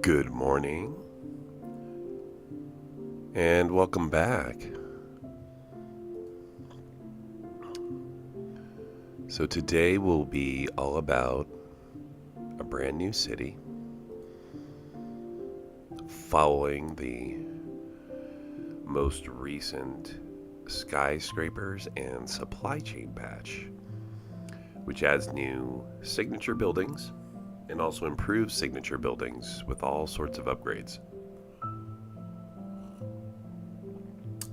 Good morning, and welcome back. So today will be all about a brand new city following the most recent Skyscrapers and Supply Chain patch, which adds new signature buildings and also improves signature buildings with all sorts of upgrades.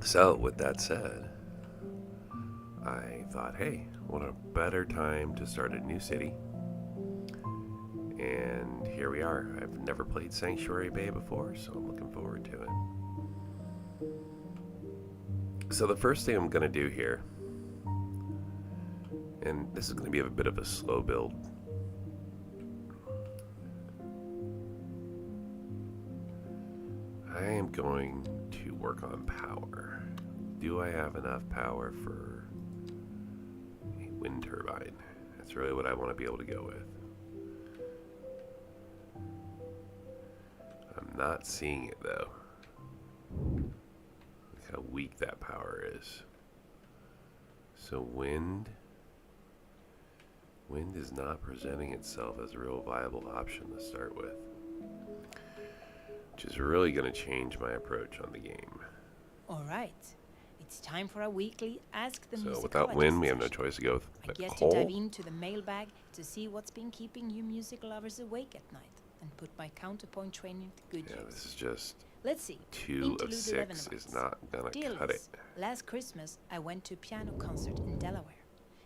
So, with that said, I thought, hey, what a better time to start a new city. And here we are. I've never played Sanctuary Bay before, so I'm looking forward to it. So the first thing I'm going to do here, and this is going to be a bit of a slow build, I am going to work on power. Do I have enough power for a wind turbine? That's really what I want to be able to go with. I'm not seeing it though. Look how weak that power is. So wind is not presenting itself as a real viable option to start with, which is really going to change my approach on the game. All right, it's time for a weekly Ask the So without wind, we have no choice to go with I get coal. to dive into the mailbag to see what's been keeping you music lovers awake at night and put my counterpoint training to good use. This is just Let's see. 2 of 6 is not going to cut it. Last Christmas, I went to a piano concert in Delaware,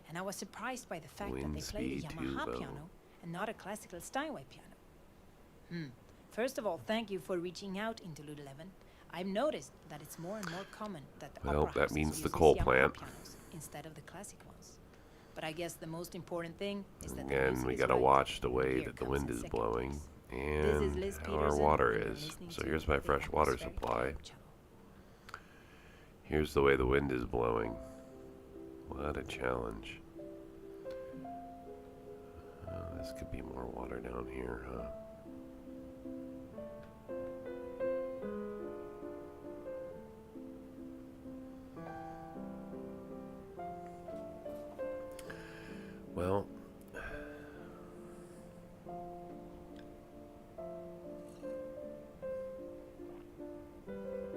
and I was surprised by the fact that they played a Yamaha piano and not a classical Steinway piano. First of all, thank you for reaching out, Interlude 11. I've noticed that it's more and more common that the opera that houses means the uses coal Yamaha plant pianos instead of the classic ones. But I guess the most important thing is that And we got to watch the way that the wind is blowing and how our water is. So here's my fresh water supply. Here's the way the wind is blowing. What a challenge. This could be more water down here, huh? Well,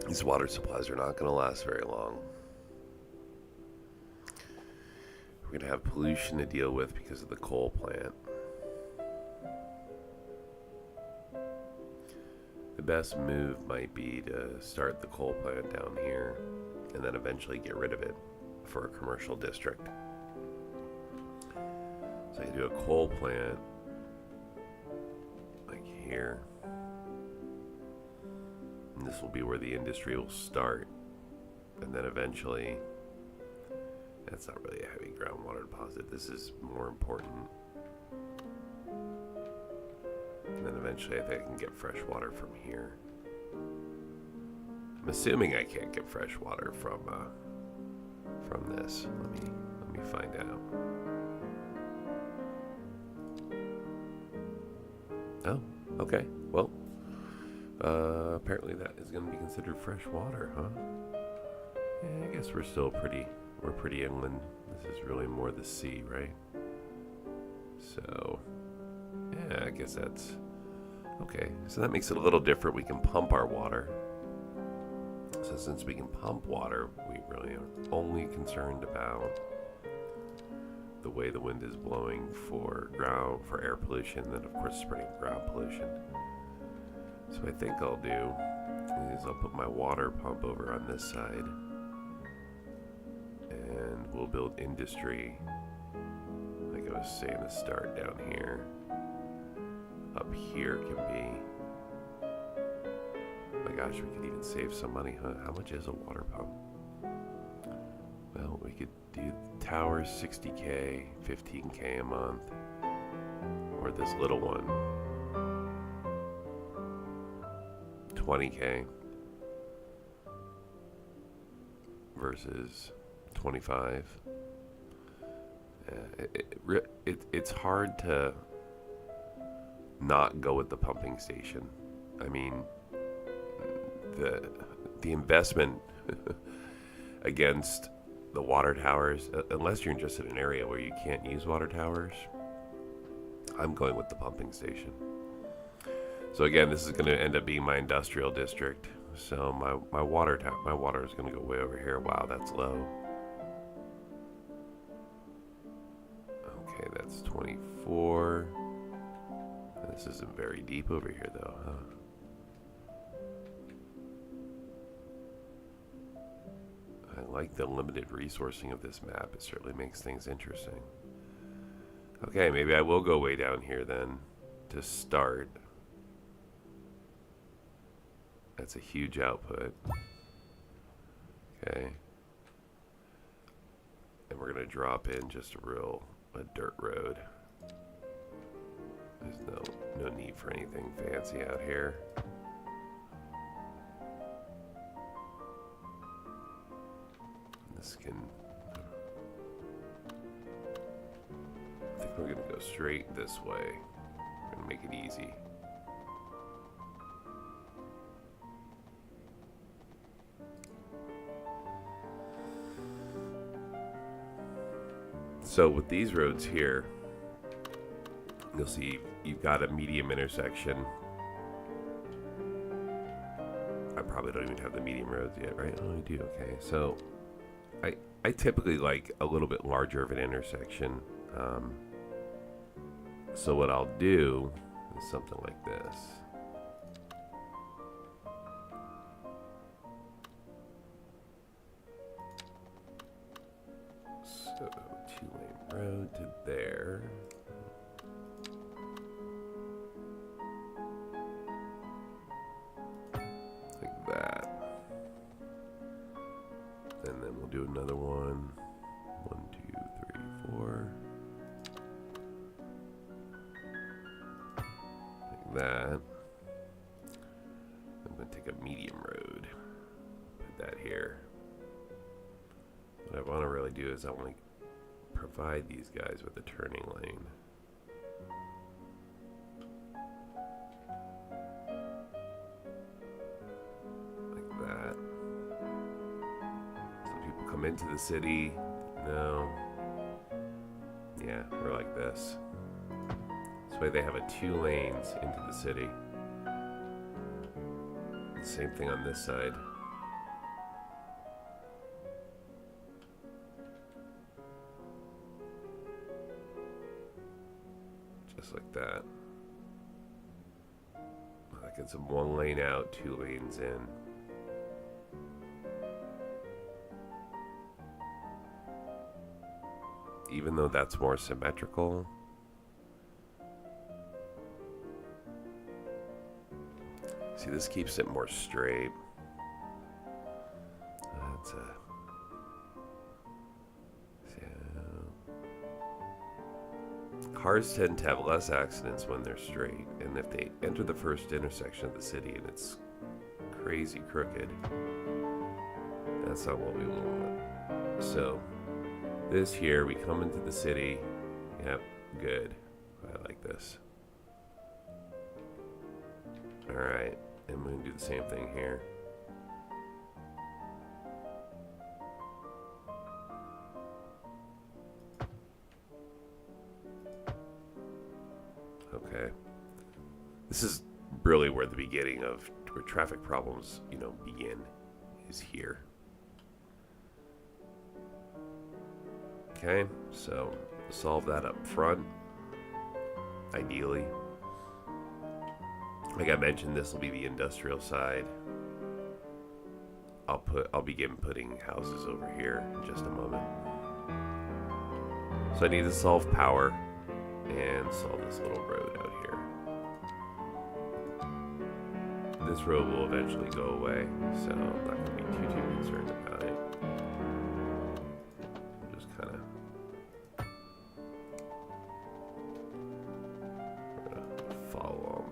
these water supplies are not going to last very long. We're going to have pollution to deal with because of the coal plant. The best move might be to start the coal plant down here and then eventually get rid of it for a commercial district. So I can do a coal plant like here. And this will be where the industry will start. And then eventually, that's not really a heavy groundwater deposit. This is more important. And then eventually I think I can get fresh water from here. I'm assuming I can't get fresh water from this. Let me find out. Oh, okay. Well, apparently that is going to be considered fresh water, huh? Yeah, I guess we're pretty inland. This is really more the sea, right? So, yeah, I guess that's okay. So that makes it a little different. We can pump our water. So since we can pump water, we really are only concerned about the way the wind is blowing for air pollution, and then of course spreading ground pollution. So I think I'll do is I'll put my water pump over on this side, and we'll build industry, like I was saying, to start down here. Up here can be, oh my gosh, we could even save some money, huh? How much is a water pump? Well, we could do towers 60K, 15K a month, or this little one 20K versus 25. It's hard to not go with the pumping station I mean, the investment against the water towers, unless you're just in an area where you can't use water towers, I'm going with the pumping station. So again, this is going to end up being my industrial district. So my water is going to go way over here. Wow, that's low. Okay, that's 24. This isn't very deep over here, though, huh? I like the limited resourcing of this map. It certainly makes things interesting. Okay, maybe I will go way down here then to start. That's a huge output. Okay. And we're going to drop in just a dirt road. There's no need for anything fancy out here. This can... I think we're going to go straight this way. We're going to make it easy. So with these roads here, you'll see you've got a medium intersection. I probably don't even have the medium roads yet, right? Oh, I do. Okay. So I typically like a little bit larger of an intersection. So what I'll do is something like this. So 2-lane road to there. Like that. And then we'll do another one. 1, 2, 3, 4. Like that. I'm going to take a medium road. Put that here. What I want to really do is I want to provide these guys with a turning lane. Like that. So people come into the city. No. Yeah, we're like this. This way they have a 2 lanes into the city. Same thing on this side. Just like that. That gets them 1 lane out, 2 lanes in. Even though that's more symmetrical, see, this keeps it more straight. That's a... Cars tend to have less accidents when they're straight, and if they enter the first intersection of the city and it's crazy crooked, that's not what we want. So, this here, we come into the city. Yep, good. I like this. Alright, and we're going to do the same thing here. Okay. This is really where the beginning of where traffic problems, begin, is here. Okay, so solve that up front, ideally. Like I mentioned, this will be the industrial side. I'll begin putting houses over here in just a moment. So I need to solve power and solve this little road out here. This road will eventually go away, so I'm not going to be too concerned about it. I'll just kind of follow on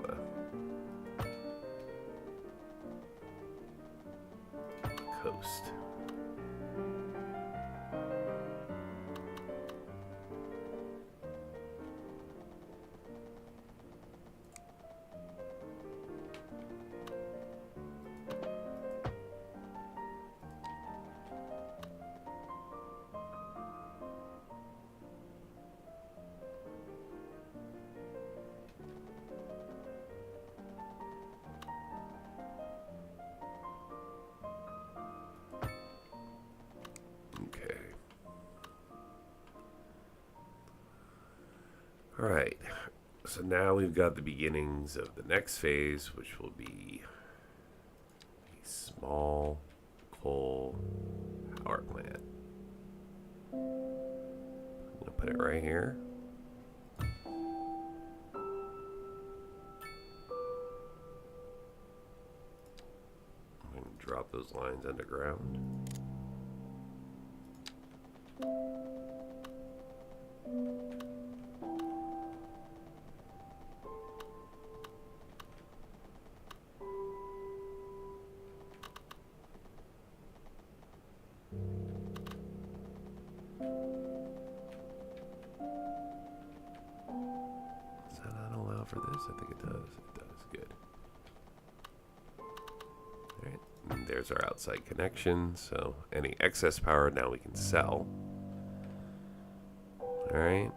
the coast. Alright, so now we've got the beginnings of the next phase, which will be a small coal power plant. I'm going to put it right here. I'm going to drop those lines underground. For this, I think it does. It does. Good. Alright, and there's our outside connection. So any excess power now we can sell. Alright.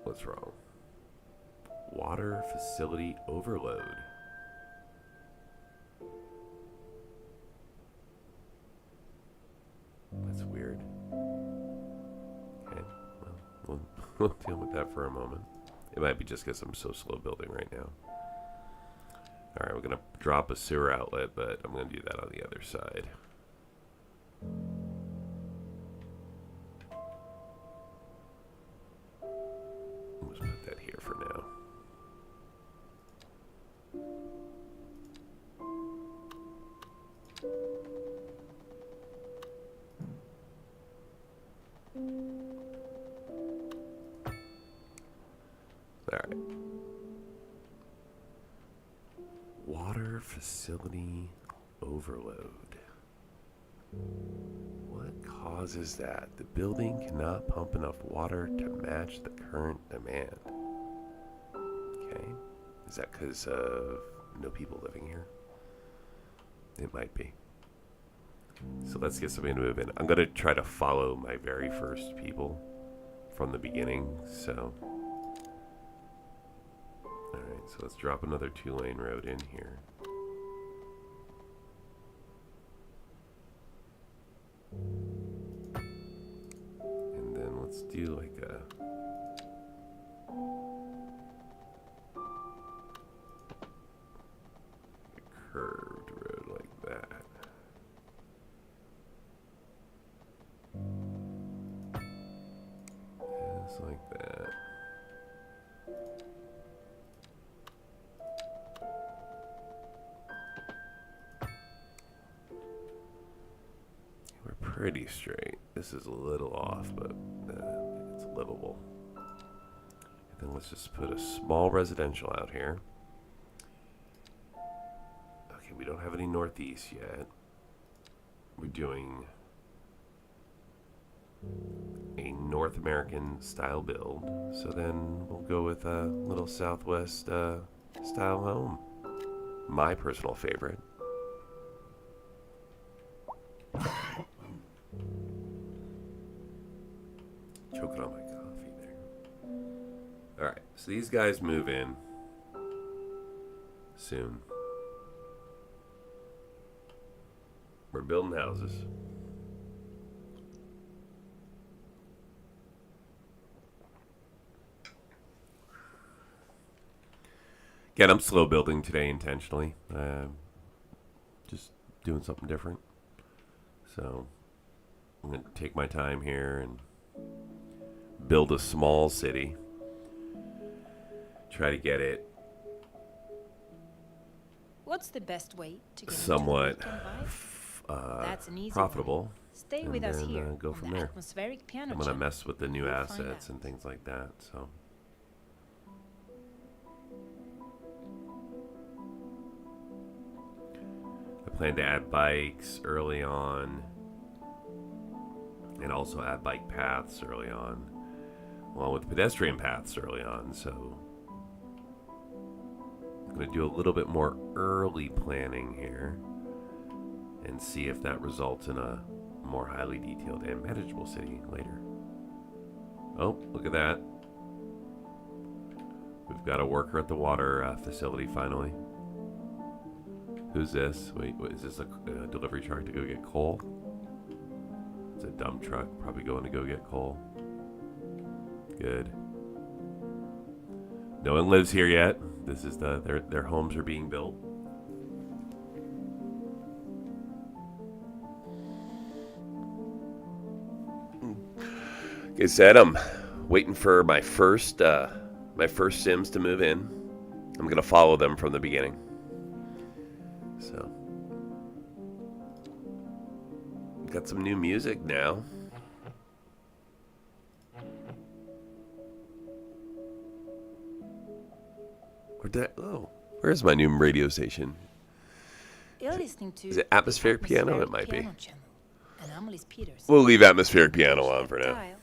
What's wrong? Water facility overload. That's weird. Okay, well, we'll deal with that for a moment. It might be just because I'm so slow building right now. Alright, we're going to drop a sewer outlet, but I'm going to do that on the other side. Let's put that here for now. Alright. Water facility overload. What causes that? The building cannot pump enough water to match the current demand. Okay. Is that because of no people living here? It might be. So let's get somebody to move in. I'm going to try to follow my very first people from the beginning, so... Alright, so let's drop another 2-lane road in here. And then let's do like a... curved road like that. Just like that. We're pretty straight. This is a little off, but it's livable. And then let's just put a small residential out here. Okay, we don't have any northeast yet. We're doing a North American style build, so then we'll go with a little Southwest style home. My personal favorite. Choking on my coffee there. Alright, so these guys move in soon. We're building houses. Again, I'm slow building today intentionally. Just doing something different. So I'm going to take my time here and build a small city. Try to get it What's the best way to get somewhat That's an easy profitable. one. Stay and with us then, here. go on from the there. Atmospheric piano I'm going to channel. mess with the new You'll find assets out. and things like that. So I plan to add bikes early on and also add bike paths early on, along with pedestrian paths early on. So I'm going to do a little bit more early planning here and see if that results in a more highly detailed and manageable city later. Oh, look at that. We've got a worker at the water facility finally. Who's this? Wait, is this a delivery truck to go get coal? It's a dump truck, probably going to go get coal. Good. No one lives here yet. This is their homes are being built. Like I said, I'm waiting for my first Sims to move in. I'm gonna follow them from the beginning. So, got some new music now. Where's my new radio station? You're listening to Is it Atmospheric Piano? It might be. Piano Channel, Anomalies Peters. We'll leave Atmospheric Piano on for now. Dial.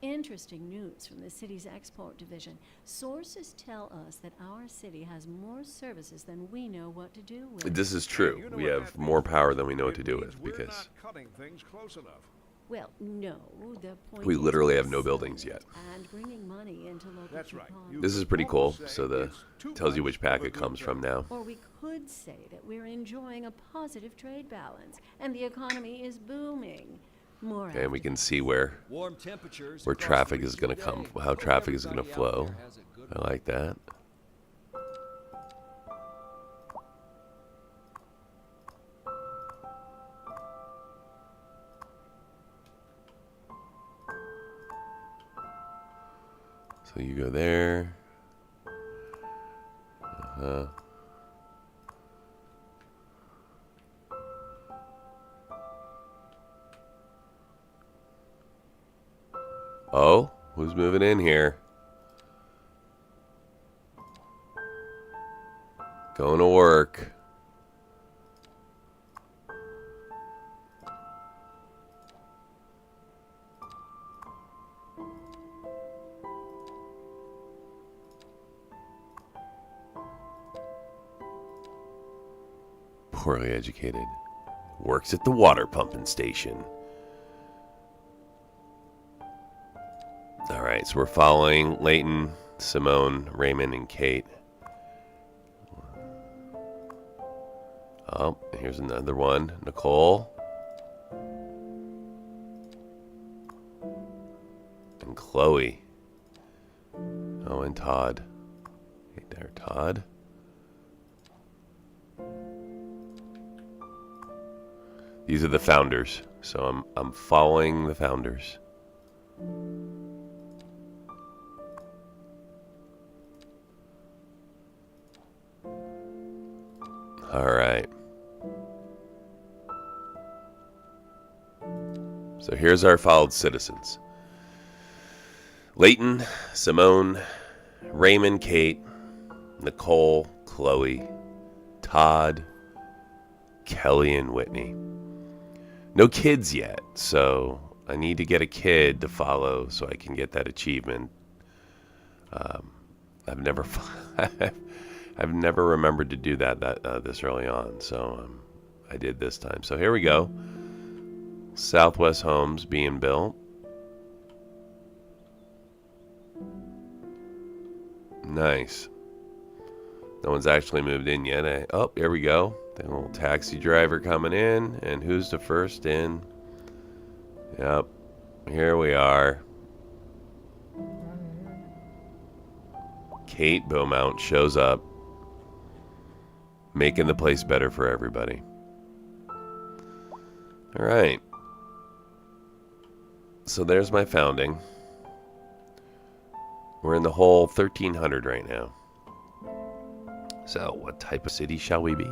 Interesting news from the city's export division. Sources tell us that our city has more services than we know what to do with. This is true. We have more power than we know what to do with because cutting things close enough. Well, no, the point we is literally to have no buildings sell yet. And bringing money into local That's right. economy. This is pretty cool. So tells you which pack it comes from now. Or we could say that we're enjoying a positive trade balance and the economy is booming. More And we after can see where Warm temperatures where across traffic the is going to region come, today. how Hope traffic is going to everybody out flow. there has a good I like that. So you go there. Oh, who's moving in here? Going to work. Poorly educated. Works at the water pumping station. All right, so we're following Leighton, Simone, Raymond, and Kate. Oh, here's another one. Nicole. And Chloe. Oh, and Todd. Hey there, Todd. These are the founders. So I'm following the founders. All right. So here's our followed citizens. Leighton, Simone, Raymond, Kate, Nicole, Chloe, Todd, Kelly, and Whitney. No kids yet, so I need to get a kid to follow so I can get that achievement. I've never I've never remembered to do that this early on, so I did this time. So here we go. Southwest homes being built. Nice. No one's actually moved in yet. Oh, here we go. The little taxi driver coming in. And who's the first in? Yep. Here we are. Kate Beaumont shows up, making the place better for everybody. All right. So there's my founding. We're in the whole 1300 right now. So what type of city shall we be?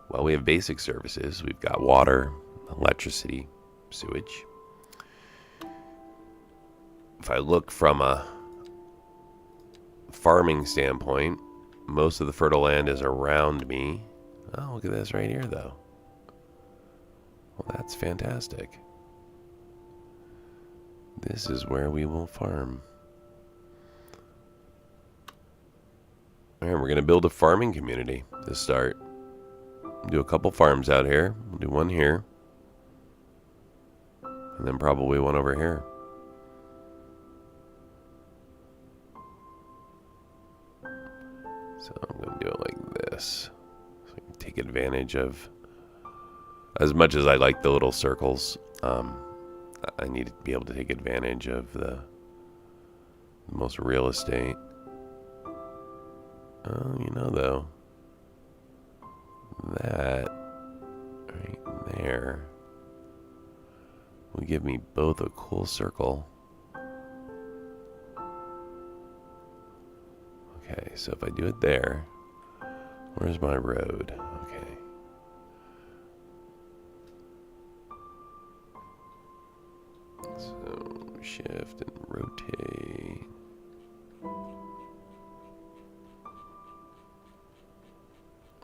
Well, we have basic services. We've got water, electricity, sewage. If I look from a farming standpoint, most of the fertile land is around me. Oh, look at this right here, though. Well, that's fantastic. This is where we will farm. All right, we're going to build a farming community to start. Do a couple farms out here. We'll do one here. And then probably one over here. So I'm going to do it like this. So I can take advantage of, as much as I like the little circles, I need to be able to take advantage of the most real estate. Oh, you know, though, that right there will give me both a cool circle. Okay, so if I do it there, where's my road? Okay. So shift and rotate.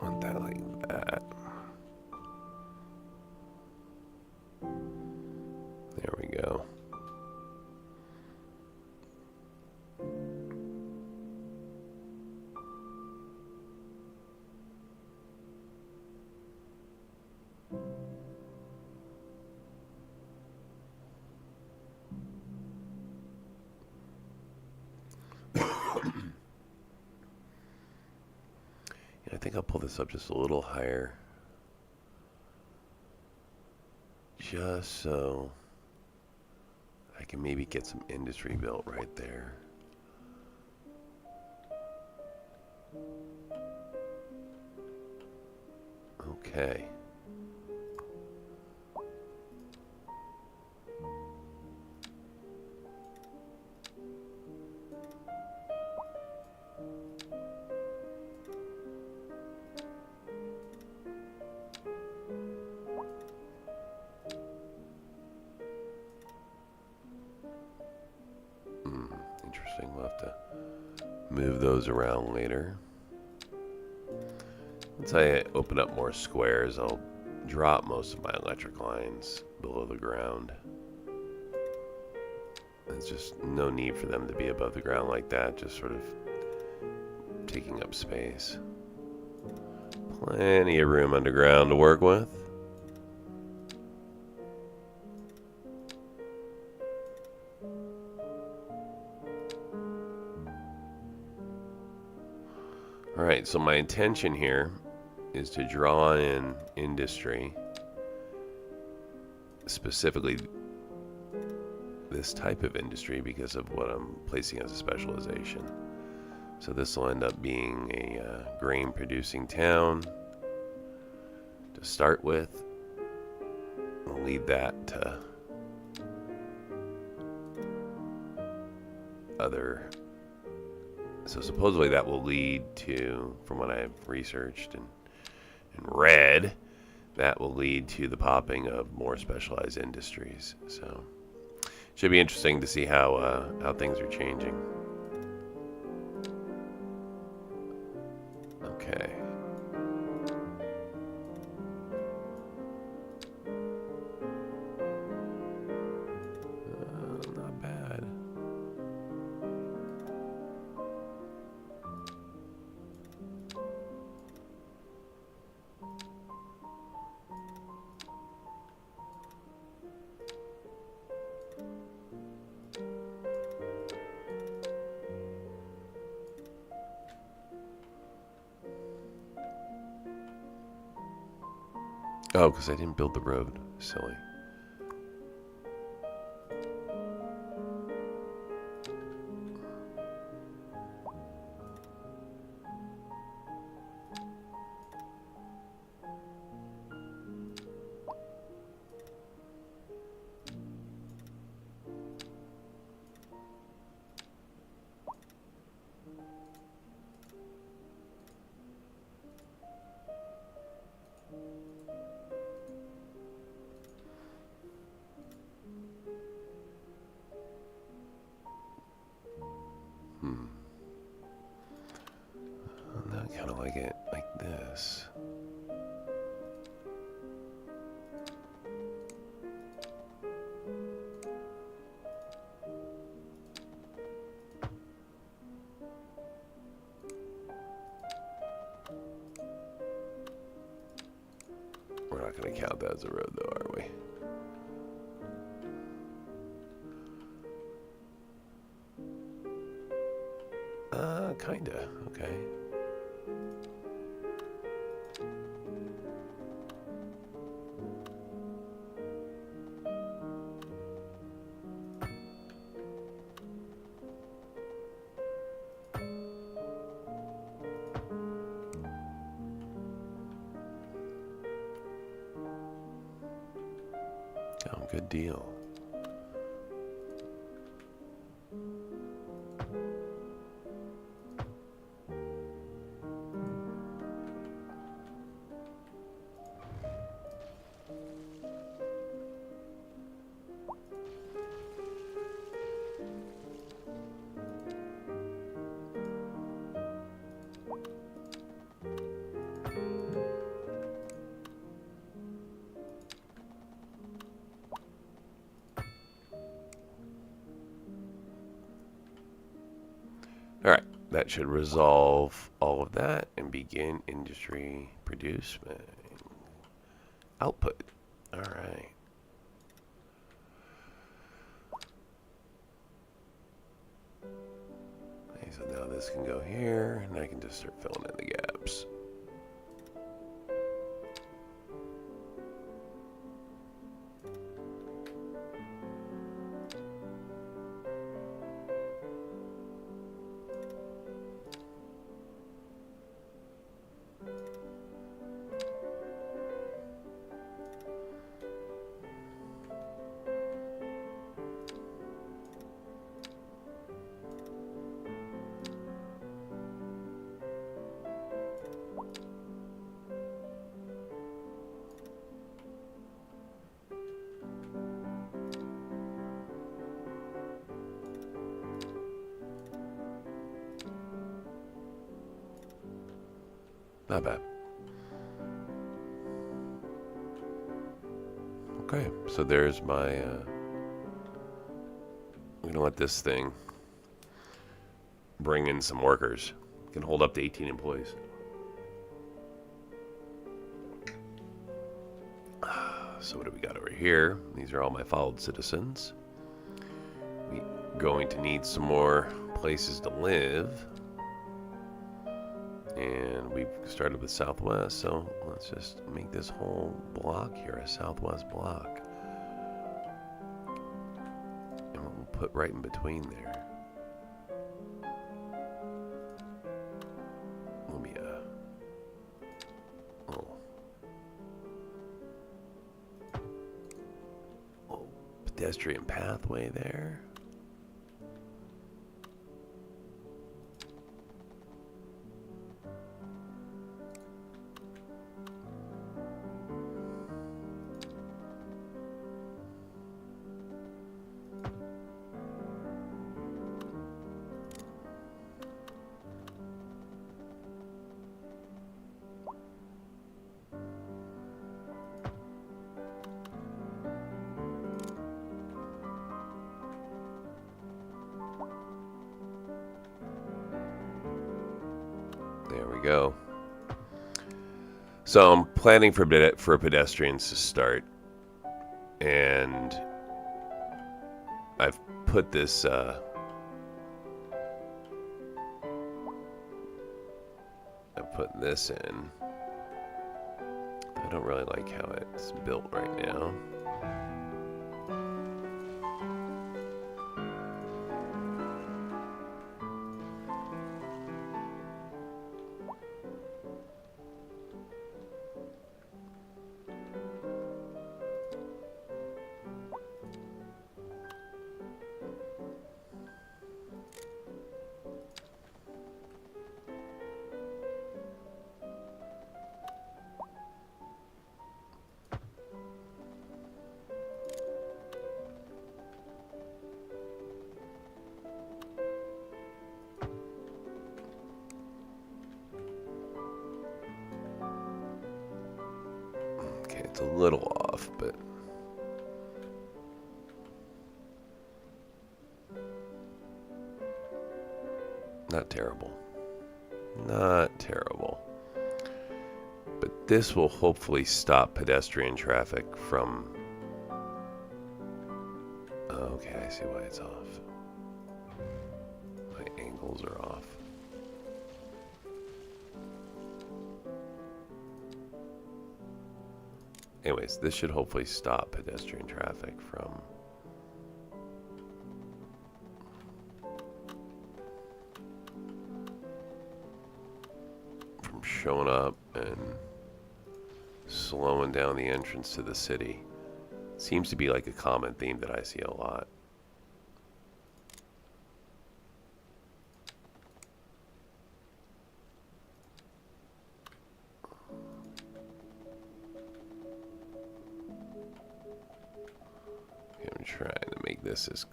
Want that like that. There we go. I think I'll pull this up just a little higher, just so I can maybe get some industry built right there. Okay. Interesting. We'll have to move those around later. Once I open up more squares, I'll drop most of my electric lines below the ground. There's just no need for them to be above the ground like that, just sort of taking up space. Plenty of room underground to work with. Alright, so my intention here is to draw in industry, specifically this type of industry because of what I'm placing as a specialization. So this will end up being a grain producing town to start with. I'll lead that to other. So supposedly that will lead to, from what I've researched and read, that will lead to the popping of more specialized industries. So should be interesting to see how things are changing. Okay. Not bad. Oh, because I didn't build the road. Silly. I kind of like it like this. We're not going to count that as a road, though, are we? Kinda. Okay. No, good deal. Alright, that should resolve all of that and begin industry producement. Output. Alright. Okay, so now this can go here, and I can just start filling in the gaps. Not bad. Okay, so there's my, I'm gonna let this thing bring in some workers. Can hold up to 18 employees. So what do we got over here? These are all my followed citizens. We're going to need some more places to live. And we've started with Southwest, so let's just make this whole block here a Southwest block. And we'll put right in between there. Will be a little pedestrian pathway there. There we go. So I'm planning for pedestrians to start, and I've put this I'm putting this in. I don't really like how it's built right now. It's a little off, but not terrible. Not terrible. But this will hopefully stop pedestrian traffic from... Okay, I see why it's off. My angles are off. Anyways, this should hopefully stop pedestrian traffic from showing up and slowing down the entrance to the city. Seems to be like a common theme that I see a lot. I'm trying to make this as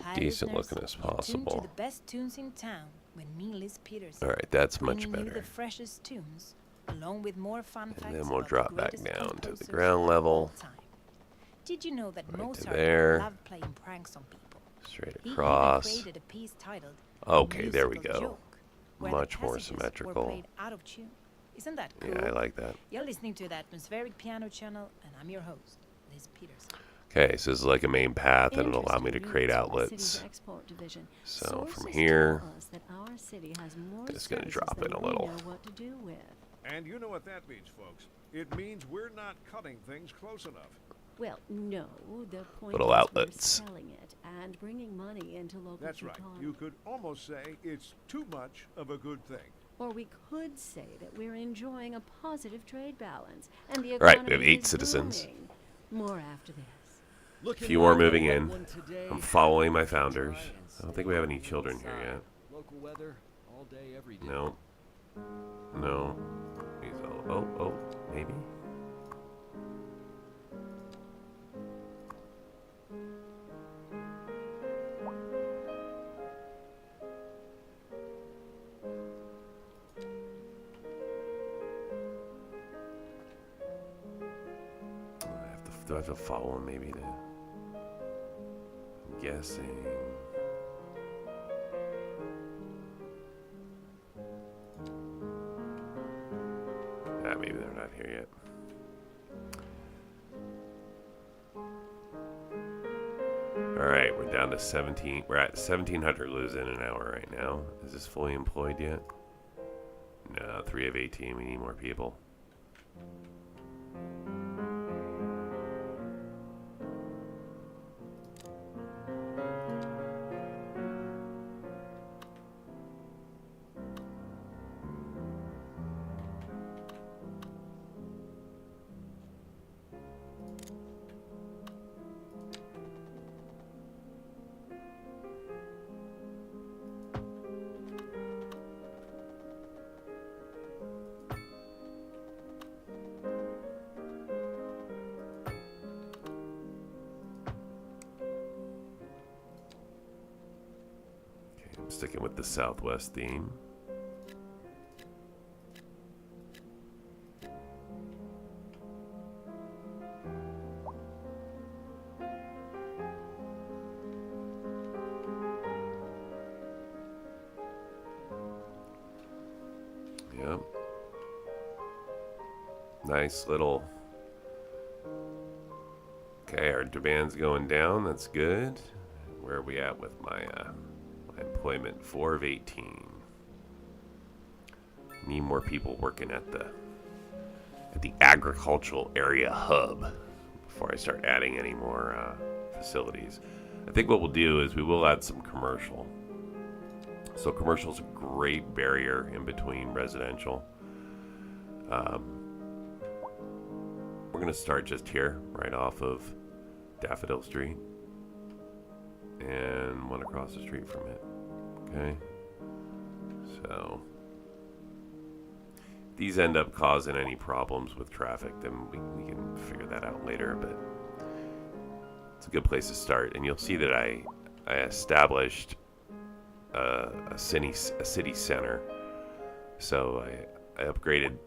Hi, decent listeners. looking as You're tuned possible. to the best tunes in town with me, Liz Peterson. All right, that's much bringing you better. the freshest tunes, along with more fun And facts then we'll about drop the back greatest down to the composers ground of level. all time. Did you know that Right to Mozart there. loved playing pranks on people? Straight He across. even created a piece titled Okay, there we Musical go. Joke, where Much the more passages symmetrical. were played out of tune. Isn't that cool? Yeah, I like that. You're listening to the Atmospheric Piano Channel, and I'm your host, Liz Peterson. Okay, so this is like a main path, and it'll allow me to Interesting create news from the outlets. city's export division. So Sources from tell here, us that our city has more it's gonna services drop than in a we little. know what to do with. And you know what that means, folks. It means we're not cutting things close enough. Well, no, the point Little is outlets. we're selling it and bringing money into local That's right. economy. You could almost say it's too much of a good thing. Or we could say that we're enjoying a positive trade balance and the All right, economy we have 8 is citizens. booming. More after this. A few more moving in. I'm following my founders. I don't think we have any children here yet. Local weather all day, every day. No. No. He's oh, maybe. Do I have to follow him maybe to... I'm guessing... maybe they're not here yet. Alright, we're down to 17. We're at 1,700 lose in an hour right now. Is this fully employed yet? No, 3 of 18. We need more people. Sticking with the Southwest theme. Yep. Nice little... Okay, our demand's going down. That's good. Where are we at with my employment? 4 of 18. Need more people working at the agricultural area hub before I start adding any more facilities. I think what we'll do is we will add some commercial. So commercial is a great barrier in between residential. We're gonna start just here, right off of Daffodil Street, and one across the street from it. Okay, so these end up causing any problems with traffic, then we can figure that out later, but it's a good place to start. And you'll see that I established a city center, so I upgraded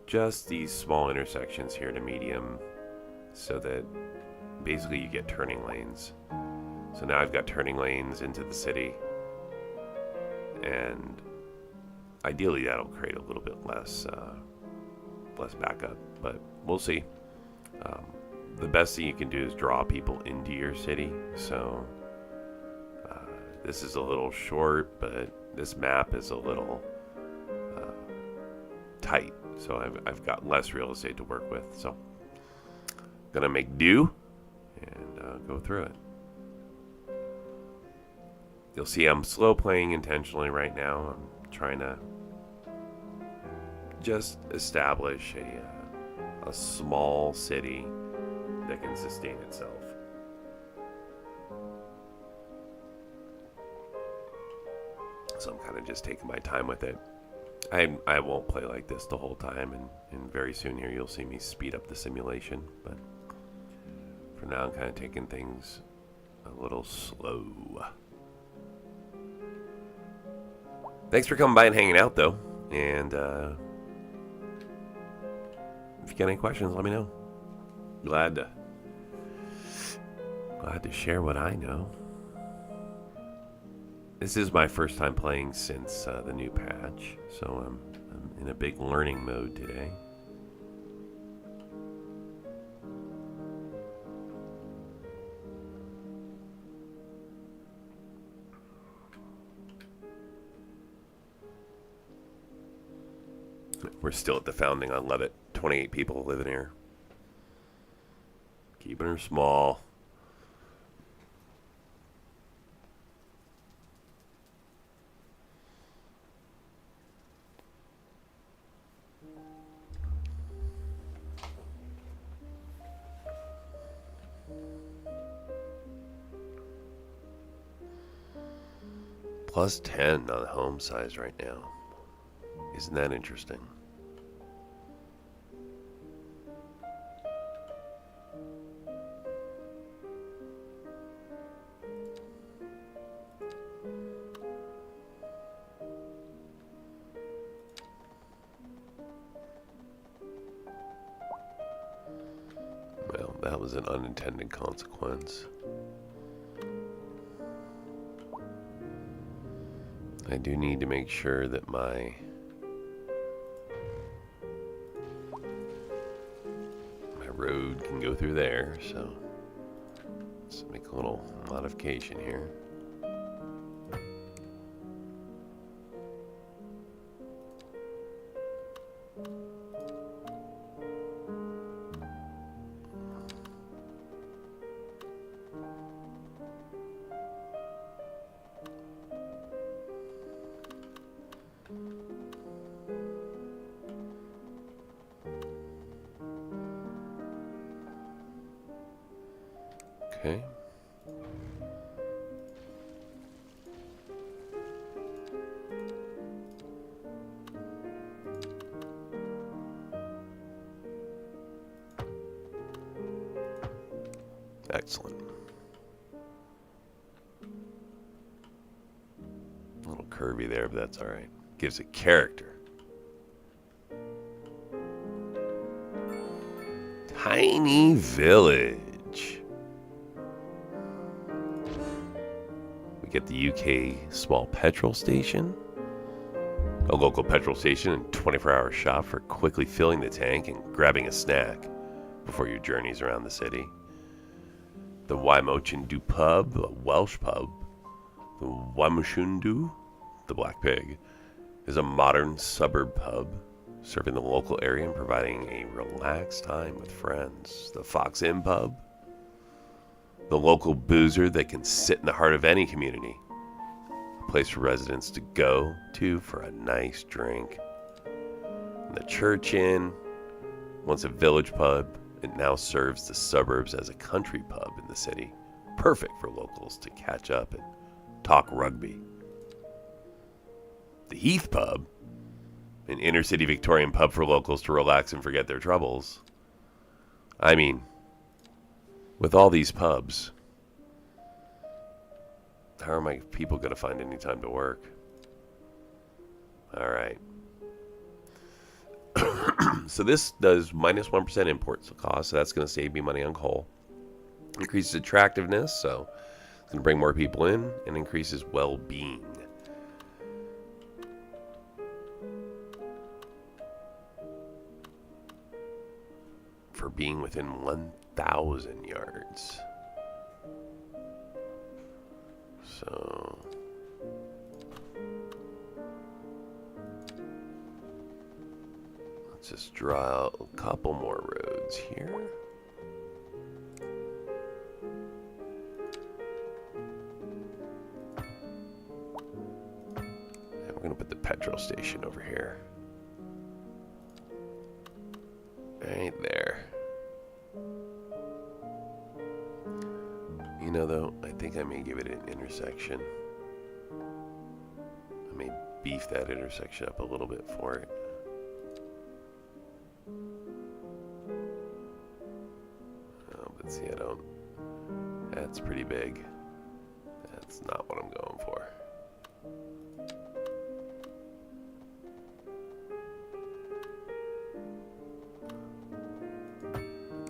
just these small intersections here to medium, so that basically you get turning lanes. So now I've got turning lanes into the city, and ideally that'll create a little bit less backup, but we'll see. The best thing you can do is draw people into your city. So this is a little short, but this map is a little tight, so I've got less real estate to work with. So gonna make do and go through it. You'll see I'm slow playing intentionally right now. I'm trying to just establish a small city that can sustain itself. So I'm kind of just taking my time with it. I won't play like this the whole time, and very soon here you'll see me speed up the simulation. But for now, I'm kind of taking things a little slow. Thanks for coming by and hanging out, though. And if you got any questions, let me know. Glad to share what I know. This is my first time playing since the new patch, so I'm in a big learning mode today. We're still at the founding. I love it. 28 people living here. Keeping her small. Plus 10 on home size right now. Isn't that interesting? Well, that was an unintended consequence. I do need to make sure that my road can go through there, so let's make a little modification here. Okay. Excellent. A little curvy there, but that's all right. Gives it character. Tiny village. We get the UK small petrol station. A local petrol station and 24-hour shop for quickly filling the tank and grabbing a snack before your journeys around the city. The Wymochindu pub, a Welsh pub. The Wymochindu, the Black Pig, is a modern suburb pub serving the local area and providing a relaxed time with friends. The Fox Inn pub, the local boozer that can sit in the heart of any community. A place for residents to go to for a nice drink. And the Church Inn, once a village pub, it now serves the suburbs as a country pub in the city. Perfect for locals to catch up and talk rugby. The Heath Pub, an inner-city Victorian pub for locals to relax and forget their troubles. I mean, with all these pubs, how are my people going to find any time to work? All right. So this does minus 1% import cost, so that's going to save me money on coal. Increases attractiveness, so it's going to bring more people in, and increases well-being. For being within 1,000 yards. So let's just draw out a couple more roads here. And we're going to put the petrol station over here. Right there. think I may give it an intersection. I may beef that intersection up a little bit for it. Oh, but see, I don't. That's pretty big. That's not what I'm going for.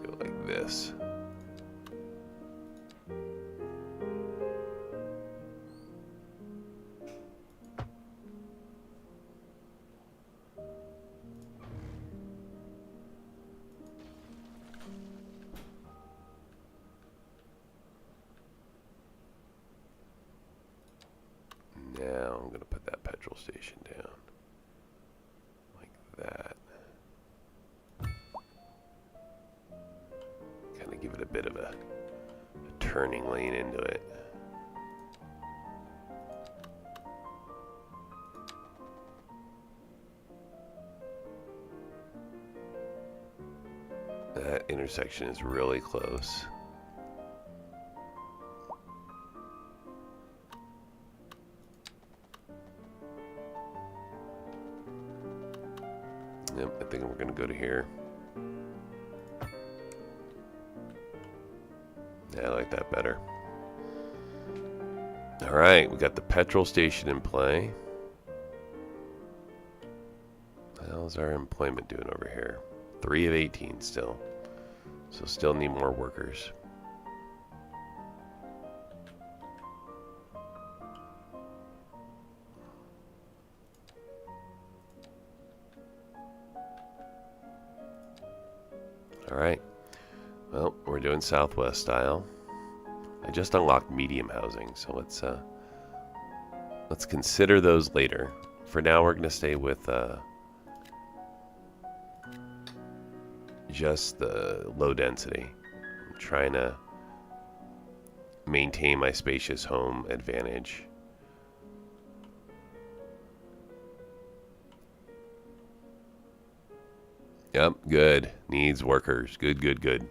Go like this. Now I'm going to put that petrol station down. Like that. Kind of give it a bit of a turning lane into it. That intersection is really close. Yep, I think we're going to go to here. Yeah, I like that better. Alright, we got the petrol station in play. How's our employment doing over here? 3 of 18 still. So still need more workers. Alright, well, we're doing Southwest style. I just unlocked medium housing, so let's consider those later. For now, we're going to stay with just the low density. I'm trying to maintain my spacious home advantage. Yep, good. Needs workers. Good, good, good.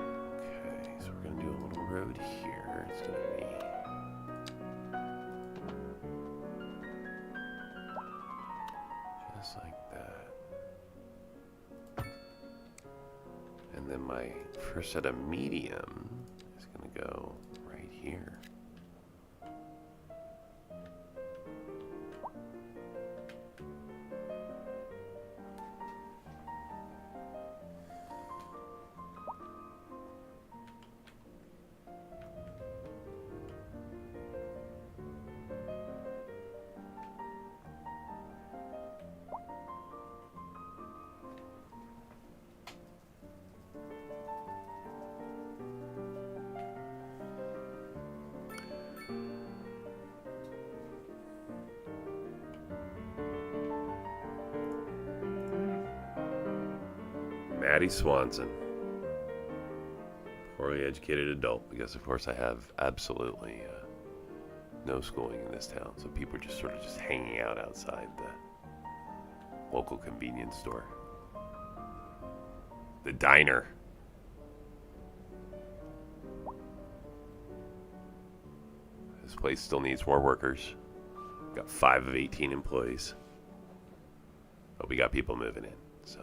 Okay, so we're going to do a little road here. It's going to be... just like that. And then my first set of medium is going to go right here. Maddie Swanson. Poorly educated adult, because of course I have absolutely no schooling in this town, so people are just sort of just hanging out outside the local convenience store. The diner. This place still needs more workers. Got 5 of 18 employees. But we got people moving in, so.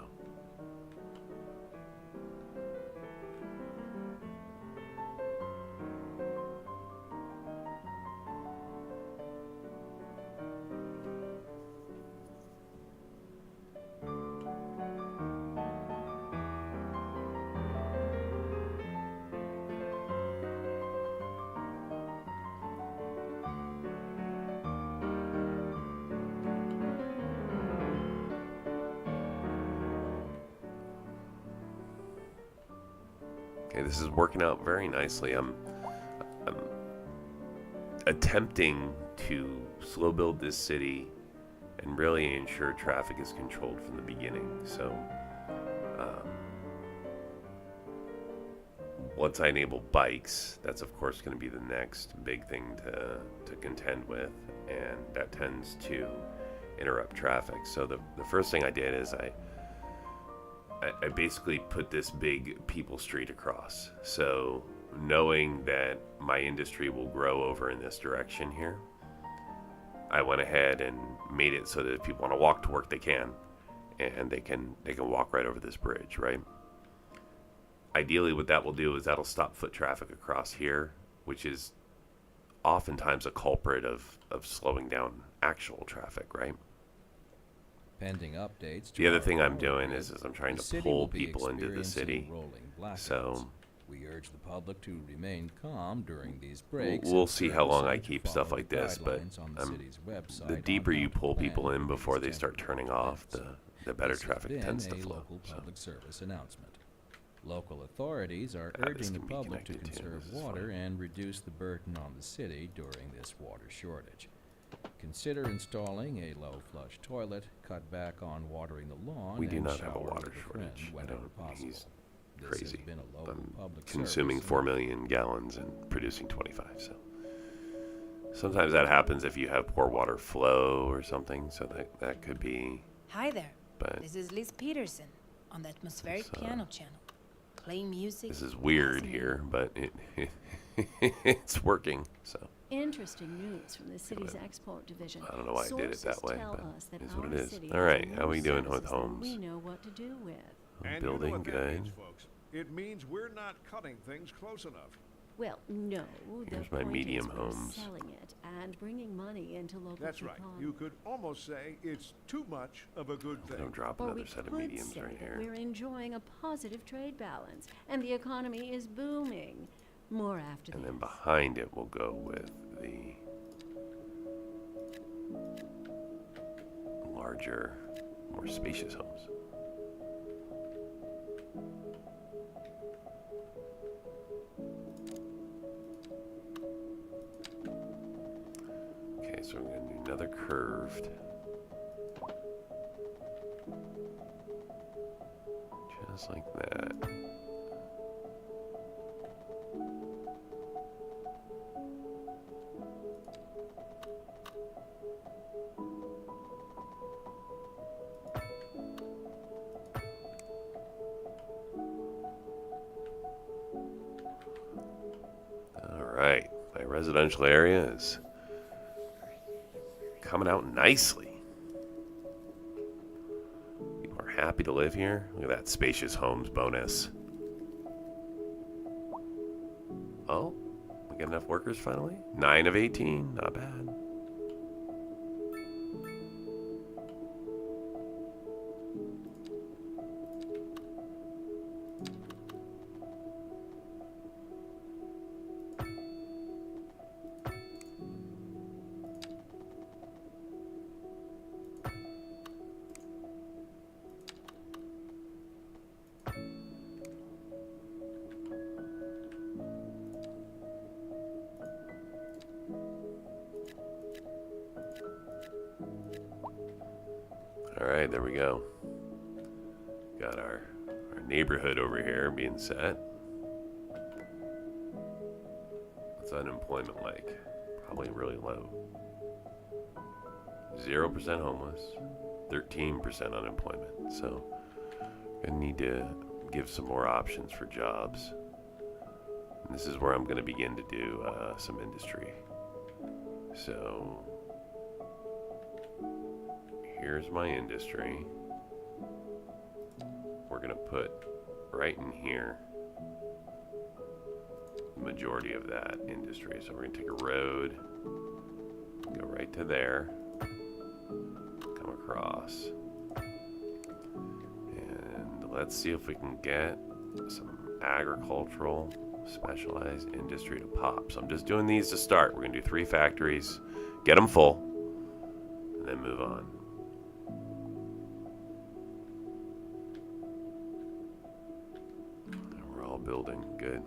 Okay, this is working out very nicely. I'm attempting to slow build this city and really ensure traffic is controlled from the beginning. So once I enable bikes, that's of course going to be the next big thing to contend with, and that tends to interrupt traffic. So the first thing I did is I basically put this big people street across. So knowing that my industry will grow over in this direction here, I went ahead and made it so that if people want to walk to work, they can, and they can walk right over this bridge, right? Ideally, what that will do is that'll stop foot traffic across here, which is oftentimes a culprit of slowing down actual traffic, right? Pending updates. The other thing I'm doing is I'm trying the to city pull will be people into the city. experiencing rolling blackouts. So we urge the public to remain calm during these breaks. we'll and see how long I to keep follow stuff the like this, but guidelines on the city's website the on deeper you how to pull plan people in for before these they start temporary turning off, events. the better This has traffic been tends to a flow. local So public service announcement. Local authorities are This urging the can be public to connected too. conserve This is water fine. and reduce the burden on the city during this water shortage. Consider installing a low flush toilet, cut back on watering the lawn, We do and not have a shower water with a friend shortage. I whenever don't. possible. He's This has crazy. been a local I'm public consuming service 4 million gallons and producing 25. So sometimes that happens if you have poor water flow or something. So that could be. Hi there. But This is Liz Peterson on the atmospheric So, piano channel. Play music. this is weird fascinating. here, but it's working. So Interesting news from the city's export division. I don't know why I did it that Sources way, tell but us that it is what our it is. city All has right, more how we doing with services than homes? We know what to do with. And you Building know what that good. means, folks. It means we're not cutting things close enough. Well, no. Here's the my point medium is we're homes. selling it and bringing money into local That's right. econ- You could almost say it's too much of a good I'm thing. drop Or another we set of could mediums say right that here. we're enjoying a positive trade balance and the economy is booming. More after And this. then behind it, we'll go with the larger, more spacious homes. Okay, so we're going to do another curved. Just like that. Alright, my residential area is coming out nicely. People are happy to live here. Look at that spacious homes bonus. Oh, we got enough workers finally? 9 of 18, not bad. Alright, there we go. Got our neighborhood over here being set. What's unemployment like? Probably really low. 0% homeless, 13% unemployment. So, I need to give some more options for jobs. And this is where I'm going to begin to do some industry. So, here's my industry. We're going to put right in here the majority of that industry. So we're going to take a road, go right to there, come across, and let's see if we can get some agricultural specialized industry to pop. So I'm just doing these to start. We're going to do 3 factories, get them full, and then move on. We're all building. Good.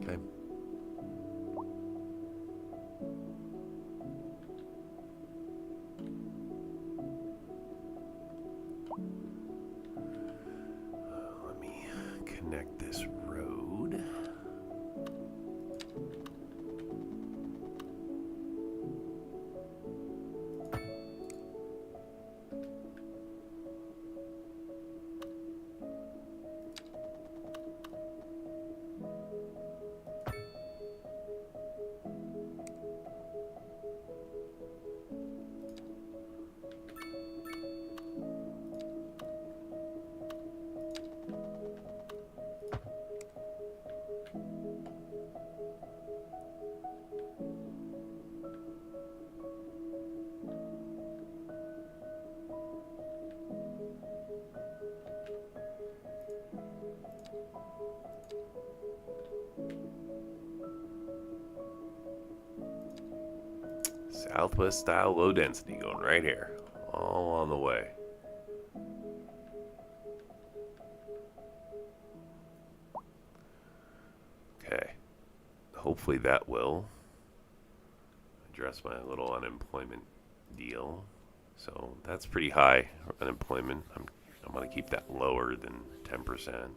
Okay. Let me connect this road. Southwest style low density going right here. All on the way. Okay. Hopefully that will address my little unemployment deal. So that's pretty high unemployment. I'm going to keep that lower than 10%.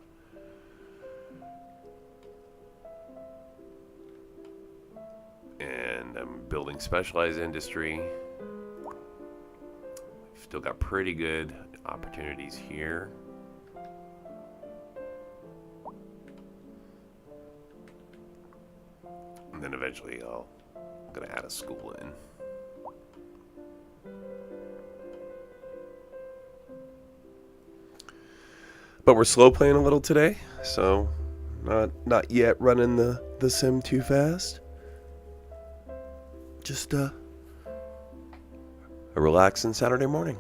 And I'm building specialized industry. Still got pretty good opportunities here. And then eventually I'm going to add a school in. But we're slow playing a little today, so not yet running the sim too fast. Just a relaxing Saturday morning.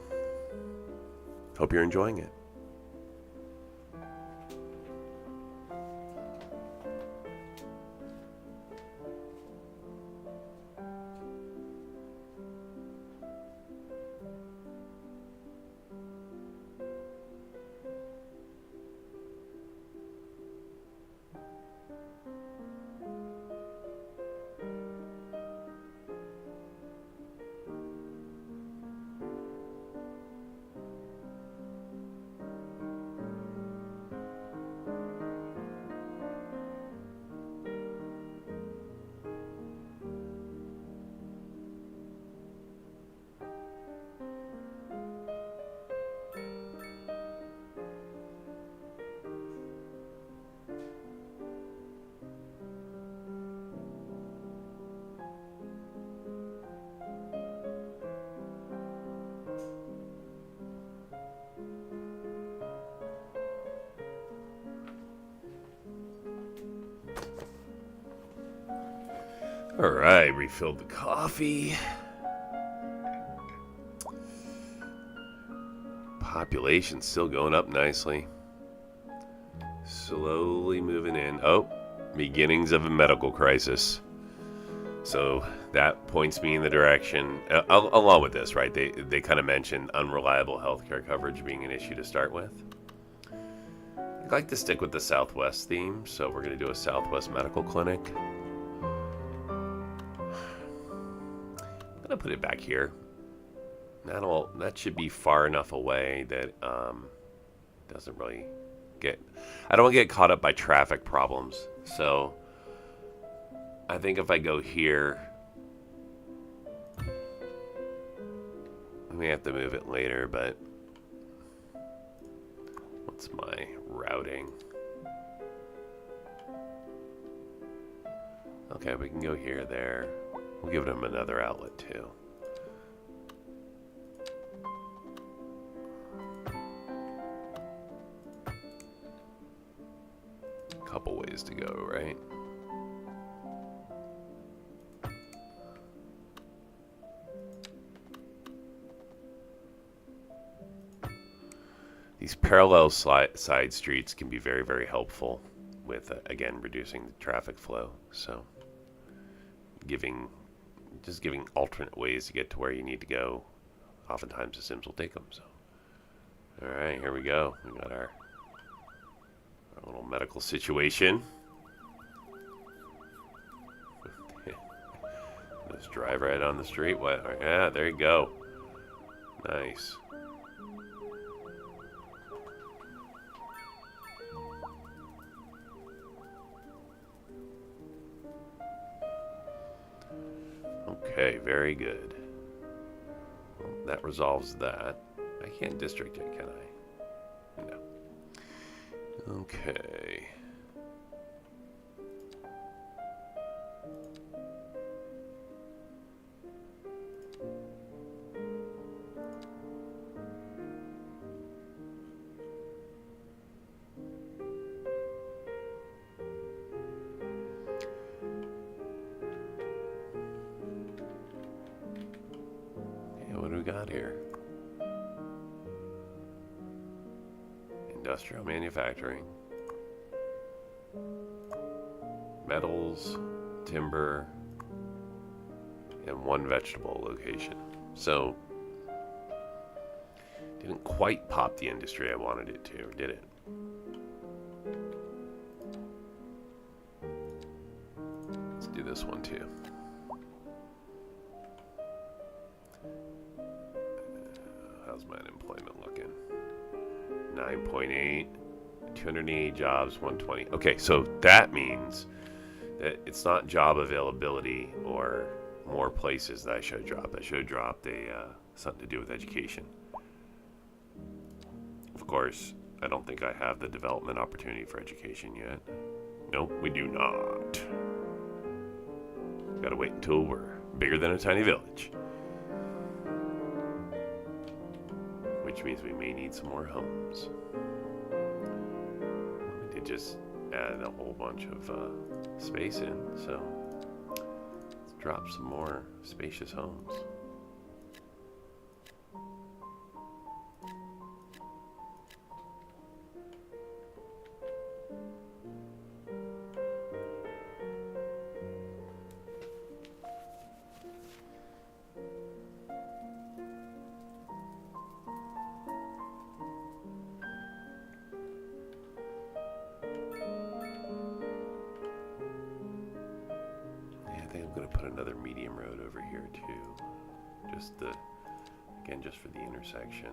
Hope you're enjoying it. All right, refilled the coffee. Population's still going up nicely. Slowly moving in. Oh, beginnings of a medical crisis. So that points me in the direction, along with this, right? They kind of mentioned unreliable healthcare coverage being an issue to start with. I'd like to stick with the Southwest theme, so we're going to do a Southwest medical clinic. I'm going to put it back here. That should be far enough away that doesn't really get... I don't want to get caught up by traffic problems. So I think if I go here... I may have to move it later, but... What's my routing? Okay, we can go here, there. We'll give them another outlet too. Couple ways to go, right? These parallel side streets can be very, very helpful with, again, reducing the traffic flow. So, just giving alternate ways to get to where you need to go. Oftentimes the Sims will take them. So, all right, here we go. We got our little medical situation. Just drive right on the street. What? Yeah, there you go. Nice. Okay, very good. Well, that resolves that. I can't district it, can I? No. Okay. Got here? Industrial manufacturing, metals, timber, and 1 vegetable location. So, didn't quite pop the industry I wanted it to, did it? Let's do this one too. How's my unemployment looking? 9.8, 288 jobs, 120. Okay, so that means that it's not job availability or more places that I should have dropped. I should have dropped something to do with education. Of course, I don't think I have the development opportunity for education yet. Nope, we do not. Gotta wait until we're bigger than a tiny village. Which means we may need some more homes. We did just add a whole bunch of space in, so let's drop some more spacious homes. I'm going to put another medium road over here too. Just for the intersection.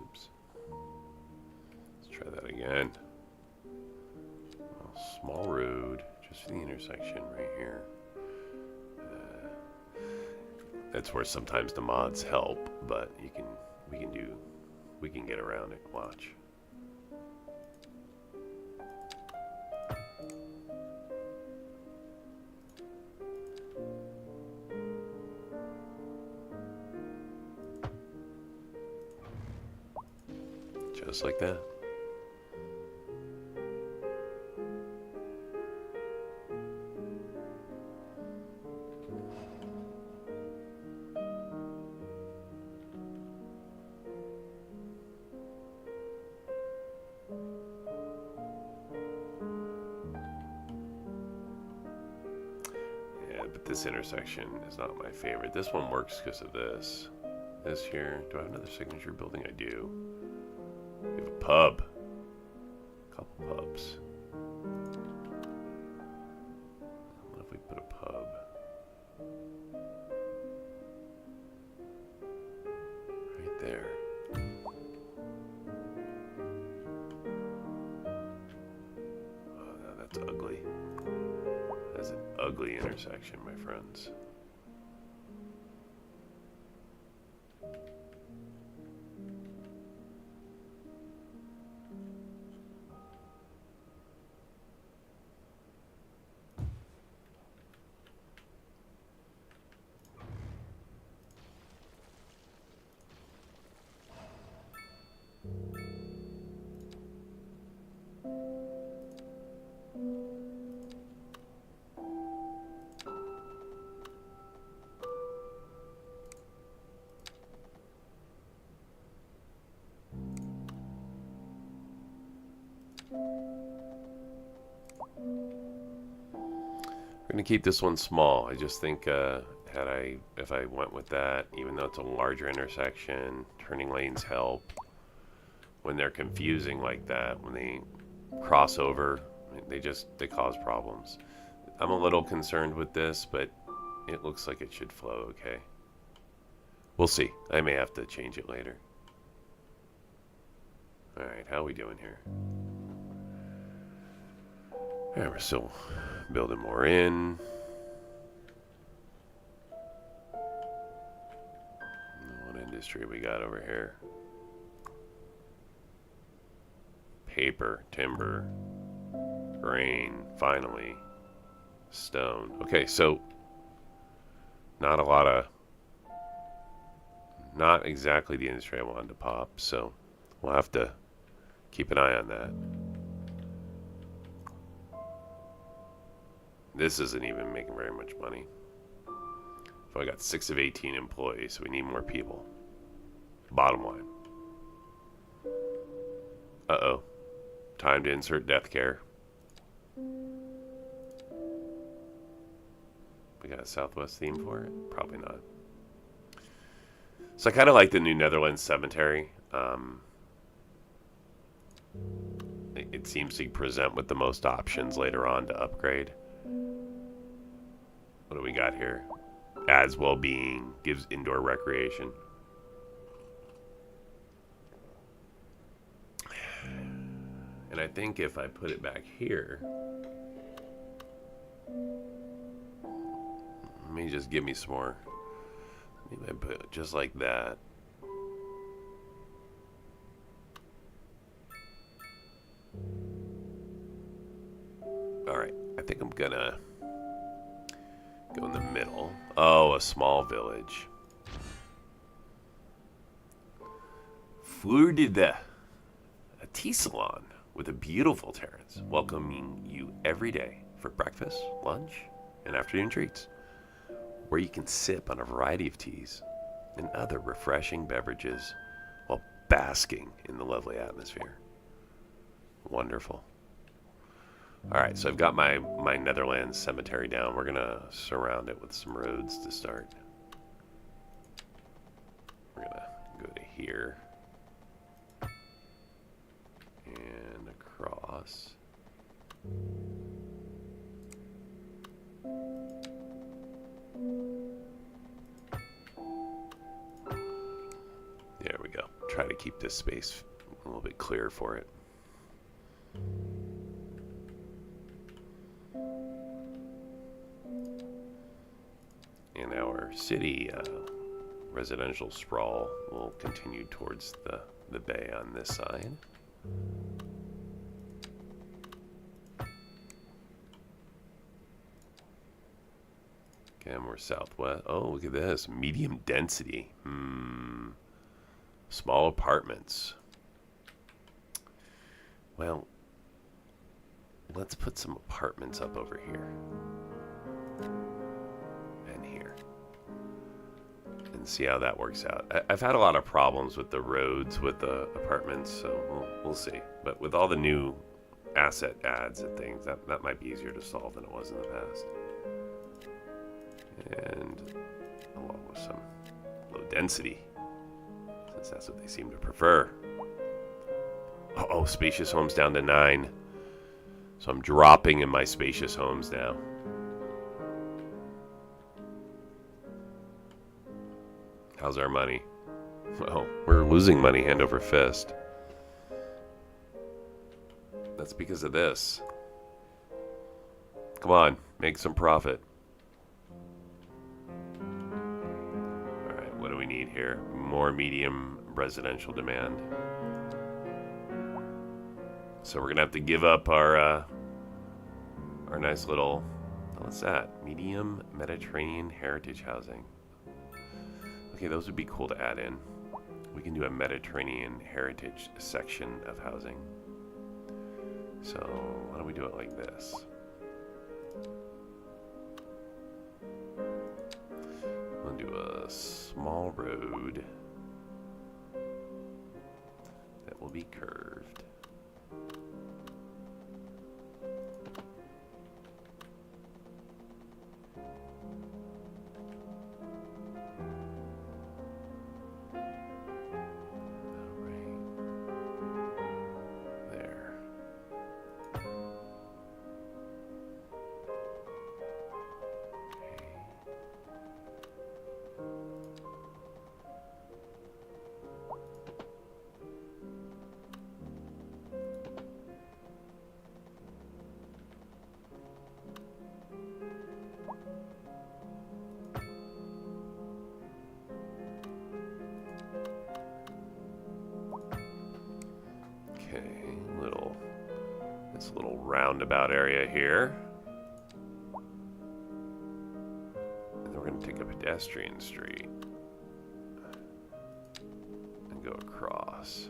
Oops. Let's try that again. Small road, just for the intersection right here. That's where sometimes the mods help, but we can get around it. Watch. Just like that. But this intersection is not my favorite. This one works because of this. This here. Do I have another signature building? I do. We have a pub. A couple pubs. What if we put a pub? Right there. Oh, no, that's ugly. That's an ugly intersection, my friends. I'm gonna keep this one small. I just think if I went with that, even though it's a larger intersection, turning lanes help. When they're confusing like that, when they cross over, they cause problems. I'm a little concerned with this, but it looks like it should flow okay. We'll see. I may have to change it later. Alright, how are we doing here? Alright, we're still building more in. What industry we got over here? Paper, timber, grain, finally, stone. Okay, so not exactly the industry I wanted to pop, so we'll have to keep an eye on that. This isn't even making very much money. So I got 6 of 18 employees, so we need more people. Bottom line. Uh-oh. Time to insert death care. We got a Southwest theme for it? Probably not. So I kind of like the New Netherlands Cemetery. It seems to present with the most options later on to upgrade. What do we got here? Adds well-being, gives indoor recreation. And I think if I put it back here, let me just give me some more. Maybe I put it just like that. Alright, I think I'm gonna go in the middle. Oh, a small village. Fleur de a tea salon with a beautiful terrace, welcoming you every day for breakfast, lunch, and afternoon treats, where you can sip on a variety of teas and other refreshing beverages while basking in the lovely atmosphere. Wonderful. Alright, so I've got my Netherlands cemetery down. We're going to surround it with some roads to start. We're going to go to here. And across. There we go. Try to keep this space a little bit clearer for it. And our city residential sprawl will continue towards the bay on this side. Again, we're southwest. Oh, look at this. Medium density. Small apartments. Well, let's put some apartments up over here. And here. And see how that works out. I've had a lot of problems with the roads with the apartments, so we'll see. But with all the new asset adds and things, that might be easier to solve than it was in the past. And along with some low density, since that's what they seem to prefer. Oh, spacious homes down to 9. So I'm dropping in my spacious homes now. How's our money? Well, we're losing money hand over fist. That's because of this. Come on, make some profit. Alright, what do we need here? More medium residential demand. So we're gonna have to give up our nice little, what's that? Medium Mediterranean heritage housing. Okay, those would be cool to add in. We can do a Mediterranean heritage section of housing. So why don't we do it like this? We'll do a small road that will be curved. This little roundabout area here. And then we're going to take a pedestrian street and go across.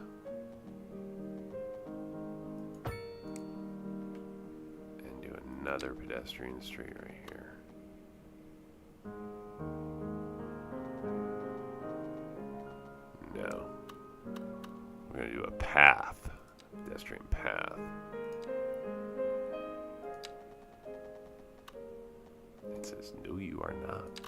And do a another pedestrian street right here. No. We're going to do a path. Pedestrian path. It says, no, you are not.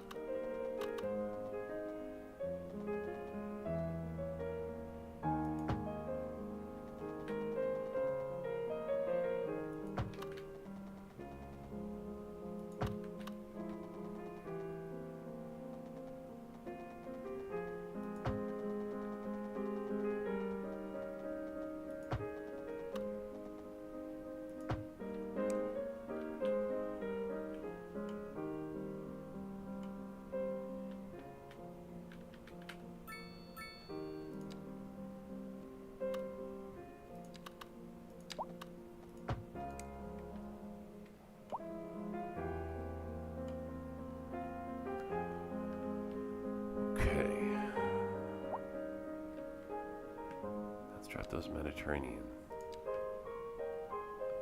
Drop those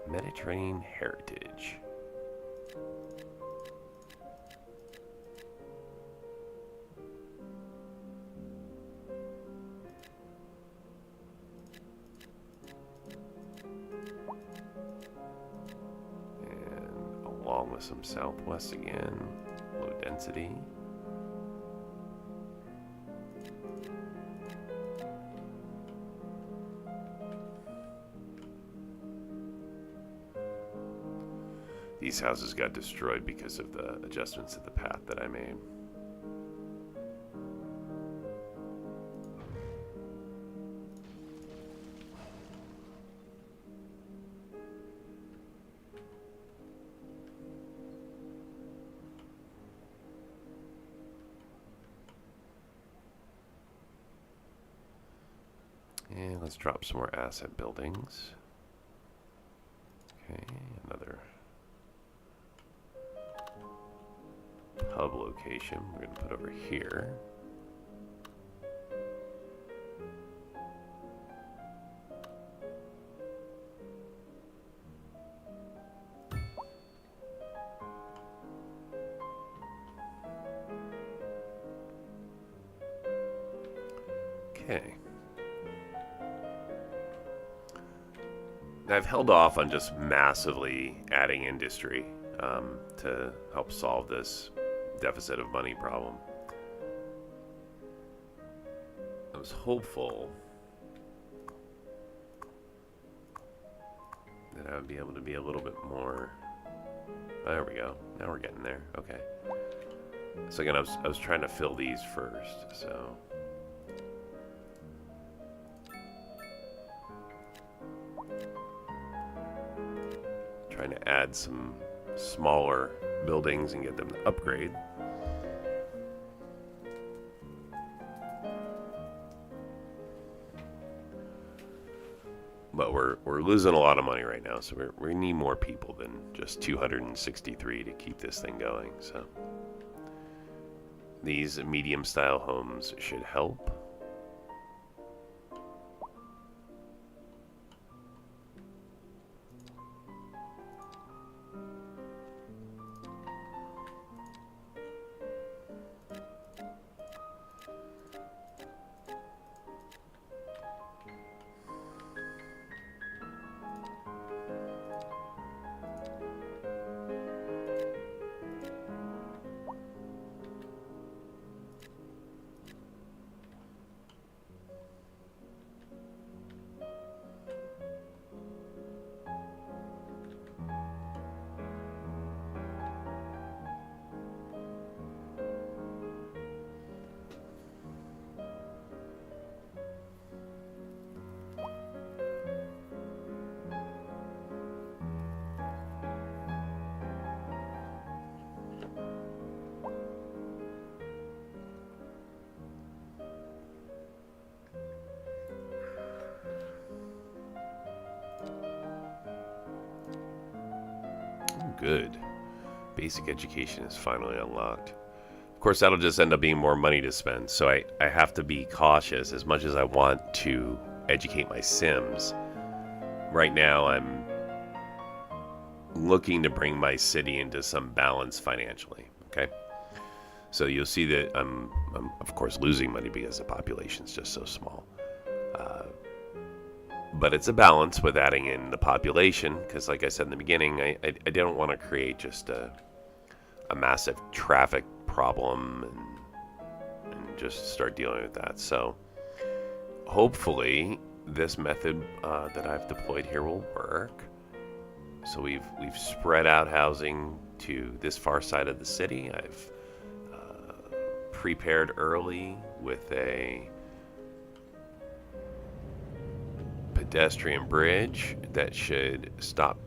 Mediterranean heritage. And along with some Southwest again, low density. These houses got destroyed because of the adjustments to the path that I made. And let's drop some more asset buildings. Okay, another hub location we're going to put over here. Okay. I've held off on just massively adding industry to help solve this deficit of money problem. I was hopeful that I would be able to be a little bit more. There we go. Now we're getting there. Okay. So again, I was trying to fill these first. So. Trying to add some smaller buildings and get them to upgrade. But we're losing a lot of money right now, so we need more people than just 263 to keep this thing going. So these medium-style homes should help. Good. Basic education is finally unlocked. Of course, that'll just end up being more money to spend, so I have to be cautious as much as I want to educate my Sims. Right now, I'm looking to bring my city into some balance financially. Okay, so you'll see that I'm of course losing money because the population's just so small. But it's a balance with adding in the population, because like I said in the beginning, I don't want to create just a massive traffic problem and just start dealing with that. So hopefully this method that I've deployed here will work. So we've spread out housing to this far side of the city. I've prepared early with a pedestrian bridge that should stop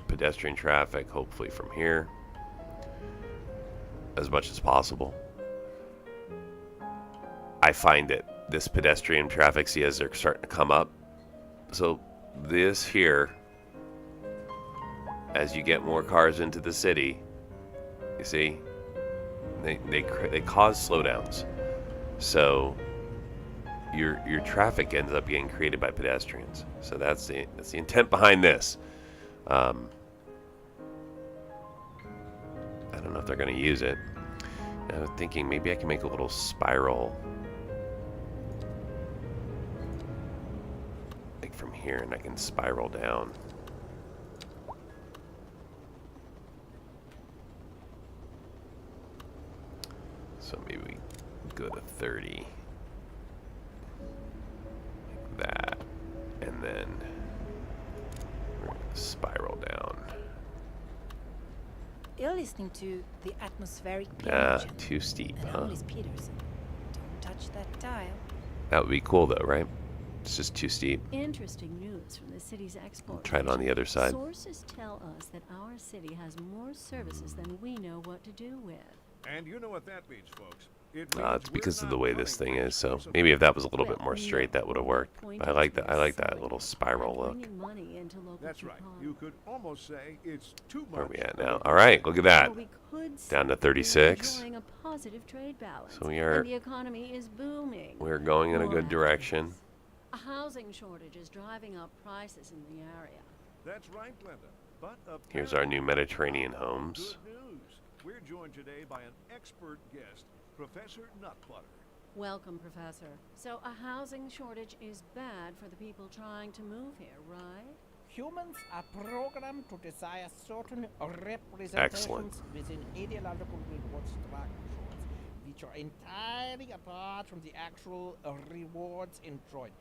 pedestrian traffic, hopefully from here, as much as possible. I find that this pedestrian traffic, see, as they're starting to come up, so this here, as you get more cars into the city, you see, they cause slowdowns. So your traffic ends up getting created by pedestrians. So that's the intent behind this. I don't know if they're going to use it. I was thinking maybe I can make a little spiral, like from here, and I can spiral down. So maybe we go to 30. That, and then we're going to spiral down. You're listening to the atmospheric piano channel. Too steep, And huh? I'm Liz Peterson. Don't touch that dial. That would be cool though, right? It's just too steep. Interesting news from the city's export. Try it on the other side. Sources tell us that our city has more services than we know what to do with. And you know what that means, folks. It It's means because we're of the not way this cutting thing things is. So close maybe if enough. that was a little bit Well, more straight, that would have worked. pointing I like to that. I like that selling little spiral and look. bringing money into local That's right. economy. You could almost say it's too much. Where are we at now? All right, look at that. Or we could Down to say 36. we're enjoying a positive trade balance. So we are- and the economy is booming. We're going in a More good direction. applicants. A housing shortage is driving up prices in the area. That's right, Glenda. But Here's our new apparently, Mediterranean homes. Good news. We're joined today by an expert guest, Professor Nutbutter. Welcome, Professor. So a housing shortage is bad for the people trying to move here, right? Humans are programmed to desire certain representations Excellent. within ideological reward structures, which are entirely apart from the actual rewards enjoyed.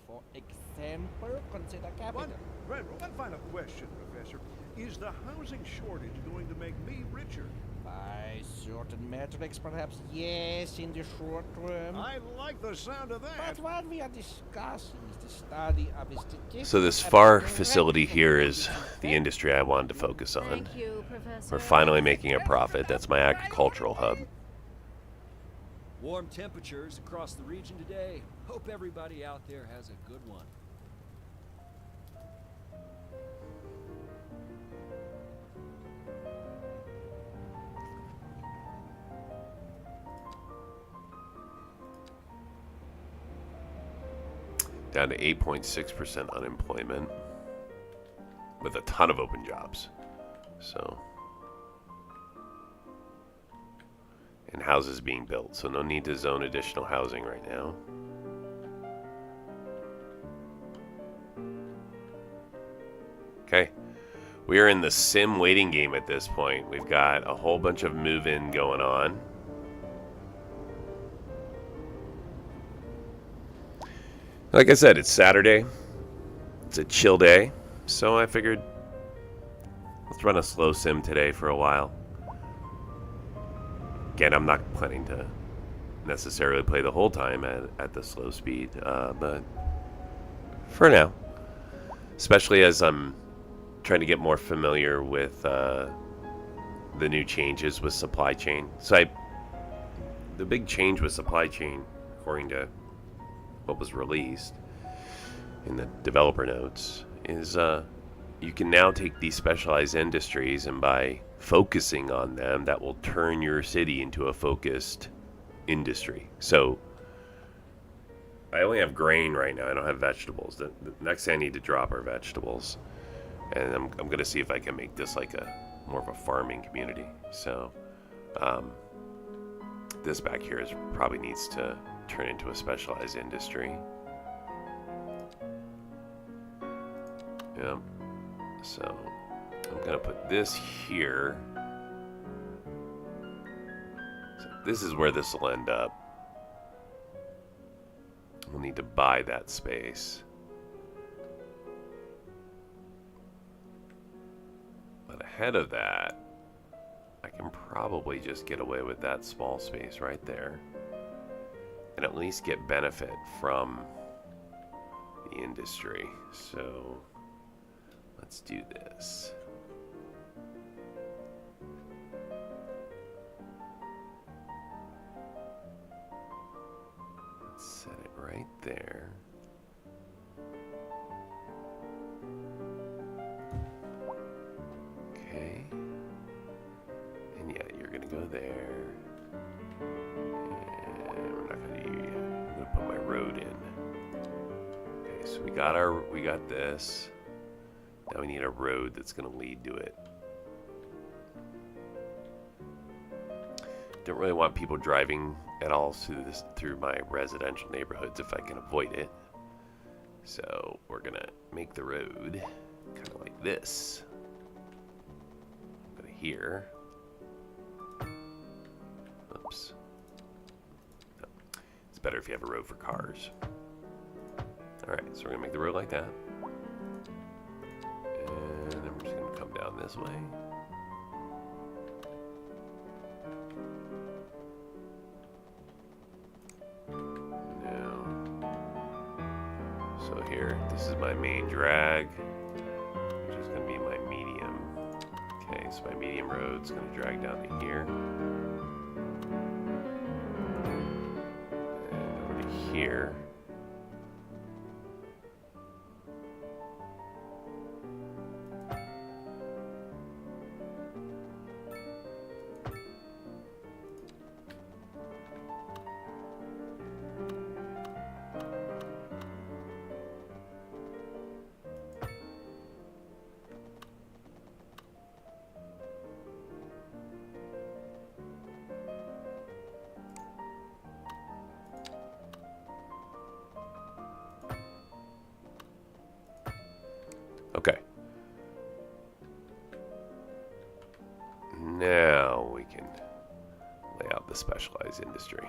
For example, consider capital. One final question, Professor. Is the housing shortage going to make me richer? By certain metrics, perhaps yes, in the short term. I like the sound of that. But what we are discussing is the study of a statistic. So this FAR facility here is the industry I wanted to focus on. Thank you, Professor. We're finally making a profit. That's my agricultural hub. Warm temperatures across the region today. Hope everybody out there has a good one. Down to 8.6% unemployment with a ton of open jobs. So, and houses being built, so no need to zone additional housing right now. Okay, we are in the sim waiting game at this point. We've got a whole bunch of move-in going on. Like I said, it's Saturday. It's a chill day, so I figured let's run a slow sim today for a while. Again, I'm not planning to necessarily play the whole time at the slow speed, but for now, especially as I'm trying to get more familiar with the new changes with supply chain. So the big change with supply chain, according to what was released in the developer notes, is you can now take these specialized industries, and by focusing on them, that will turn your city into a focused industry. So I only have grain right now. I don't have vegetables. The next thing I need to drop are vegetables. And I'm going to see if I can make this like a more of a farming community. So this back here probably needs to turn into a specialized industry. Yeah. So I'm going to put this here. So this is where this will end up. We'll need to buy that space. But ahead of that, I can probably just get away with that small space right there and at least get benefit from the industry. So let's do this. Let's set it right there. Okay. And yeah, you're gonna go there. And we're not gonna do you yet. I'm gonna put my road in. Okay, so we got this. Now we need a road that's going to lead to it. Don't really want people driving at all through my residential neighborhoods if I can avoid it. So we're going to make the road kind of like this. Go to here. Oops. No. It's better if you have a road for cars. Alright, so we're going to make the road like that. And then we're just going to come down this way. Now, so here, this is my main drag, which is going to be my medium. Okay, so my medium road's going to drag down to here. And over to here. Okay. Now we can lay out the specialized industry.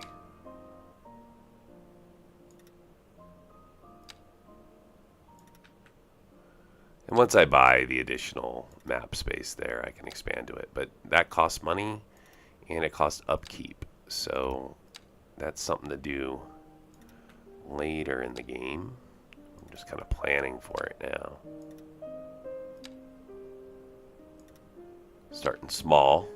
And once I buy the additional map space there, I can expand to it. But that costs money and it costs upkeep. So that's something to do later in the game. I'm just kind of planning for it now. Starting small.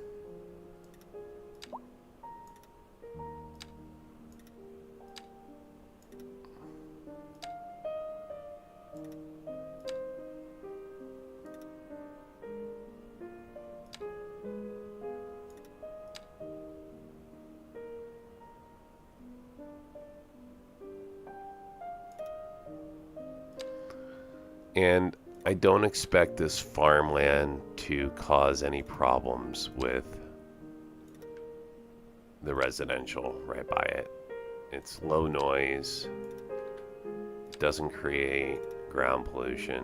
And I don't expect this farmland to cause any problems with the residential right by it. It's low noise, it doesn't create ground pollution,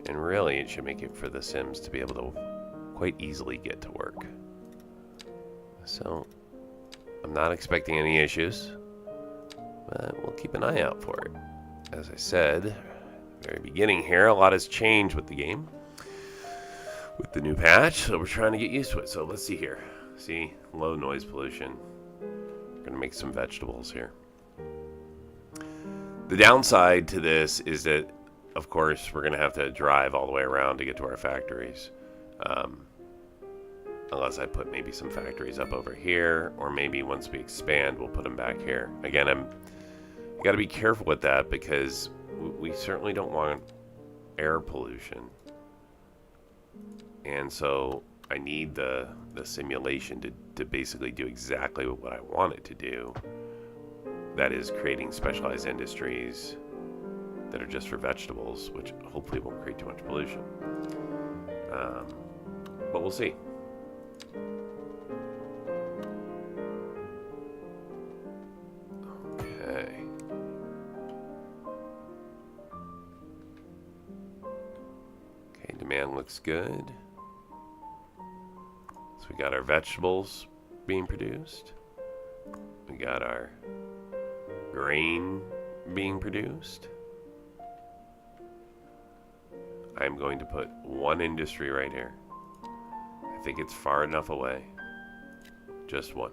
and really it should make it for the Sims to be able to quite easily get to work. So I'm not expecting any issues, but we'll keep an eye out for it. As I said, very beginning here, a lot has changed with the game with the new patch, so we're trying to get used to it. So let's see here. See, low noise pollution. We're gonna make some vegetables here. The downside to this is that, of course, we're gonna have to drive all the way around to get to our factories, unless I put maybe some factories up over here, or maybe once we expand we'll put them back here. Again, I gotta be careful with that because we certainly don't want air pollution, and so I need the simulation to basically do exactly what I want it to do. That is creating specialized industries that are just for vegetables, which hopefully won't create too much pollution. But we'll see. Okay. Okay, demand looks good. So we got our vegetables being produced. We got our grain being produced. I'm going to put one industry right here. I think it's far enough away. Just one.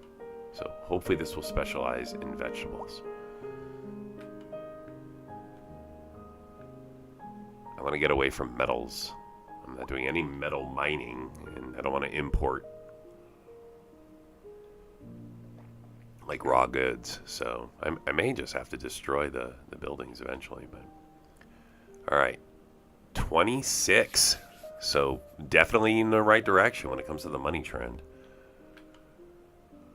So hopefully this will specialize in vegetables. I want to get away from metals. I'm not doing any metal mining, and I don't want to import like raw goods. So I may just have to destroy the buildings eventually. But all right, 26. So definitely in the right direction when it comes to the money trend.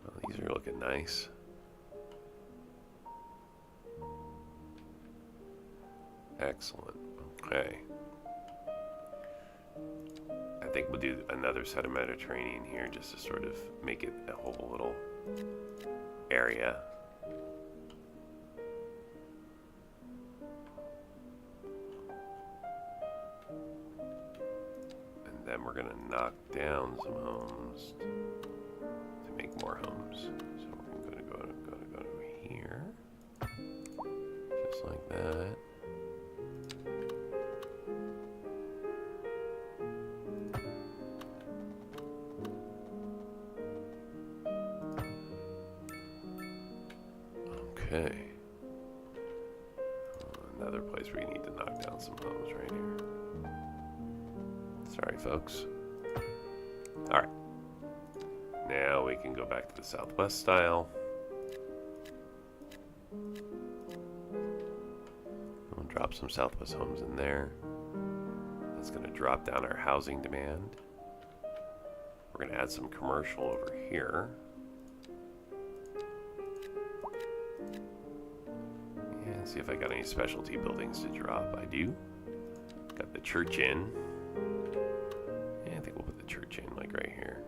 Well, these are looking nice. Excellent. Okay. I think we'll do another set of Mediterranean here just to sort of make it a whole little area. And then we're going to knock down some homes to make more homes. So we're going to go here. Just like that. Okay. Another place where you need to knock down some homes right here. Sorry, folks. Alright. Now we can go back to the Southwest style. We'll drop some Southwest homes in there. That's going to drop down our housing demand. We're going to add some commercial over here. See if I got any specialty buildings to drop. I do. Got the church in. Yeah, I think we'll put the church in like right here.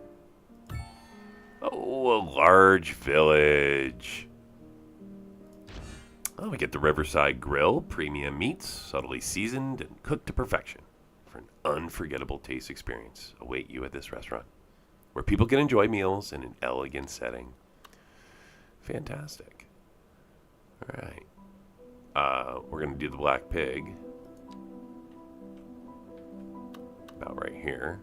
Oh, a large village. Oh, we get the Riverside Grill, premium meats, subtly seasoned and cooked to perfection for an unforgettable taste experience await you at this restaurant, where people can enjoy meals in an elegant setting. Fantastic. All right. We're going to do the black pig about right here.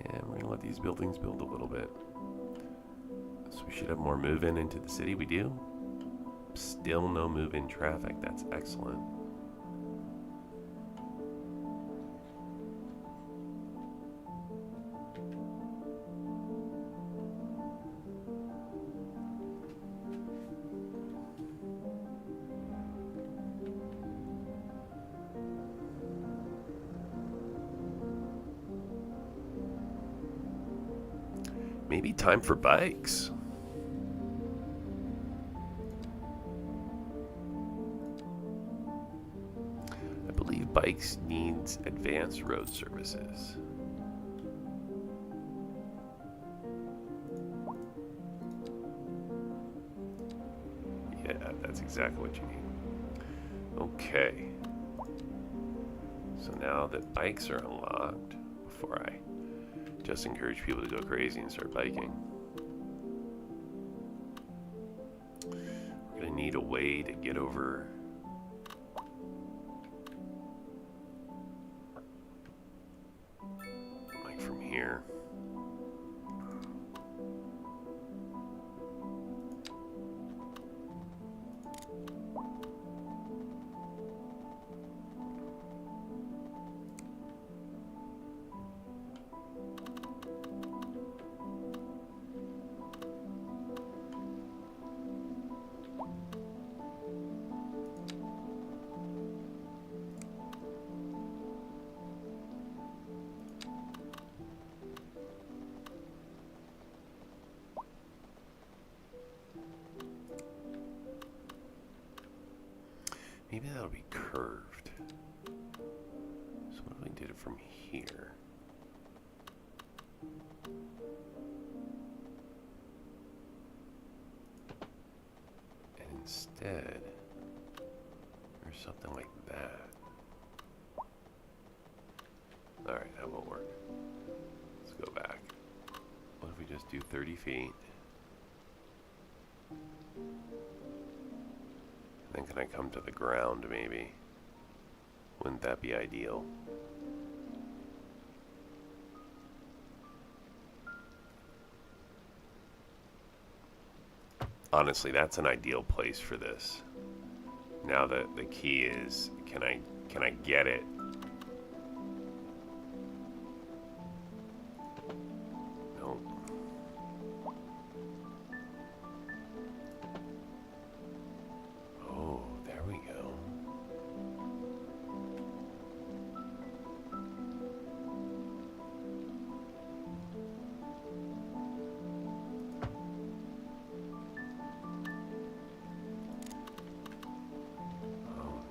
And we're going to let these buildings build a little bit. So we should have more move-in into the city. We do. Still no move-in traffic. That's excellent. Maybe time for bikes. I believe bikes needs advanced road services. Yeah, that's exactly what you need. Okay. So now that bikes are unlocked, before I just encourage people to go crazy and start biking, we're going to need a way to get over like from here. that'll be curved. So what if we did it from here? And instead, or something like that. Alright, that won't work. Let's go back. What if we just do 30 feet? And then can I come to the ground maybe? Wouldn't that be ideal? Honestly, that's an ideal place for this. Now the key is, can I get it? No. Oh, there we go.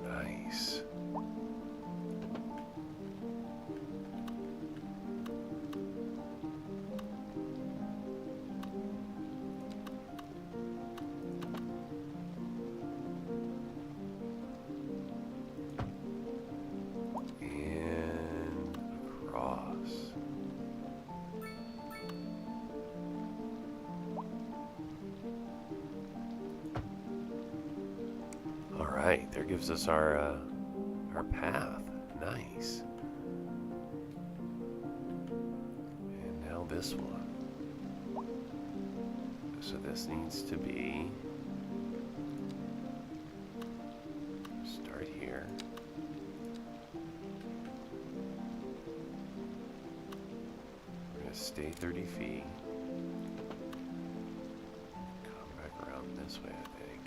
Nice. And across. All right, there gives us our path. Nice. And now this one. So this needs to be, start here. We're gonna stay 30 feet. Come back around this way, I think.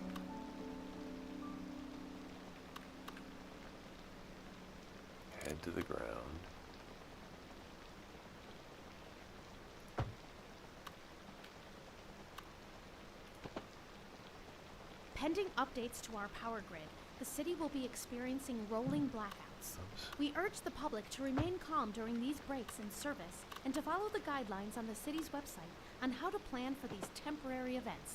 Head to the ground. Pending updates to our power grid, the city will be experiencing rolling blackouts. Oops. We urge the public to remain calm during these breaks in service and to follow the guidelines on the city's website on how to plan for these temporary events.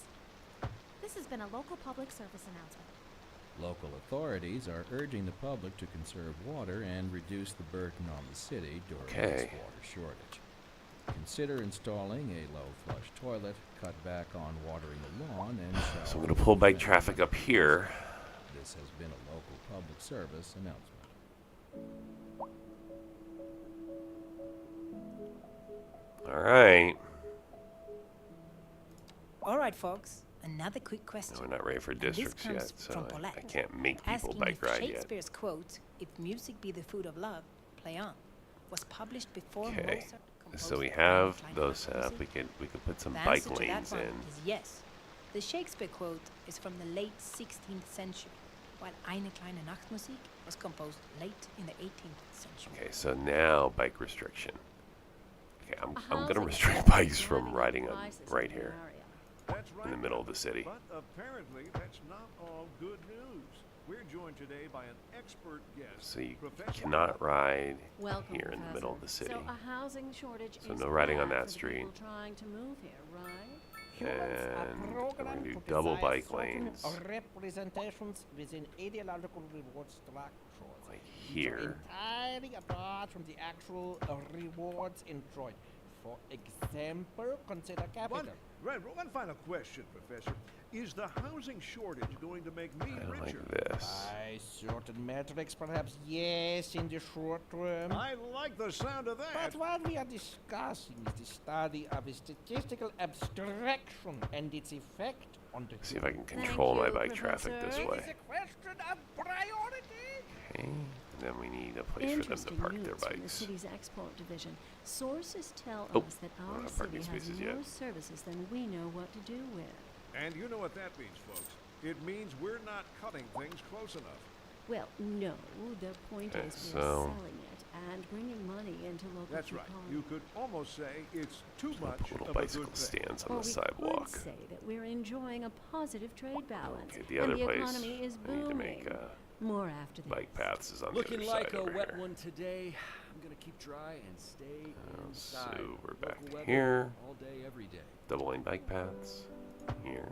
This has been a local public service announcement. Local authorities are urging the public to conserve water and reduce the burden on the city during this Okay. water shortage. Consider installing a low flush toilet, cut back on watering the lawn, and shower. So I'm going to pull bike traffic up here. This has been a local public service announcement. All right. All right, folks. Another quick No, question. we're not ready for And this districts comes yet, so from I Paulette, can't make people asking bike if ride yet. Shakespeare's quote, "If music be the food of love, play on," was published before Okay. Mozart composed So we the have Kleine those set up. Nachtmusik. We could put some The bike answer to that lanes one in. is yes. The Shakespeare quote is from the late 16th century, while Eine kleine Nachtmusik was composed late in the 18th century. Okay, so now bike restriction. Okay, I'm gonna housing restrict shortage bikes is from driving up riding prices in right the here area. That's right. in the middle of the city. But apparently, that's not all good news. We're joined today by an expert guest. So you Professor cannot ride Welcome, here in the middle of the Professor. city. So a housing shortage So is no riding on bad that for the street. people trying to move here, right? Humans are And we're programmed gonna do to double desire bike certain lanes representations within ideological reward structures. like which are here. entirely apart from the actual rewards enjoyed. For example, consider capital. One final question, Professor. Is the housing shortage going to make me I don't richer? like this. By certain metrics, perhaps yes, in the short term. I like the sound of that. But what we are discussing is the study of a statistical abstraction and its effect on the See if I can Thank control my you, bike traffic this Professor. way. It is a question of priority. Okay. And then we need a place for them to Interesting park their news from the bikes. city's export division. Sources tell Oh, us that we don't our have parking city has spaces more yet. services than we know what to do with. And you know what that means, folks. It means we're not cutting things close enough. Well, no. The point Okay, is so- we're selling it and bringing money into local That's right. economy. You could almost say it's too much Put little of a bicycle good thing. stands on Or the we sidewalk. could say that we're enjoying a positive trade balance, Okay, the and other the place economy is I need to booming. make More after this. Bike paths is on Looking the other like side a over wet here. one today. I'm gonna keep dry and stay inside. So we're back Local to weather here. all day, every day. Double lane bike paths. Here.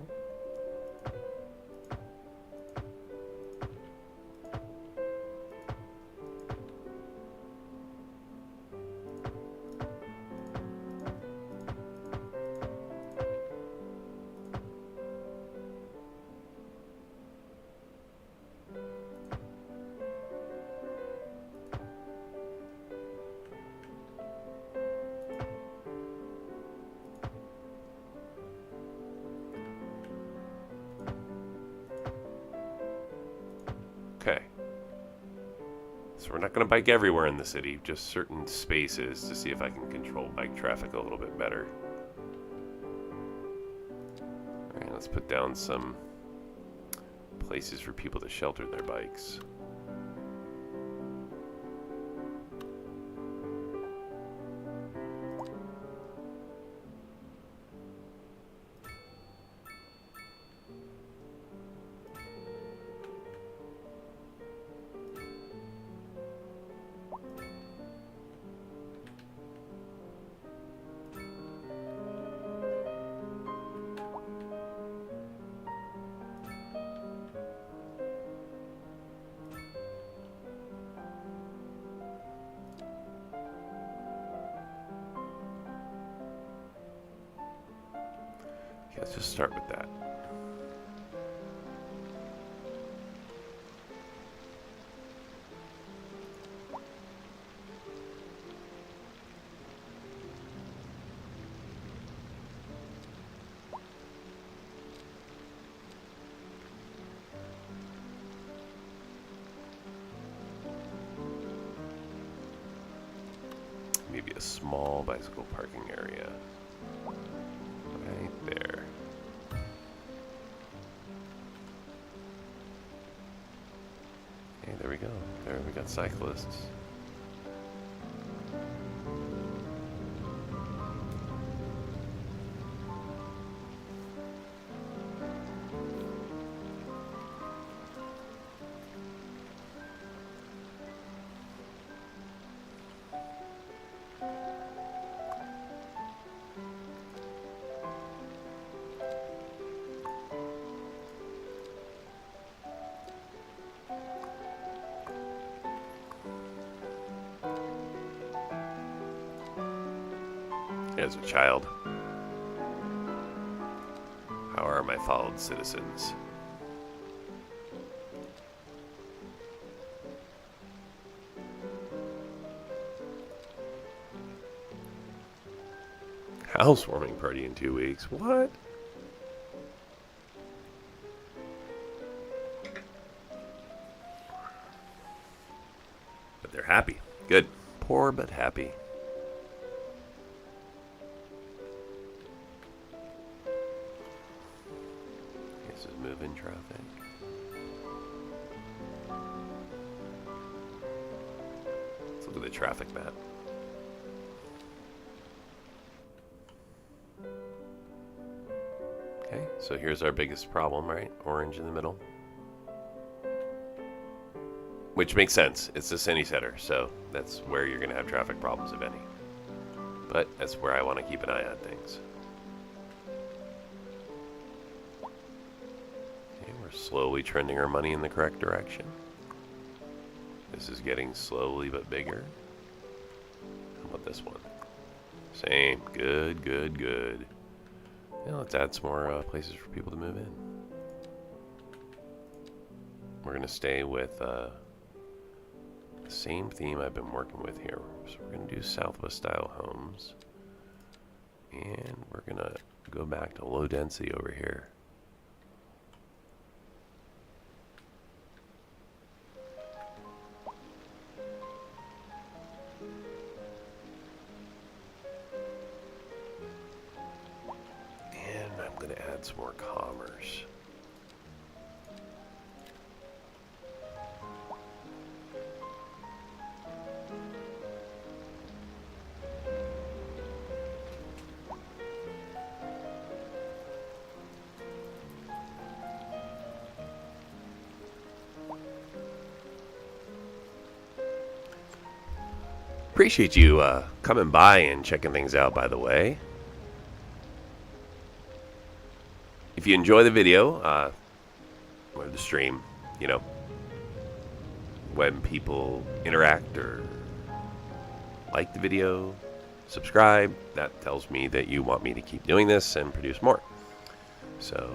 Okay. So we're not going to bike everywhere in the city, just certain spaces to see if I can control bike traffic a little bit better. Alright, let's put down some places for people to shelter their bikes. Okay, let's just start with that. Maybe a small bicycle parking area. Right there. Hey, there we go. There we got cyclists. As a child, how are my followed citizens? Housewarming party in 2 weeks. What? But they're happy. Good. Poor but happy. This is moving traffic. Let's look at the traffic map. Okay, so here's our biggest problem, right? Orange in the middle. Which makes sense. It's the city center, so that's where you're going to have traffic problems, if any. But that's where I want to keep an eye on things. Okay, we're slowly trending our money in the correct direction. This is getting slowly but bigger. How about this one? Same. Good, good, good. Now let's add some more places for people to move in. We're going to stay with the same theme I've been working with here. So we're going to do Southwest style homes. And we're going to go back to low density over here. Some more commerce. Appreciate you coming by and checking things out, by the way. If you enjoy the video, or the stream, you know, when people interact or like the video, subscribe, that tells me that you want me to keep doing this and produce more. So,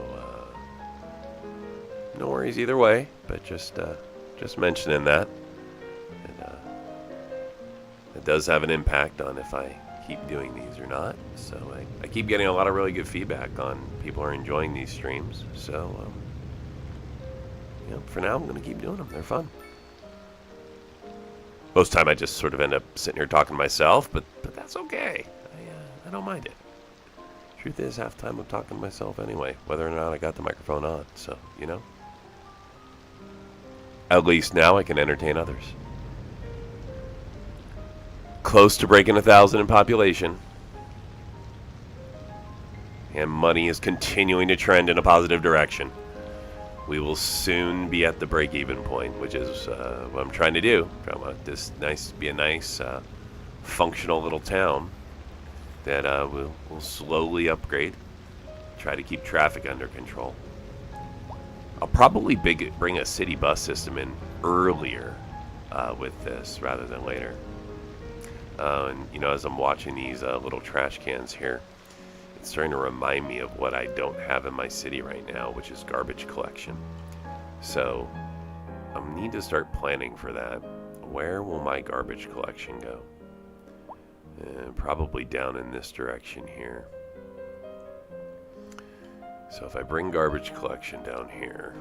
no worries either way, but just mentioning that. And, it does have an impact on if I keep doing these or not. So I keep getting a lot of really good feedback on people are enjoying these streams. So, you know, for now, I'm going to keep doing them. They're fun. Most of the time, I just sort of end up sitting here talking to myself, but that's okay. I don't mind it. Truth is, half the time I'm talking to myself anyway, whether or not I got the microphone on. So, you know. At least now I can entertain others. Close to breaking 1,000 in population. And money is continuing to trend in a positive direction. We will soon be at the break-even point, which is what I'm trying to do. I want this be a nice, functional little town that we'll slowly upgrade. Try to keep traffic under control. I'll probably bring a city bus system in earlier with this rather than later. And you know, as I'm watching these little trash cans here, it's starting to remind me of what I don't have in my city right now, which is garbage collection. So I need to start planning for that. Where will my garbage collection go? Probably down in this direction here. So if I bring garbage collection down here,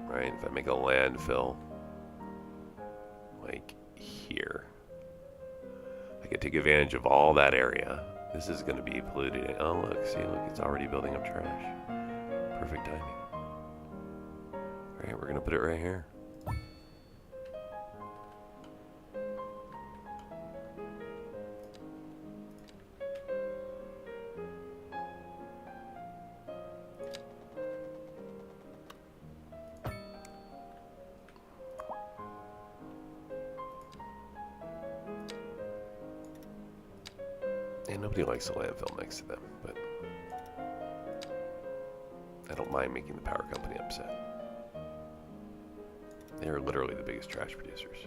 right, if I make a landfill like here, I can take advantage of all that area. This is going to be polluted. Oh, look, it's already building up trash. Perfect timing. All right, we're going to put it right here. And nobody likes a landfill next to them, but I don't mind making the power company upset. They are literally the biggest trash producers.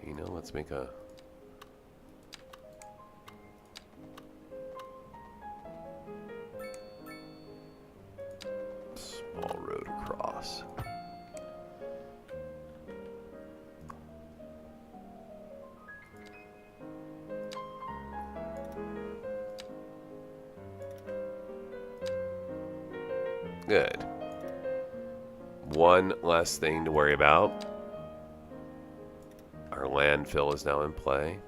You know, let's make a small road across. Good. One less thing to worry about. Our landfill is now in play.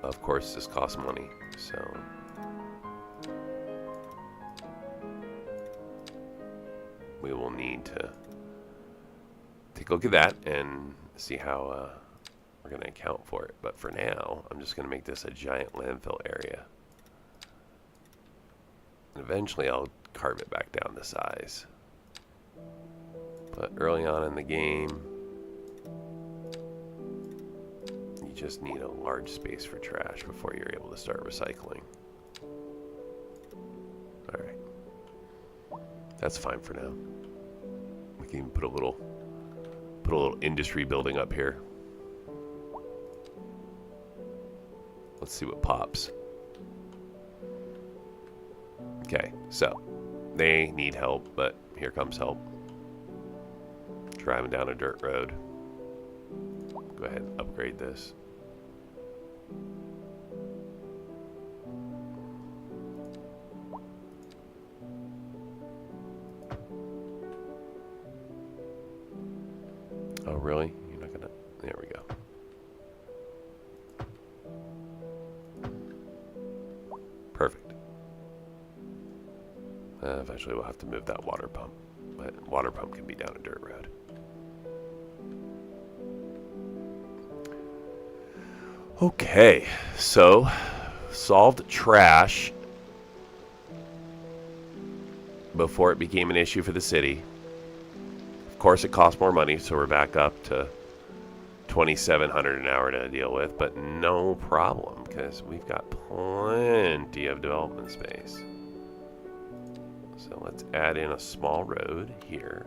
Of course, this costs money, so we will need to take a look at that and see how we're going to account for it. But for now, I'm just going to make this a giant landfill area. Eventually I'll carve it back down to size. But early on in the game, you just need a large space for trash before you're able to start recycling. Alright. That's fine for now. We can even put a little industry building up here. Let's see what pops. Okay, so they need help, but here comes help. Driving down a dirt road. Go ahead and upgrade this. Oh, really? You're not gonna... There we go. Perfect. Eventually we'll have to move that water pump, but water pump can be down a dirt road. Okay, so solved trash before it became an issue for the city. Of course, it costs more money, so we're back up to $2,700 an hour to deal with, but no problem because we've got plenty of development space. So let's add in a small road here.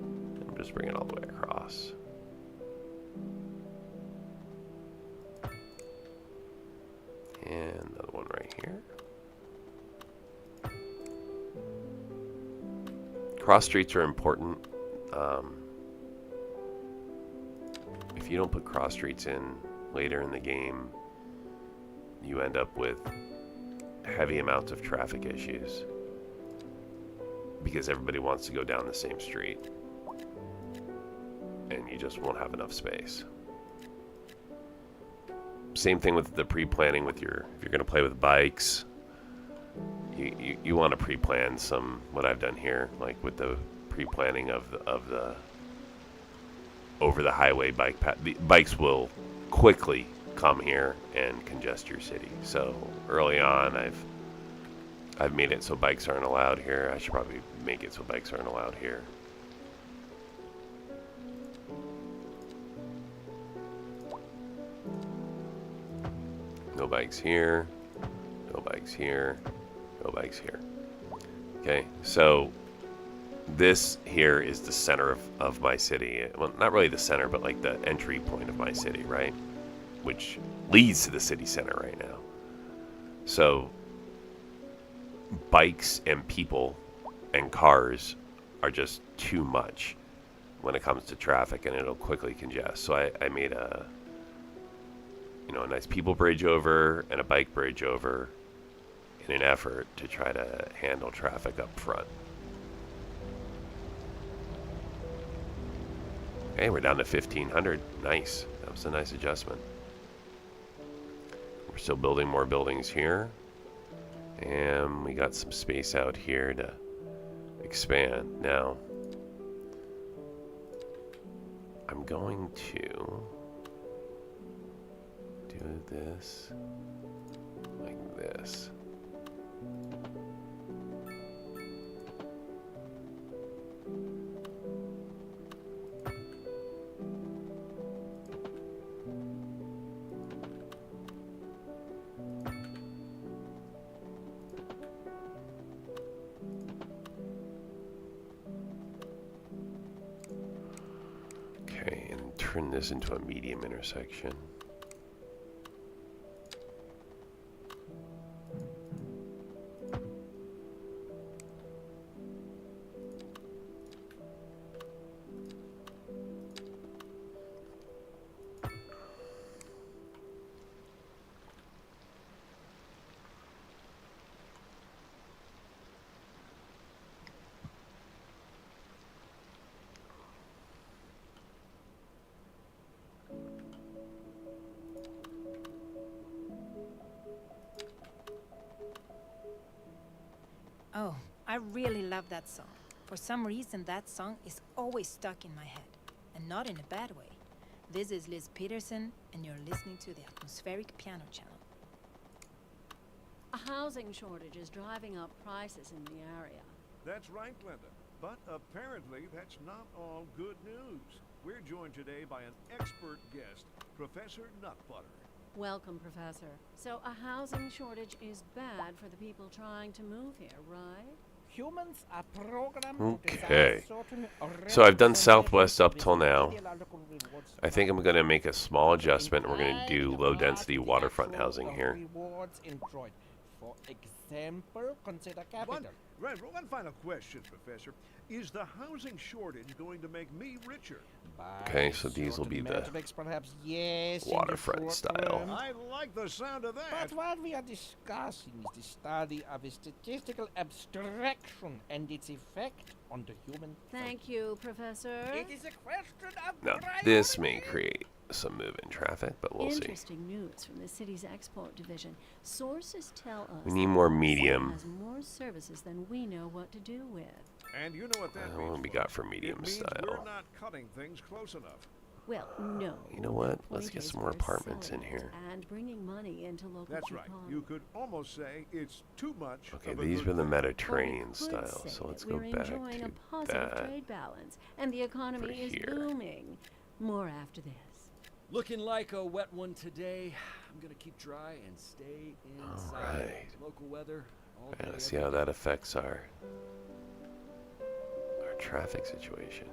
And just bring it all the way across. And another one right here. Cross streets are important. If you don't put cross streets in later in the game, you end up with heavy amounts of traffic issues because everybody wants to go down the same street and you just won't have enough space. Same thing with the pre-planning with your, if you're going to play with bikes, you want to pre-plan some, what I've done here, like with the pre-planning of the over the highway bike path. The bikes will quickly come here and congest your city. So early on, I've made it so bikes aren't allowed here. I should probably make it so bikes aren't allowed here. No bikes here. No bikes here. No bikes here. Okay, so this here is the center of my city. Well, not really the center, but like the entry point of my city, right? Which leads to the city center right now. So bikes and people and cars are just too much when it comes to traffic, and it'll quickly congest. So I made a nice people bridge over and a bike bridge over in an effort to try to handle traffic up front. Okay, we're down to 1,500. Nice. That was a nice adjustment. We're still building more buildings here. And we got some space out here to expand. Now, I'm going to do this like this. Okay, and turn this into a medium intersection. Oh, I really love that song. For some reason, that song is always stuck in my head, and not in a bad way. This is Liz Peterson, and you're listening to the Atmospheric Piano Channel. A housing shortage is driving up prices in the area. That's right, Glenda. But apparently, that's not all good news. We're joined today by an expert guest, Professor Nutbutter. Welcome, Professor. So a housing shortage is bad for the people trying to move here, right? Humans are programmed to Okay. desire certain So I've done resources Southwest up with till now. ideological rewards I think I'm going to make a small adjustment. We're going to do entirely low density apart waterfront the housing actual here. rewards enjoyed. For example, consider capital. One final question, Professor. Is the housing shortage going to make me richer? Okay, so these will be Certain the metrics, perhaps, yes, in the waterfront short style. term. I like the sound of that. But what we are discussing is the study of a statistical abstraction and its effect on the human. Thank you, Professor. It is a question of Now, this may create some move in traffic, but we'll see. Interesting news from the city's export division. Sources tell us We need that more our city medium. has more services than we know what to do with. And you know what that What means. we got for It medium means style? we're not cutting things close enough. Well, no. You know what? The Let's point get is some more we're apartments in selling it here. and bringing money into local That's right. economy. You could almost say it's too much. Okay, of a these good were the thing. Mediterranean Or we could style, say so let's that go we're back enjoying a to positive that. trade balance, and the economy is here. booming. More after this. Looking like a wet one today. I'm gonna keep dry and stay inside. Alright. Local weather all day. Let's see how that affects our traffic situation.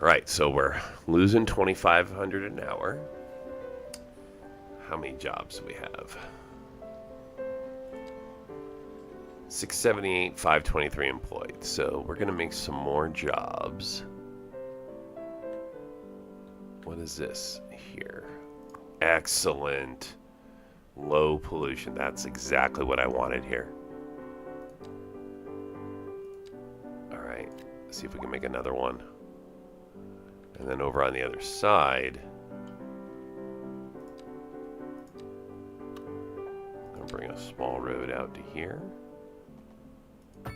All right, so we're losing 2,500 an hour. How many jobs do we have? 678, 523 employed. So we're gonna make some more jobs. What is this here? Excellent. Low pollution. That's exactly what I wanted here. All right, let's see if we can make another one. And then over on the other side, I'll bring a small road out to here. And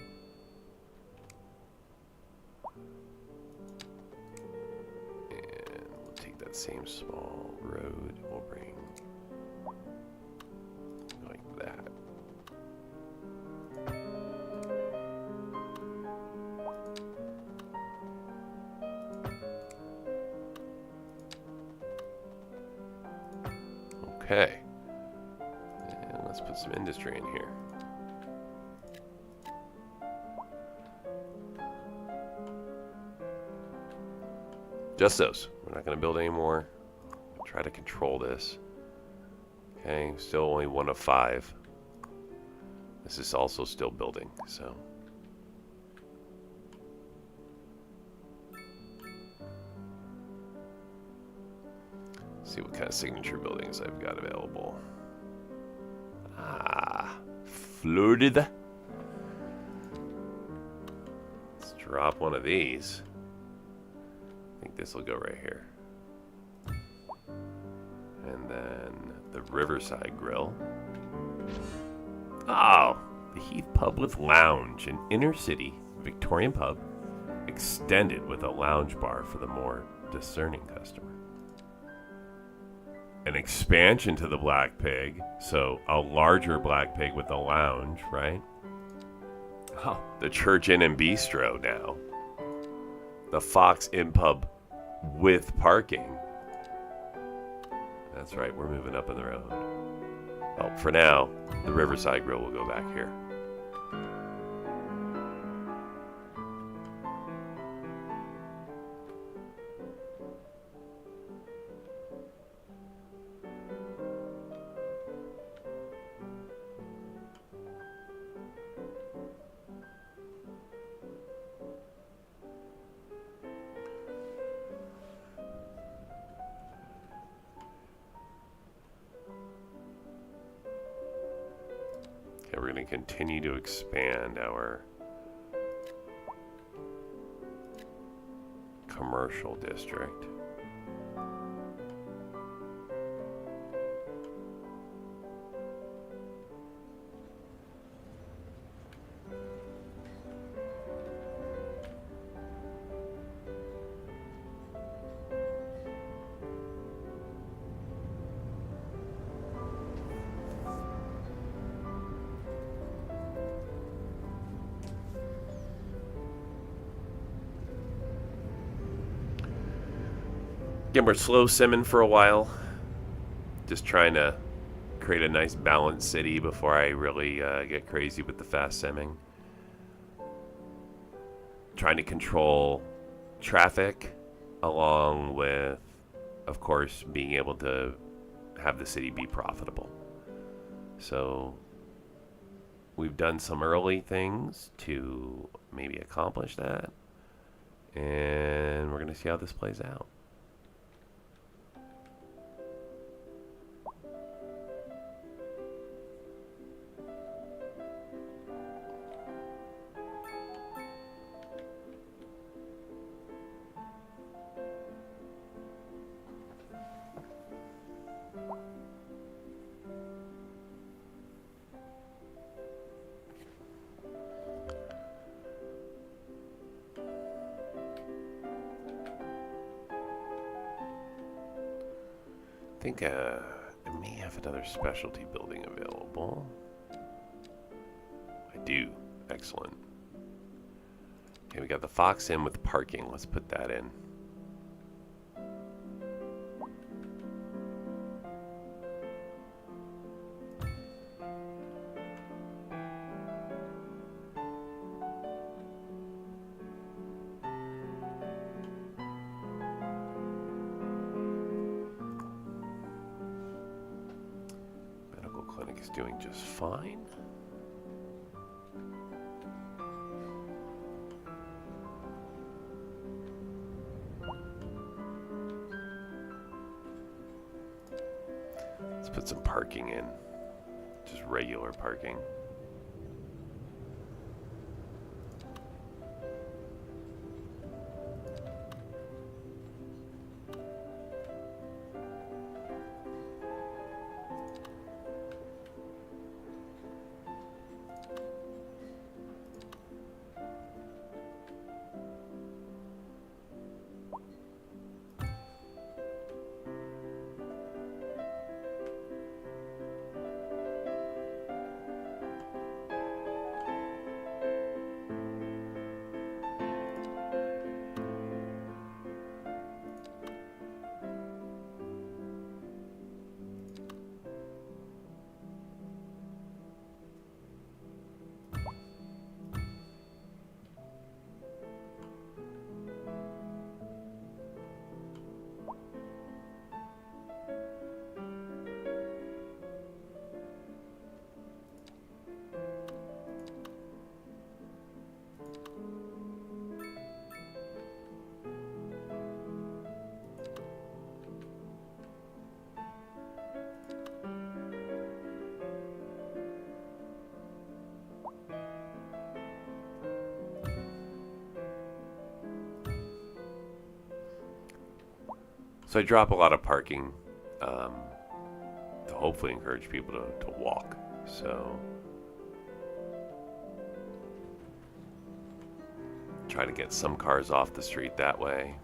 we'll take that same small road, we'll bring like that. Okay. And let's put some industry in here. Just those. We're not going to build any more. Try to control this. Okay, still only 1 of 5. This is also still building, so. See what kind of signature buildings I've got available. Ah, Florida. Let's drop one of these. I think this will go right here. And then the Riverside Grill. Oh, the Heath Pub with Lounge, an inner city Victorian pub, extended with a lounge bar for the more discerning customer. An expansion to the Black Pig, so a larger Black Pig with a lounge, right? Oh, the Church Inn and Bistro now. The Fox Inn Pub with parking. That's right, we're moving up in the road. Well, for now, the Riverside Grill will go back here. Okay, we're going to continue to expand our commercial district. Again, we're slow simming for a while. Just trying to create a nice balanced city before I really get crazy with the fast simming. Trying to control traffic along with, of course, being able to have the city be profitable. So we've done some early things to maybe accomplish that. And we're going to see how this plays out. think I may have another specialty building available. I do. Excellent. Okay, we got the Fox Inn with parking. Let's put that in. Medical clinic is doing just fine. Let's put some parking in. Just regular parking. So I drop a lot of parking to hopefully encourage people to walk. So try to get some cars off the street that way.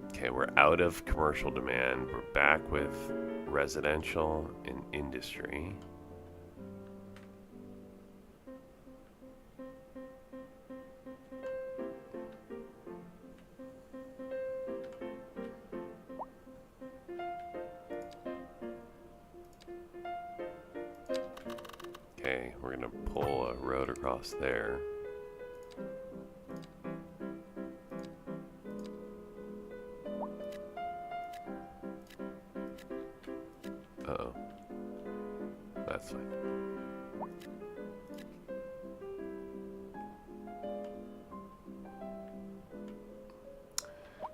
Okay, we're out of commercial demand. We're back with residential and industry. Okay, we're gonna pull a road across there. Uh-oh. That's fine.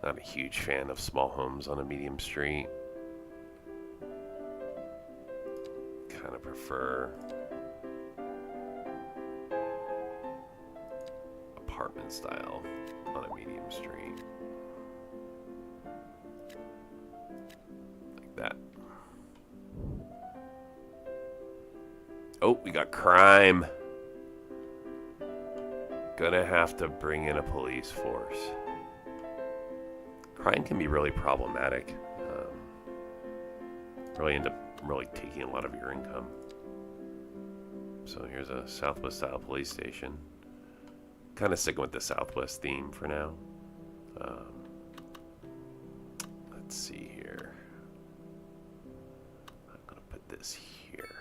Not a huge fan of small homes on a medium street. Kind of prefer apartment style on a medium street. Like that. Oh, we got crime. Gonna have to bring in a police force. Crime can be really problematic. Really end up taking a lot of your income. So here's a Southwest style police station. Kind of sticking with the Southwest theme for now. Let's see here. I'm gonna put this here.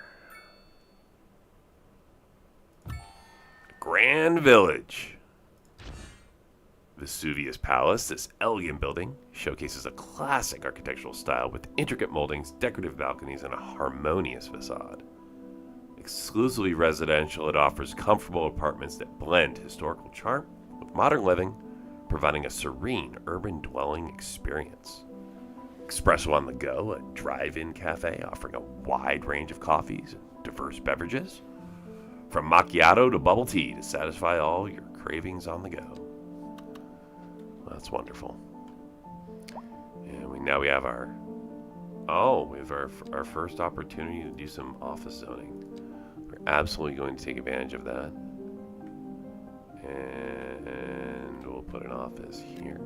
Grand Village. Vesuvius Palace, this elegant building, showcases a classic architectural style with intricate moldings, decorative balconies, and a harmonious facade. Exclusively residential, it offers comfortable apartments that blend historical charm with modern living, providing a serene urban dwelling experience. Espresso on the go, a drive-in cafe offering a wide range of coffees and diverse beverages, from macchiato to bubble tea to satisfy all your cravings on the go. Well, that's wonderful. And now we have our first opportunity to do some office zoning. We're absolutely going to take advantage of that. And we'll put an office here.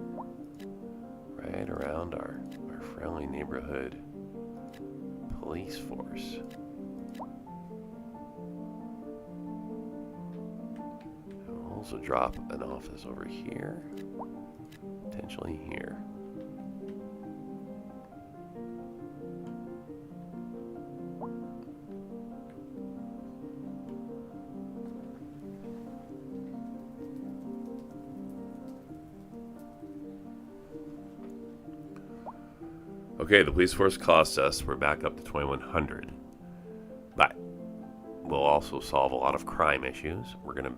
Right around our friendly neighborhood police force. We'll also drop an office over here. Potentially here. Okay, the police force cost us. We're back up to 2,100. But we'll also solve a lot of crime issues. We're going to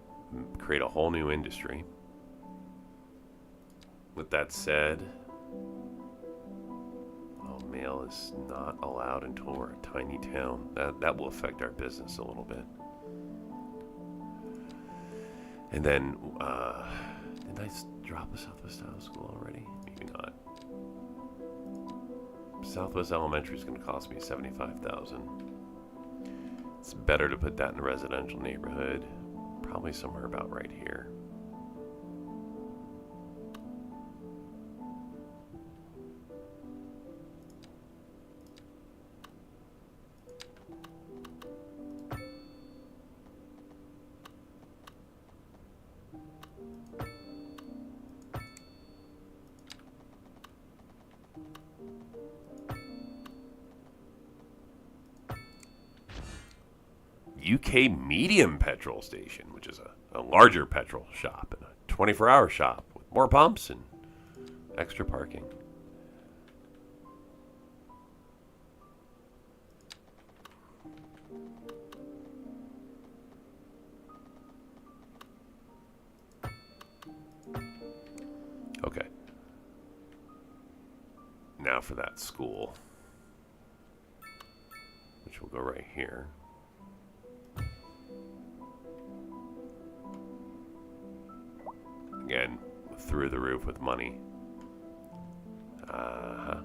create a whole new industry. With that said, mail is not allowed until we're a tiny town. That will affect our business a little bit. And then, did I drop a Southwest Style School already? Maybe not. Southwest Elementary is going to cost me $75,000. It's better to put that in a residential neighborhood, probably somewhere about right here. UK Medium Petrol Station, which is a larger petrol shop and a 24-hour shop with more pumps and extra parking. Okay. Now for that school, which will go right here. Again, through the roof with money. And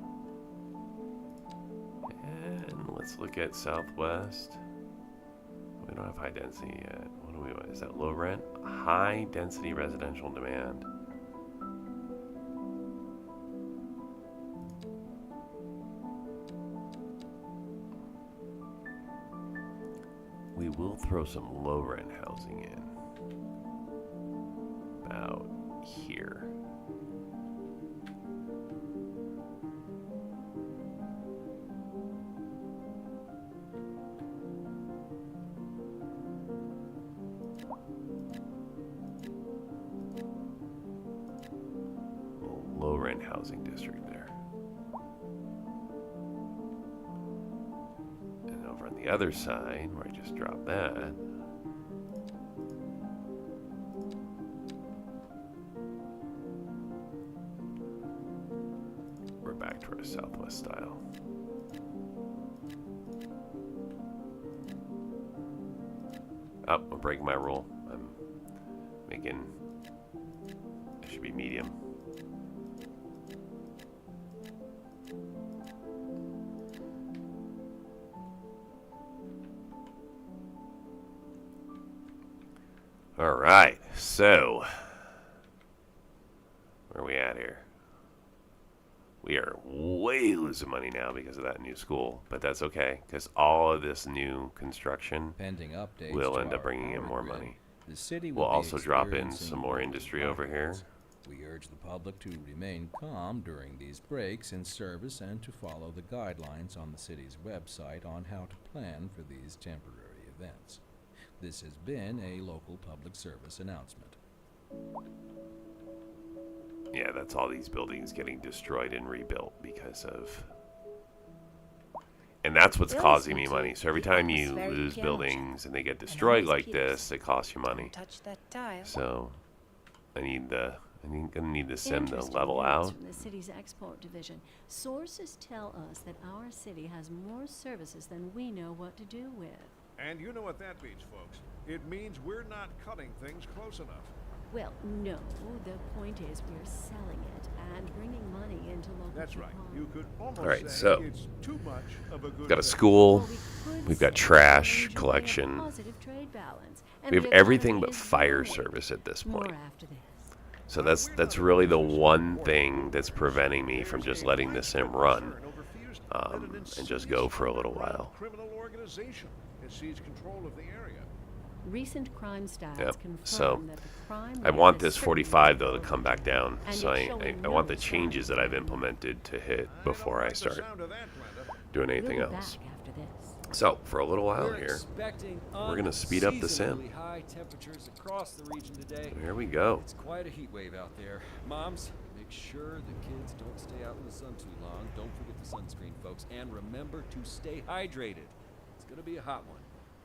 let's look at Southwest. We don't have high density yet. What do we want? Is that low rent? High density residential demand. We will throw some low rent housing in. About here. Low rent housing district there. And over on the other side, where I just dropped that, back to our Southwest style. Oh, I'm breaking my rule. I'm making, it should be medium. All right, so where are we at here? We are way losing money now because of that new school, but that's okay because all of this new construction Pending updates will to end up our bringing in power more grid, money. The city We'll will be also drop in experiencing some more industry over here. declines. We urge the public to remain calm during these breaks in service and to follow the guidelines on the city's website on how to plan for these temporary events. This has been a local public service announcement. Yeah, that's all these buildings getting destroyed and rebuilt because of... And that's what's causing me money. So every time you lose buildings and they get destroyed like this, it costs you money. Touch that tile. So I'm gonna need the sim to Interesting level news out. From the city's export division. Sources tell us that our city has more services than we know what to do with. And you know what that means, folks. It means we're not cutting things close enough. Well, no. The point is we're selling it and bringing money into local That's right. economy. You could almost All right, say so it's too much of a good got a thing. school. Or we could We've got say trash we're enjoying a collection. positive trade balance And We have the everything economy but is fire booming. service at this More point. after this. So that's really the one thing that's preventing me from just letting the sim run and just go for a little while. Criminal organization that seized control of the area. Recent crime stats Yep. confirm So that the crime I rate want has this certainly 45 though to slowed come back down. and So it's I showing want no the changes that signs I've of implemented to hit I before don't I like the start sound of that, Glenda. doing We'll anything be else. back after this. So for a little while We're here, expecting we're gonna speed up the sim. unseasonably high temperatures across the region today. Here we go. It's quite a heat wave out there. Moms, make sure the kids don't stay out in the sun too long. Don't forget the sunscreen, folks. And remember to stay hydrated. It's gonna be a hot one.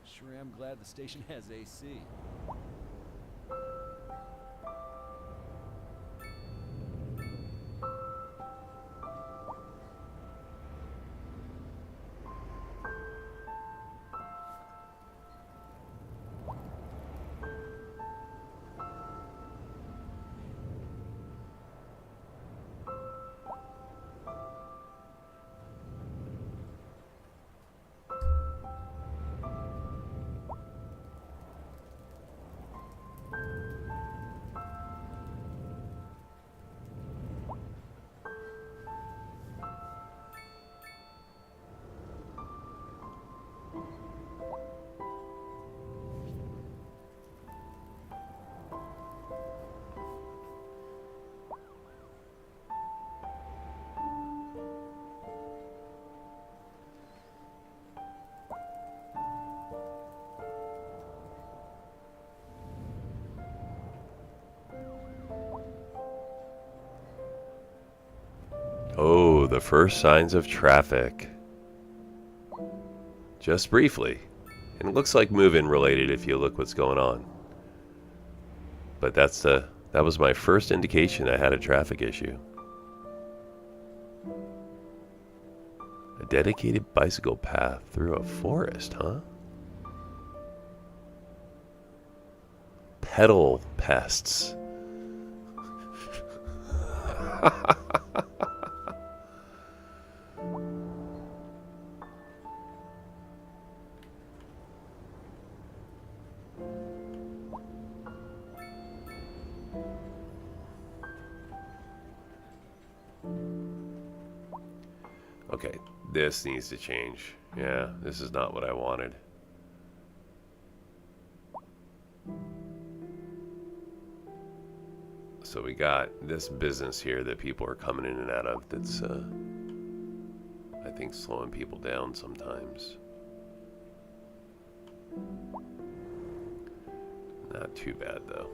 Sure am glad the station has AC. Oh, the first signs of traffic. Just briefly. And it looks like move-in related if you look what's going on. But that was my first indication I had a traffic issue. A dedicated bicycle path through a forest, huh? Pedal pests. Okay, this needs to change. Yeah, this is not what I wanted. So we got this business here that people are coming in and out of that's, I think, slowing people down sometimes. Not too bad, though.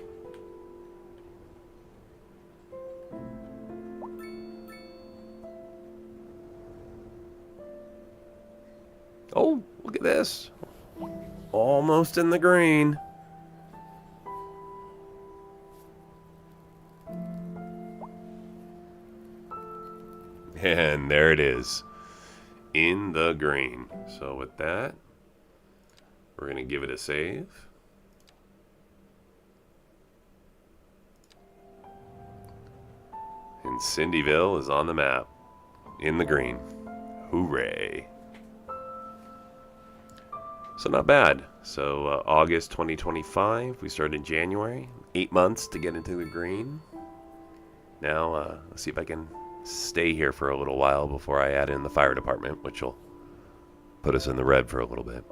Oh, look at this. Almost in the green. And there it is. In the green. So with that, we're going to give it a save. And Cindyville is on the map. In the green. Hooray. So not bad. So August 2025, we started in January. 8 months to get into the green. Now, let's see if I can stay here for a little while before I add in the fire department, which will put us in the red for a little bit.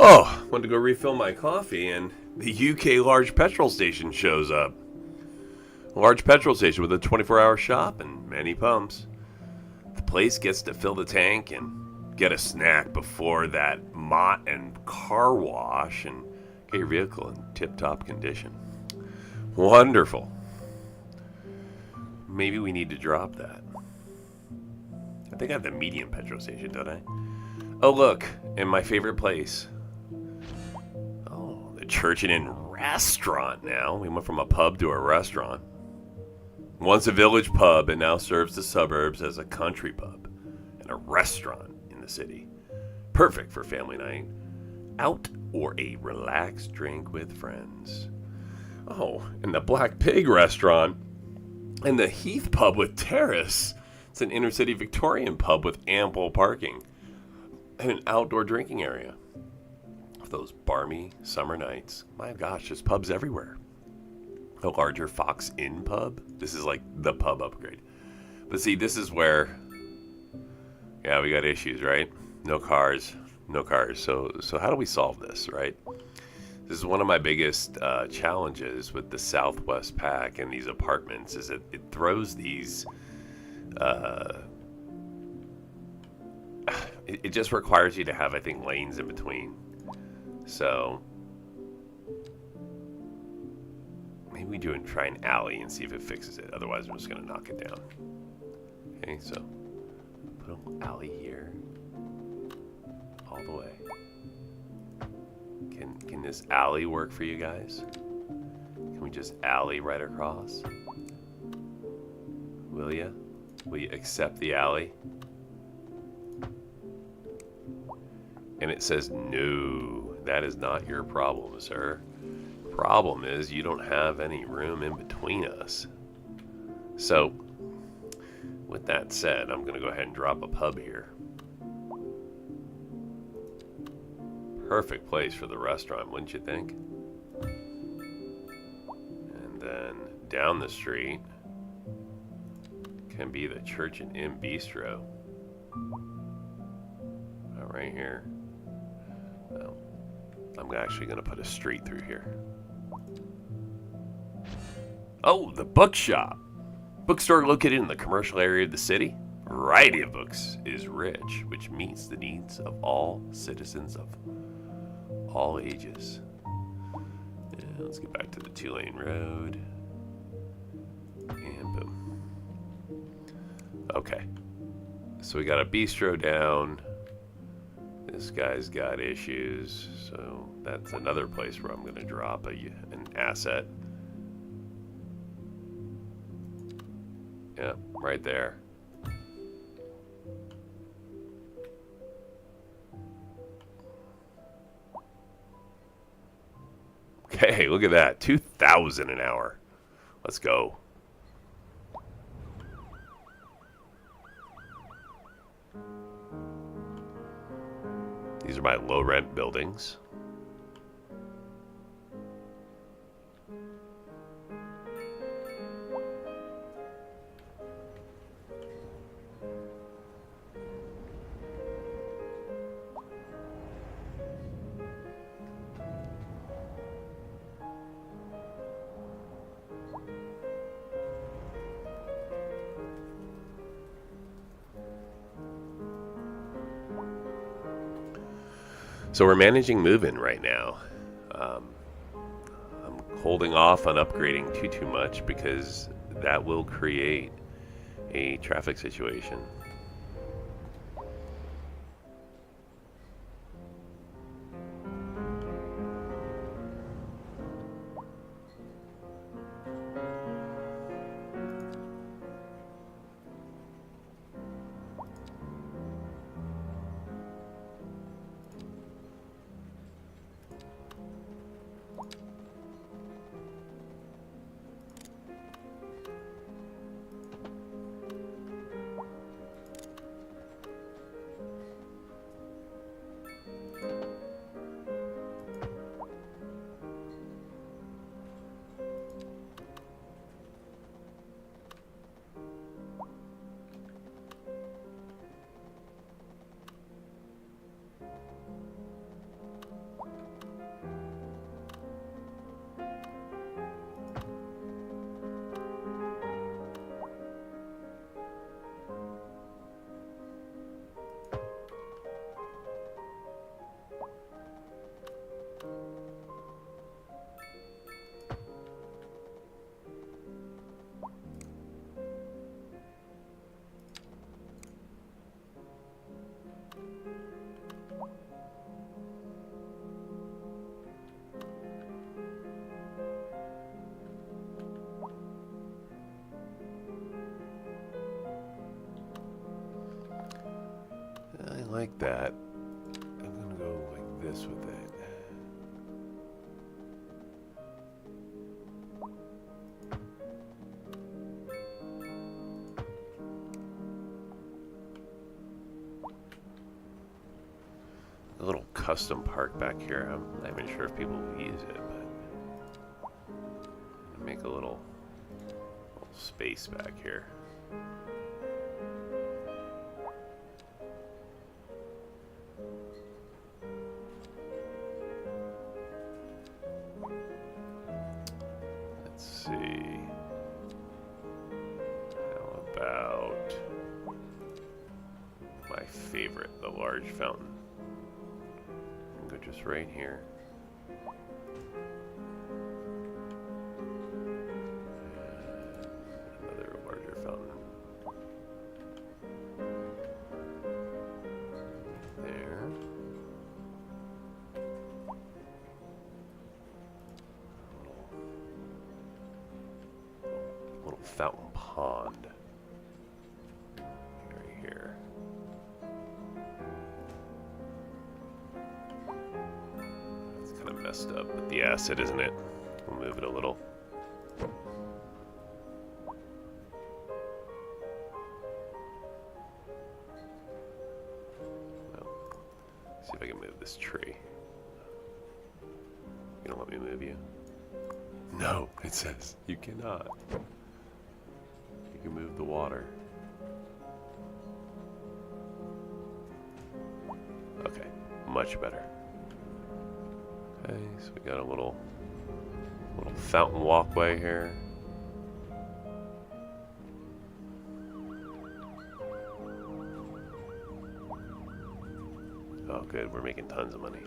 Oh, went to go refill my coffee, and the UK large petrol station shows up. A large petrol station with a 24-hour shop and many pumps. The place gets to fill the tank and get a snack before that mott and car wash and get your vehicle in tip-top condition. Wonderful. Maybe we need to drop that. I think I have the medium petrol station, don't I? Oh, look, in my favorite place. Oh, the Church and Inn restaurant now. We went from a pub to a restaurant. Once a village pub, it now serves the suburbs as a country pub and a restaurant in the city. Perfect for family night out or a relaxed drink with friends. Oh, and the Black Pig restaurant and the Heath pub with terrace. It's an inner city Victorian pub with ample parking and an outdoor drinking area. For those balmy summer nights, my gosh, there's pubs everywhere. A larger Fox Inn pub. This is like the pub upgrade. But see, this is where, yeah, we got issues, right? No cars, no cars. So how do we solve this, right? This is one of my biggest challenges with the Southwest Pack and these apartments is that it throws these, it just requires you to have, I think, lanes in between. So maybe we do and try an alley and see if it fixes it. Otherwise, I'm just going to knock it down. Okay, so put a little alley here. All the way. Can this alley work for you guys? Can we just alley right across? Will you? Will you accept the alley? And it says, no, that is not your problem, sir. Problem is you don't have any room in between us. So with that said, I'm going to go ahead and drop a pub here. Perfect place for the restaurant, wouldn't you think? And then down the street can be the Church and Inn Bistro. Right here. Well, I'm actually going to put a street through here. Oh, the bookshop. Bookstore located in the commercial area of the city. Variety of books is rich, which meets the needs of all citizens of all ages. And let's get back to the 2-lane road. And boom. Okay. So we got a bistro down. This guy's got issues. So that's another place where I'm going to drop an asset. Yeah, right there. Okay, look at that. 2,000 an hour. Let's go. These are my low rent buildings. So we're managing move-in right now. I'm holding off on upgrading too much because that will create a traffic situation. like that. I'm gonna go like this with it. A little custom park back here. I'm not even sure if people will use it, but make a little space back here. Let's see. How about my favorite, the large fountain? Go just right here. Another larger fountain. There. Little fountain pond. Right here. Messed up with the acid, isn't it? We'll move it a little. Well, see if I can move this tree. You don't let me move you? No, it says you cannot. You can move the water. Okay, much better. Okay, so we got a little fountain walkway here. Oh, good, we're making tons of money.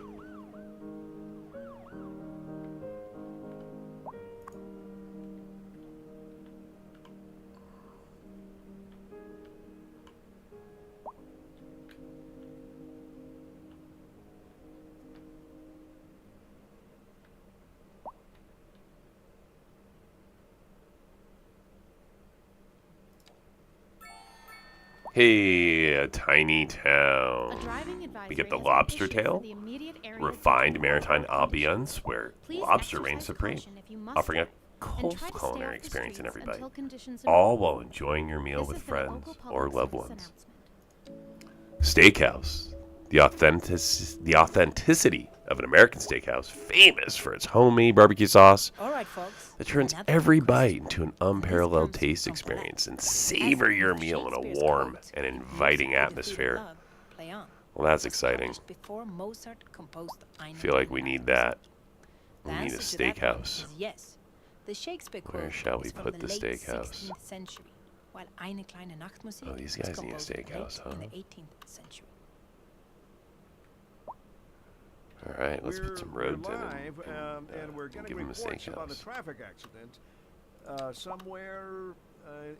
Hey, a tiny town. A driving advisory We get the has been lobster issued for tail, the immediate area refined of maritime control. ambience where Please lobster exercise reigns supreme, caution if you must offering a drive, and close try to stay culinary off the experience in streets every bite, until conditions all improve. while enjoying your meal This with has been a friends local or public loved service ones. announcement. Steakhouse, the authenticity of an American steakhouse, famous for its homemade barbecue sauce All right, folks. that turns another every quick bite question. into an This unparalleled comes taste from experience and As savor your with meal in a Shakespeare's warm quote, and "Music inviting for the feet of atmosphere. love, play on," Well, that's was exciting. published before Mozart composed I Eine feel like we kleine need Nachtmusik. that. The We need a answer to that one steakhouse. is yes. The Shakespeare Where quote shall we is from put the the late steakhouse? 16th century, while Eine kleine Nachtmusik Oh, these was guys need a composed steakhouse, late in huh? the 18th century. All right, let's put some roads in live, and we're and getting give them a reports about a steakhouse. traffic accident somewhere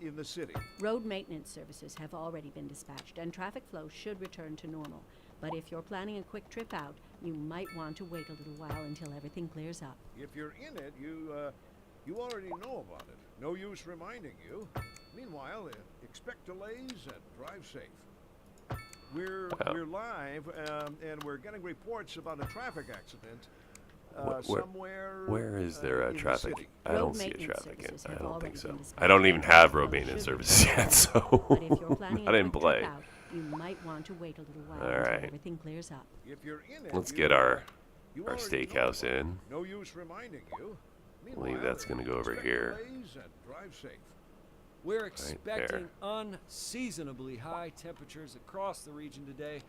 in the city. Road maintenance services have already been dispatched, and traffic flow should return to normal. But if you're planning a quick trip out, you might want to wait a little while until everything clears up. If you're in it, you already know about it. No use reminding you. Meanwhile, expect delays and drive safe. We're live, and we're getting reports about a traffic accident somewhere. Where is there a in the traffic? city. I Road don't see a maintenance traffic. services I have don't already think so. been I dispatched, don't even and have traffic road flow maintenance should services return yet, to so normal. But if you're planning I a didn't quick play. trip out, you might want to wait a little while All until right. everything clears up. If you're in it, Let's get our you our already know steakhouse about it. in. No use reminding you. I believe that's going to go over expect here. delays and drive safe. We're there. expecting unseasonably high temperatures across the region today.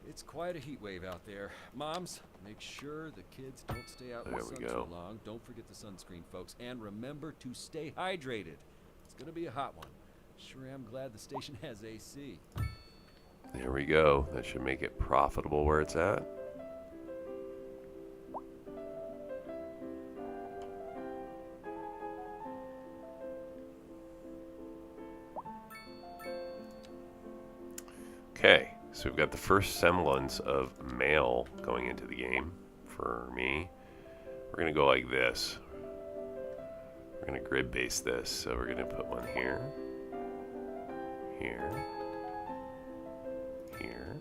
It's quite a heat wave out there. Moms, make sure the kids don't stay out in There the we sun go. too long. Don't forget the sunscreen, folks. And remember to stay hydrated. It's going to be a hot one. Sure am glad the station has AC. There we go. That should make it profitable where it's at. Okay, so we've got the first semblance of mail going into the game for me. We're going to go like this. We're going to grid base this. So we're going to put one here, here, here,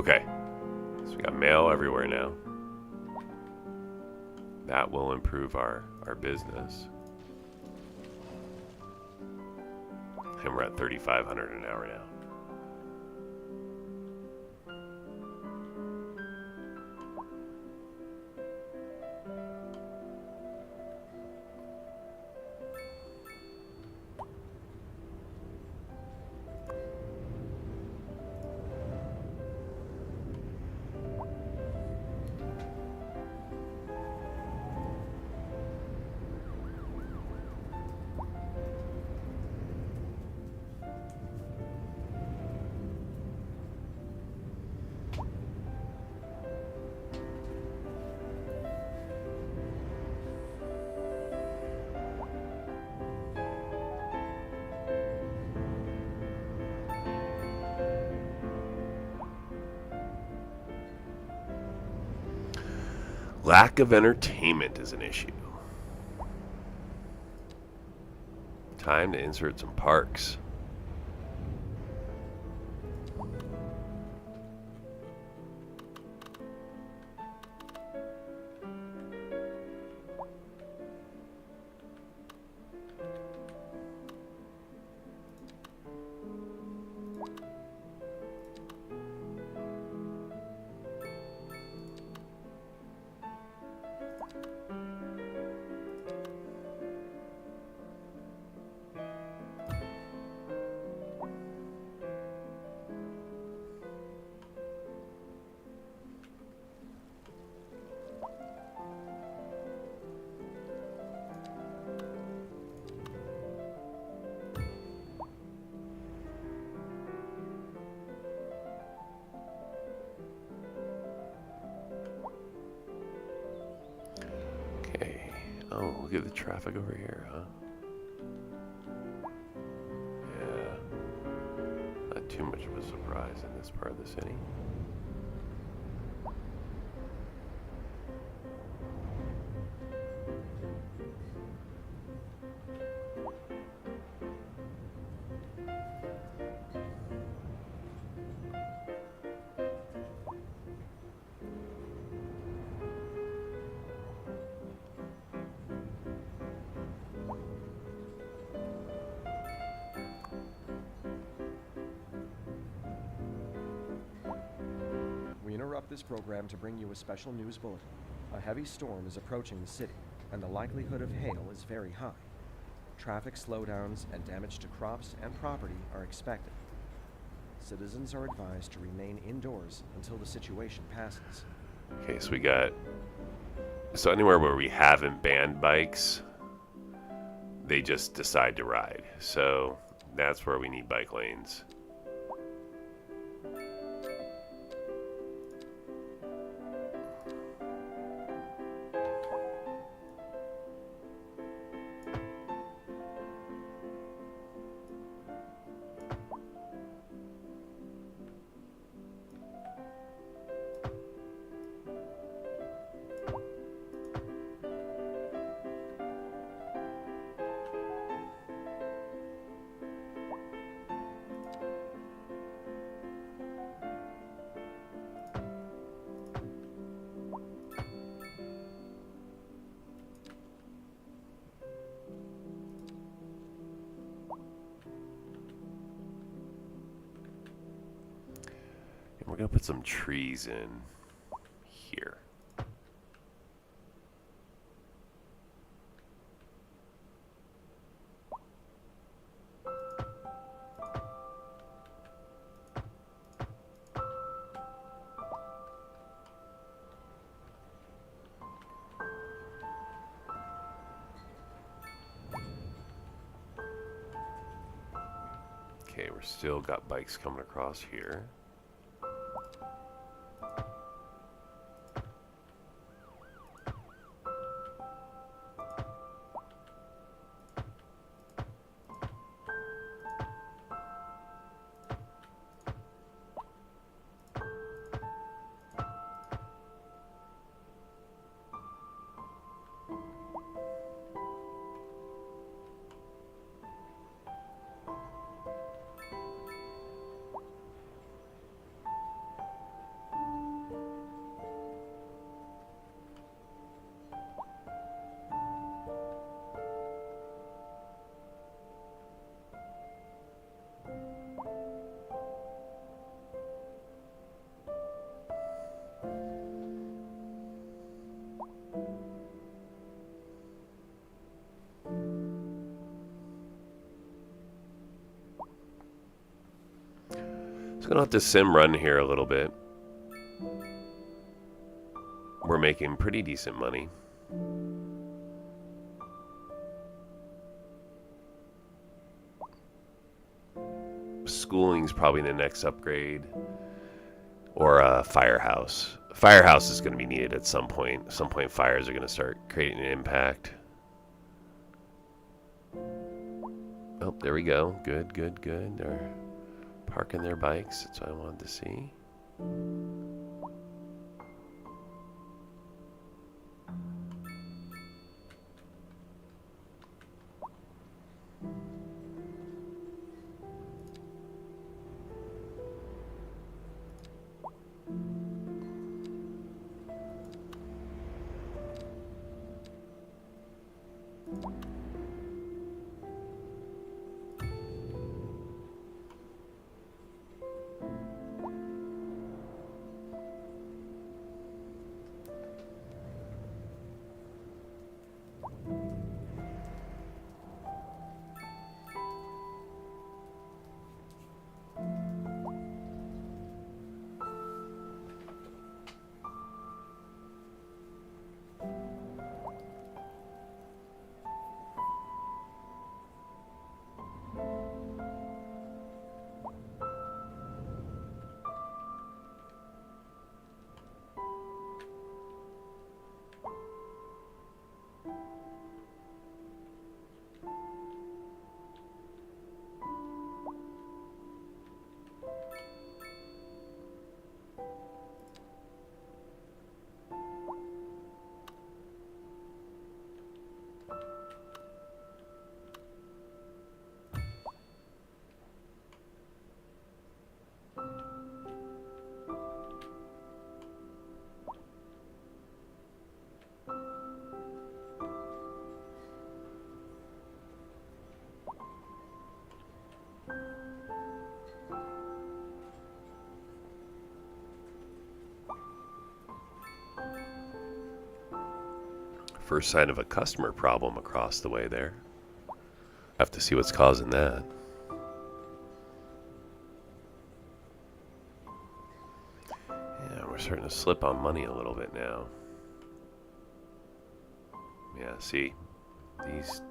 Okay. So we got mail everywhere now. That will improve our business. And we're at 3,500 an hour now. Lack of entertainment is an issue. Time to insert some parks. Oh, look at the traffic over here, huh? Yeah. Not too much of a surprise in this part of the city. This program to bring you a special news bulletin. A heavy storm is approaching the city, and the likelihood of hail is very high. Traffic slowdowns and damage to crops and property are expected. Citizens are advised to remain indoors until the situation passes. Okay, so we got... So anywhere where we haven't banned bikes, they just decide to ride. So that's where we need bike lanes. We're going to put some trees in here. Okay, we're still got bikes coming across here. Just gonna have to sim run here a little bit. We're making pretty decent money. Schooling's probably the next upgrade. Or a firehouse. Firehouse is going to be needed at some point. At some point, fires are going to start creating an impact. Oh, there we go. Good, good, good. They're parking their bikes. That's what I wanted to see. First sign of a customer problem across the way there. Have to see what's causing that. Yeah, we're starting to slip on money a little bit now. Yeah, see? These...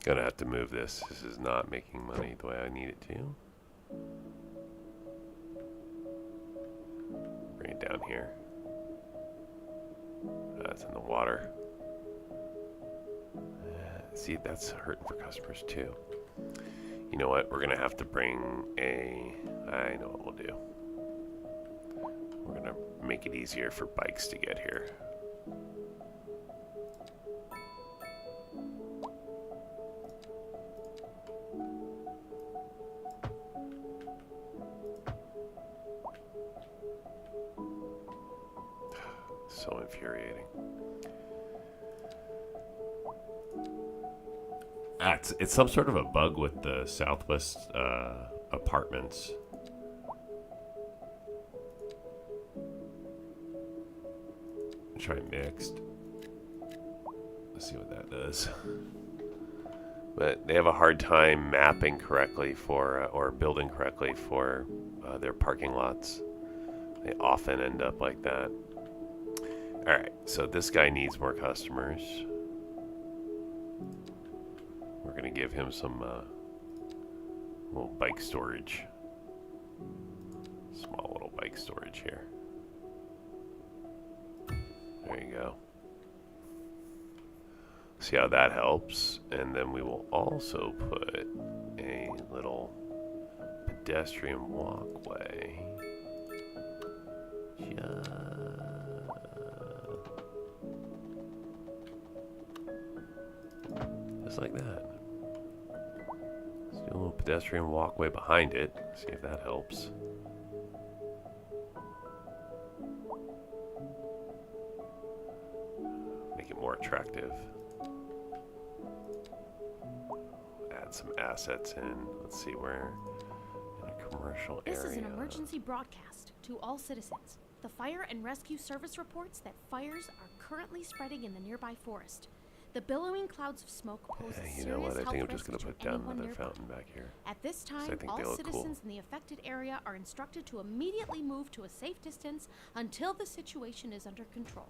Gonna have to move this. This is not making money the way I need it to. Bring it down here. That's in the water. See, that's hurting for customers too. You know what? We're gonna have to bring a... I know what we'll do. We're gonna make it easier for bikes to get here. So infuriating. It's some sort of a bug with the Southwest apartments. Try mixed. Let's see what that does. But they have a hard time mapping correctly for, or building correctly for their parking lots. They often end up like that. Alright, so this guy needs more customers. We're going to give him some little bike storage. Small little bike storage here. There you go. See how that helps. And then we will also put a little pedestrian walkway. Just like that. Let's do a little pedestrian walkway behind it. See if that helps. Make it more attractive. Add some assets in. Let's see where. In a commercial area. This is an emergency broadcast to all citizens. The fire and rescue service reports that fires are currently spreading in the nearby forest. The billowing clouds of smoke pose a You know what? serious I think I'm health just going to risk put to down anyone another nearby. fountain back here. At this I time, think they all look citizens cool. in the affected area are instructed to immediately move to a safe distance until the situation is under control.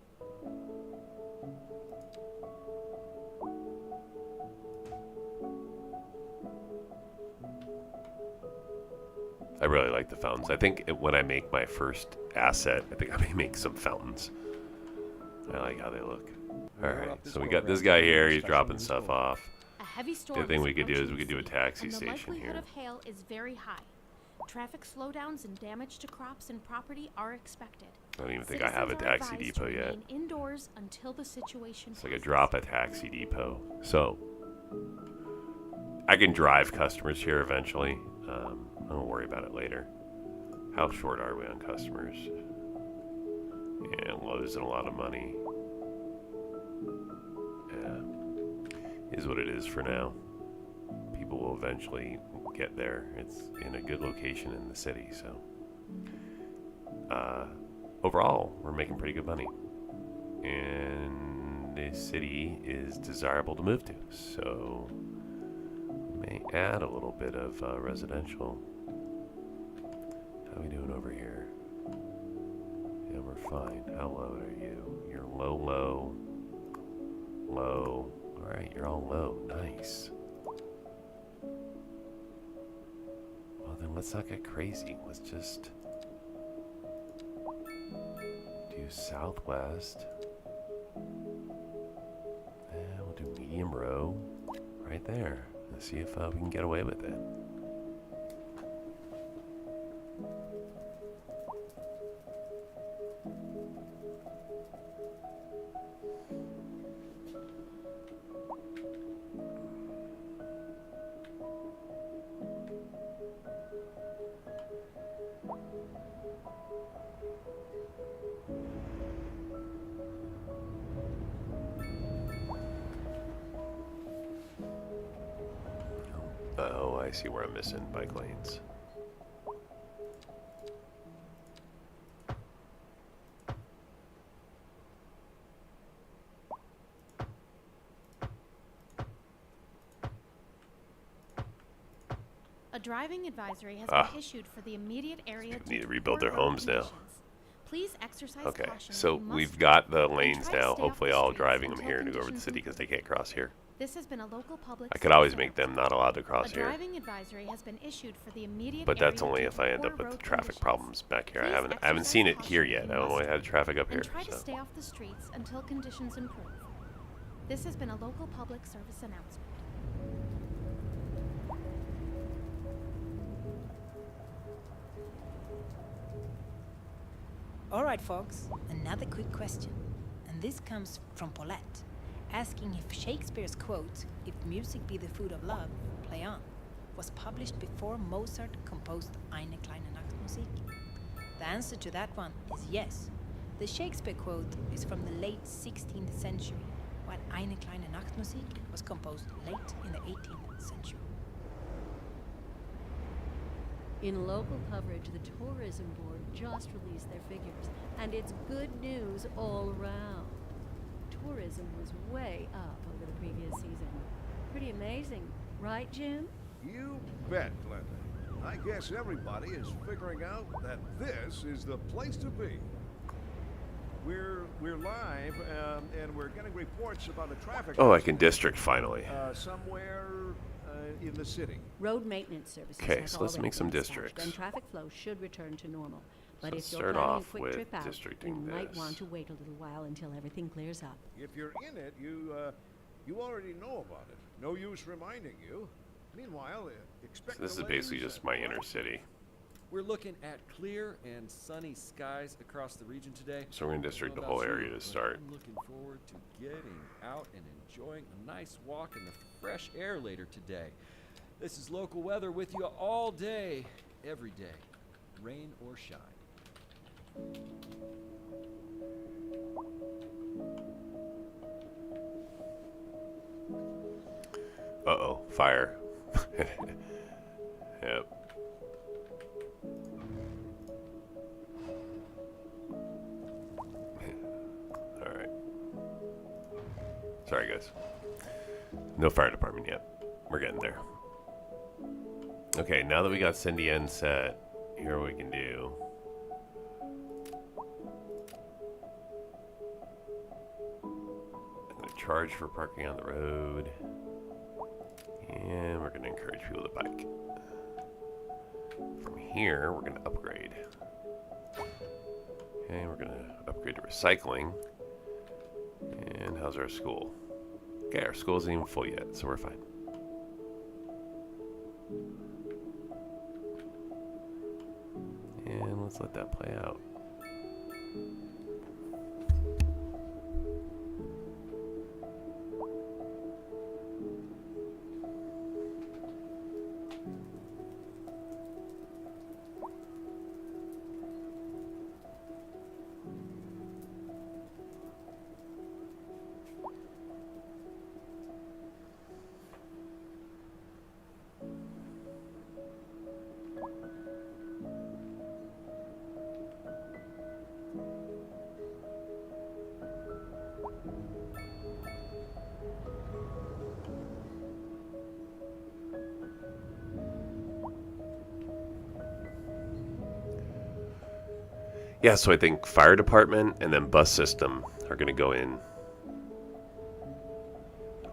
I really like the fountains. I think when I make my first asset, I think I may make some fountains. I like how they look. Alright, so we got this guy here. He's dropping stuff off. A heavy storm The other thing is we could do is approaching we could the do a city, taxi and the station likelihood here. of hail is very high. Traffic slowdowns and damage to crops and property are expected. I don't even think I have a Citizens are taxi advised depot to yet. remain indoors until the situation It's like a passes. drop a taxi depot. So I can drive customers here eventually. I don't worry about it later. How short are we on customers? Yeah, losing a lot of money. Yeah, is what it is for now. People will eventually get there. It's in a good location in the city, so overall, we're making pretty good money. And the city is desirable to move to, so we may add a little bit of residential. How are we doing over here? Yeah, we're fine. How low are you? You're low, low, low. Alright, you're all low. Nice. Well, then let's not get crazy. Let's just do southwest. And we'll do medium row right there. Let's see if we can get away with it. Oh, I see where I'm missing bike lanes. A driving advisory has been issued for the immediate area People due need to rebuild poor their road homes now. conditions. Please exercise Okay, caution so when you must we've drive, got the and lanes try to now. stay off Hopefully the all streets driving them until here to go over the conditions city because they improve. can't cross here. This has been a local public I could always service make them announcement. not allowed to A cross here. driving advisory has been issued for the immediate But that's area only due if to I end poor up with road traffic conditions. problems back here. I Please haven't exercise seen it here caution yet. when I you only must had traffic up here. and try to So. stay off the streets until conditions improve. This has been a local public service announcement. All right, folks, another quick question. And this comes from Paulette, asking if Shakespeare's quote, "If music be the food of love, play on," was published before Mozart composed Eine kleine Nachtmusik. The answer to that one is yes. The Shakespeare quote is from the late 16th century, while Eine kleine Nachtmusik was composed late in the 18th century. In local coverage, the Tourism Board just released their figures, and it's good news all around. Tourism was way up over the previous season. Pretty amazing, right, Jim? You bet, Glenda. I guess everybody is figuring out that this is the place to be. We're live, and we're getting reports about a traffic. Oh, I can district finally. Somewhere in the city. Road maintenance services Okay, have so let's already make some been dispatched, districts. and traffic flow should return to normal. But So if let's you're start planning a off quick with trip out, you districting might this. want to wait a little while until everything clears up. If you're in it, you You already know about it. No use reminding you. Meanwhile, expect So this is delays basically just and my drive inner safe. city. We're looking at clear and sunny skies across the region today. So we're going to I don't district know the whole about area you, to but start. I'm looking forward to getting out and enjoying a nice walk in the fresh air later today. This is local weather with you all day, every day, rain or shine. Uh-oh, fire. Yep. Alright. Sorry, guys. No fire department yet. We're getting there. Okay, now that we got Cindy N set, here we can do. I'm going to charge for parking on the road. And we're going to encourage people to bike. From here, we're going to upgrade. Okay, we're going to upgrade to recycling. And how's our school? Okay, our school isn't even full yet, so we're fine. And let's let that play out. Yeah, so I think fire department and then bus system are going to go in.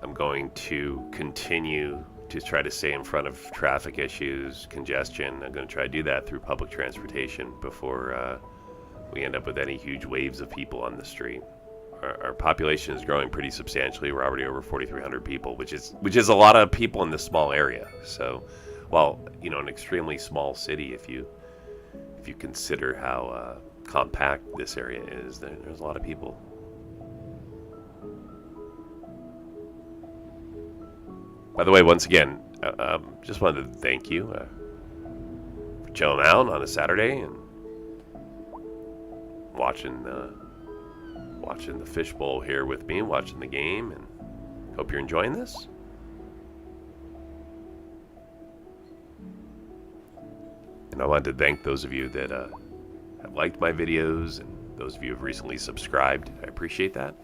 I'm going to continue to try to stay in front of traffic issues, congestion. I'm going to try to do that through public transportation before we end up with any huge waves of people on the street. Our population is growing pretty substantially. We're already over 4,300 people, which is a lot of people in this small area. So, while an extremely small city, if you consider how compact this area is, there's a lot of people. By the way, once again, just wanted to thank you for chilling out on a Saturday and watching the fishbowl here with me, watching the game, and hope you're enjoying this. And I wanted to thank those of you that have liked my videos, and those of you who have recently subscribed. I appreciate that.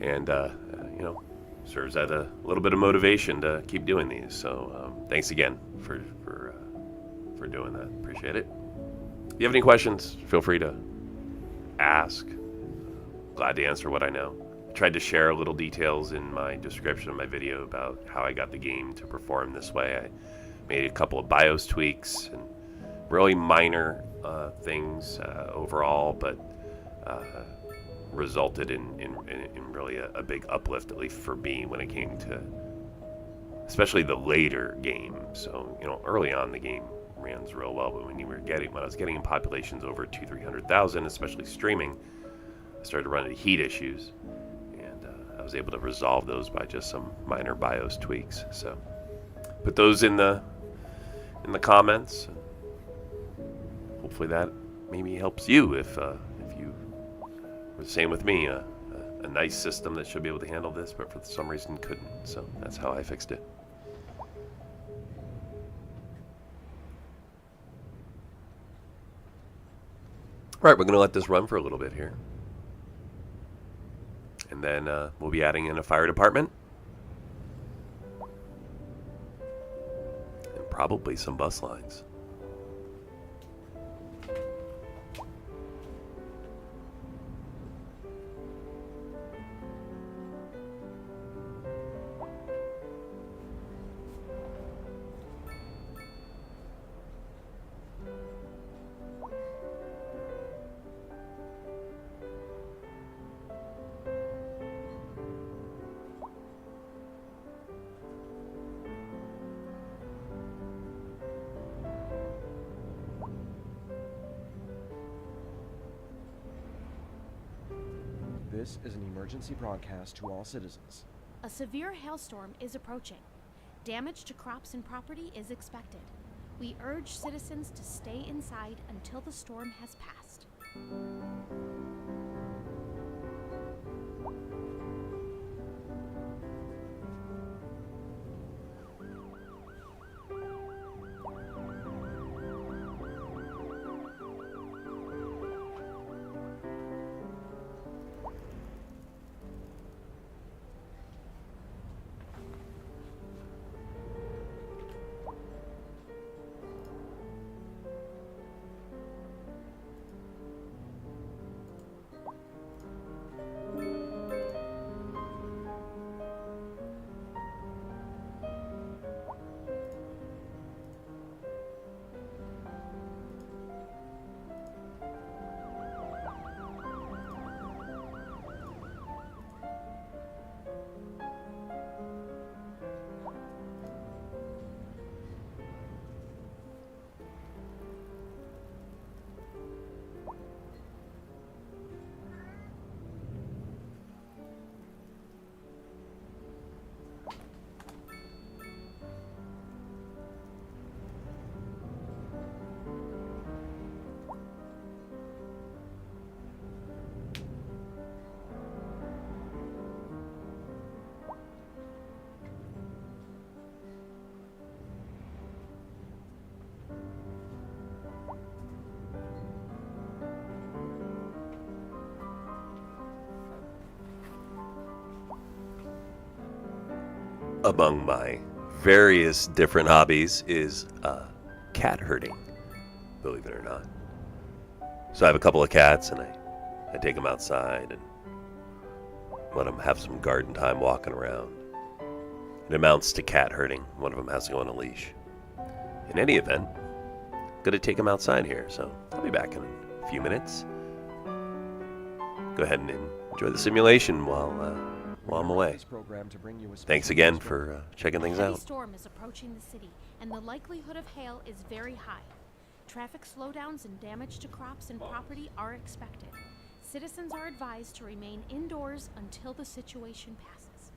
And serves as a little bit of motivation to keep doing these. So thanks again for doing that. Appreciate it. If you have any questions, feel free to ask. Glad to answer what I know. I tried to share little details in my description of my video about how I got the game to perform this way. I made a couple of BIOS tweaks and really minor things overall, but resulted in really a big uplift, at least for me, when it came to especially the later game. So early on the game runs real well, but when I was getting in populations over 200,000-300,000, especially streaming, I started to run into heat issues, and I was able to resolve those by just some minor BIOS tweaks. So put those in the comments. Hopefully that maybe helps you if you were the same with me. A nice system that should be able to handle this, but for some reason couldn't. So that's how I fixed it. All right, we're going to let this run for a little bit here. And then we'll be adding in a fire department. And probably some bus lines. This is an emergency broadcast to all citizens. A severe hailstorm is approaching. Damage to crops and property is expected. We urge citizens to stay inside until the storm has passed. Among my various different hobbies is cat herding, believe it or not. So I have a couple of cats, and I take them outside and let them have some garden time walking around. It amounts to cat herding. One of them has to go on a leash. In any event, I'm going to take them outside here, so I'll be back in a few minutes. Go ahead and enjoy the simulation while I'm away. This program to bring you a Thanks special again news for checking things A heavy out. storm is approaching the city, and the likelihood of hail is very high. Traffic slowdowns and damage to crops and property are expected. Citizens are advised to remain indoors until the situation passes.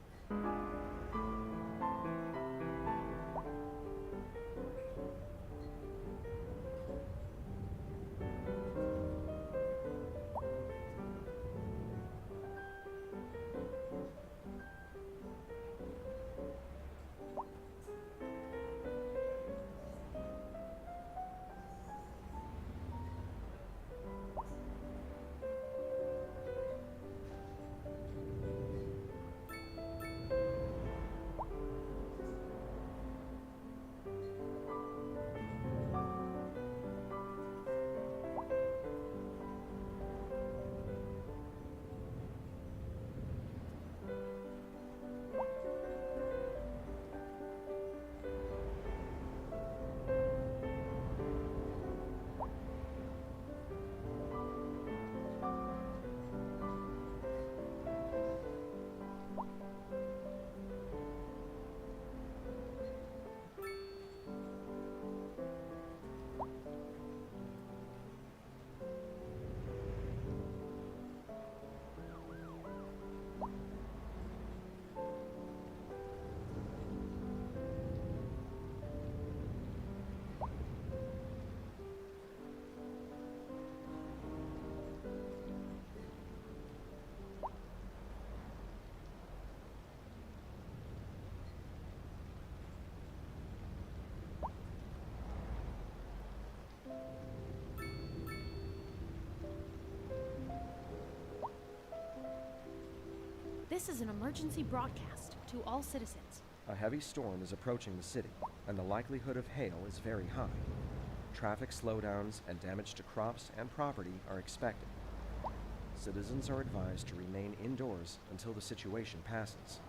This is an emergency broadcast to all citizens. A heavy storm is approaching the city, and the likelihood of hail is very high. Traffic slowdowns and damage to crops and property are expected. Citizens are advised to remain indoors until the situation passes.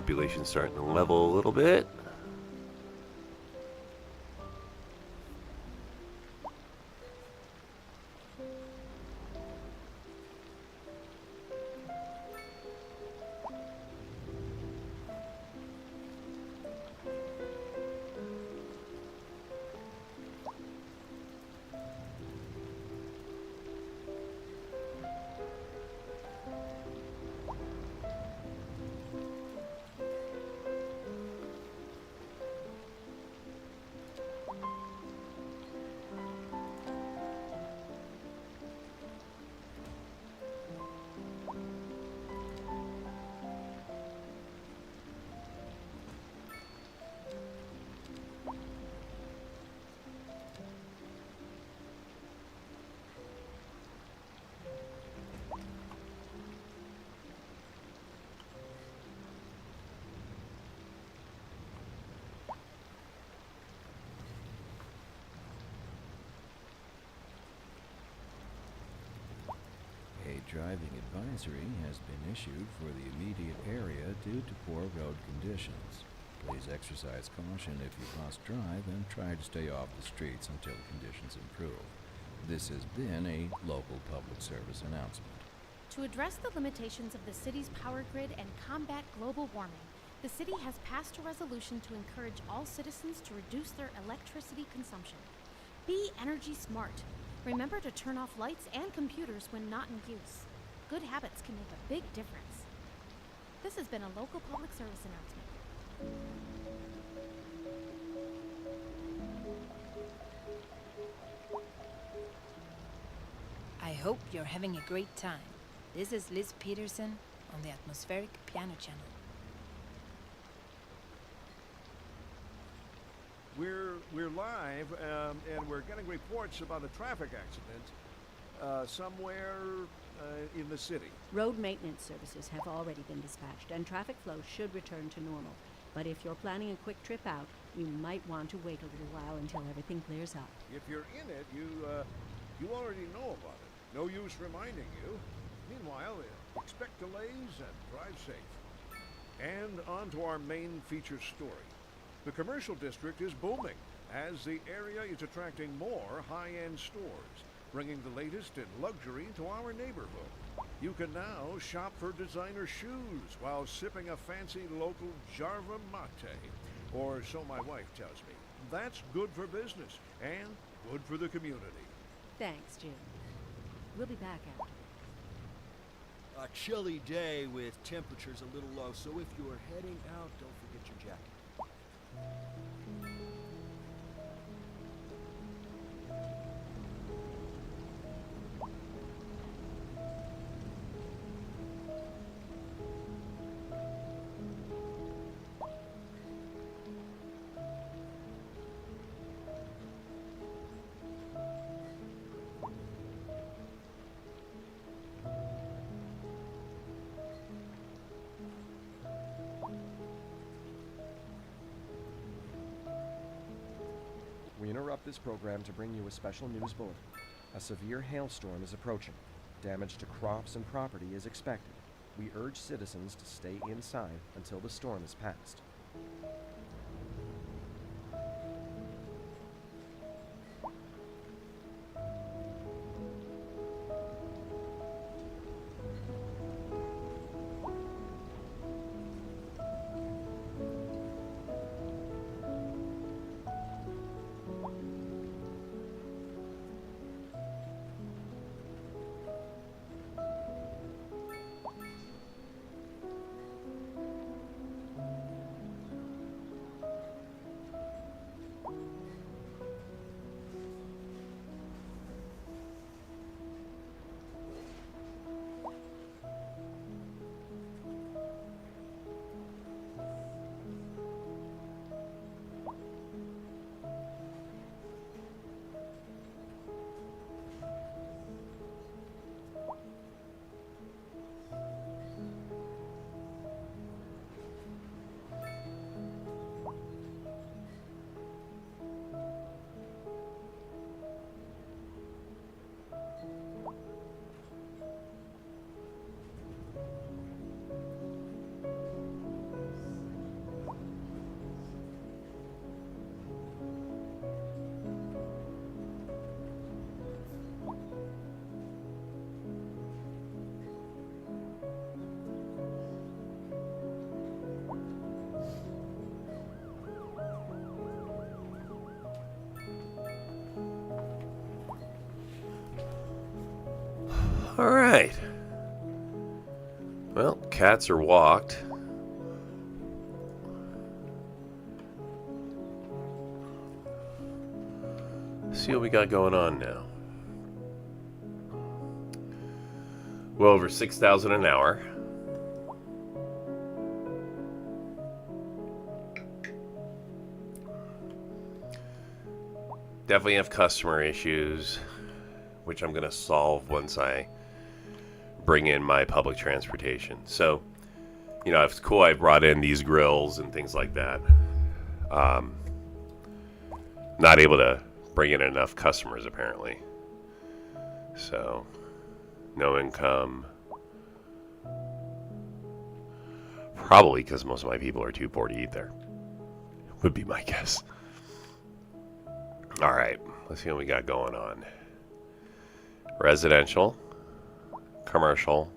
Population's starting to level a little bit. A driving advisory has been issued for the immediate area due to poor road conditions. Please exercise caution if you must drive and try to stay off the streets until conditions improve. This has been a local public service announcement. To address the limitations of the city's power grid and combat global warming, the city has passed a resolution to encourage all citizens to reduce their electricity consumption. Be energy smart. Remember to turn off lights and computers when not in use. Good habits can make a big difference. This has been a local public service announcement. I hope you're having a great time. This is Liz Peterson on the Atmospheric Piano Channel. We're live, and we're getting reports about a traffic accident somewhere in the city. Road maintenance services have already been dispatched, and traffic flow should return to normal. But if you're planning a quick trip out, you might want to wait a little while until everything clears up. If you're in it, you already know about it. No use reminding you. Meanwhile, expect delays and drive safe. And on to our main feature story. The commercial district is booming as the area is attracting more high-end stores, bringing the latest in luxury to our neighborhood. You can now shop for designer shoes while sipping a fancy local Jarva mate, or so my wife tells me. That's good for business and good for the community. Thanks, Jim. We'll be back after. A chilly day with temperatures a little low, so if you're heading out, don't forget your jacket. We interrupt this program to bring you a special news bulletin. A severe hailstorm is approaching. Damage to crops and property is expected. We urge citizens to stay inside until the storm is passed. Alright. Well, cats are walked. See what we got going on now. Well over 6,000 an hour. Definitely have customer issues, which I'm going to solve once I bring in my public transportation. So, you know, it's cool I brought in these grills and things like that. Not able to bring in enough customers, apparently. So, no income. Probably because most of my people are too poor to eat there. Would be my guess. Alright, let's see what we got going on. Residential, commercial,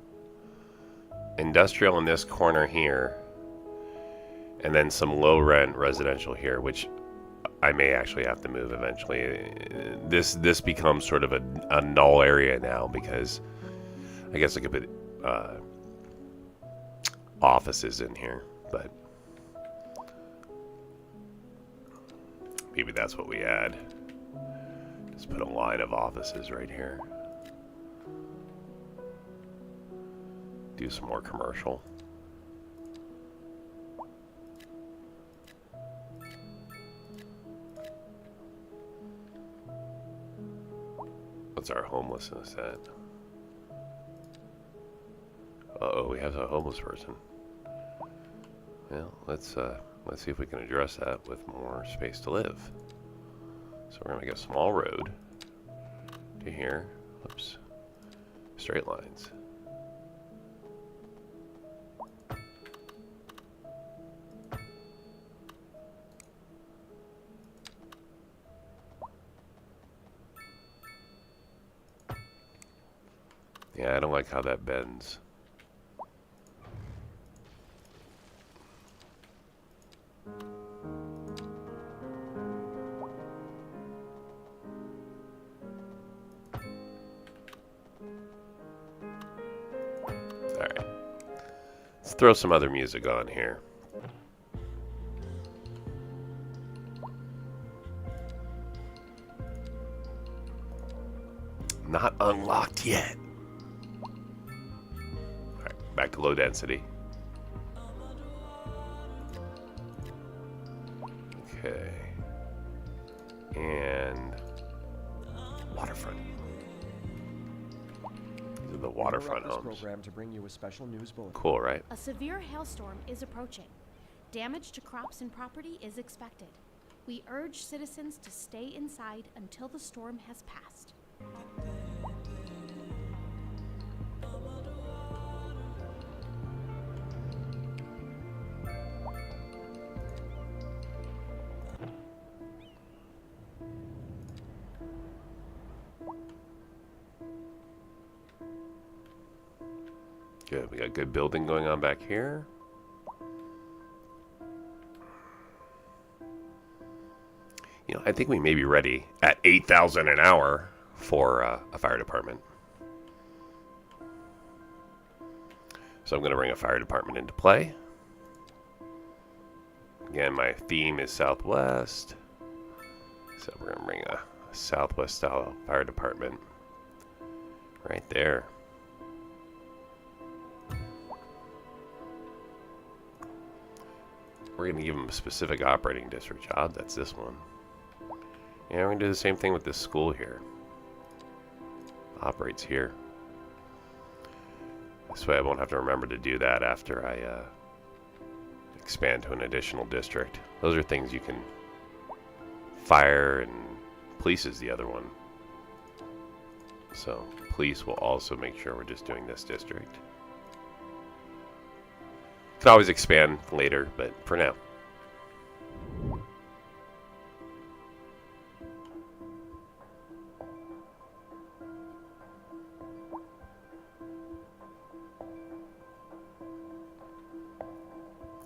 industrial in this corner here, and then some low rent residential here, which I may actually have to move eventually. This becomes sort of a null area now because I guess I could put offices in here, but maybe that's what we add. Just put a line of offices right here. Do some more commercial. What's our homelessness at? Uh-oh, we have a homeless person. Well, let's see if we can address that with more space to live. So we're gonna make a small road to here. Oops. Straight lines. Yeah, I don't like how that bends. Alright. Let's throw some other music on here. Not unlocked yet. Alright, back to low density. Okay. And waterfront. These are the waterfront homes. Program to bring you a special news bulletin. Cool, right? A severe hailstorm is approaching. Damage to crops and property is expected. We urge citizens to stay inside until the storm has passed. Good, we got good building going on back here. You know, I think we may be ready at 8,000 an hour for a fire department. So I'm going to bring a fire department into play. Again, my theme is Southwest. So we're going to bring a Southwest style fire department right there. We're going to give them a specific operating district job. That's this one. And we're going to do the same thing with this school here. Operates here. This way I won't have to remember to do that after I expand to an additional district. Those are things you can... Fire and police is the other one. So police will also make sure we're just doing this district. Could always expand later, but for now.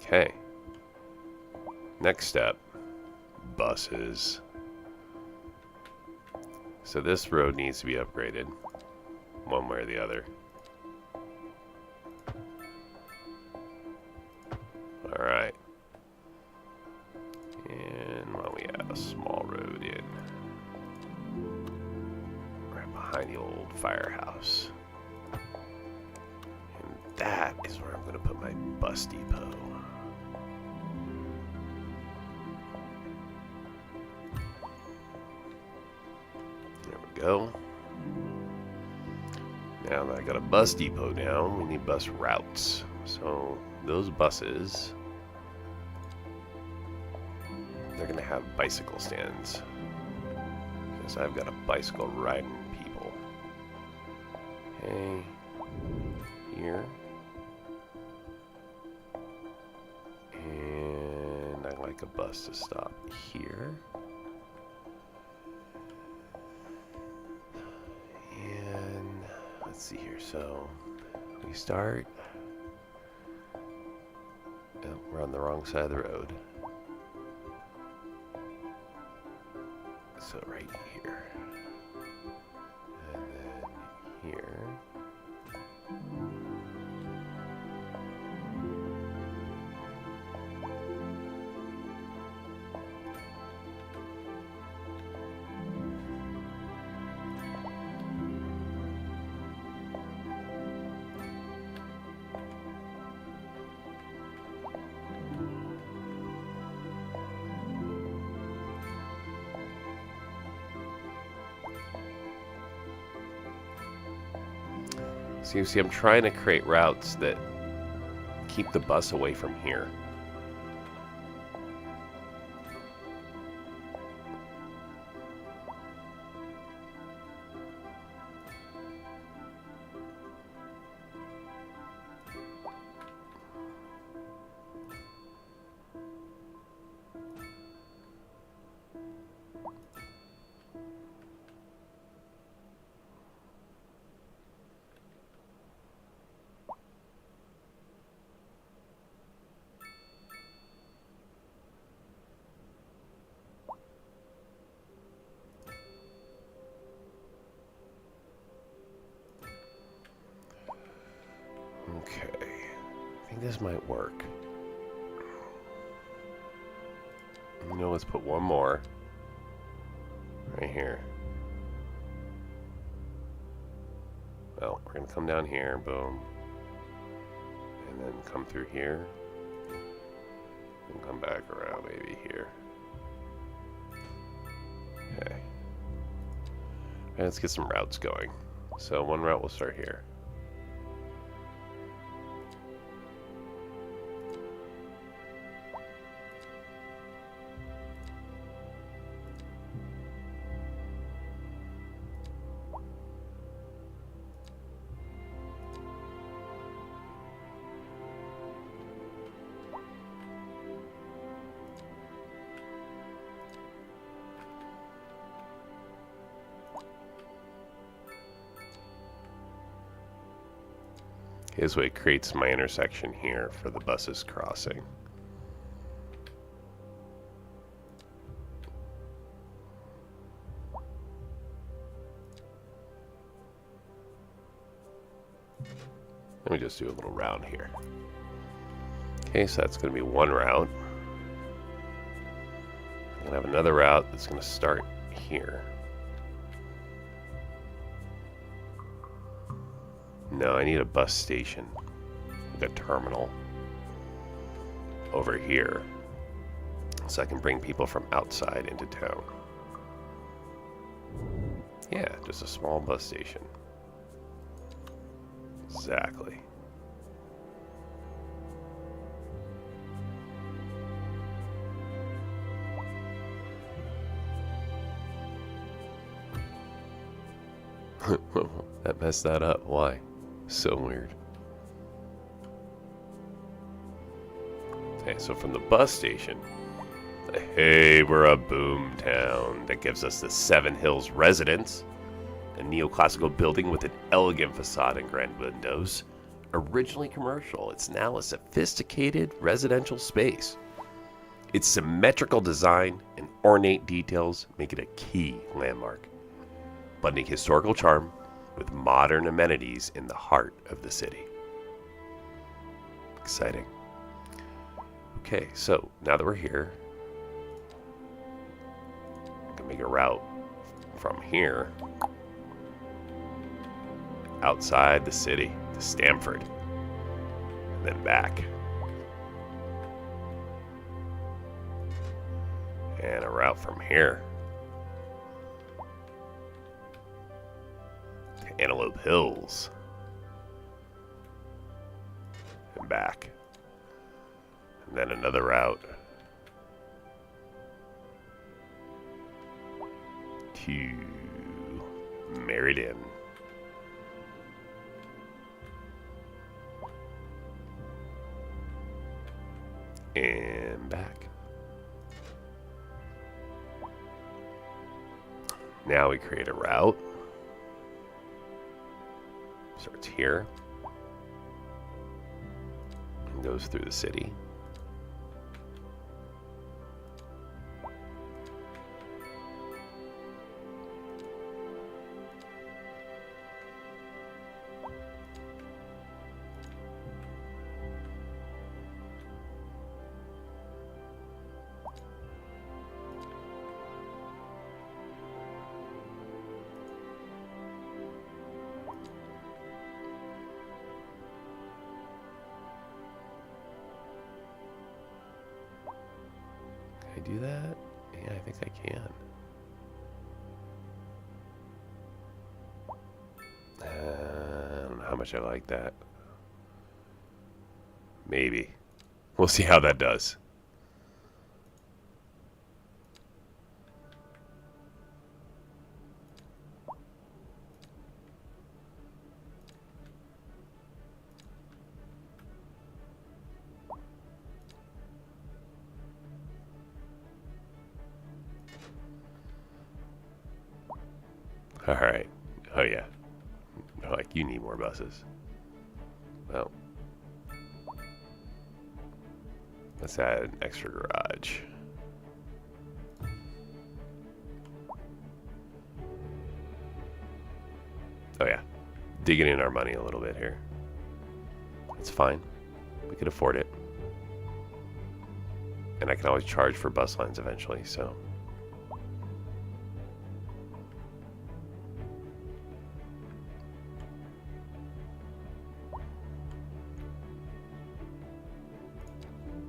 Okay. Next step, buses. So this road needs to be upgraded. one way or the other. Alright. And well, we have a small road in. Right behind the old firehouse. And that is where I'm going to put my bus depot. There we go. Now that I got a bus depot down, we need bus routes. So those buses, they're gonna have bicycle stands. Because I've got a bicycle riding people. Okay, here. And I like a bus to stop here. And let's see here, so we start. Oh, we're on the wrong side of the road. So right here. And then here. So you see, I'm trying to create routes that keep the bus away from here. Okay, I think this might work. You know, let's put one more right here. Well, we're gonna come down here, boom, and then come through here, and come back around maybe here. Okay. And let's get some routes going. So one route will start here. This way it creates my intersection here for the buses crossing. Let me just do a little round here. Okay, so that's going to be one route. I'm going to have another route that's going to start here. No, I need a bus station, like a terminal over here, so I can bring people from outside into town. Yeah, just a small bus station. Exactly. That messed that up. Why? So weird. Okay, so from the bus station, hey, we're a boom town. That gives us the Seven Hills Residence, a neoclassical building with an elegant facade and grand windows. Originally commercial, it's now a sophisticated residential space. Its symmetrical design and ornate details make it a key landmark, blending historical charm with modern amenities in the heart of the city. Exciting. Okay, so now that we're here, I can make a route from here outside the city to Stamford and then back. And a route from here to Antelope Hills and back. And then another route to Meriden. And back. Now we create a route. Starts here. And goes through the city. Can I do that? Yeah, I think I can. I don't know how much I like that. Maybe. We'll see how that does. All right. Oh, yeah. Like, you need more buses. Well, let's add an extra garage. Oh, yeah. Digging in our money a little bit here. It's fine. We could afford it. And I can always charge for bus lines eventually, so...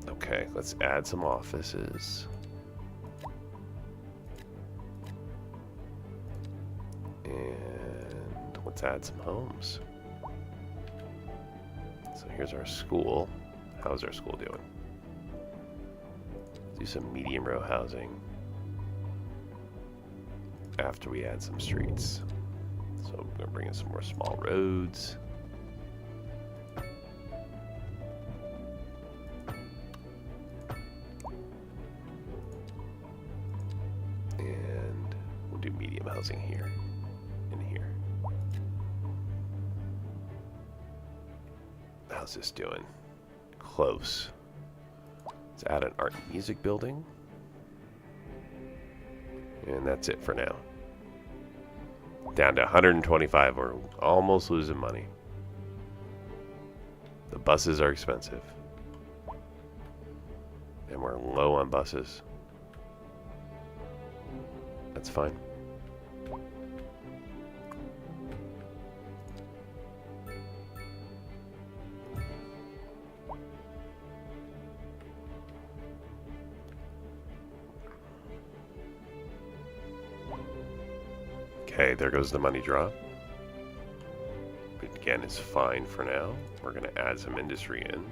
Okay, let's add some offices. And let's add some homes. So here's our school. How's our school doing? Do some medium row housing after we add some streets. So I'm going to bring in some more small roads. Housing here and here. How's this doing? Close. Let's add an art and music building. And that's it for now. Down to 125. We're almost losing money. The buses are expensive. And we're low on buses. That's fine. Okay, there goes the money draw. But again, it's fine for now. We're going to add some industry in.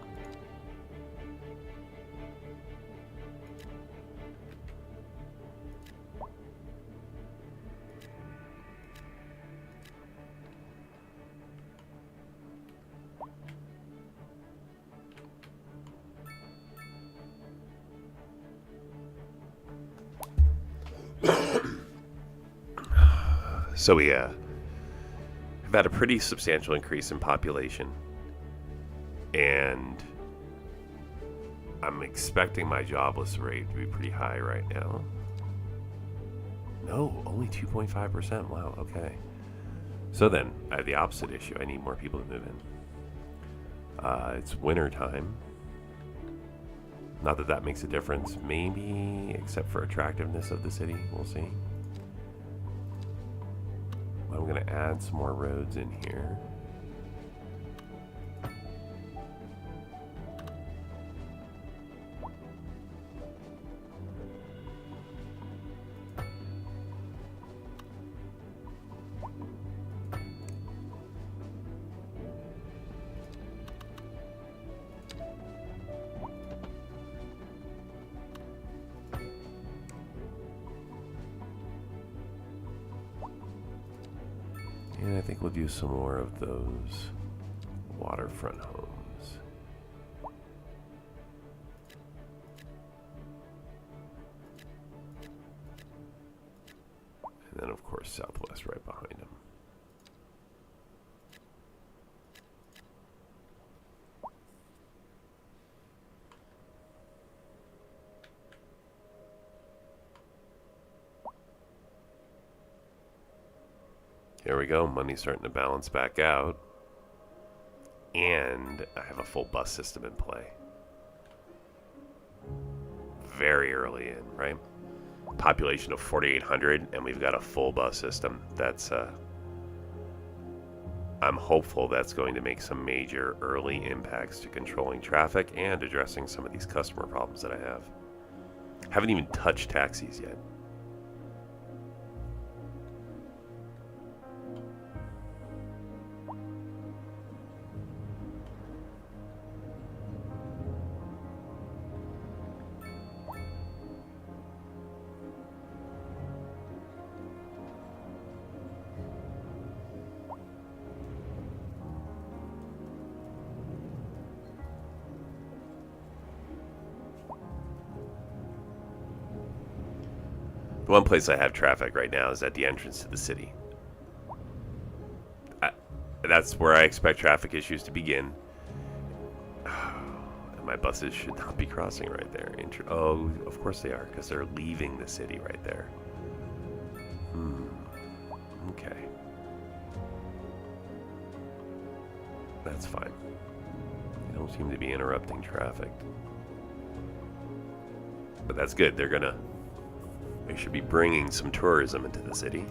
So we have had a pretty substantial increase in population, and I'm expecting my jobless rate to be pretty high right now. No, only 2.5%. Wow, okay. So then, I have the opposite issue. I need more people to move in. It's winter time. Not that that makes a difference. Maybe, except for attractiveness of the city. We'll see. I'm going to add some more roads in here. And I think we'll do some more of those waterfront homes. And then, of course, Southwest right behind them. There we go. Money's starting to balance back out. And I have a full bus system in play. Very early in, right? Population of 4,800, and we've got a full bus system. That's, I'm hopeful that's going to make some major early impacts to controlling traffic and addressing some of these customer problems that I have. Haven't even touched taxis yet. The one place I have traffic right now is at the entrance to the city. That's where I expect traffic issues to begin. And my buses should not be crossing right there. Oh, of course they are, because they're leaving the city right there. Okay. That's fine. They don't seem to be interrupting traffic. But that's good. They should be bringing some tourism into the city.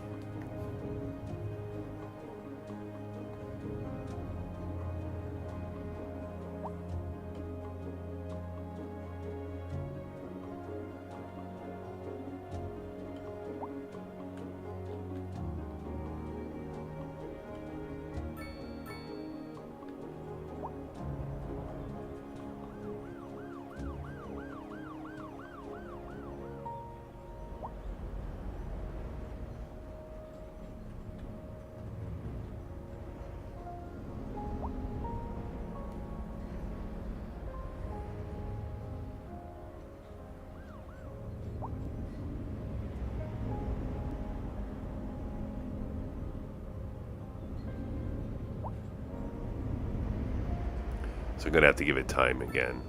So I'm going to have to give it time again.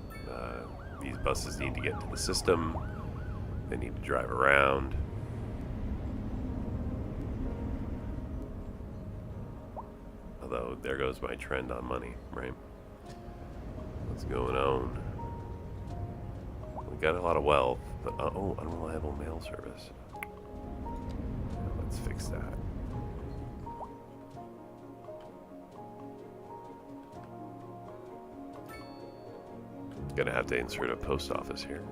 These buses need to get into the system. They need to drive around. Although, there goes my trend on money, right? What's going on? We got a lot of wealth, but oh, unreliable mail service. Let's fix that. Gonna have to insert a post office here.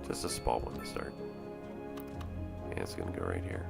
Just a small one to start. And it's gonna go right here.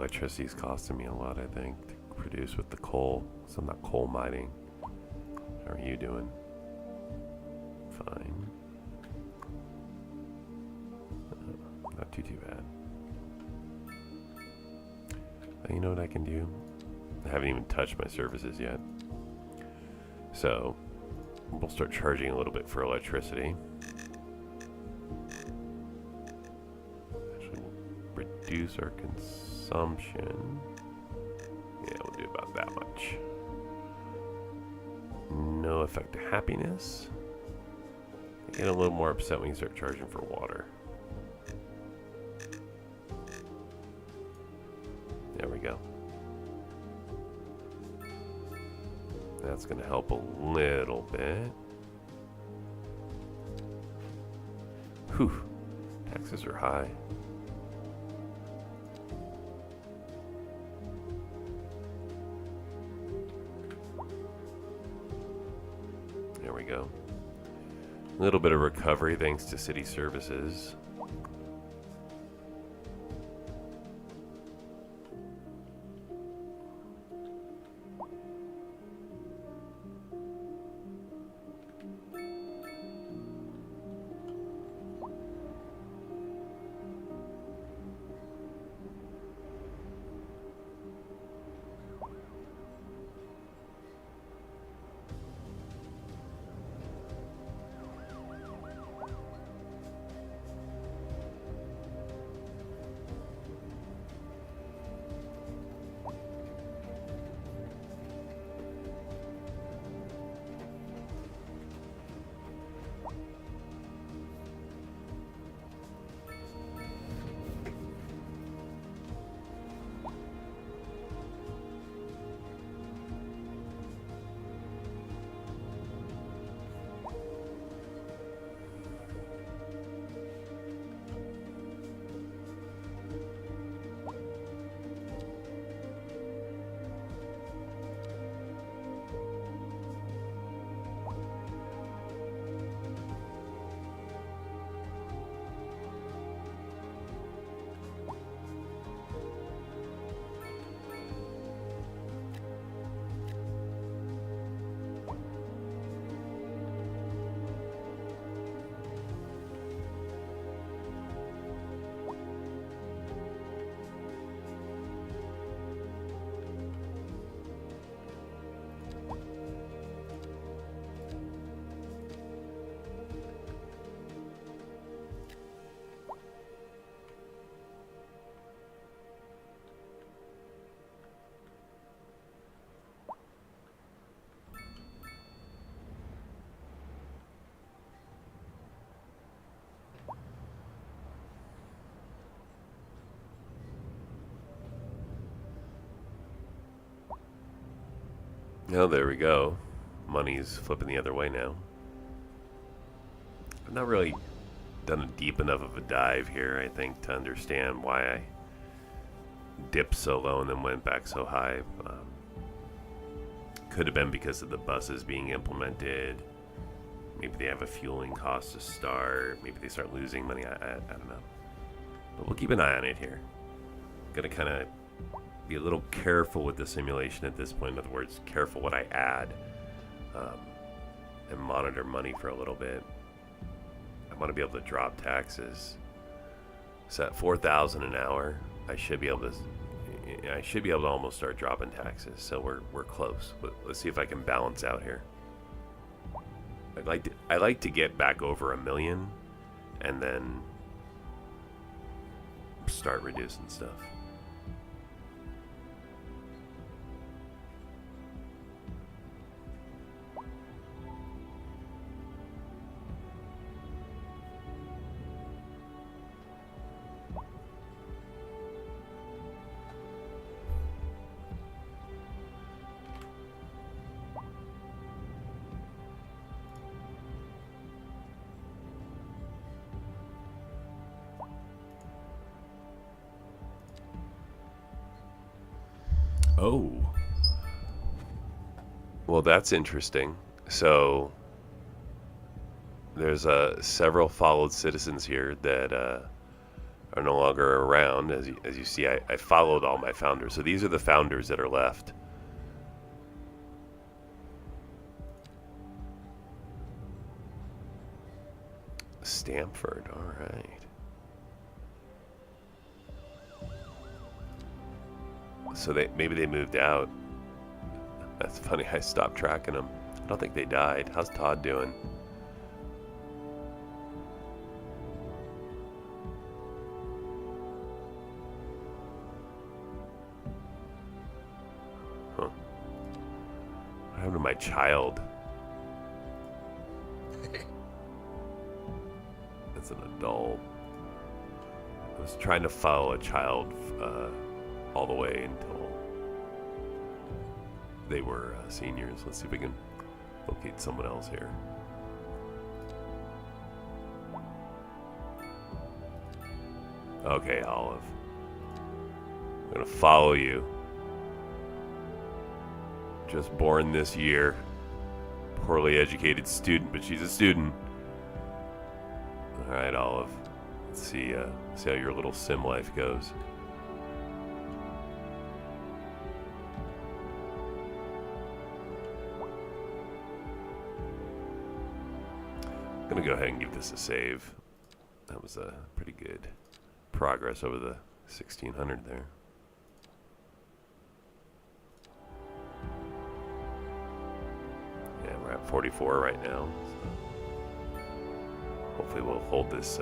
electricity is costing me a lot, I think, to produce with the coal. So I'm not coal mining. How are you doing? Fine. Not too bad. You know what I can do? I haven't even touched my services yet. So we'll start charging a little bit for electricity. Actually, we'll reduce our consumption. Yeah, we'll do about that much. No effect to happiness. I get a little more upset when you start charging for water. There we go. That's going to help a little bit. Whew. Taxes are high. There we go. A little bit of recovery thanks to city services. Oh, there we go. Money's flipping the other way now. I've not really done a deep enough of a dive here, I think, to understand why I dipped so low and then went back so high. Could have been because of the buses being implemented. Maybe they have a fueling cost to start. Maybe they start losing money. I don't know. But we'll keep an eye on it here. Gonna kind of be a little careful with the simulation at this point. In other words, careful what I add, and monitor money for a little bit. I want to be able to drop taxes. So at 4,000 an hour, I should be able to almost start dropping taxes. So we're close. Let's see if I can balance out here. I like to get back over 1 million, and then start reducing stuff. Oh. Well, that's interesting. So there's several followed citizens here that are no longer around. As you see, I followed all my founders. So these are the founders that are left. Stamford, all right. So maybe they moved out. That's funny. I stopped tracking them. I don't think they died. How's Todd doing? Huh. What happened to my child? That's an adult. I was trying to follow a child all the way until they were seniors. Let's see if we can locate someone else here. Okay, Olive. I'm gonna follow you. Just born this year. Poorly educated student, but she's a student. Alright, Olive. Let's see how your little sim life goes. I'm gonna go ahead and give this a save. That was a pretty good progress over the 1600 there. Yeah, we're at 44 right now. So hopefully we'll hold this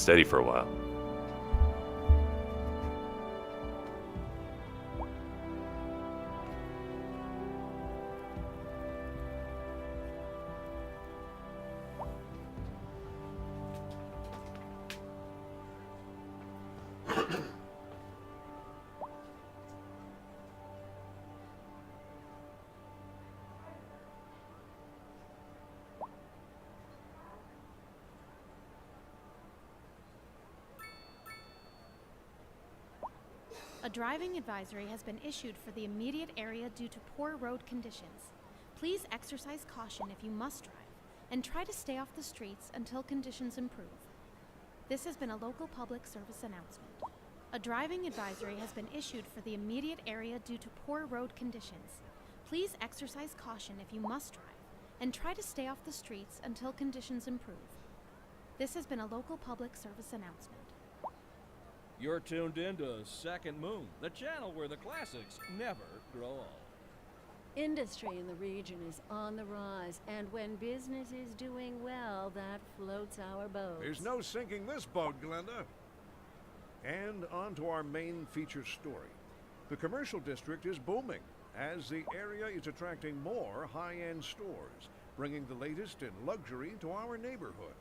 steady for a while. A driving advisory has been issued for the immediate area due to poor road conditions. Please exercise caution if you must drive, and try to stay off the streets until conditions improve. This has been a local public service announcement. A driving advisory has been issued for the immediate area due to poor road conditions. Please exercise caution if you must drive, and try to stay off the streets until conditions improve. This has been a local public service announcement. You're tuned in to Second Moon, the channel where the classics never grow old. Industry in the region is on the rise, and when business is doing well, that floats our boat. There's no sinking this boat, Glenda. And on to our main feature story. The commercial district is booming, as the area is attracting more high-end stores, bringing the latest in luxury to our neighborhood.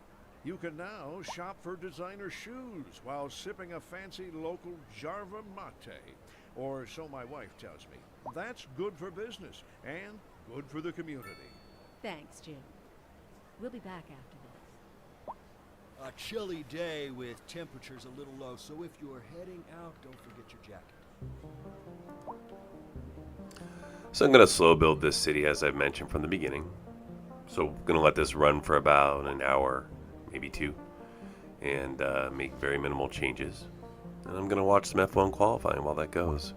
You can now shop for designer shoes while sipping a fancy local Jarva mate, or so my wife tells me. That's good for business and good for the community. Thanks, Jim. We'll be back after this. A chilly day with temperatures a little low, so if you're heading out, don't forget your jacket. So I'm going to slow build this city as I've mentioned from the beginning. So I'm going to let this run for about an hour, maybe two, and make very minimal changes. And I'm going to watch some F1 qualifying while that goes.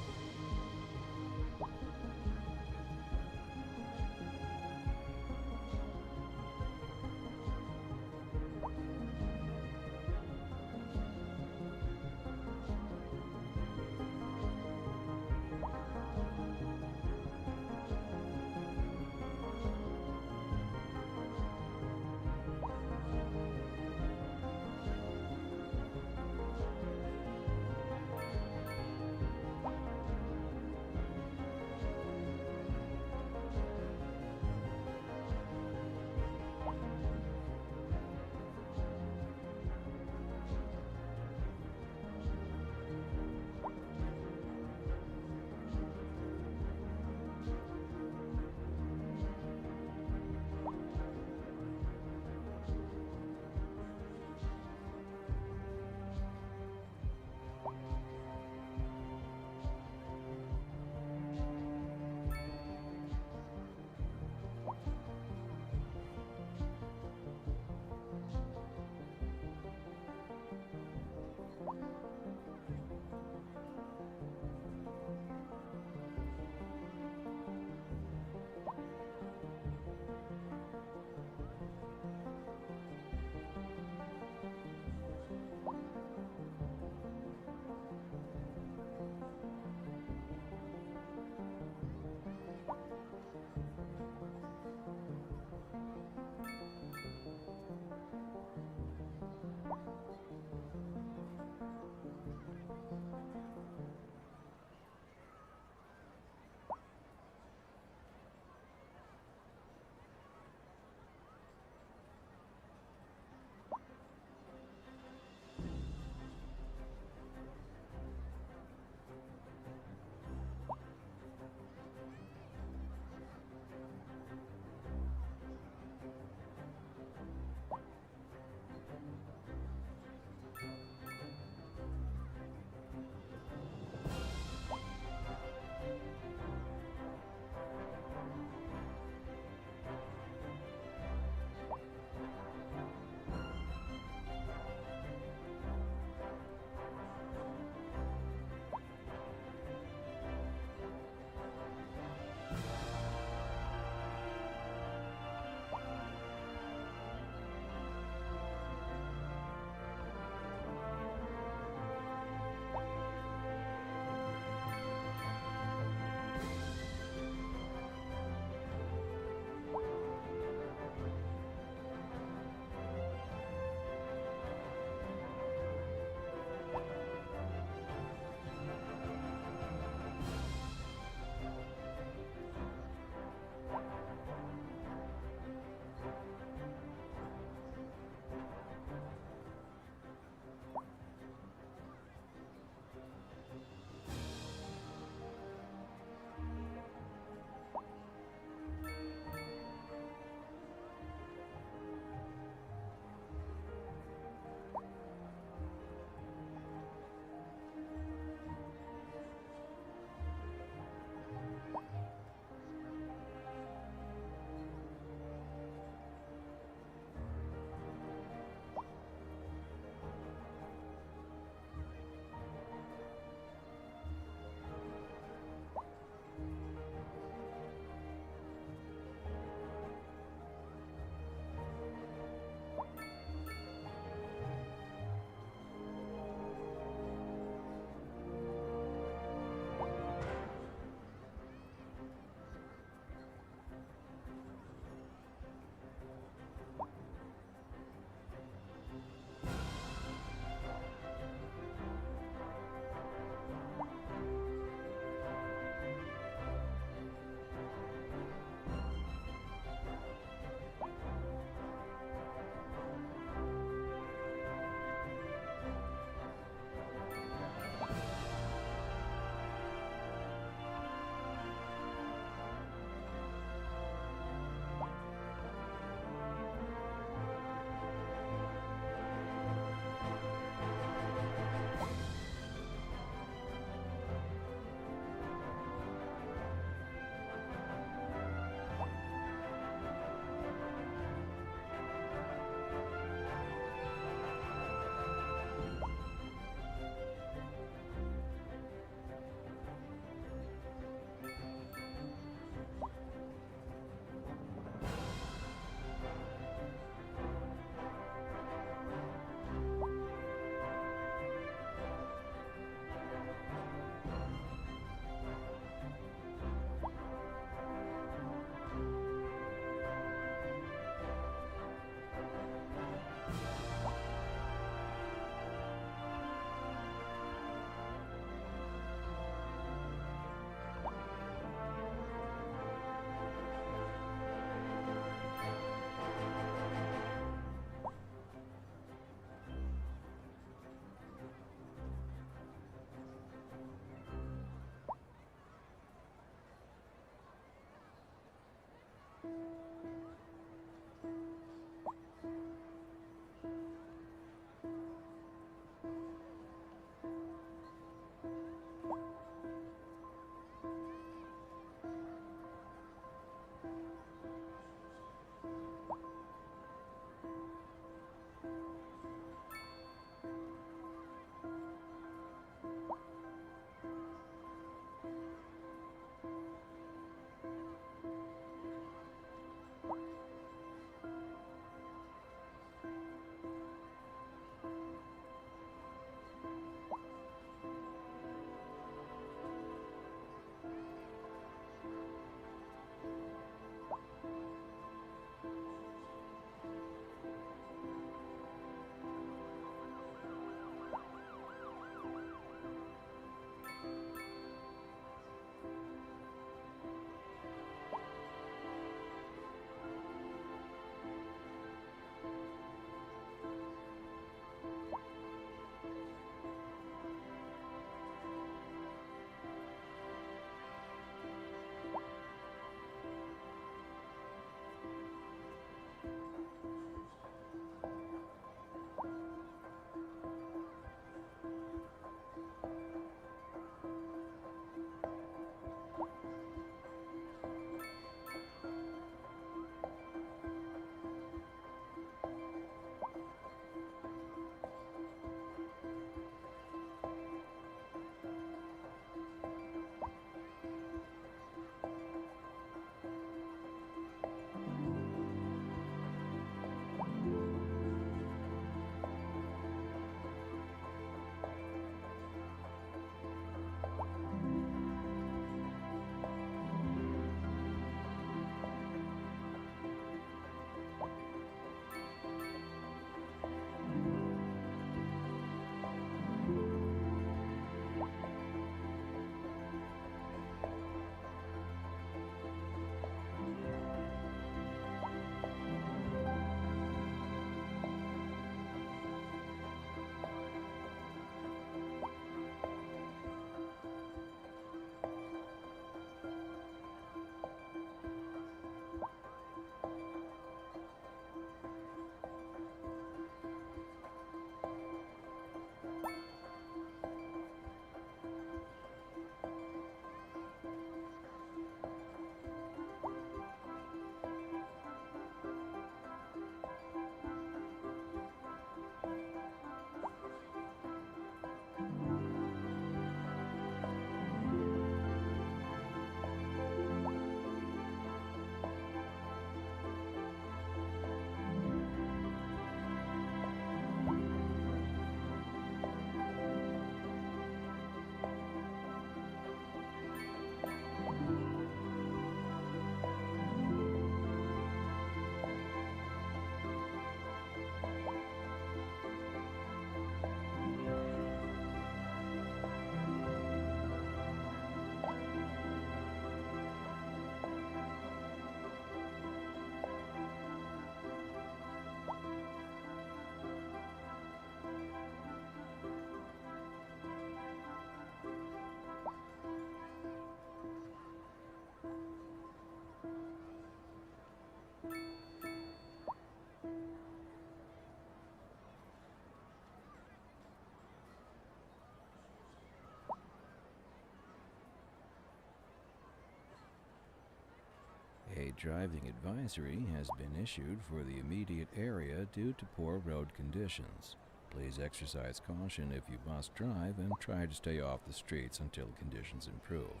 driving advisory has been issued for the immediate area due to poor road conditions. Please exercise caution if you must drive and try to stay off the streets until conditions improve.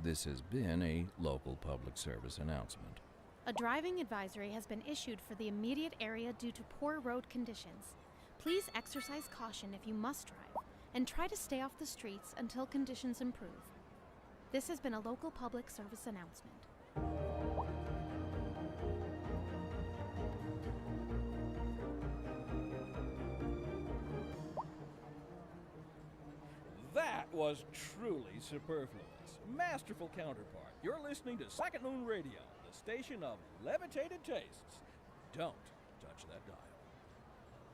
This has been a local public service announcement. A driving advisory has been issued for the immediate area due to poor road conditions. Please exercise caution if you must drive, and try to stay off the streets until conditions improve. This has been a local public service announcement. That was truly superfluous. Masterful counterpart. You're listening to Second Moon Radio, the station of levitated tastes. Don't touch that dial.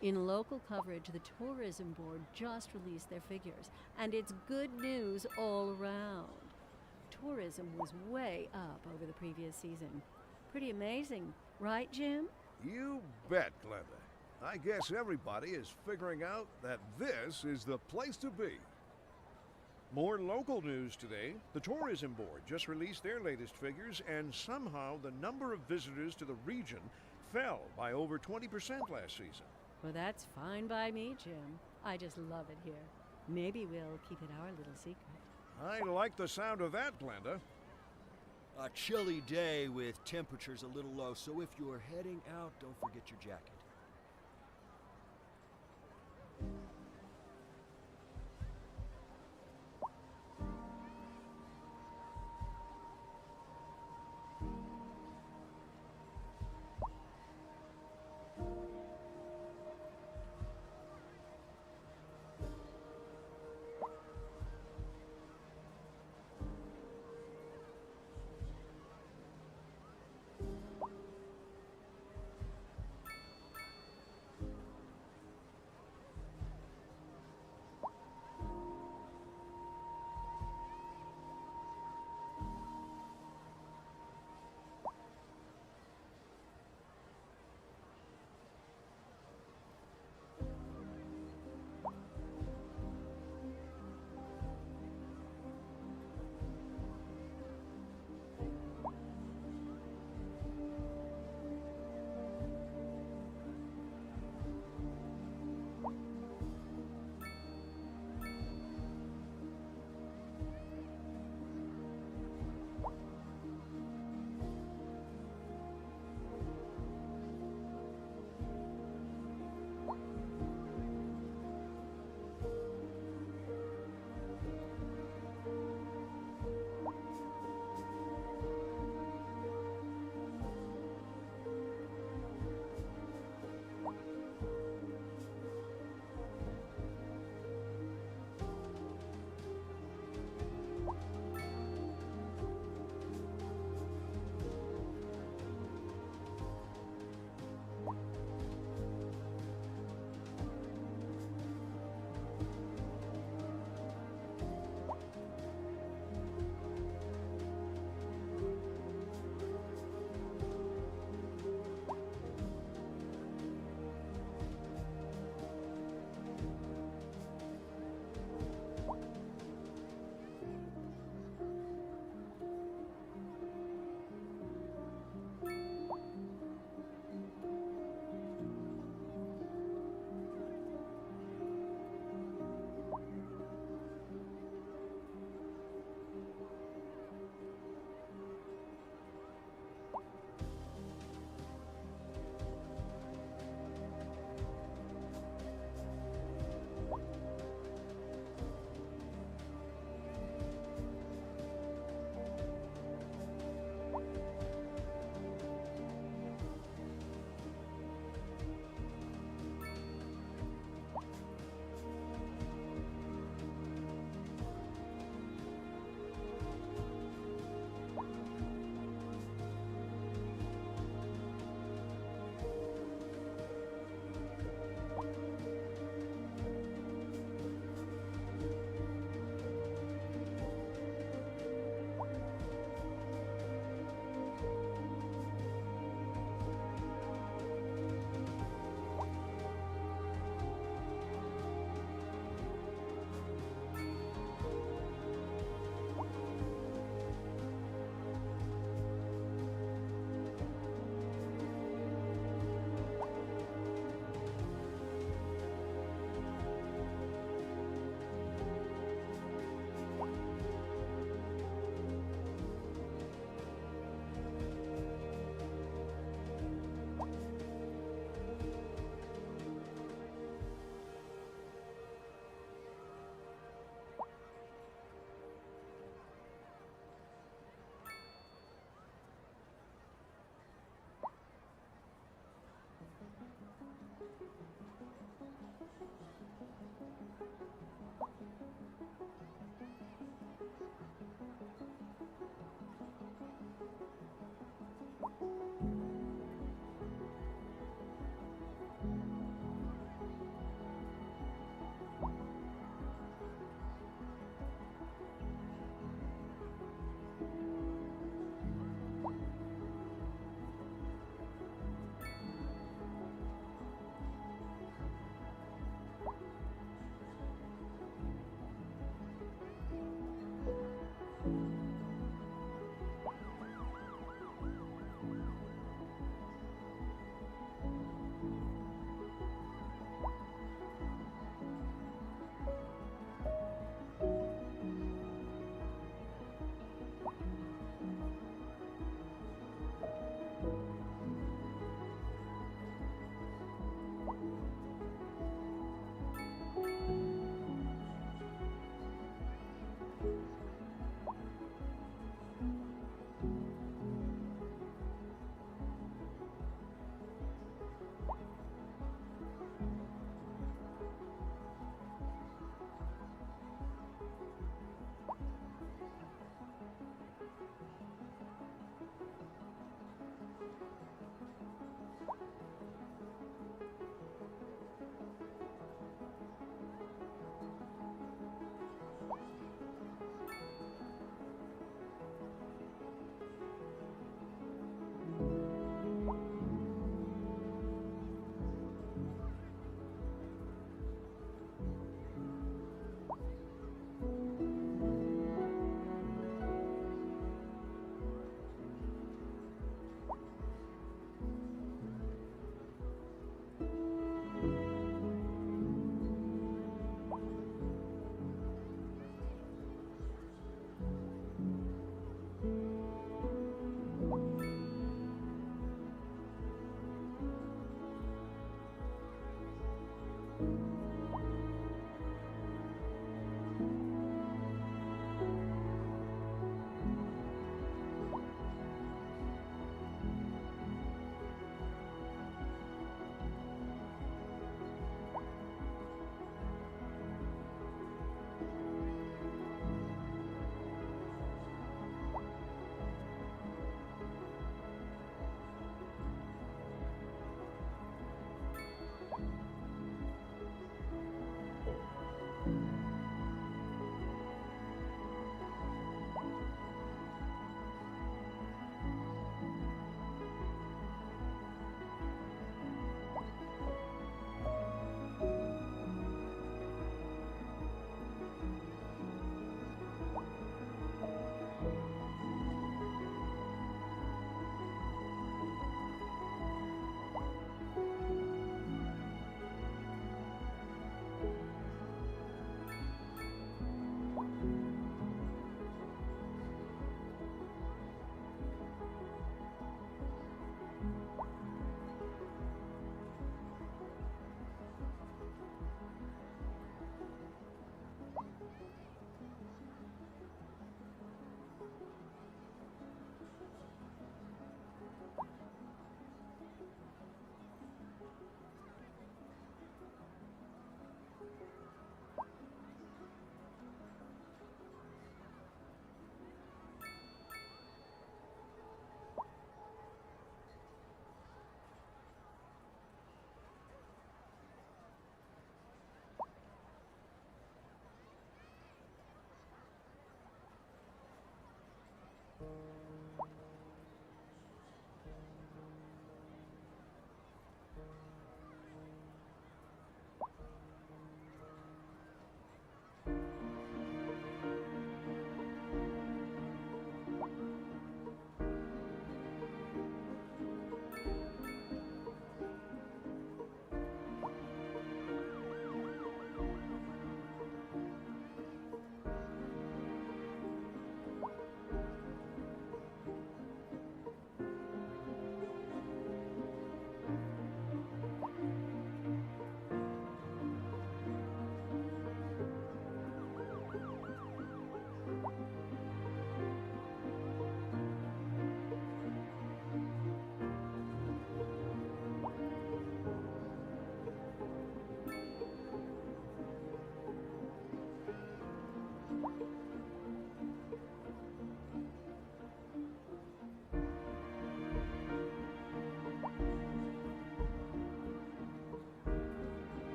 In local coverage, the Tourism Board just released their figures, and it's good news all around. Tourism was way up over the previous season. Pretty amazing, right, Jim? You bet, Glenda. I guess everybody is figuring out that this is the place to be. More local news today. The Tourism Board just released their latest figures, and somehow the number of visitors to the region fell by over 20% last season. Well, that's fine by me, Jim. I just love it here. Maybe we'll keep it our little secret. I like the sound of that, Glenda. A chilly day with temperatures a little low, so if you're heading out, don't forget your jacket.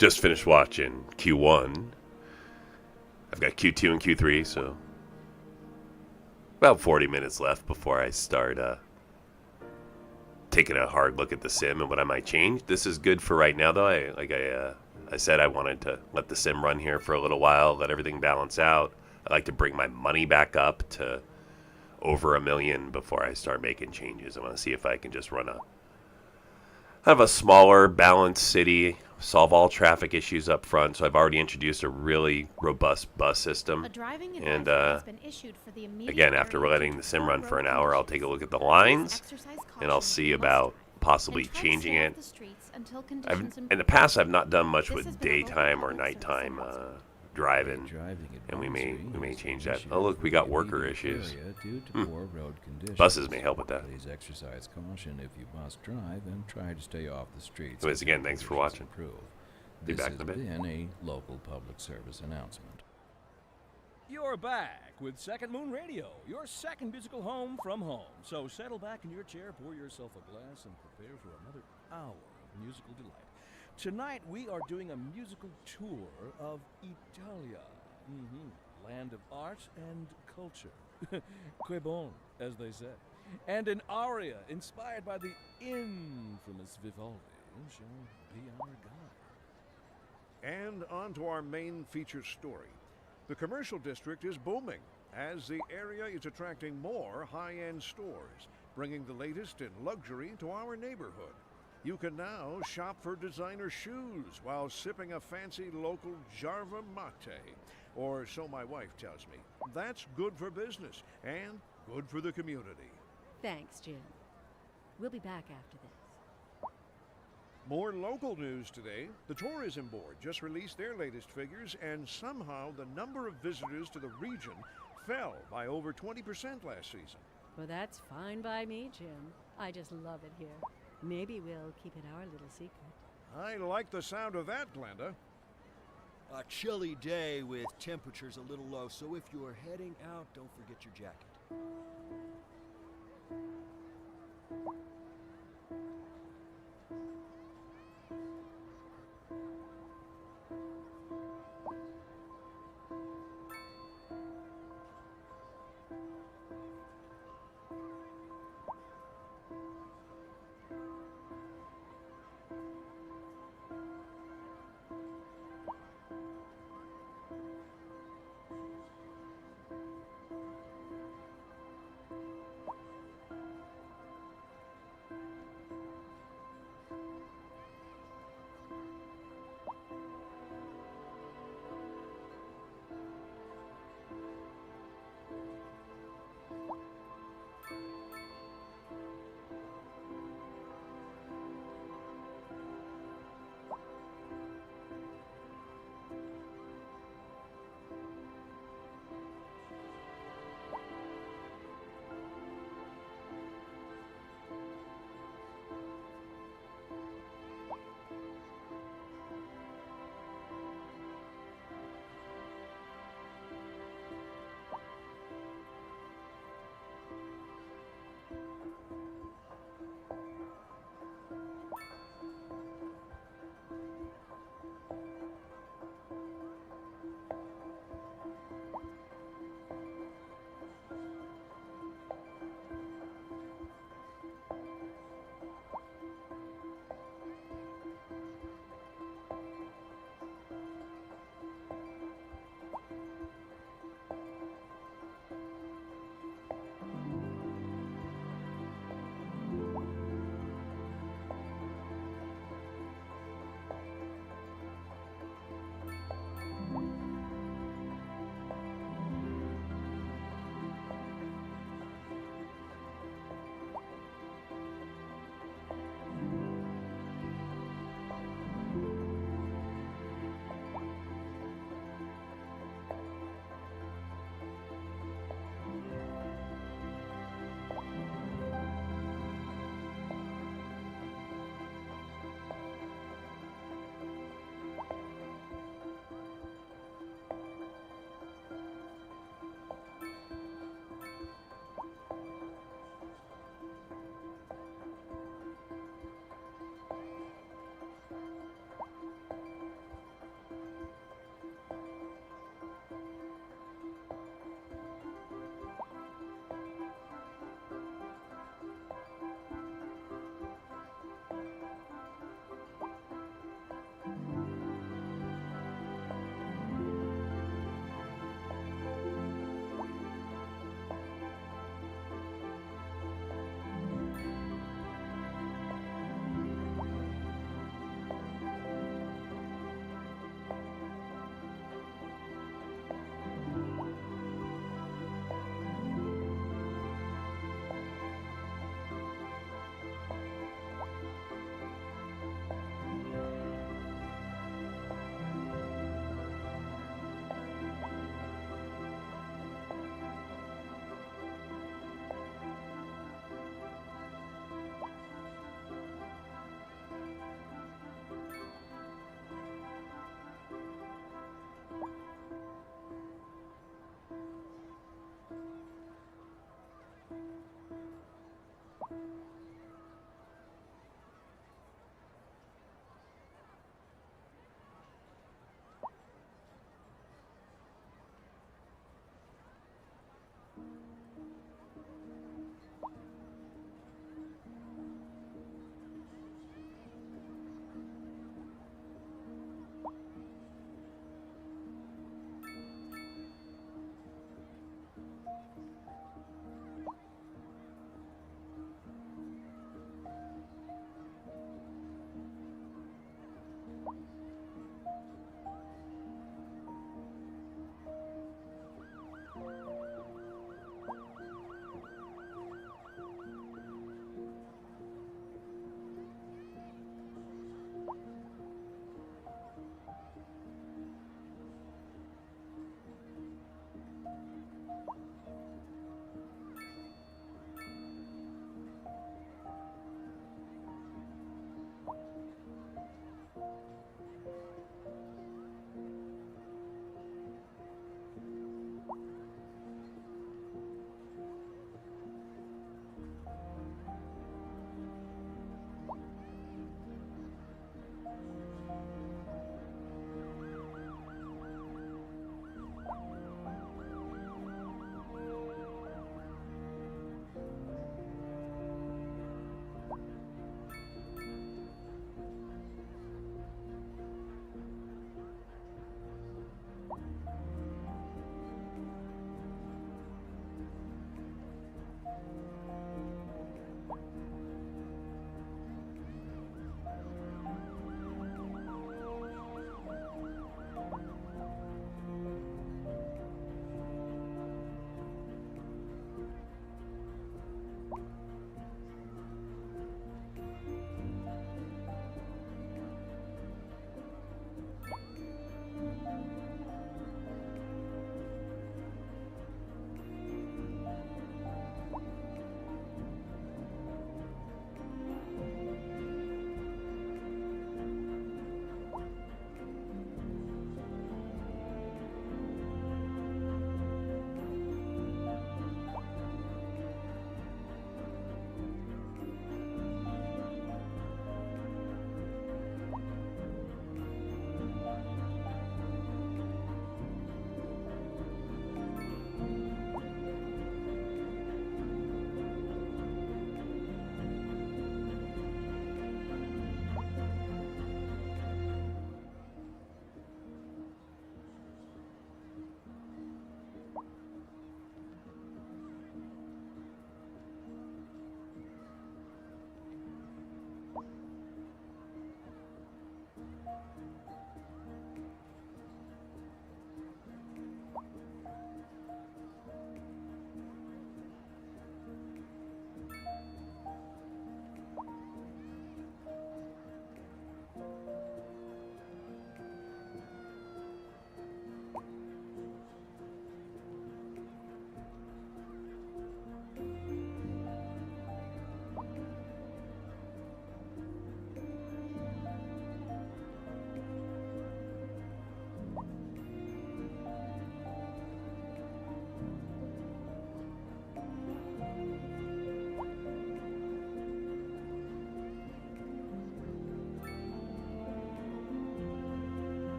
just finished watching Q1. I've got Q2 and Q3, so about 40 minutes left before I start taking a hard look at the sim and what I might change. This is good for right now, though. I said I wanted to let the sim run here for a little while, let everything balance out. I like to bring my money back up to over $1 million before I start making changes. I want to see if I can just run have a smaller, balanced city, solve all traffic issues up front. So I've already introduced a really robust bus system. A driving And has been issued for the immediate again, after area letting due the to sim poor run for road an hour, I'll conditions. take a look at the Please lines, exercise and I'll caution see when you about must drive, possibly and try to changing stay it. off the streets until In conditions the improve. past, I've not done much This with has been a local daytime or public service nighttime announcement. driving, Driving and we may advisory change has that. been Oh, look, issued we for got the worker immediate issues. area due to poor road conditions. Buses may help with that. Please exercise caution if you must drive and try to stay off the streets. Anyways, again, until thanks for conditions watching. improve. Be This back has in a bit. been a local public service announcement. You're back with Second Moon Radio, your second musical home from home. So settle back in your chair, pour yourself a glass, and prepare for another hour of musical delight. Tonight we are doing a musical tour of Italia, land of art and culture. Que bon, as they say. And an aria inspired by the infamous Vivaldi shall be our guide. And on to our main feature story. The commercial district is booming as the area is attracting more high-end stores, bringing the latest in luxury to our neighborhood. You can now shop for designer shoes while sipping a fancy local Jarva mate, or so my wife tells me. That's good for business and good for the community. Thanks, Jim. We'll be back after this. More local news today. The Tourism Board just released their latest figures, and somehow the number of visitors to the region fell by over 20% last season. Well, that's fine by me, Jim. I just love it here. Maybe we'll keep it our little secret. I like the sound of that, Glenda. A chilly day with temperatures a little low, so if you're heading out, don't forget your jacket.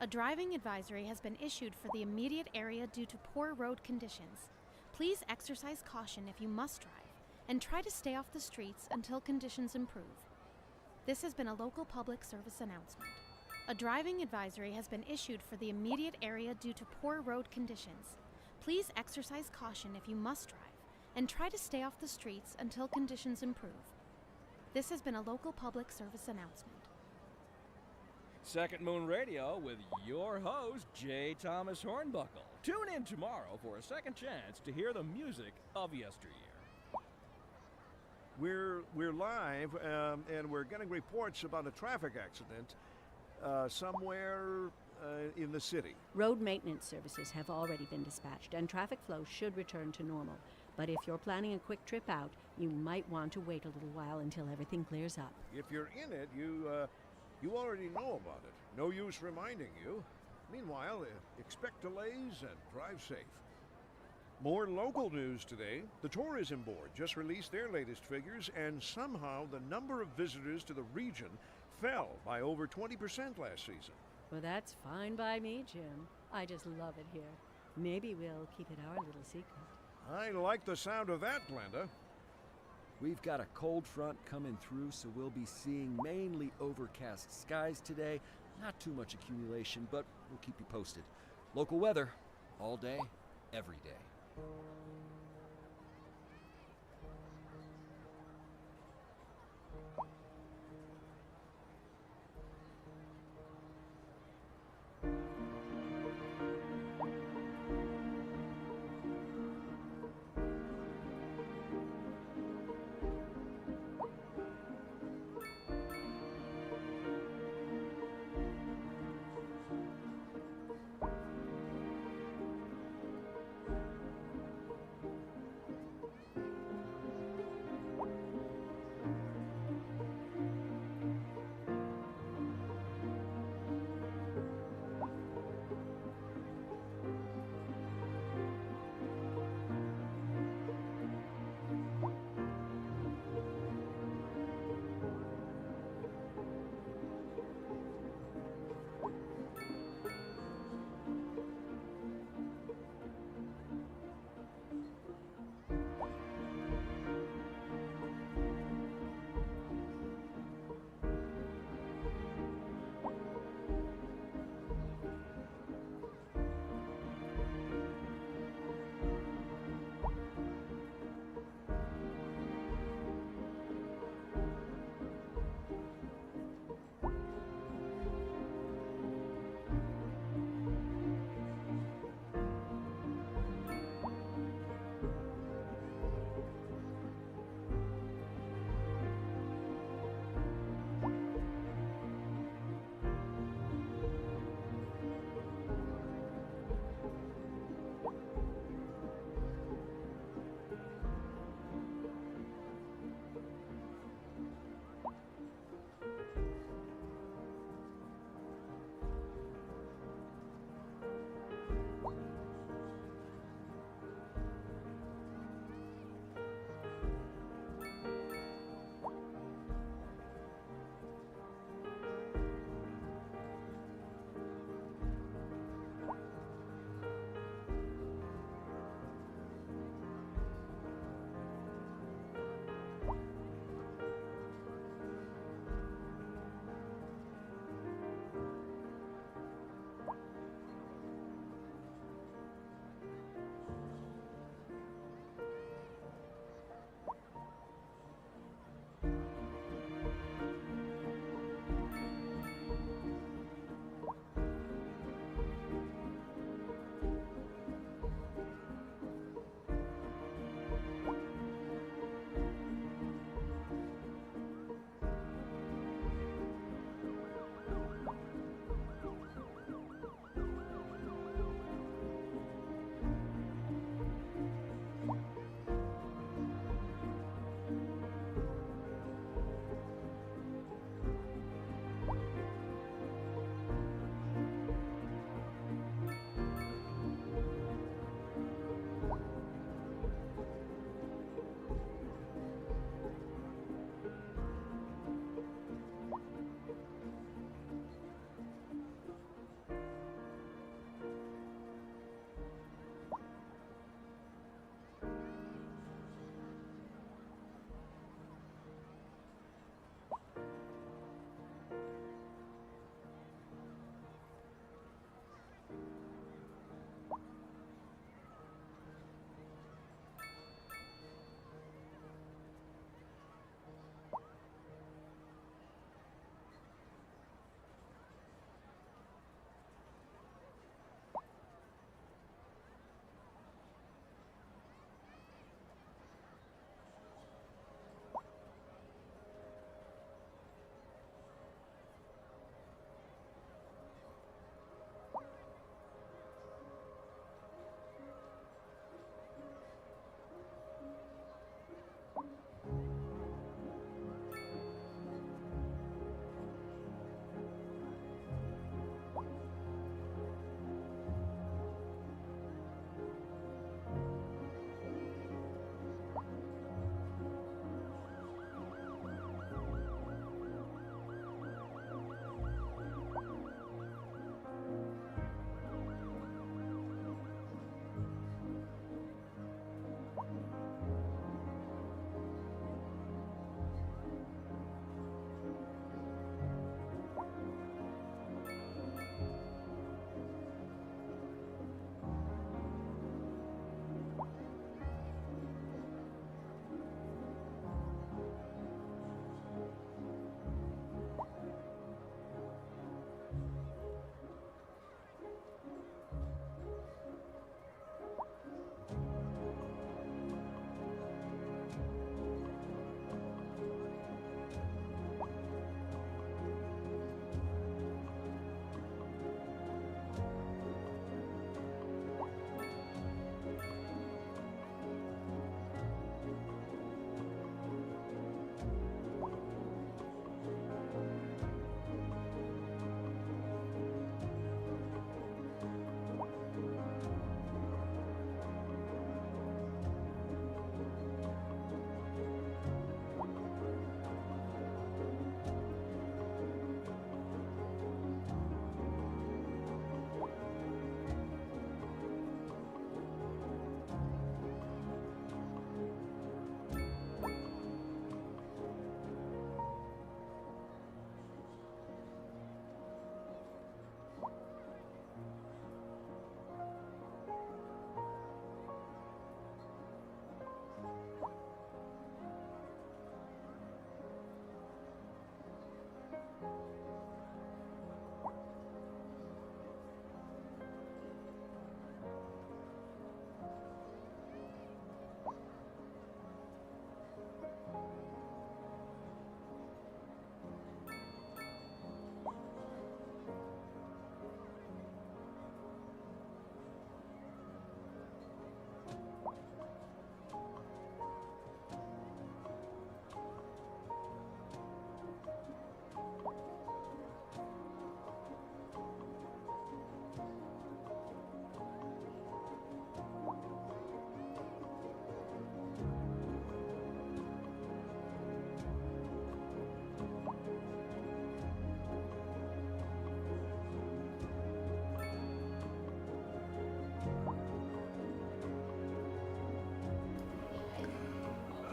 A driving advisory has been issued for the immediate area due to poor road conditions. Please exercise caution if you must drive, and try to stay off the streets until conditions improve. This has been a local public service announcement. A driving advisory has been issued for the immediate area due to poor road conditions. Please exercise caution if you must drive, and try to stay off the streets until conditions improve. This has been a local public service announcement. Second Moon Radio with your host, J. Thomas Hornbuckle. Tune in tomorrow for a second chance to hear the music of yesteryear. We're live, and we're getting reports about a traffic accident somewhere in the city. Road maintenance services have already been dispatched, and traffic flow should return to normal. But if you're planning a quick trip out, you might want to wait a little while until everything clears up. If you're in it, you already know about it. No use reminding you. Meanwhile, expect delays and drive safe. More local news today. The tourism board just released their latest figures, and somehow the number of visitors to the region fell by over 20% last season. Well, that's fine by me, Jim. I just love it here. Maybe we'll keep it our little secret. I like the sound of that, Glenda. We've got a cold front coming through, so we'll be seeing mainly overcast skies today. Not too much accumulation, but we'll keep you posted. Local weather, all day, every day.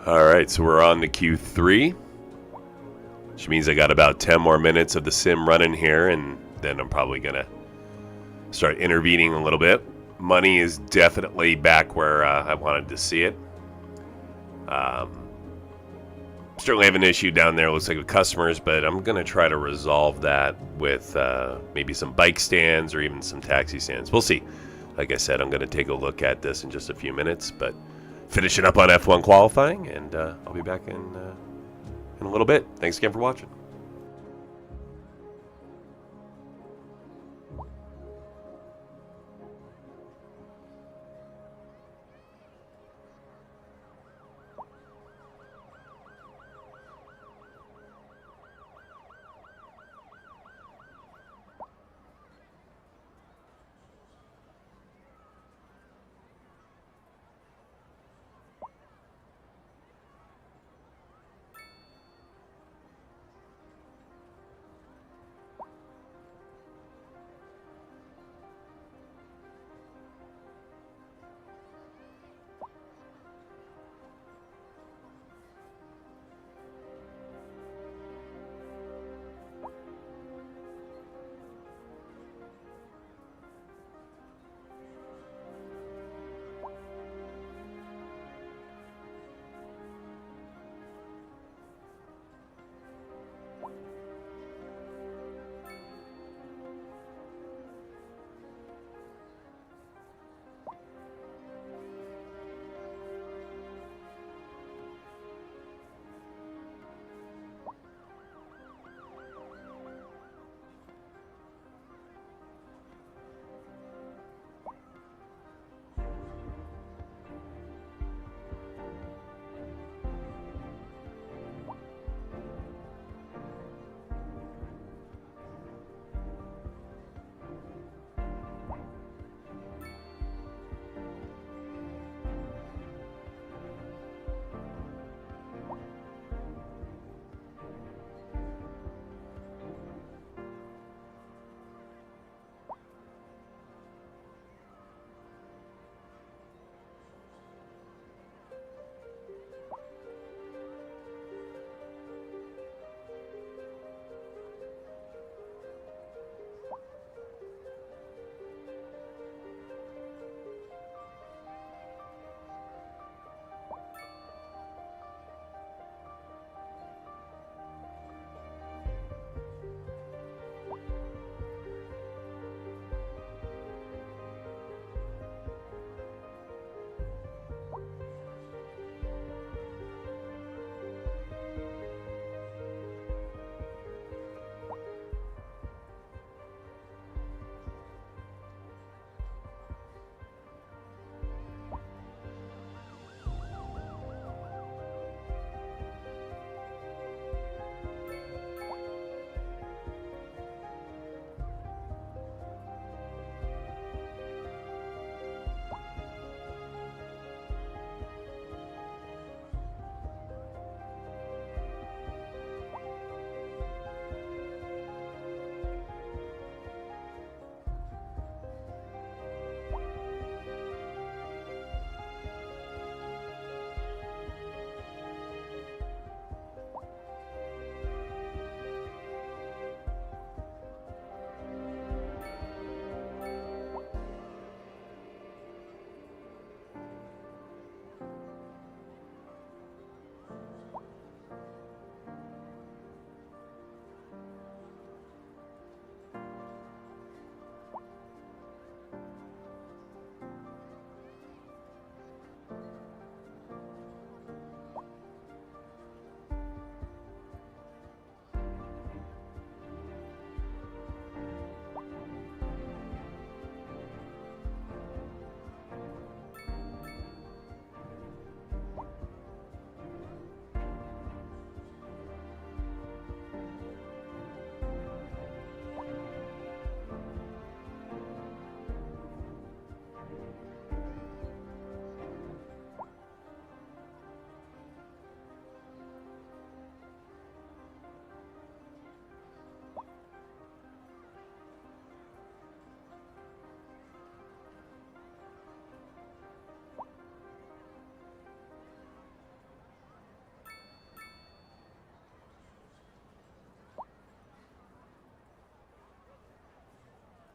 All right, so we're on to Q3, which means I got about 10 more minutes of the sim running here, and then I'm probably going to start intervening a little bit. Money is definitely back where I wanted to see it. Certainly have an issue down there, looks like, with customers, but I'm going to try to resolve that with maybe some bike stands or even some taxi stands. We'll see. Like I said, I'm going to take a look at this in just a few minutes, but finishing up on F1 qualifying, and I'll be back in a little bit. Thanks again for watching.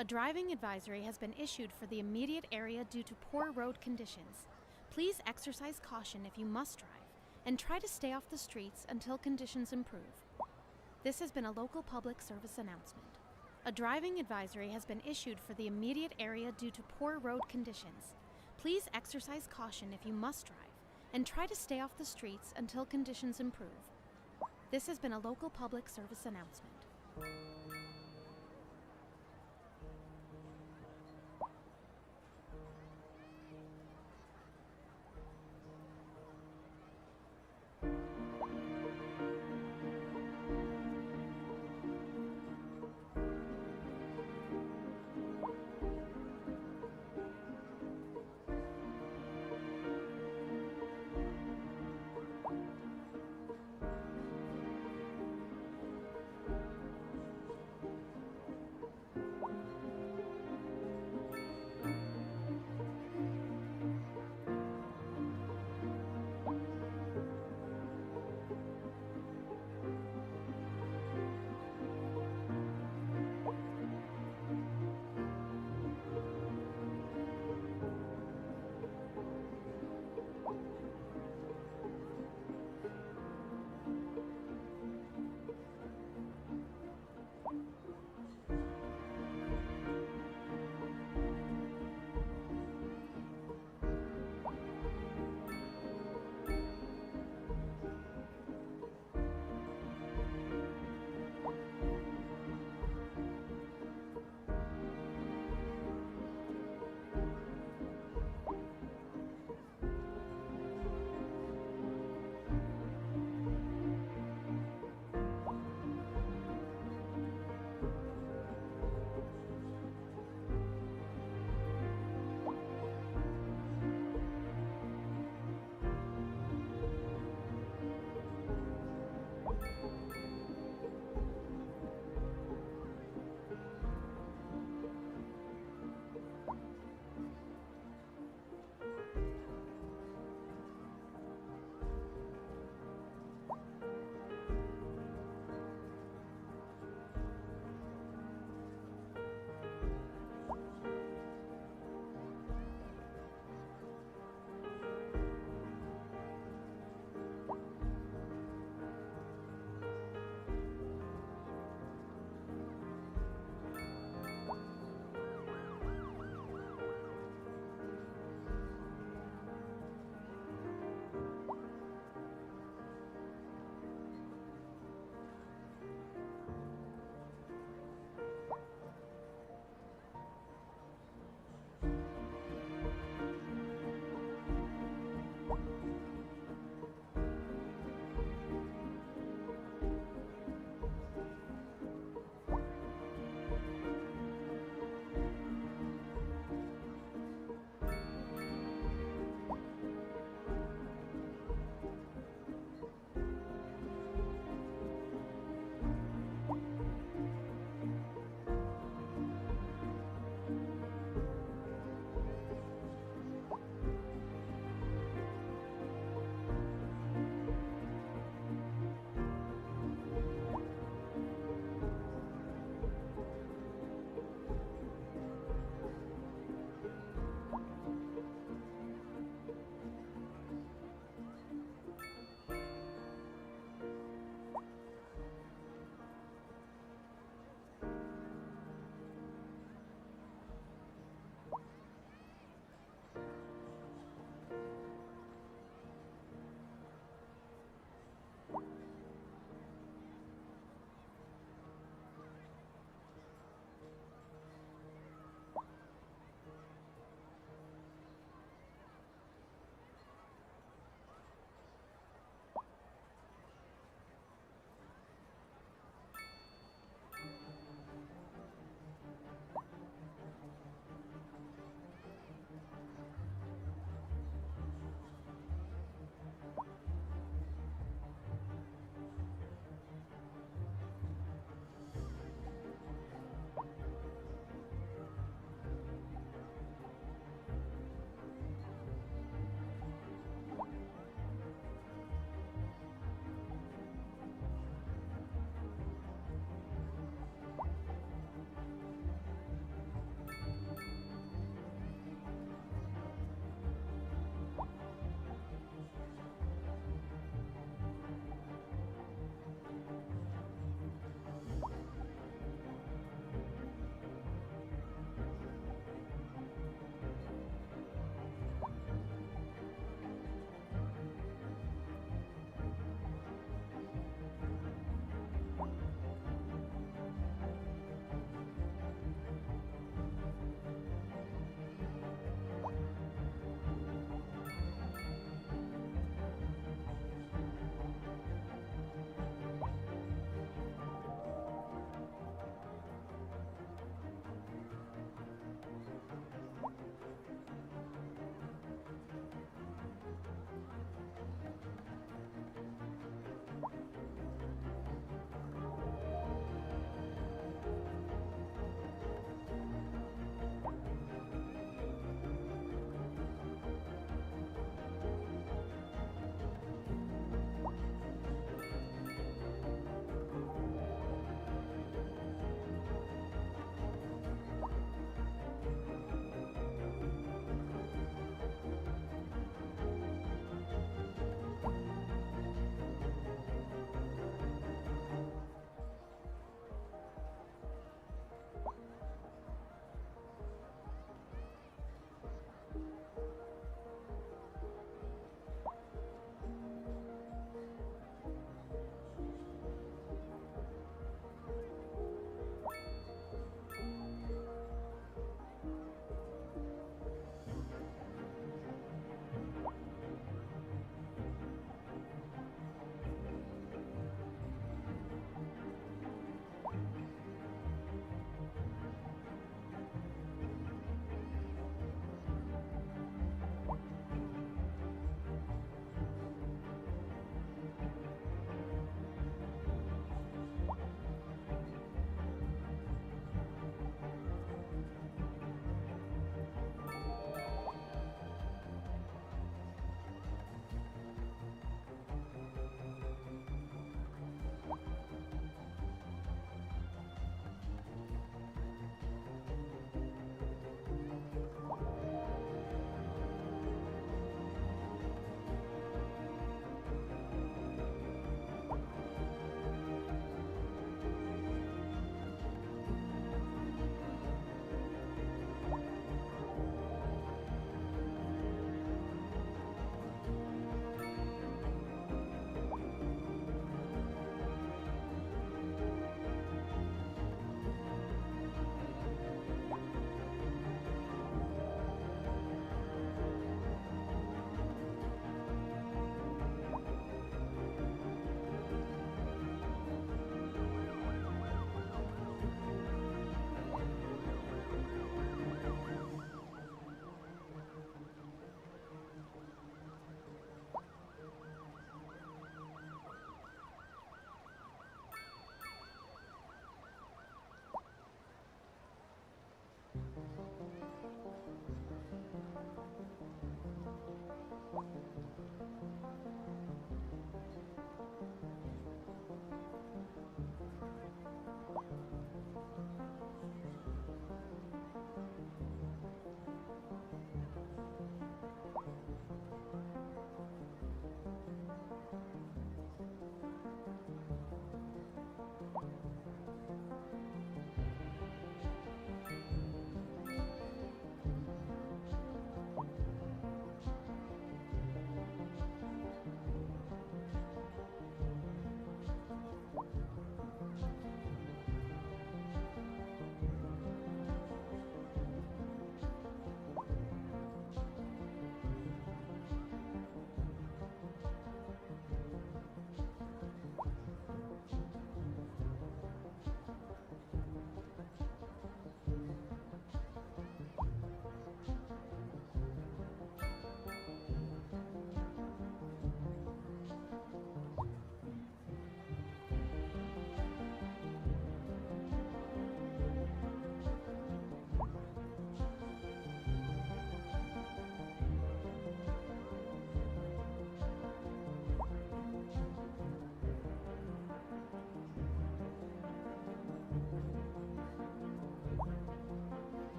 A driving advisory has been issued for the immediate area due to poor road conditions. Please exercise caution if you must drive, and try to stay off the streets until conditions improve. This has been a local public service announcement. A driving advisory has been issued for the immediate area due to poor road conditions. Please exercise caution if you must drive, and try to stay off the streets until conditions improve. This has been a local public service announcement.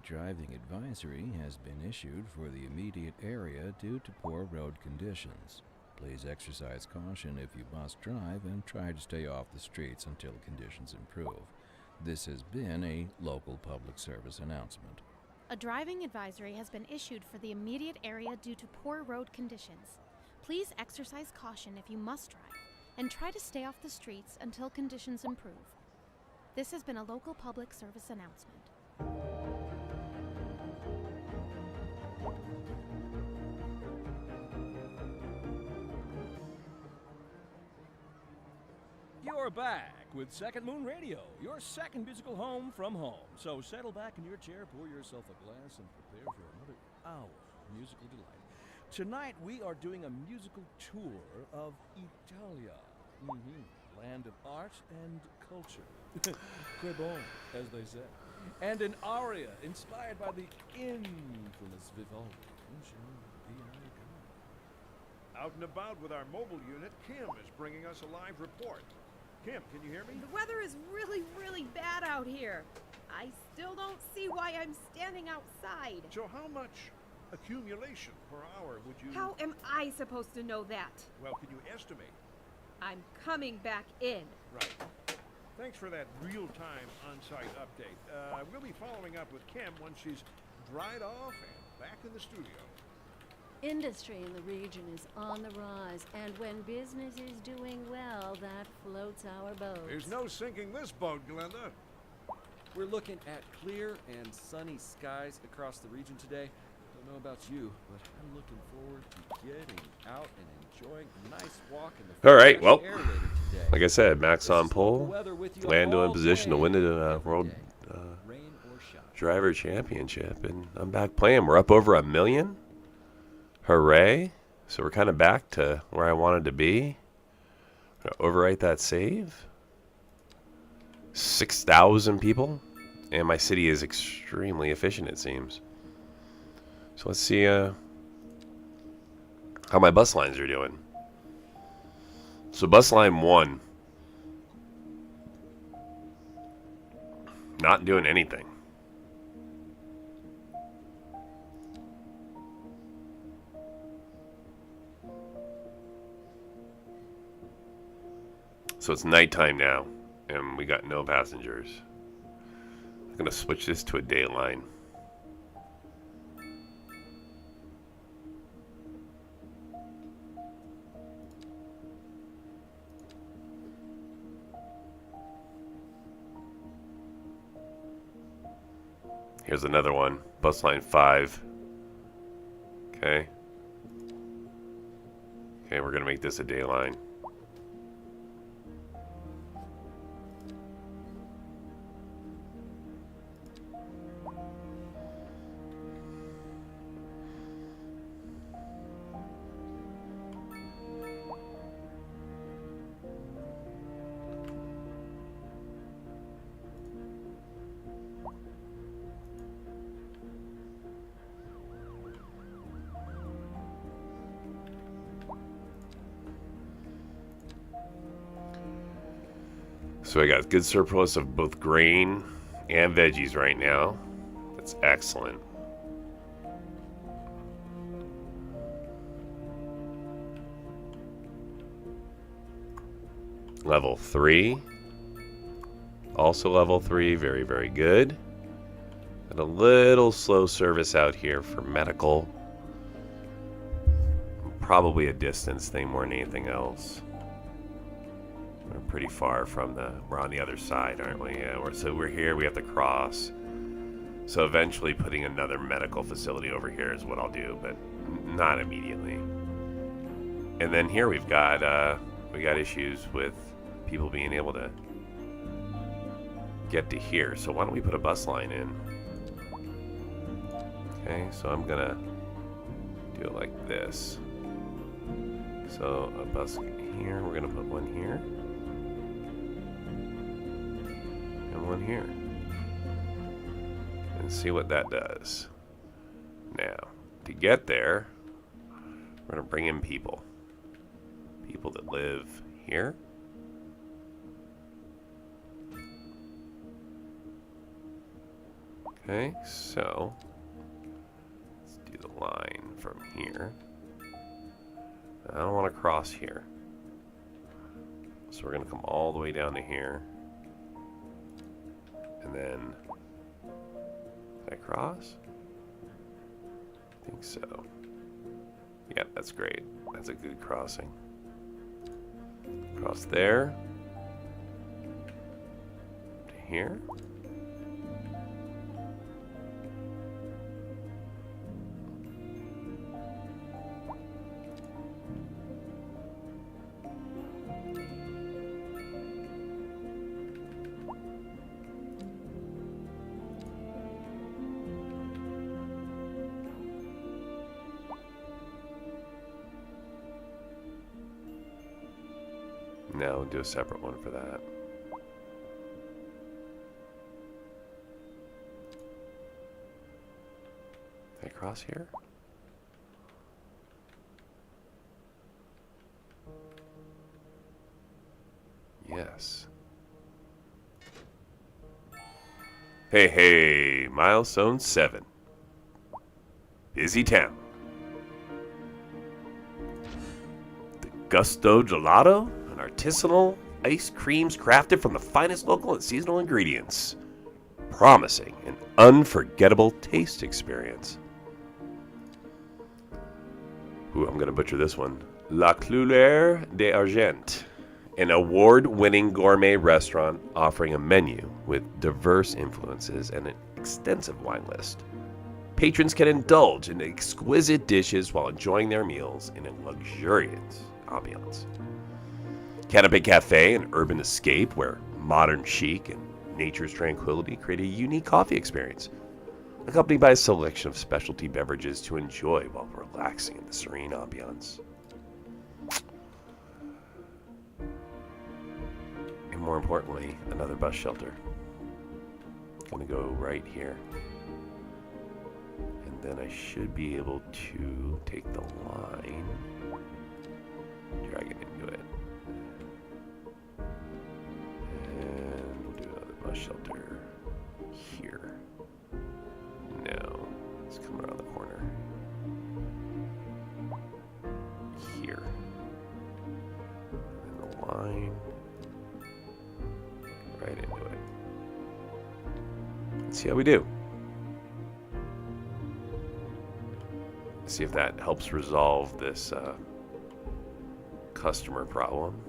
driving advisory has been issued for the immediate area due to poor road conditions. Please exercise caution if you must drive and try to stay off the streets until conditions improve. This has been a local public service announcement. A driving advisory has been issued for the immediate area due to poor road conditions. Please exercise caution if you must drive, and try to stay off the streets until conditions improve. This has been a local public service announcement. You're back with Second Moon Radio, your second musical home from home. So settle back in your chair, pour yourself a glass, and prepare for another hour of musical delight. Tonight we are doing a musical tour of Italia, land of art and culture. Que bon, as they say. And an aria inspired by the infamous Vivaldi. Out and about with our mobile unit, Kim is bringing us a live report. Kim, can you hear me? The weather is really, really bad out here. I still don't see why I'm standing outside. So how much accumulation per hour would you... How am I supposed to know that? Well, can you estimate? I'm coming back in. Right. Thanks for that real-time on-site update. We'll be following up with Kim once she's dried off and back in the studio. Industry in the region is on the rise, and when business is doing well, that floats our boat. There's no sinking this boat, Glenda. We're looking at clear and sunny skies across the region today. Don't know about you, but I'm looking forward to getting out and enjoying a nice walk in the All right, fresh well, air later today. like I said, Max on This is pole. local weather with you Lando in all position to day, win the every World day, rain or shine. Driver Championship. And I'm back playing. We're up over 1 million. Hooray. So we're kind of back to where I wanted to be. I'm going to overwrite that save. 6,000 people. And my city is extremely efficient, it seems. So let's see how my bus lines are doing. So bus line 1. Not doing anything. So it's nighttime now, and we got no passengers. I'm going to switch this to a day line. Here's another one. Bus line 5. Okay. Okay, we're going to make this a day line. So I got good surplus of both grain and veggies right now. That's excellent. Level 3. Also level 3. Very, very good. Got a little slow service out here for medical. Probably a distance thing more than anything else. We're pretty far from we're on the other side, aren't we? Yeah, we're here, we have to cross. So eventually putting another medical facility over here is what I'll do, but not immediately. And then here we got issues with people being able to get to here. So why don't we put a bus line in? Okay, so I'm gonna do it like this. So a bus here, we're gonna put one here. And one here. And see what that does. Now, to get there, we're gonna bring in people. People that live here. Okay, so let's do the line from here. I don't want to cross here. So we're going to come all the way down to here. And then, can I cross? I think so. Yeah, that's great. That's a good crossing. Cross there. To here. Now we'll do a separate one for that. Can I cross here? Yes. Hey, hey, milestone 7. Busy town. The Gusto Gelato? Artisanal ice creams crafted from the finest local and seasonal ingredients, promising an unforgettable taste experience. Ooh, I'm gonna butcher this one. La Couleur d'Argent, an award-winning gourmet restaurant offering a menu with diverse influences and an extensive wine list. Patrons can indulge in exquisite dishes while enjoying their meals in a luxuriant ambiance. Canopy Cafe, an urban escape where modern chic and nature's tranquility create a unique coffee experience, accompanied by a selection of specialty beverages to enjoy while relaxing in the serene ambiance. And more importantly, another bus shelter. Gonna go right here. And then I should be able to take the line, drag it into it. And we'll do another bus shelter here. No, let's come around the corner. Here. And the line right into it. Let's see how we do. See if that helps resolve this customer problem.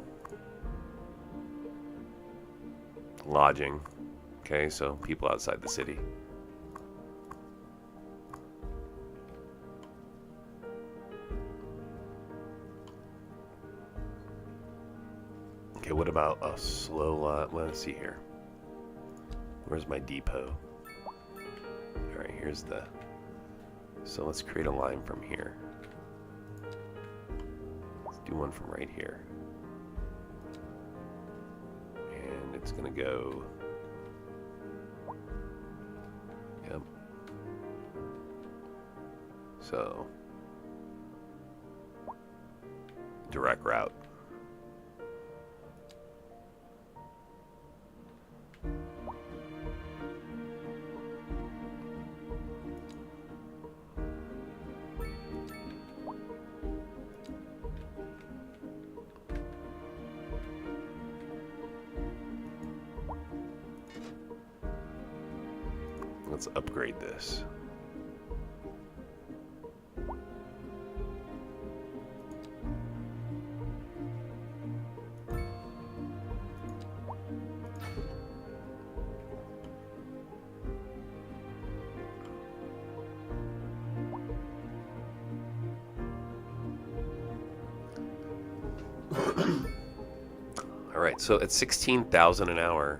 Lodging. Okay, so people outside the city. Okay, what about a slow lot? Let's see here. Where's my depot? Alright, here's the... So let's create a line from here. Let's do one from right here. And it's gonna go... Yep. So... direct route. Let's upgrade this. All right, so at 16,000 an hour,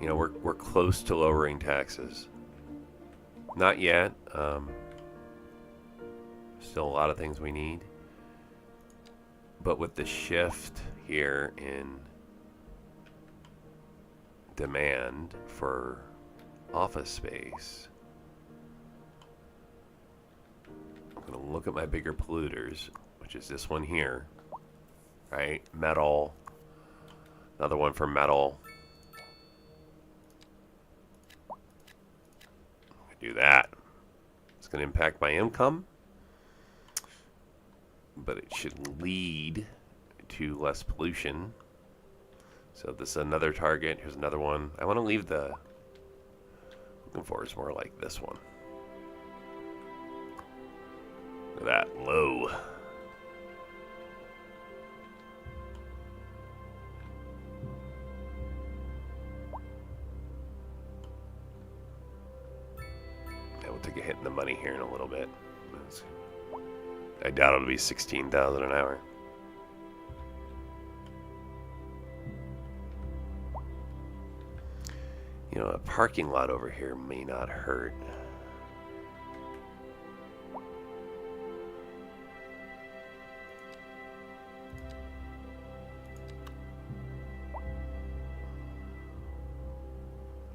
you know, we're close to lowering taxes. Not yet. Still a lot of things we need. But with the shift here in demand for office space, I'm going to look at my bigger polluters, which is this one here, right? Metal. Another one for metal. do that. It's going to impact my income, but it should lead to less pollution. So this is another target. Here's another one. I want to leave the Windforce more like this one. Look at that, low. Yeah, we'll take a hit in the money here in a little bit. I doubt it'll be 16,000 an hour. You know, a parking lot over here may not hurt.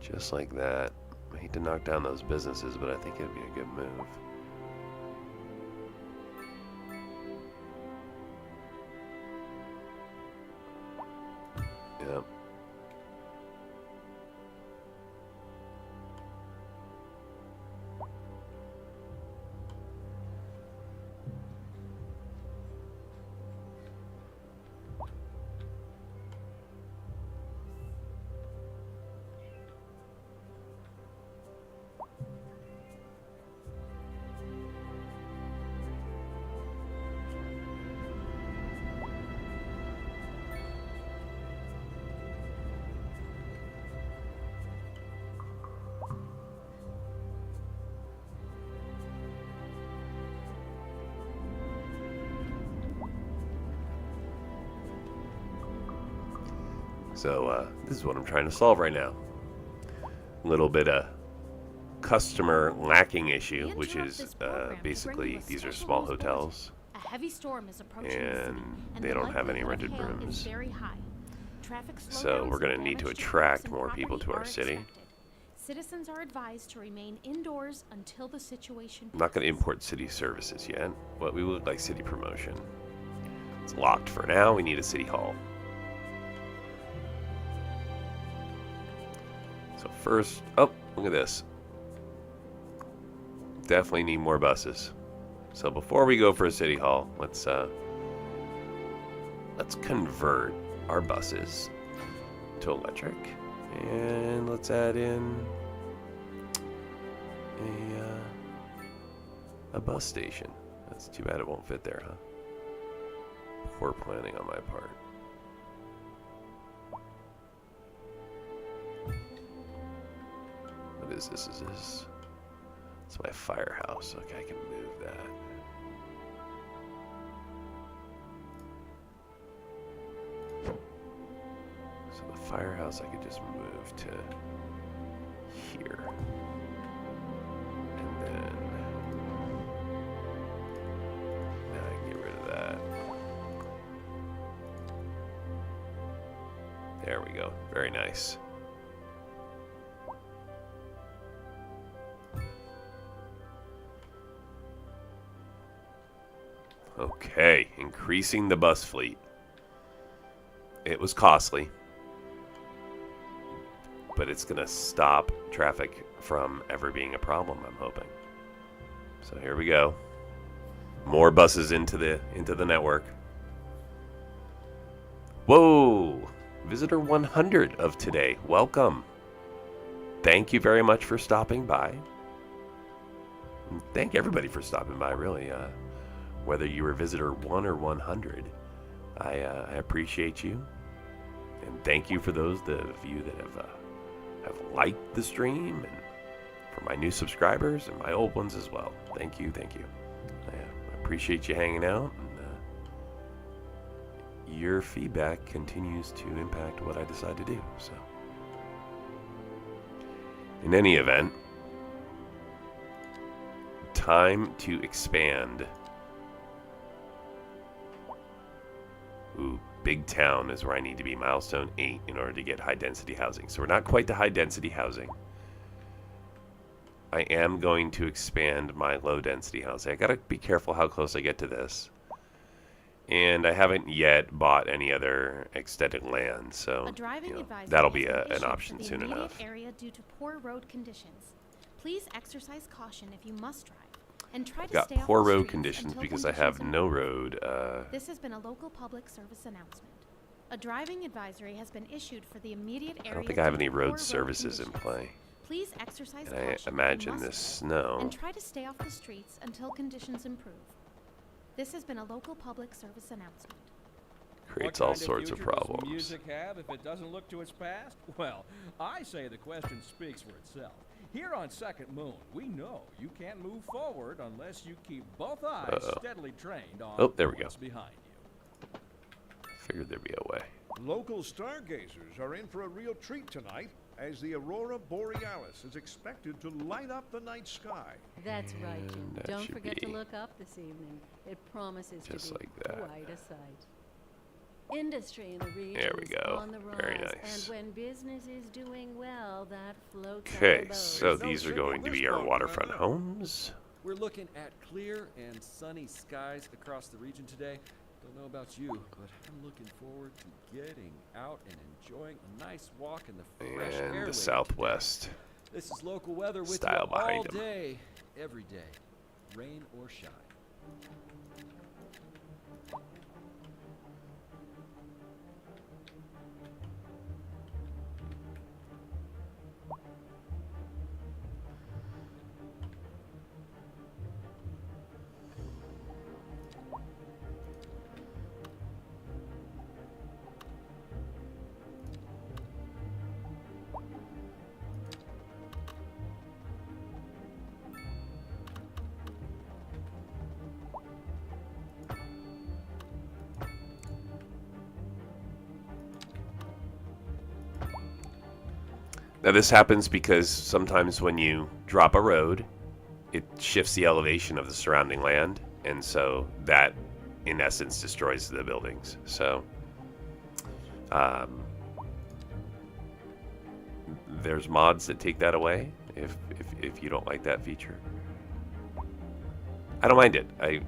Just like that. I hate to knock down those businesses, but I think it'd be a good move. Yep. So this is what I'm trying to solve right now. A little bit of customer lacking issue, which is basically these are small hotels, A heavy storm is approaching the and city, they don't have any likelihood of rented hail is rooms. very high. Traffic So we're slowdowns going to and need to damage attract homes and more people to property our are city. expected. Citizens are advised to remain indoors until the situation I'm not going to passes. import city services yet, but we would like city promotion. It's locked for now. We need a city hall. So first, oh, look at this. Definitely need more buses. So before we go for a city hall, let's convert our buses to electric, and let's add in a bus station. That's too bad it won't fit there, huh? Poor planning on my part. What is this? Is this? It's my firehouse. Okay, I can move that. So the firehouse I could just move to here. And then now I can get rid of that. There we go. Very nice. Okay, increasing the bus fleet. It was costly, but it's going to stop traffic from ever being a problem, I'm hoping. So here we go. More buses into the network. Whoa! Visitor 100 of today. Welcome. Thank you very much for stopping by. And thank everybody for stopping by, really. Whether you were visitor 1 or 100, I appreciate you, and thank you for those of you that have liked the stream, and for my new subscribers and my old ones as well. Thank you, thank you. I appreciate you hanging out, and your feedback continues to impact what I decide to do. So, in any event, time to expand. Ooh, big town is where I need to be. Milestone 8 in order to get high density housing. So we're not quite to high density housing. I am going to expand my low density housing. I gotta be careful how close I get to this. And I haven't yet bought any other extended land, so A driving advisory that'll has be been an issued option for the soon immediate enough. area due to poor road conditions. Please exercise caution if you must drive, and try I've to got stay off poor the road streets conditions until because I have conditions no improve. road. This has been a local public service announcement. A driving advisory has been issued for the immediate area. I don't think I have any road services in play. Please exercise And caution I if you imagine must this drive, snow and try to stay off the streets until conditions improve. This has been a local public service announcement. creates What all kind sorts of future does problems. music have if it doesn't look to its past? Well, I say the question speaks for itself. Here on Second Moon, we know you can't move forward unless you keep both eyes steadily trained on there we go. what's behind you. Figured there'd be a way. Local stargazers are in for a real treat tonight, as the aurora borealis is expected to light up the night sky. That's right, Jim. That Don't should forget to be look up this evening. It promises just to be like that. quite a sight. Industry in the region There we is go. on the rise, Very nice. and when business is doing well, that floats on Okay, the boat. so There's no these are signal going to this be our boat, waterfront brother. homes. We're looking at clear and sunny skies across the region today. Don't know about you, but I'm looking forward to getting out and enjoying a nice walk in the fresh air. And later the today. southwest. This is local weather with style you all behind 'em. day, every day, rain or shine. Now this happens because sometimes when you drop a road, it shifts the elevation of the surrounding land, and so that, in essence, destroys the buildings. So, there's mods that take that away if you don't like that feature. I don't mind it. I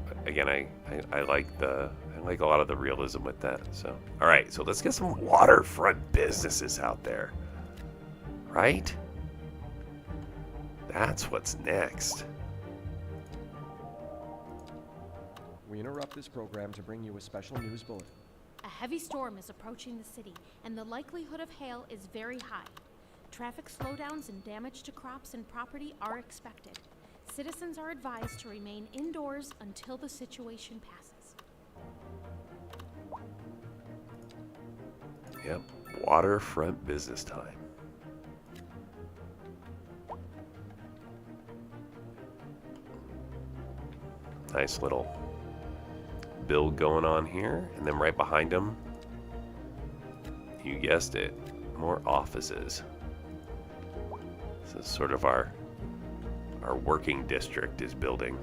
like a lot of the realism with that. So, all right, so let's get some waterfront businesses out there. Right? That's what's next. We interrupt this program to bring you a special news bulletin. A heavy storm is approaching the city, and the likelihood of hail is very high. Traffic slowdowns and damage to crops and property are expected. Citizens are advised to remain indoors until the situation passes. Yep, waterfront business time. Nice little build going on here, and then right behind them, you guessed it, more offices. This is sort of our working district is building.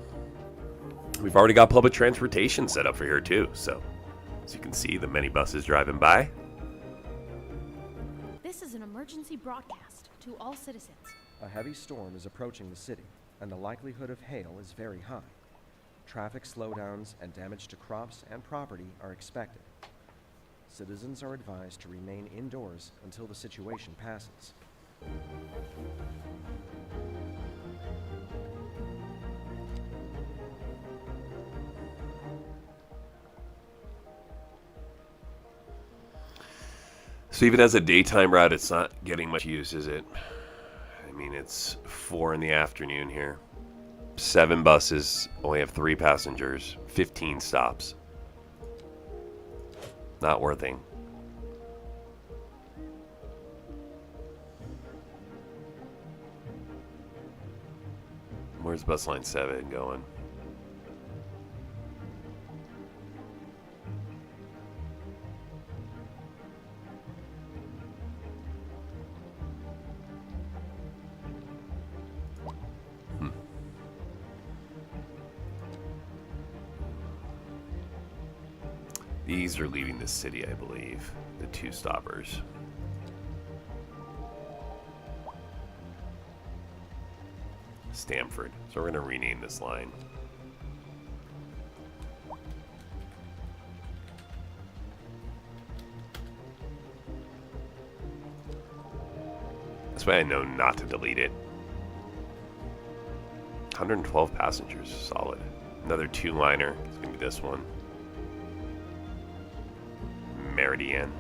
We've already got public transportation set up for here too, so as you can see, the many buses driving by. This is an emergency broadcast to all citizens. A heavy storm is approaching the city, and the likelihood of hail is very high. Traffic slowdowns and damage to crops and property are expected. Citizens are advised to remain indoors until the situation passes. So even as a daytime route, it's not getting much use, is it? I mean, it's 4 in the afternoon here. 7 buses, only have 3 passengers, 15 stops. Not worthing. Where's bus line 7 going? These are leaving the city, I believe. The 2 stoppers. Stamford. So we're going to rename this line. This way I know not to delete it. 112 passengers, solid. Another 2-liner. It's gonna be this one. Meridian.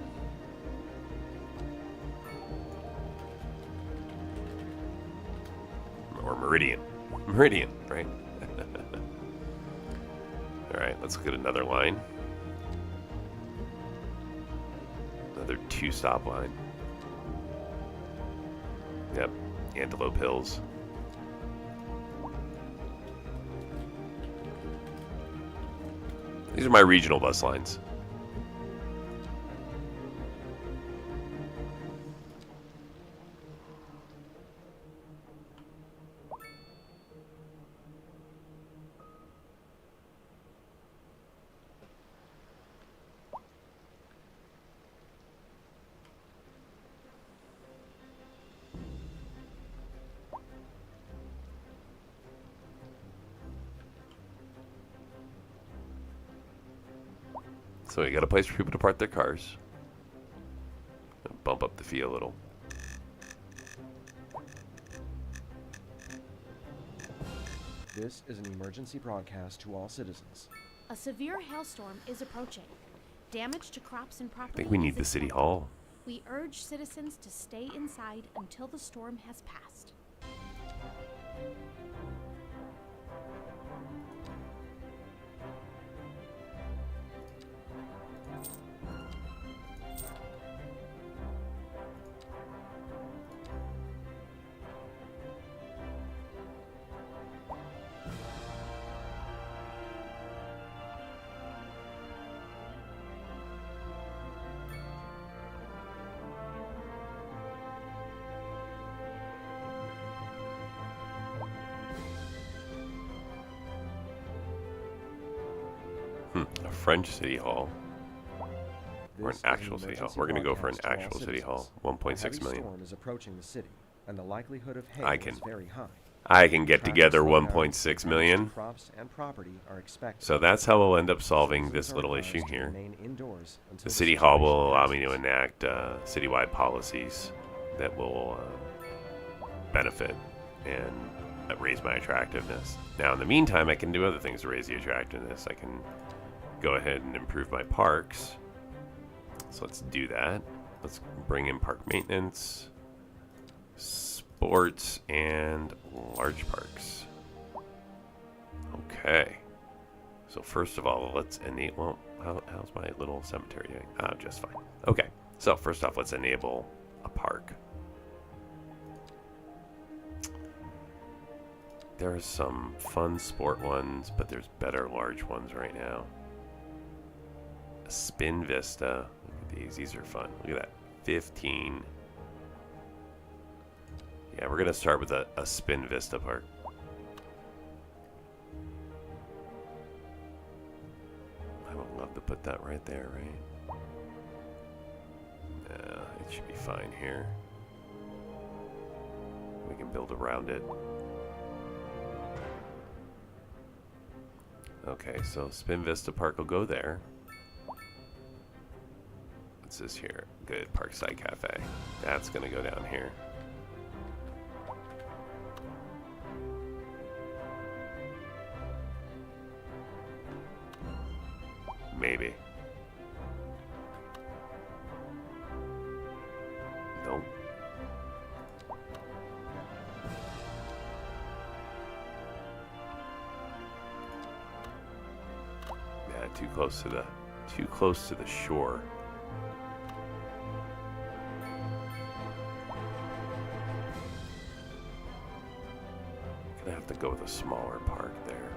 Or Meridian. Meridian, right? Alright, let's get another line. Another 2-stop line. Yep, Antelope Hills. These are my regional bus lines. So we got a place for people to park their cars. Bump up the fee a little. This is an emergency broadcast to all citizens. A severe hailstorm is approaching. Damage to crops and property. I think we need is the city expected. hall. We urge citizens to stay inside until the storm has passed. A French city hall. Or an This is actual city hall. emergency We're going to go for an broadcast to all actual city hall. citizens. A 1.6 heavy million. storm is approaching the city, and the likelihood of hail I can- is very high. I can get Traffic together slowdowns, 1.6 damage to million. crops and property are expected. So that's how we'll end up solving Citizens this are little advised issue to here. remain indoors until The the city hall will situation allow me to passes. enact citywide policies that will benefit and raise my attractiveness. Now, in the meantime, I can do other things to raise the attractiveness. I can go ahead and improve my parks. So let's do that. Let's bring in park maintenance, sports, and large parks. Okay. So first of all, let's enable. Well, how's my little cemetery doing? Just fine. Okay. So first off, let's enable a park. There are some fun sport ones, but there's better large ones right now. Spin Vista. Look at these. These are fun. Look at that. 15. Yeah, we're going to start with a Spin Vista park. I would love to put that right there, right? Yeah, it should be fine here. We can build around it. Okay, so Spin Vista Park will go there. What's this here? Good, Parkside Cafe. That's gonna go down here. Maybe. Nope. Yeah, too close to the shore. Gonna have to go with a smaller park there.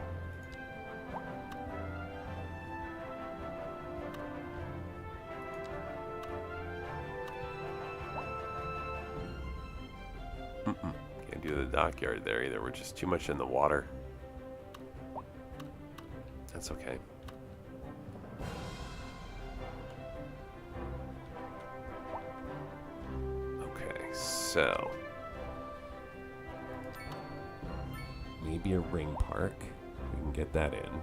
Can't do the dockyard there either. We're just too much in the water. That's okay. Okay, so maybe a ring park. We can get that in.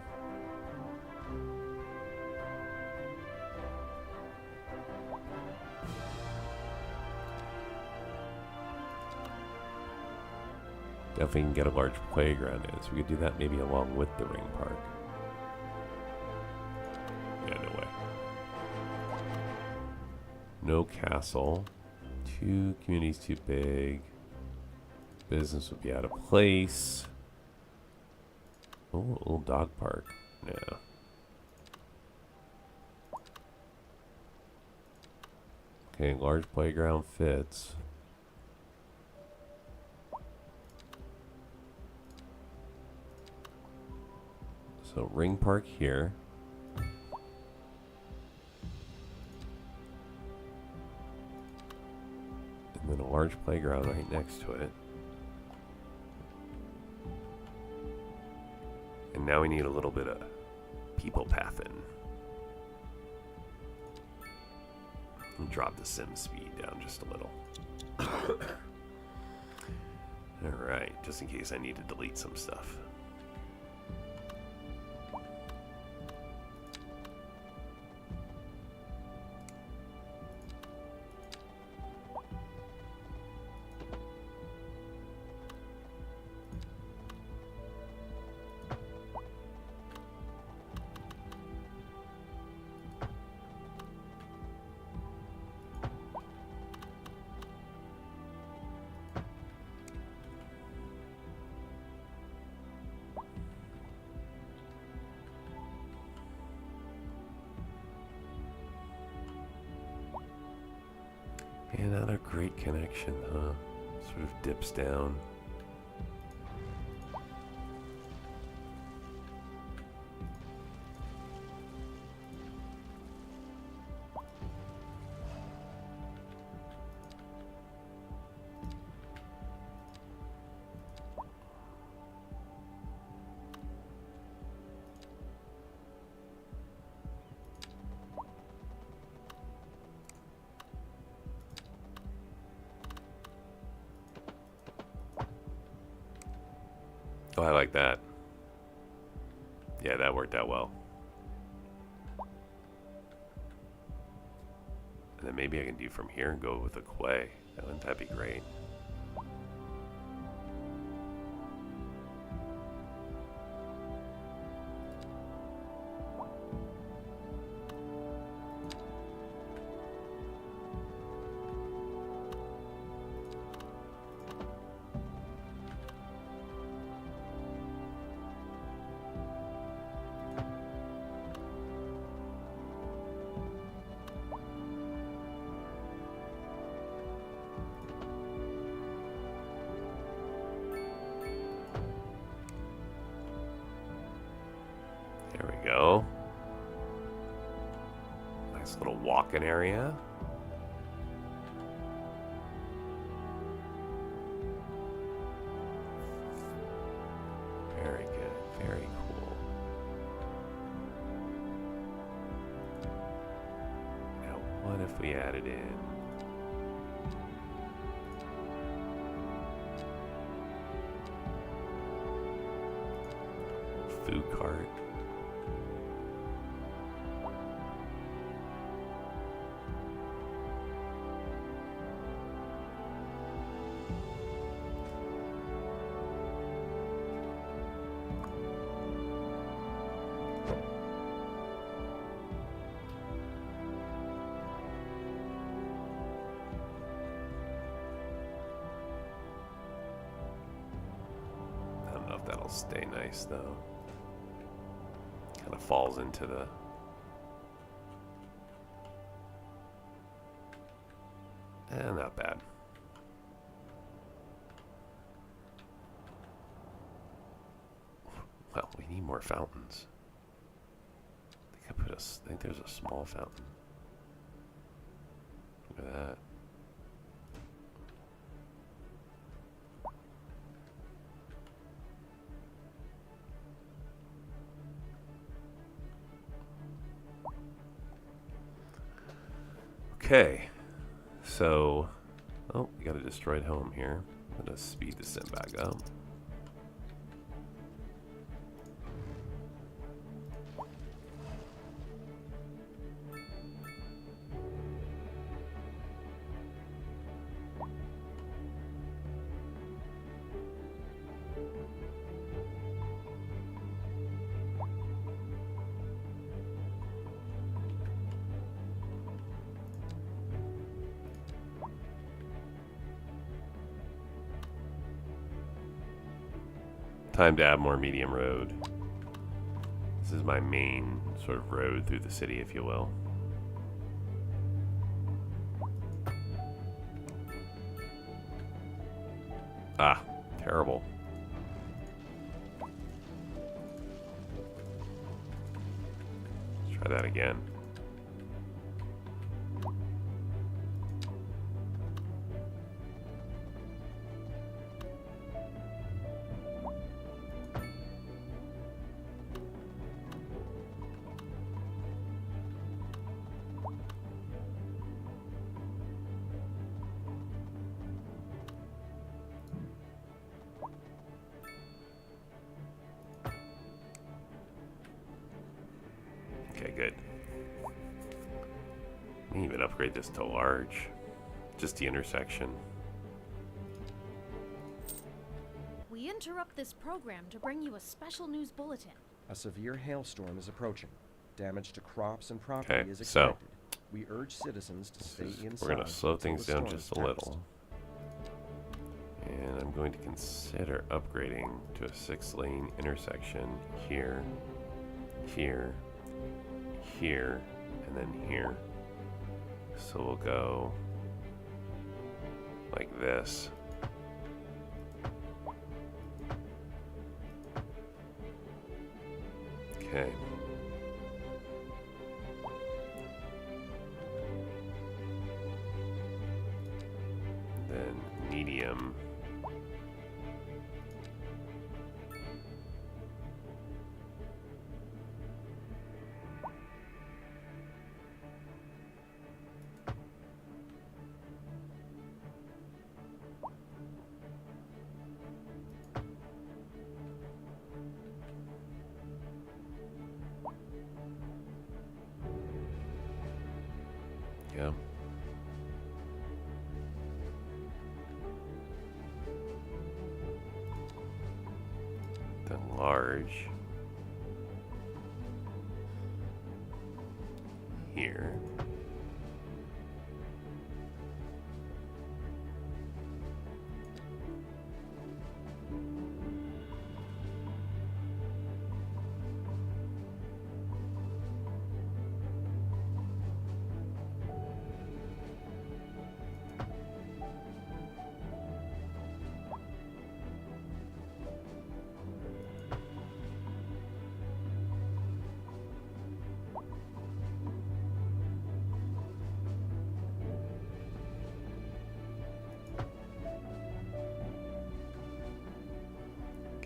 Definitely can get a large playground in, so we could do that maybe along with the ring park. Yeah, no way. No castle. 2 communities too big. Business would be out of place. Oh, a little dog park. Yeah. Okay, large playground fits. So ring park here. And then a large playground right next to it. And now we need a little bit of people pathing. And drop the sim speed down just a little. Alright, just in case I need to delete some stuff. Yeah, not a great connection, huh? Sort of dips down. Oh, I like that. Yeah, that worked out well. And then maybe I can do from here and go with a quay. Wouldn't that be great? There we go. Nice little walk-in area. Very good. Very cool. Now, what if we added in food cart? I don't know if that'll stay nice though. Kind of falls into the not bad. Well, we need more fountains. I think there's a small fountain. Look at that. Okay, so, oh, we got a destroyed home here. I'm gonna speed the sim back up. Time to add more medium road. This is my main sort of road through the city, if you will. Ah, terrible. Let's try that again. Okay, good. Let me even upgrade this to large. Just the intersection. We interrupt this program to bring you a special news bulletin. A severe hailstorm is approaching. Damage to crops and property Okay, is so expected. We urge citizens to stay inside. We're going to slow until things the down storm just is a past. little. And I'm going to consider upgrading to a 6-lane intersection here, here, here, and then here. So we'll go like this. Okay. Then medium. Yeah. Then large. Here.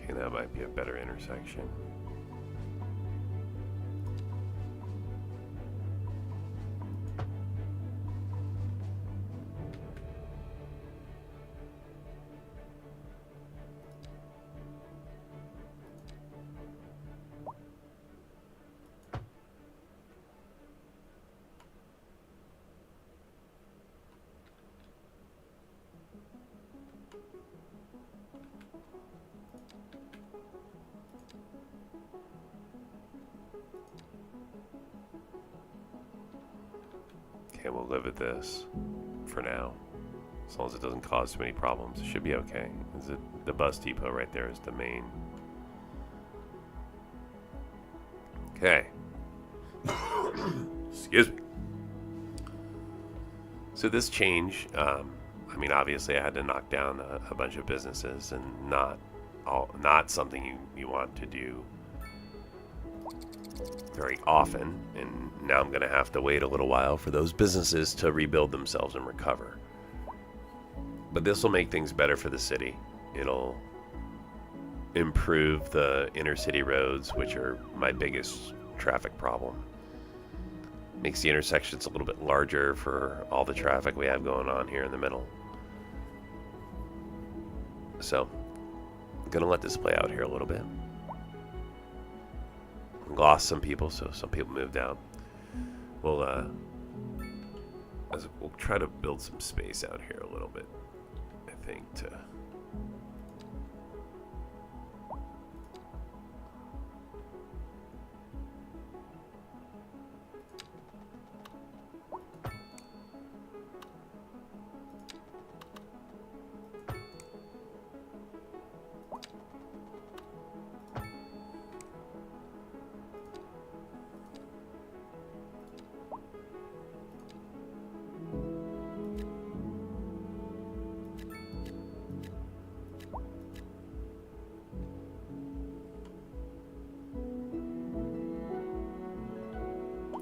Okay, that might be a better intersection. Okay, we'll live with this for now. As long as it doesn't cause too many problems, it should be okay. Is it the bus depot right there is the main. Okay. Excuse me. So this change, I mean, obviously I had to knock down a bunch of businesses, and not something you want to do very often, and now I'm going to have to wait a little while for those businesses to rebuild themselves and recover. But this will make things better for the city. It'll improve the inner city roads, which are my biggest traffic problem. Makes the intersections a little bit larger for all the traffic we have going on here in the middle. So, I'm going to let this play out here a little bit. Lost some people, so some people moved out. We'll try to build some space out here a little bit, I think, to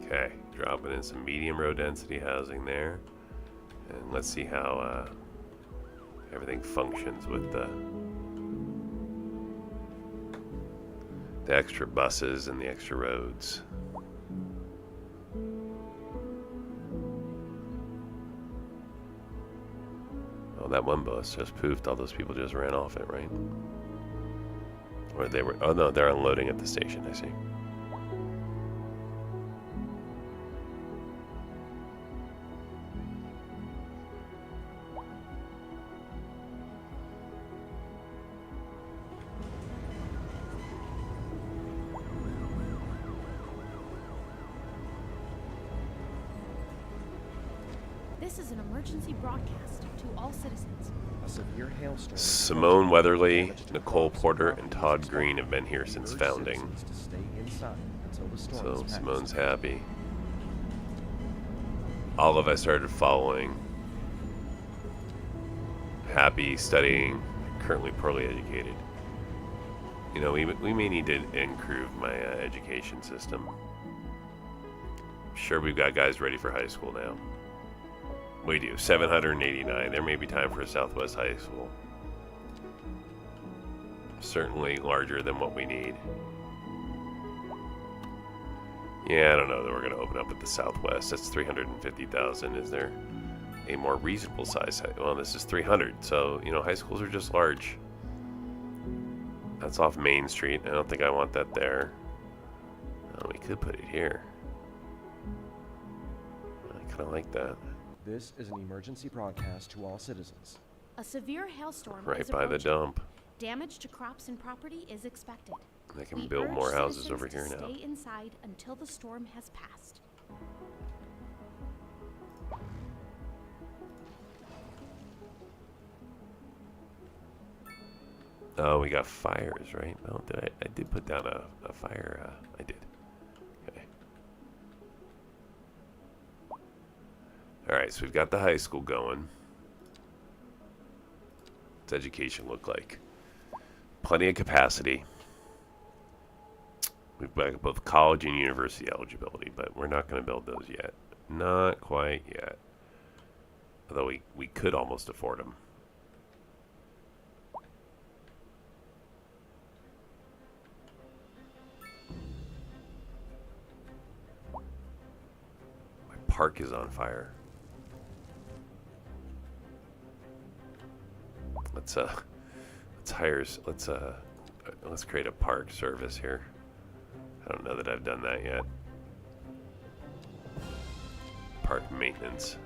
Okay, dropping in some medium row density housing there. And let's see how everything functions with the extra buses and the extra roads. Oh, that one bus just poofed. All those people just ran off it, right? Or they were, oh no, they're unloading at the station, I see. This is an emergency broadcast to all citizens. A severe hailstorm. Simone Weatherly, Nicole Porter, and Todd Green have been here since founding. To stay inside until the storm So has passed. Simone's happy. Olive I started following. Happy, studying, currently poorly educated. You know, we may need to improve my education system. Sure, we've got guys ready for high school now. We do. 789. There may be time for a Southwest High School. Certainly larger than what we need. Yeah, I don't know that we're going to open up at the Southwest. That's 350,000. Is there a more reasonable size? Well, this is 300. So, you know, high schools are just large. That's off Main Street. I don't think I want that there. Oh, we could put it here. I kind of like that. This is an emergency broadcast to all citizens. A severe hailstorm Right is by the approaching. dump. Damage to crops and property is expected. They can We build urge more houses citizens over to here now. Stay inside until the storm has passed. Oh, we got fires, right? Oh, I did put down a fire. I did. Okay. Alright, so we've got the high school going. What's education look like? Plenty of capacity. We've got both college and university eligibility, but we're not going to build those yet. Not quite yet. Although we could almost afford them. My park is on fire. Let's create a park service here. I don't know that I've done that yet. Park maintenance.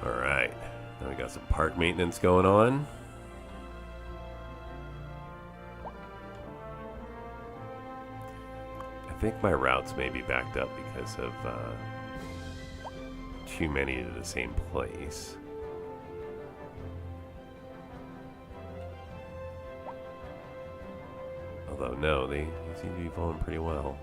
All right. Now we got some park maintenance going on. I think my routes may be backed up because of too many to the same place. Although, no, they seem to be flowing pretty well.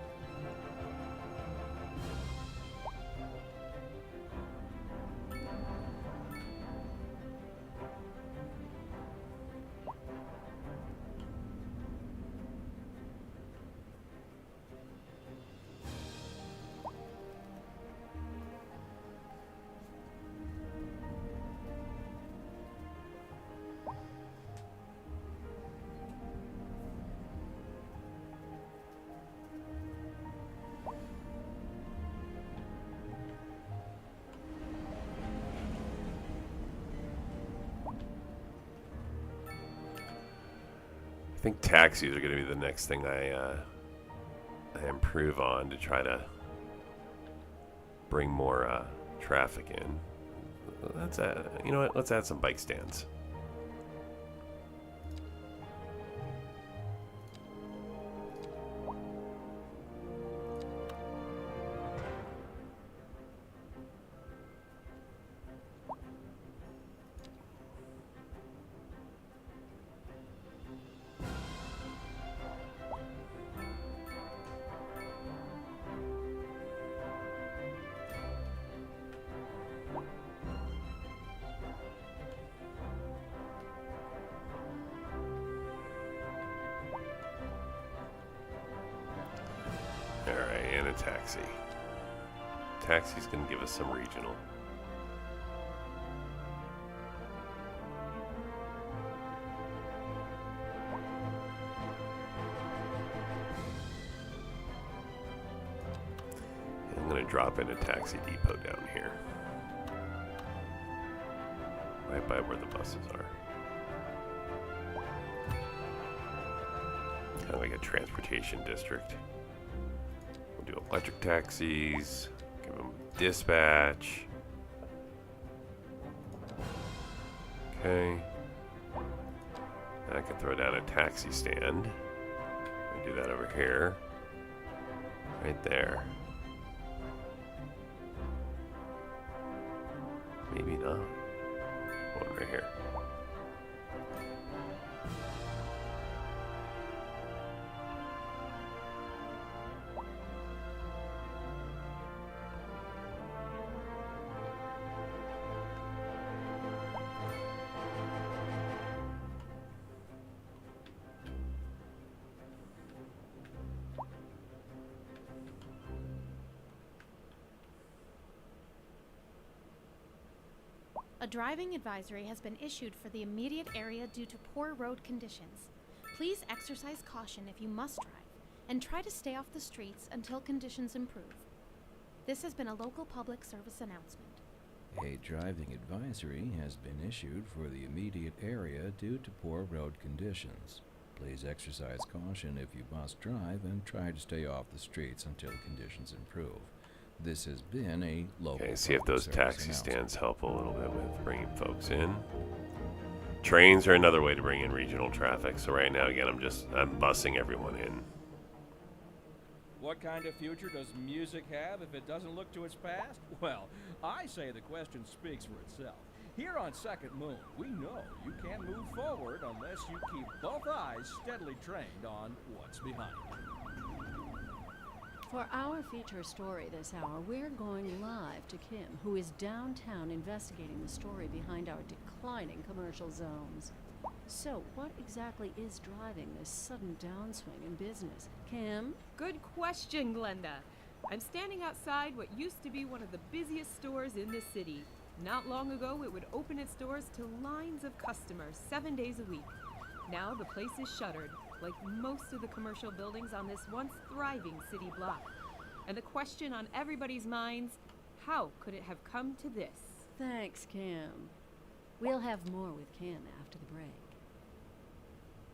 I think taxis are going to be the next thing I improve on to try to bring more traffic in. Let's you know what? Let's add some bike stands. a taxi. Taxi's gonna give us some regional. I'm gonna drop in a taxi depot down here. Right by where the buses are. Kind of like a transportation district. We'll do electric taxis, give them dispatch. Okay. And I can throw down a taxi stand. I do that over here. Right there. Maybe not. One right here. A driving advisory has been issued for the immediate area due to poor road conditions. Please exercise caution if you must drive, and try to stay off the streets until conditions improve. This has been a local public service announcement. A driving advisory has been issued for the immediate area due to poor road conditions. Please exercise caution if you must drive and try to stay off the streets until conditions improve. This has been a local. Okay, see if those taxi stands help a little bit with bringing folks in. Trains are another way to bring in regional traffic. So right now, again, I'm bussing everyone in. What kind of future does music have if it doesn't look to its past? Well, I say the question speaks for itself. Here on Second Moon, we know you can't move forward unless you keep both eyes steadily trained on what's behind you. For our feature story this hour, we're going live to Kim, who is downtown investigating the story behind our declining commercial zones. So, what exactly is driving this sudden downswing in business? Kim? Good question, Glenda. I'm standing outside what used to be one of the busiest stores in this city. Not long ago, it would open its doors to lines of customers 7 days a week. Now the place is shuttered, like most of the commercial buildings on this once thriving city block. And the question on everybody's minds, how could it have come to this? Thanks, Kim. We'll have more with Kim after the break.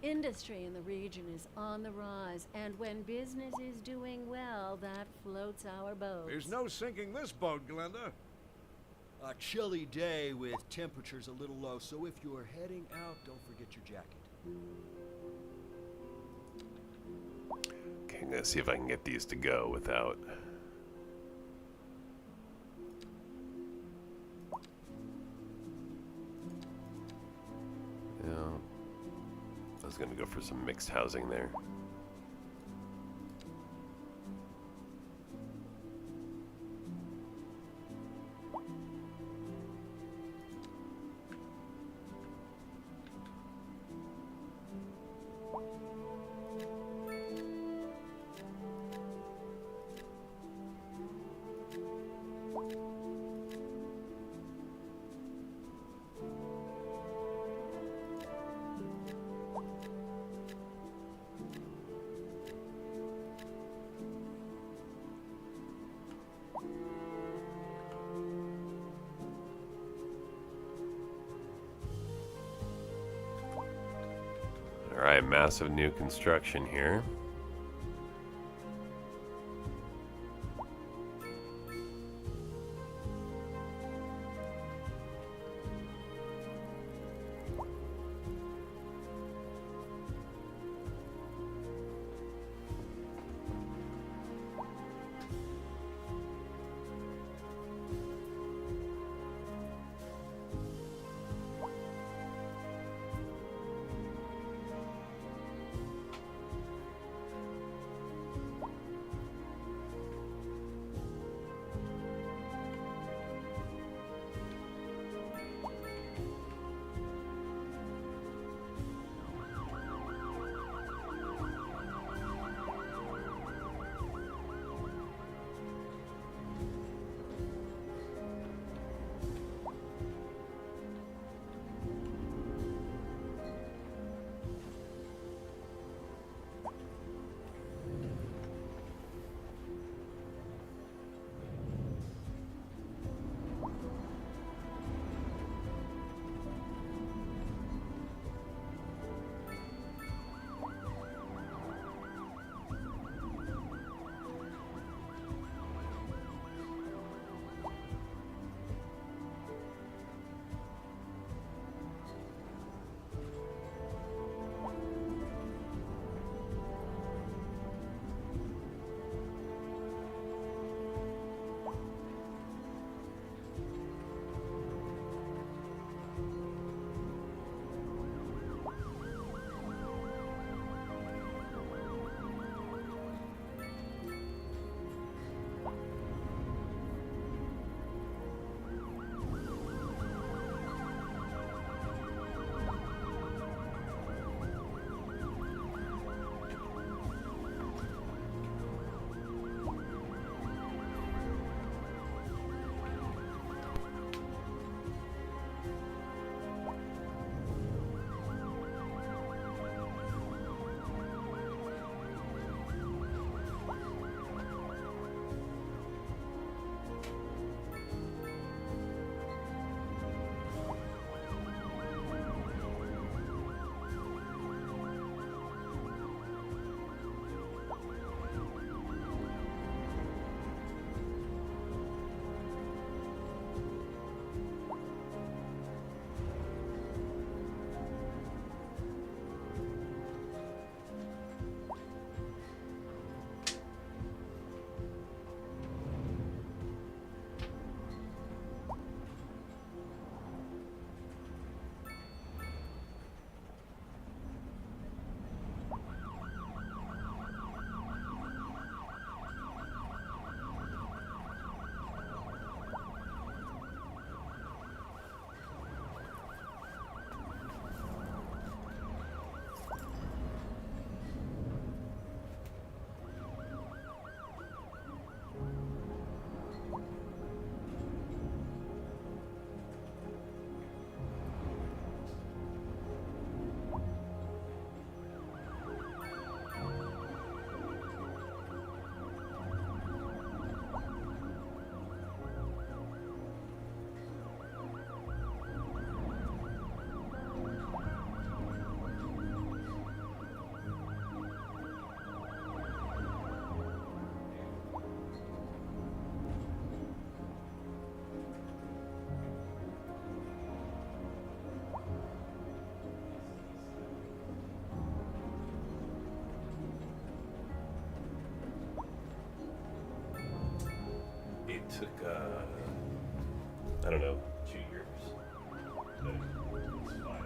Industry in the region is on the rise, and when business is doing well, that floats our boat. There's no sinking this boat, Glenda. A chilly day with temperatures a little low, so if you're heading out, don't forget your jacket. Okay, I'm gonna see if I can get these to go without. Yeah. I was gonna go for some mixed housing there. Alright, massive new construction here. took, I don't know, 2 years. But it's finally.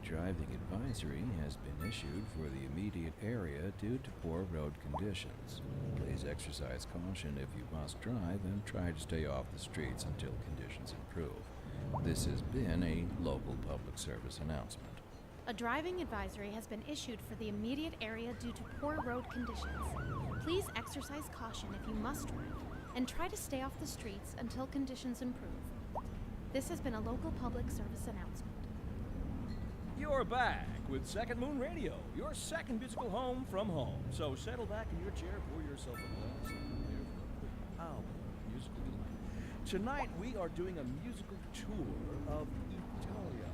driving advisory has been issued for the immediate area due to poor road conditions. Please exercise caution if you must drive and try to stay off the streets until conditions improve. This has been a local public service announcement. A driving advisory has been issued for the immediate area due to poor road conditions. Please exercise caution if you must drive, and try to stay off the streets until conditions improve. This has been a local public service announcement. You're back with Second Moon Radio, your second musical home from home. So settle back in your chair, pour yourself a glass, and prepare for another hour of musical delight. Tonight we are doing a musical tour of Italia,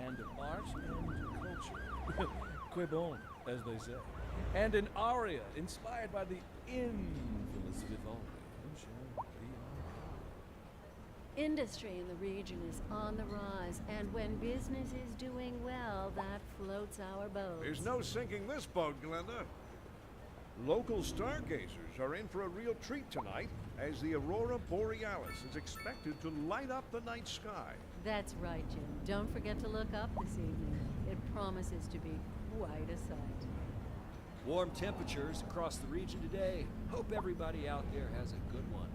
land of art and culture. Que bon, as they say. And an aria inspired by the infamous Vivaldi. Industry in the region is on the rise, and when business is doing well, that floats our boat. There's no sinking this boat, Glenda. Local stargazers are in for a real treat tonight, as the aurora borealis is expected to light up the night sky. That's right, Jim. Don't forget to look up this evening. It promises to be quite a sight. Warm temperatures across the region today. Hope everybody out there has a good one.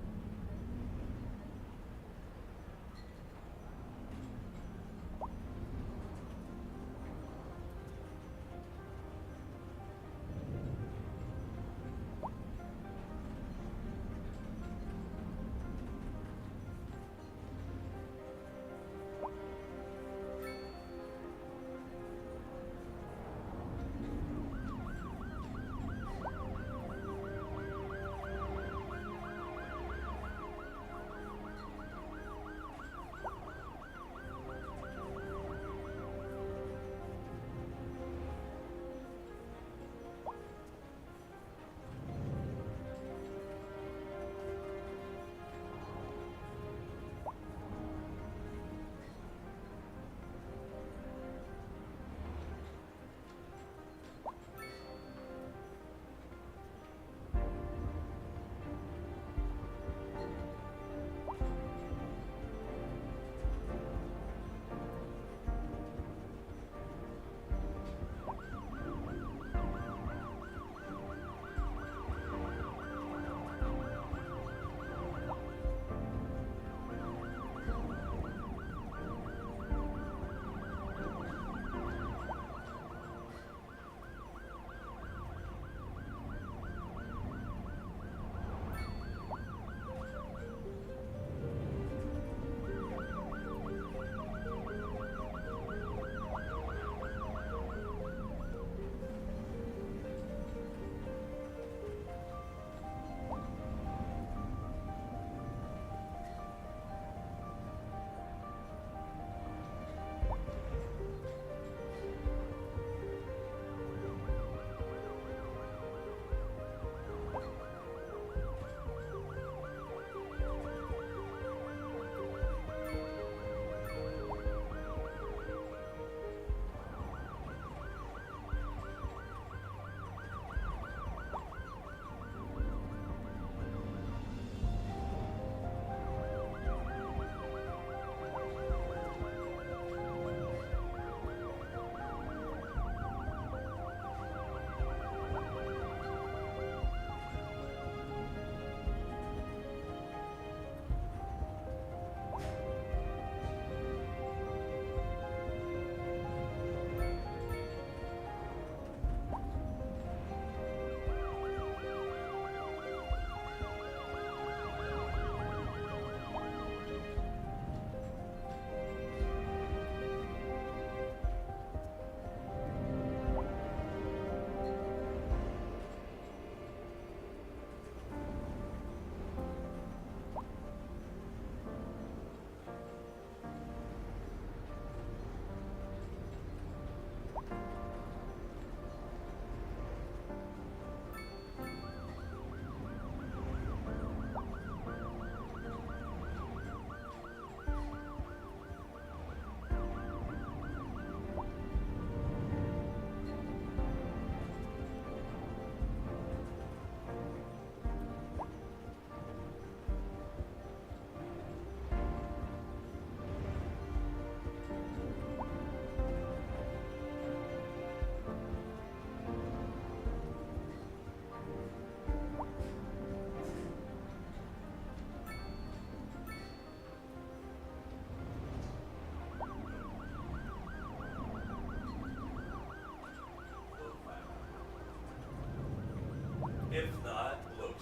If not, below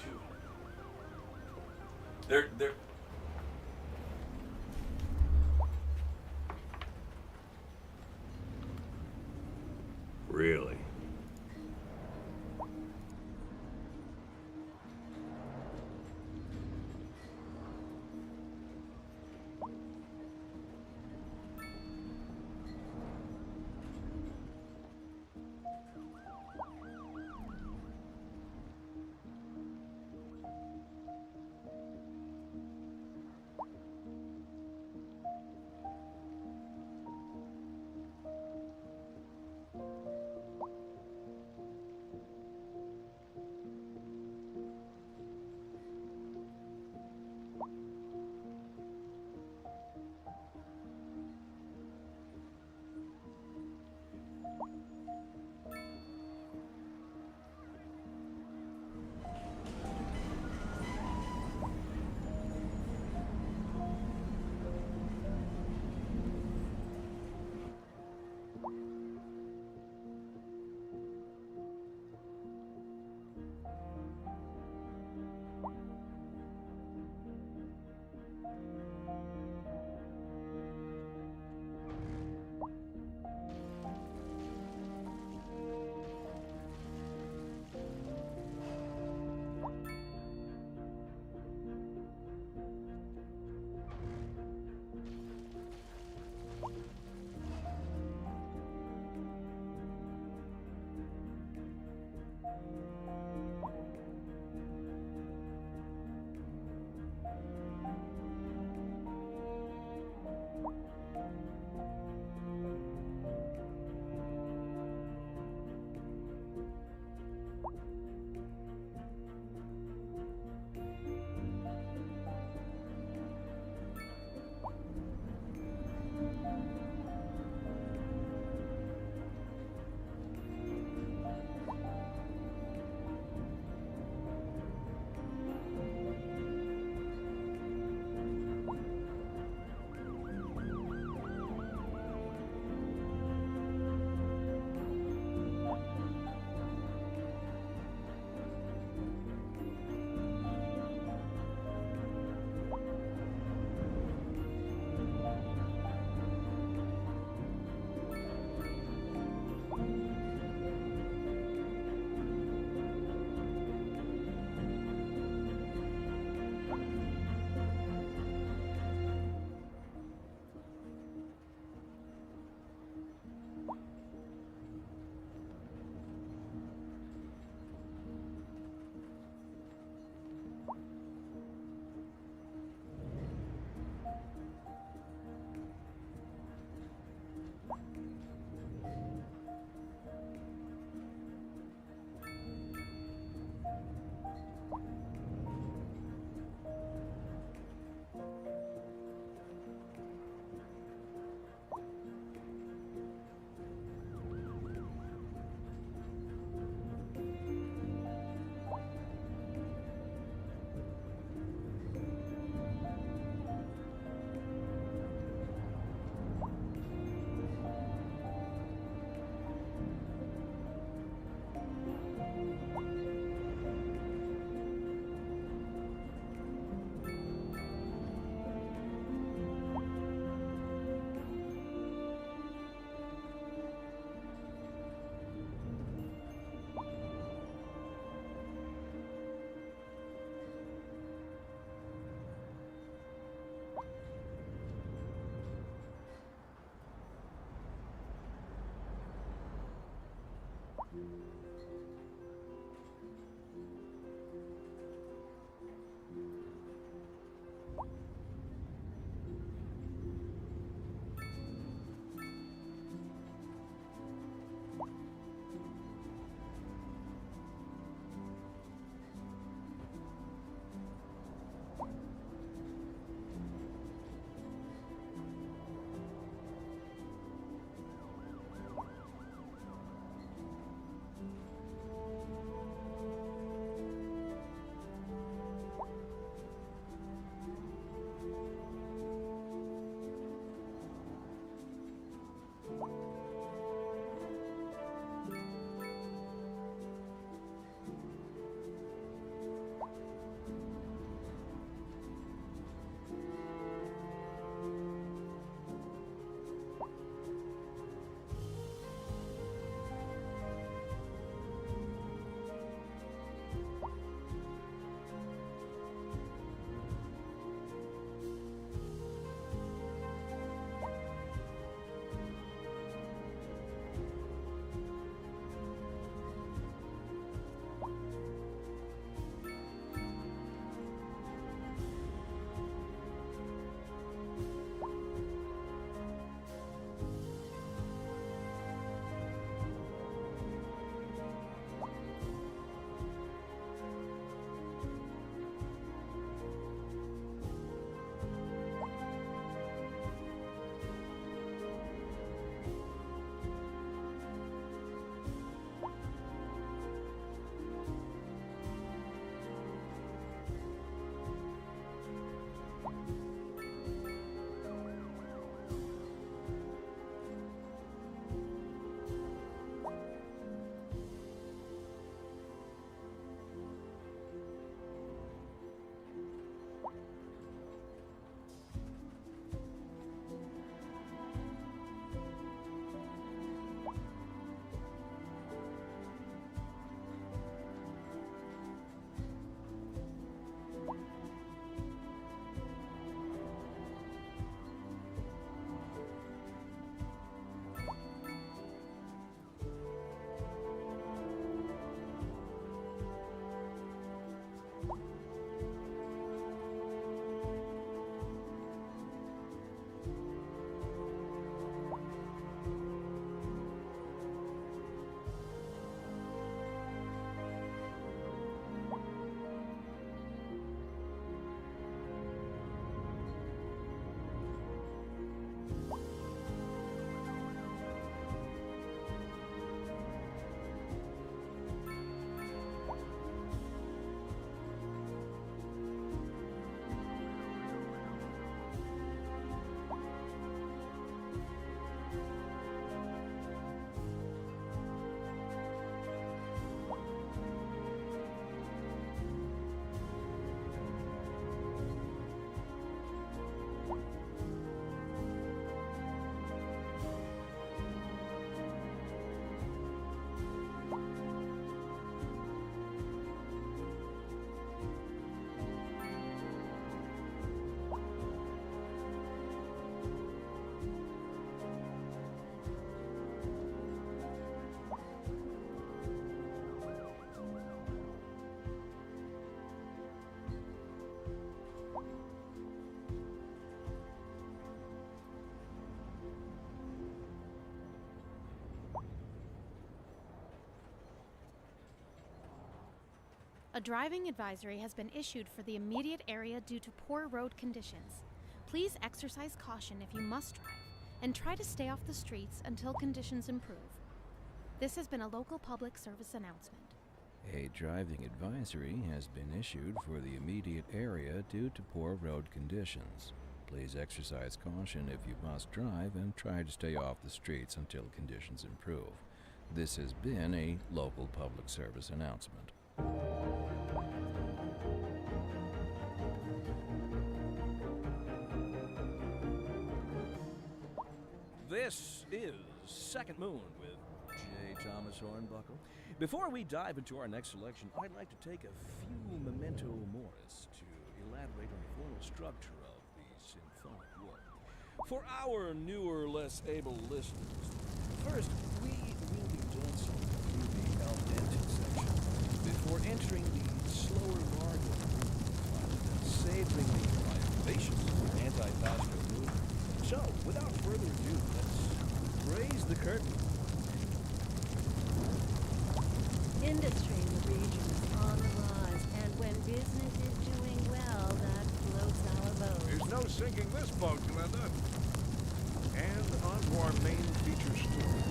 200. They're really. A driving advisory has been issued for the immediate area due to poor road conditions. Please exercise caution if you must drive, and try to stay off the streets until conditions improve. This has been a local public service announcement. A driving advisory has been issued for the immediate area due to poor road conditions. Please exercise caution if you must drive and try to stay off the streets until conditions improve. This has been a local public service announcement. This is Second Moon with J. Thomas Hornbuckle. Before we dive into our next selection, I'd like to take a few memento moris to elaborate on the formal structure of the symphonic work. For our newer, less able listeners, first, we will be dancing through the al dente section before entering the slower largo groove and savoring the vivacious anti-pastor movement. So, without further ado, let's raise the curtain. Industry in the region is on the rise, and when business is doing well, that floats our boat. There's no sinking this boat, Glenda. And on to our main feature story.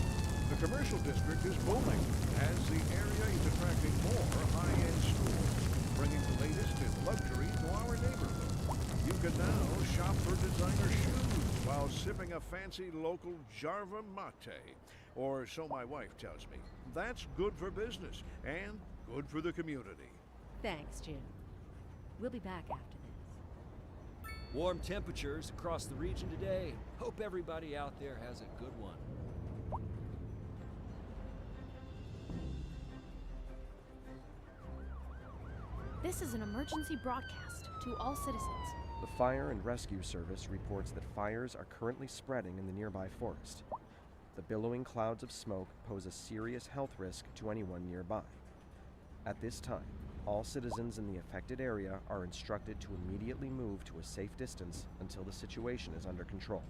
The commercial district is booming as the area is attracting more high-end stores, bringing the latest in luxury to our neighborhood. You can now shop for designer shoes while sipping a fancy local Jarva mate, or so my wife tells me. That's good for business and good for the community. Thanks, Jim. We'll be back after this. Warm temperatures across the region today. Hope everybody out there has a good one. This is an emergency broadcast to all citizens. The Fire and Rescue Service reports that fires are currently spreading in the nearby forest. The billowing clouds of smoke pose a serious health risk to anyone nearby. At this time, all citizens in the affected area are instructed to immediately move to a safe distance until the situation is under control.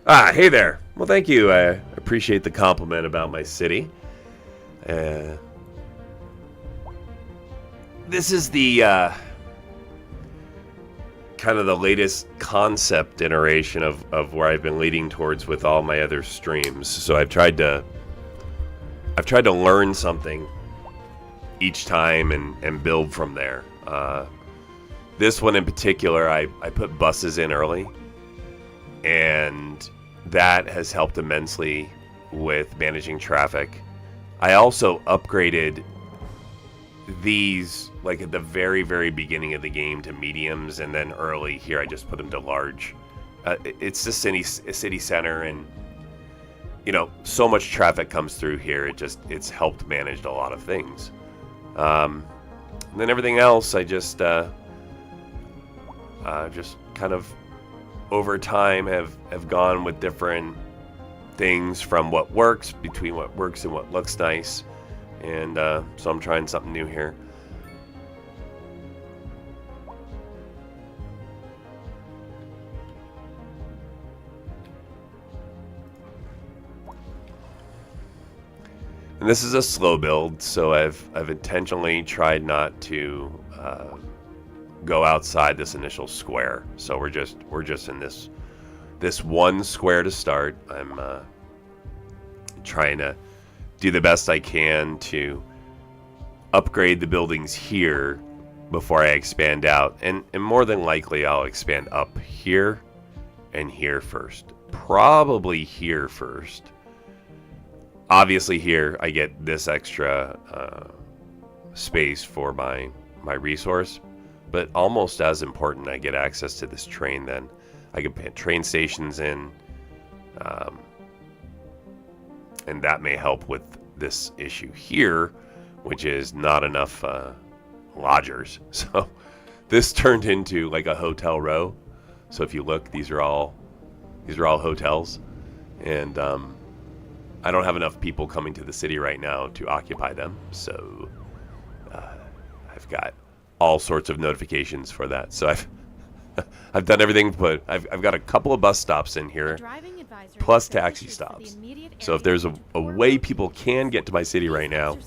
Hey there. Well, thank you. I appreciate the compliment about my city. This is the kind of the latest concept iteration of where I've been leading towards with all my other streams. So I've tried to learn something each time and build from there. This one in particular, I put buses in early, and that has helped immensely with managing traffic. I also upgraded these like at the very, very beginning of the game to mediums, and then early here I just put them to large. It's the city center, and you know, so much traffic comes through here. It's helped manage a lot of things. And then everything else I just kind of over time have gone with different things from what works, between what works and what looks nice. And so I'm trying something new here. And this is a slow build, so I've intentionally tried not to go outside this initial square. So we're just in this one square to start. I'm trying to do the best I can to upgrade the buildings here before I expand out, and more than likely I'll expand up here and here first. Probably here first. Obviously here I get this extra space for my resource, but almost as important, I get access to this train. Then I can put train stations in, and that may help with this issue here, which is not enough lodgers. So this turned into like a hotel row. So if you look, these are all hotels, and I don't have enough people coming to the city right now to occupy them. So I've got all sorts of notifications for that. So I've done everything, but I've got a couple of bus stops in here, plus taxi stops. So if there's a way people can get to my city right now,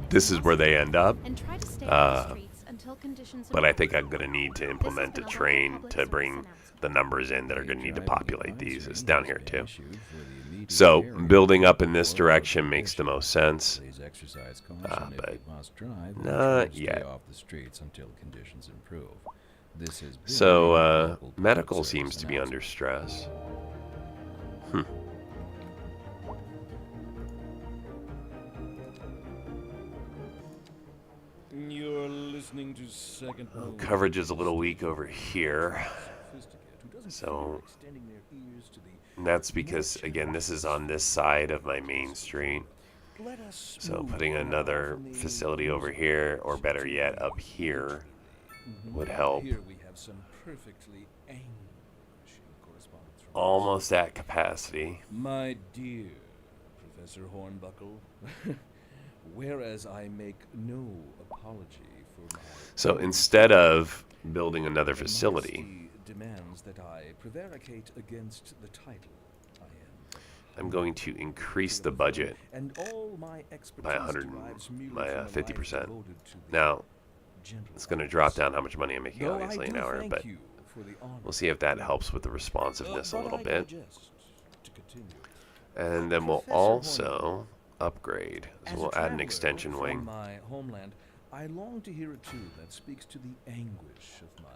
this is where they end up. But I think I'm going to need to implement a train to bring the numbers in that are going to need to populate these. It's down here too. So building up in this direction makes the most sense, but not yet. So medical seems to be under stress. You're listening to Second Mode. Coverage is a little weak over here. So that's because, again, this is on this side of my main street. So putting another facility over here, or better yet, up here, would help. Almost at capacity. My dear Professor Hornbuckle, whereas I make no apology for my... So instead of building another facility, demands that I prevaricate against the title I'm going to increase the budget and all my by 50%. Now, it's going to drop down how much money I'm making, obviously, an hour, but we'll see if that helps with the responsiveness a little bit. And then we'll also upgrade. So we'll add an extension wing. My homeland, I long to hear a tune that speaks to the anguish of my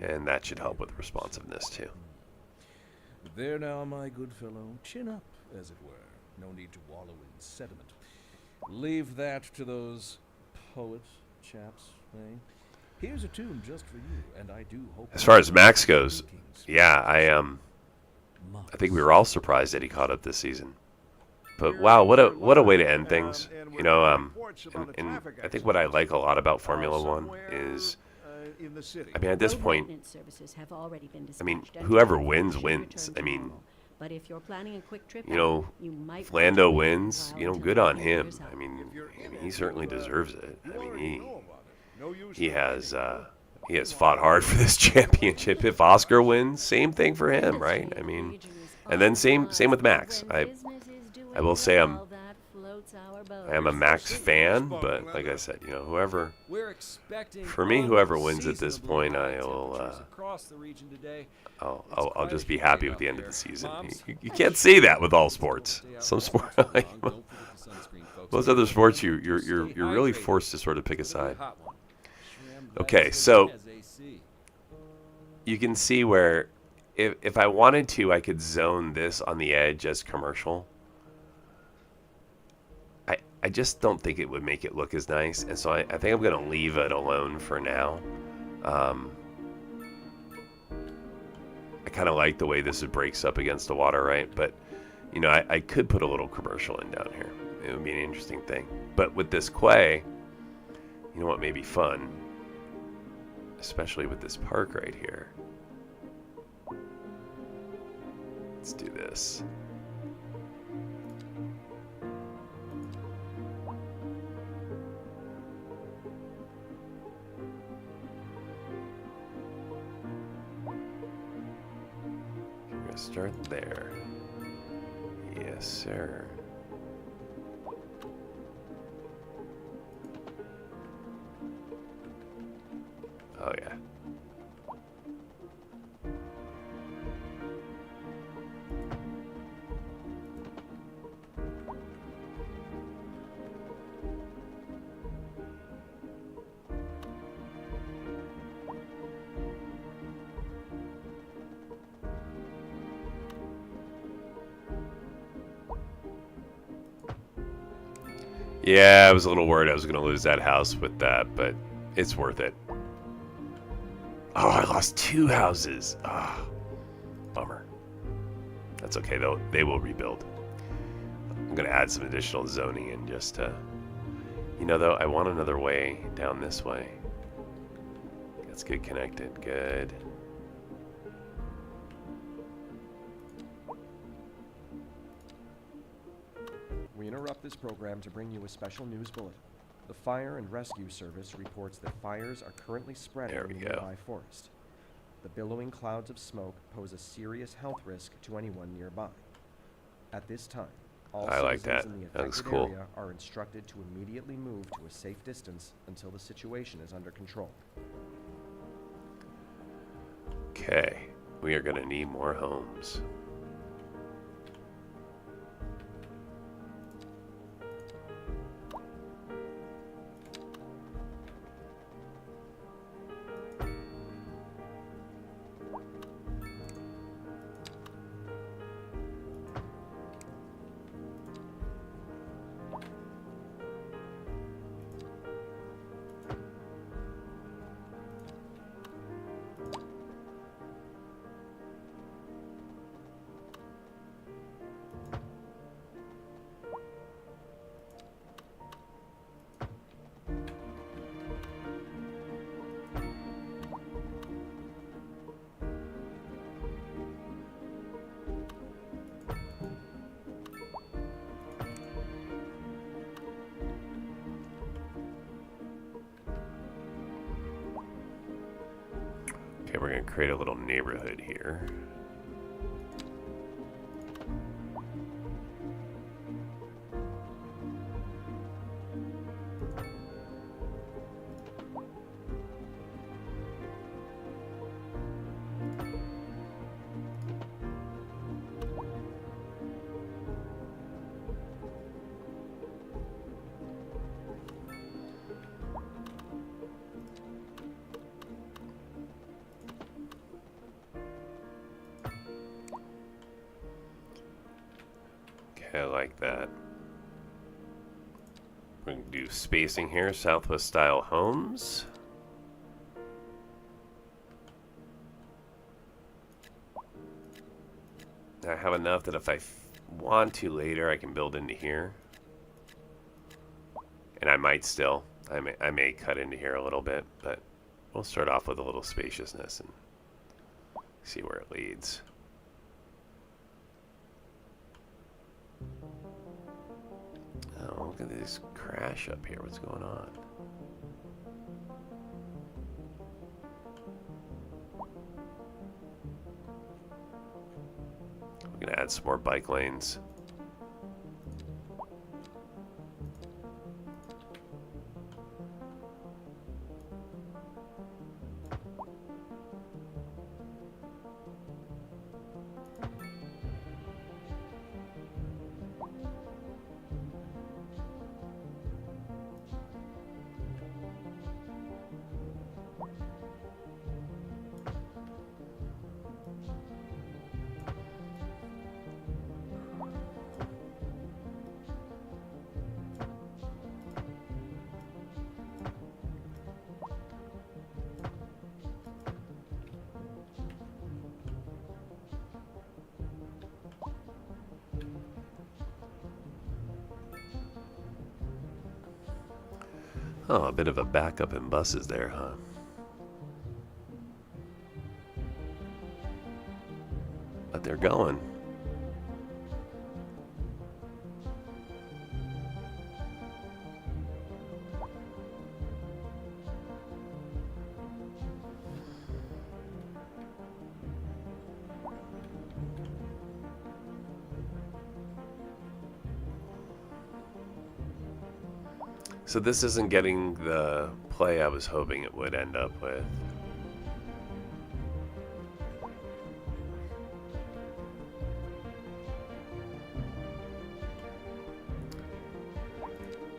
and that should help with responsiveness too. There now, my good fellow. Chin up, as it were. No need to wallow in sediment. Leave that to those poet chaps, eh? Here's a tune just for you, and I do hope... As far as Max goes, yeah, I think we were all surprised that he caught up this season. But wow, what a way to end things. You know, and I think what I like a lot about Formula One is, I mean, at this point, I mean, whoever wins, wins. I mean, but if you're planning a quick trip, you know, if Lando wins, you know, good on him. I mean, he certainly deserves it. I mean, he has fought hard for this championship. If Oscar wins, same thing for him, right? I mean, And then same with Max. I will say I am a Max fan, but like I said, you know, whoever, for me, whoever wins at this point, I'll just be happy with the end of the season. You can't say that with all sports. Some sport, like, most other sports, you're really forced to sort of pick a side. Okay, so you can see where if I wanted to, I could zone this on the edge as commercial. I just don't think it would make it look as nice, and so I think I'm going to leave it alone for now. I kind of like the way this breaks up against the water, right? But, you know, I could put a little commercial in down here. It would be an interesting thing. But with this quay, you know what may be fun? Especially with this park right here. Let's do this. We're gonna start there. Yes, sir. Oh, yeah. Yeah, I was a little worried I was going to lose that house with that, but it's worth it. Oh, I lost 2 houses. Ah, bummer. That's okay, though. They will rebuild. I'm going to add some additional zoning and just, you know, though, I want another way down this way. Let's get connected. Good. We interrupt this program to bring you a special news bulletin. The Fire and Rescue Service reports that fires are currently spreading in the nearby forest. The billowing clouds of smoke pose a serious health risk to anyone nearby. At this time, all citizens in the affected area are instructed to immediately move to a safe distance until the situation is under control. Okay, we are going to need more homes. Okay, we're going to create a little neighborhood here. I like that. We're going to do spacing here, Southwest style homes. I have enough that if I want to later, I can build into here. And I might still. I may cut into here a little bit, but we'll start off with a little spaciousness and see where it leads. Oh, look at this crash up here. What's going on? We're going to add some more bike lanes. Oh, a bit of a backup in buses there, huh? But they're going. So this isn't getting the play I was hoping it would end up with.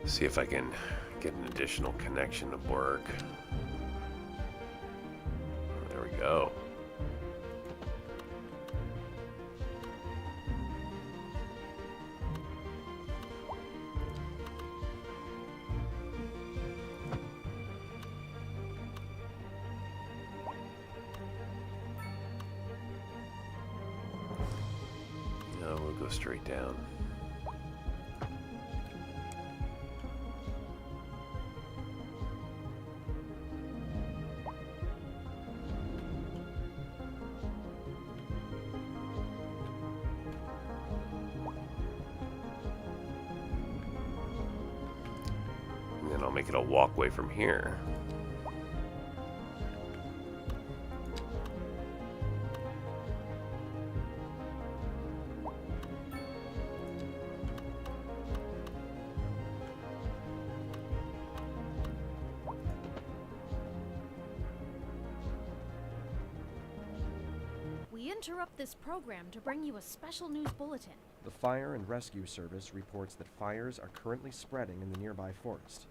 See if I can get an additional connection to work. There we go. We'll go straight down. And then I'll make it a walkway from here. We interrupt this program to bring you a special news bulletin. The Fire and Rescue Service reports that fires are currently spreading in the nearby forest.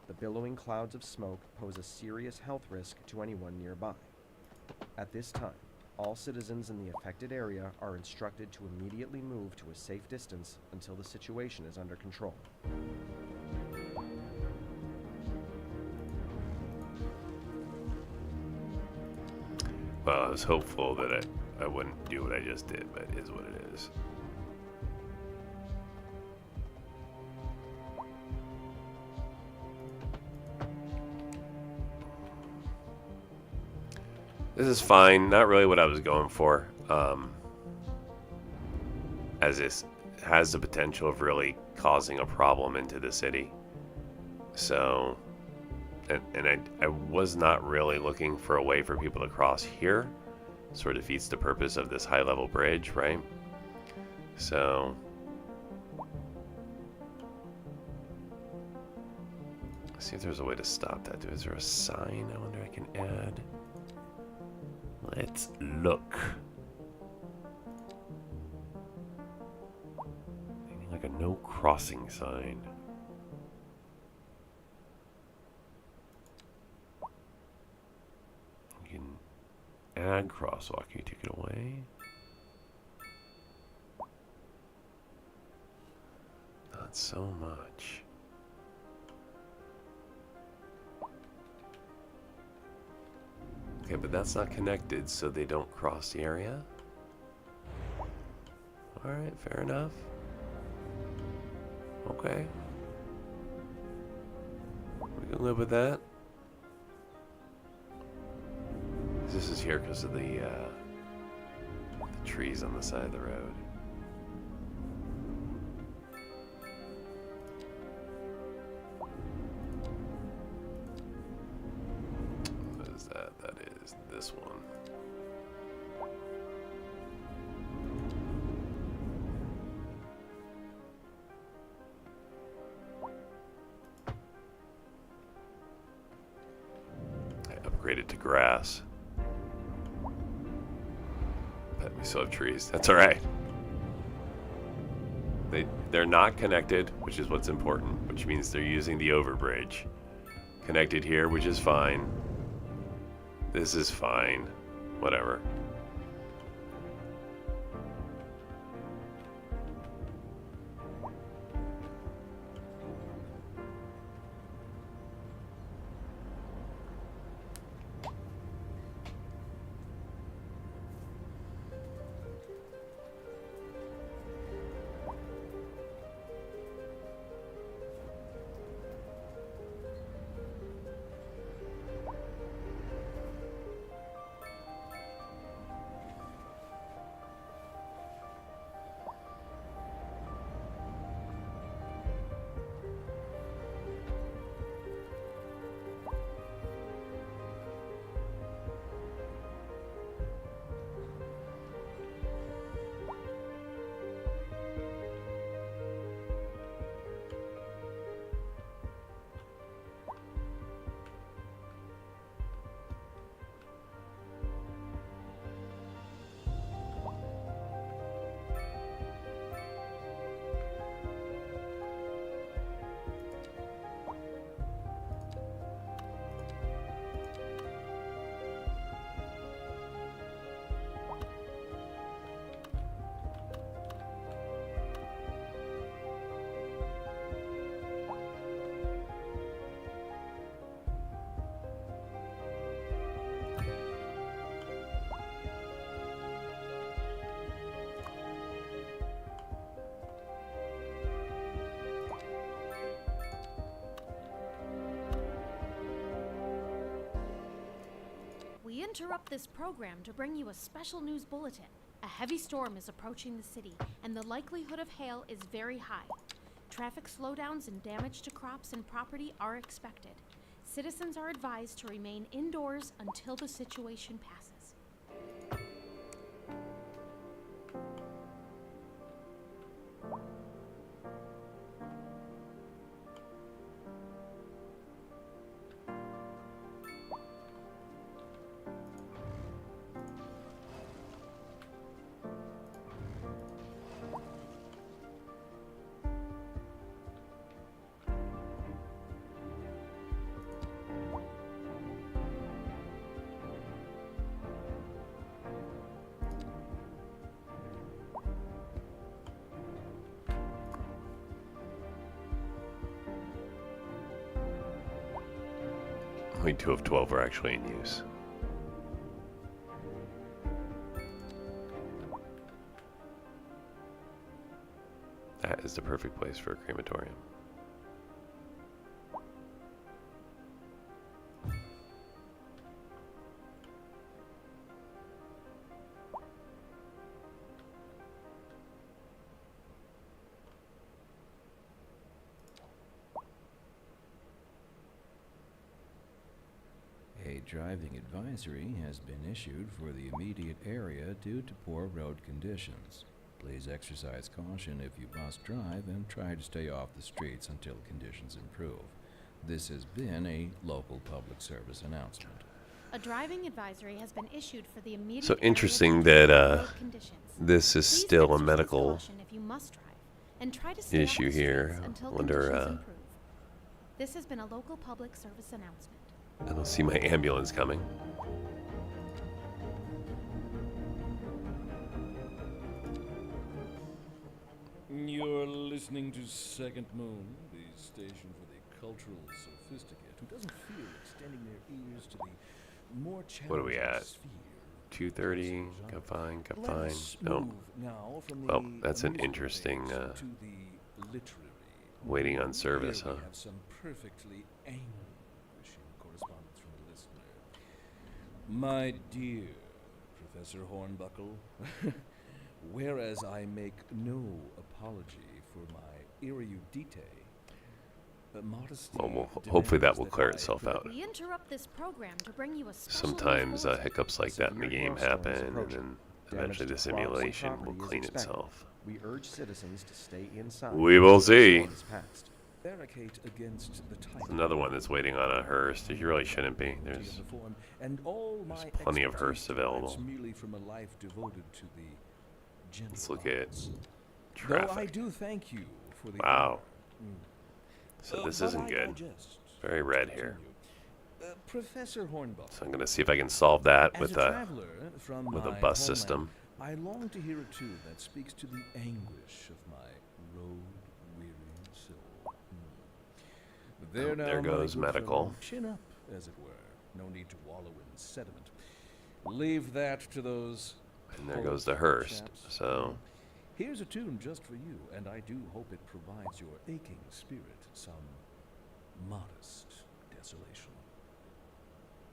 The billowing clouds of smoke pose a serious health risk to anyone nearby. At this time, all citizens in the affected area are instructed to immediately move to a safe distance until the situation is under control. Well, I was hopeful that I wouldn't do what I just did, but it is what it is. This is fine. Not really what I was going for. As this has the potential of really causing a problem into the city. So, and I was not really looking for a way for people to cross here. Sort of defeats the purpose of this high-level bridge, right? So, let's see if there's a way to stop that. Is there a sign I wonder I can add? Let's look. Maybe like a no crossing sign. You can add crosswalk. You take it away. Not so much. Okay, but that's not connected, so they don't cross the area. Alright, fair enough. Okay. We can live with that. This is here because of the trees on the side of the road. What is that? That is this one. upgrade it to grass. But we still have trees. That's all right. They're not connected, which is what's important, which means they're using the overbridge. Connected here, which is fine. This is fine. Whatever. We interrupt this program to bring you a special news bulletin. A heavy storm is approaching the city, and the likelihood of hail is very high. Traffic slowdowns and damage to crops and property are expected. Citizens are advised to remain indoors until the situation passes. Only 2 of 12 are actually in use. That is the perfect place for a crematorium. A driving advisory has been issued for the immediate area due to poor road conditions. Please exercise caution if you must drive and try to stay off the streets until conditions improve. This has been a local public service announcement. A driving advisory has been issued for the immediate So area interesting due to that road conditions. this is Please still a exercise medical caution if you must drive, and try to stay off issue the here. streets until Wonder, conditions improve. This has been a local public service announcement. I don't see my ambulance coming. You're listening to Second Moon, the station for the cultural sophisticate who doesn't feel extending their ears to the more challenging What are we at? sphere. 2:30. Got fine. Got Let fine. us No. move now from Well, the that's an musical interesting, phase to the literary. waiting on service, Here we huh? have some perfectly anguishing correspondence from the listener. My dear Professor Hornbuckle, whereas I make no apology for my erudite, modesty Well, hopefully that demands will clear I itself out. We interrupt this program to bring you a special news Sometimes bulletin. hiccups like that in the game happen, and then eventually the Damage to crops and simulation will property is clean expected. itself. We urge citizens to stay inside We will until the see. storm is past. barricade against the type. Another one that's waiting on a hearse. You really shouldn't be. There's and all there's my plenty of expertise hearse available. derives merely from a life devoted to the gentle Let's look at arts. traffic. Though I do thank you for the Wow. honor. So this But isn't I good. digest. Very red here. Professor Hornbuckle. So I'm going to see if I can solve that As with a a traveler from with a my bus homeland, system. I long to hear a tune that speaks to the anguish of my road-weary soul. But there Oh, now, there my goes good medical. fellow. Chin up, as it were. No need to wallow in sediment. Leave that to those. And there poet goes the hearse. chaps. So Here's a tune just for you, and I do hope it provides your aching spirit some modest desolation.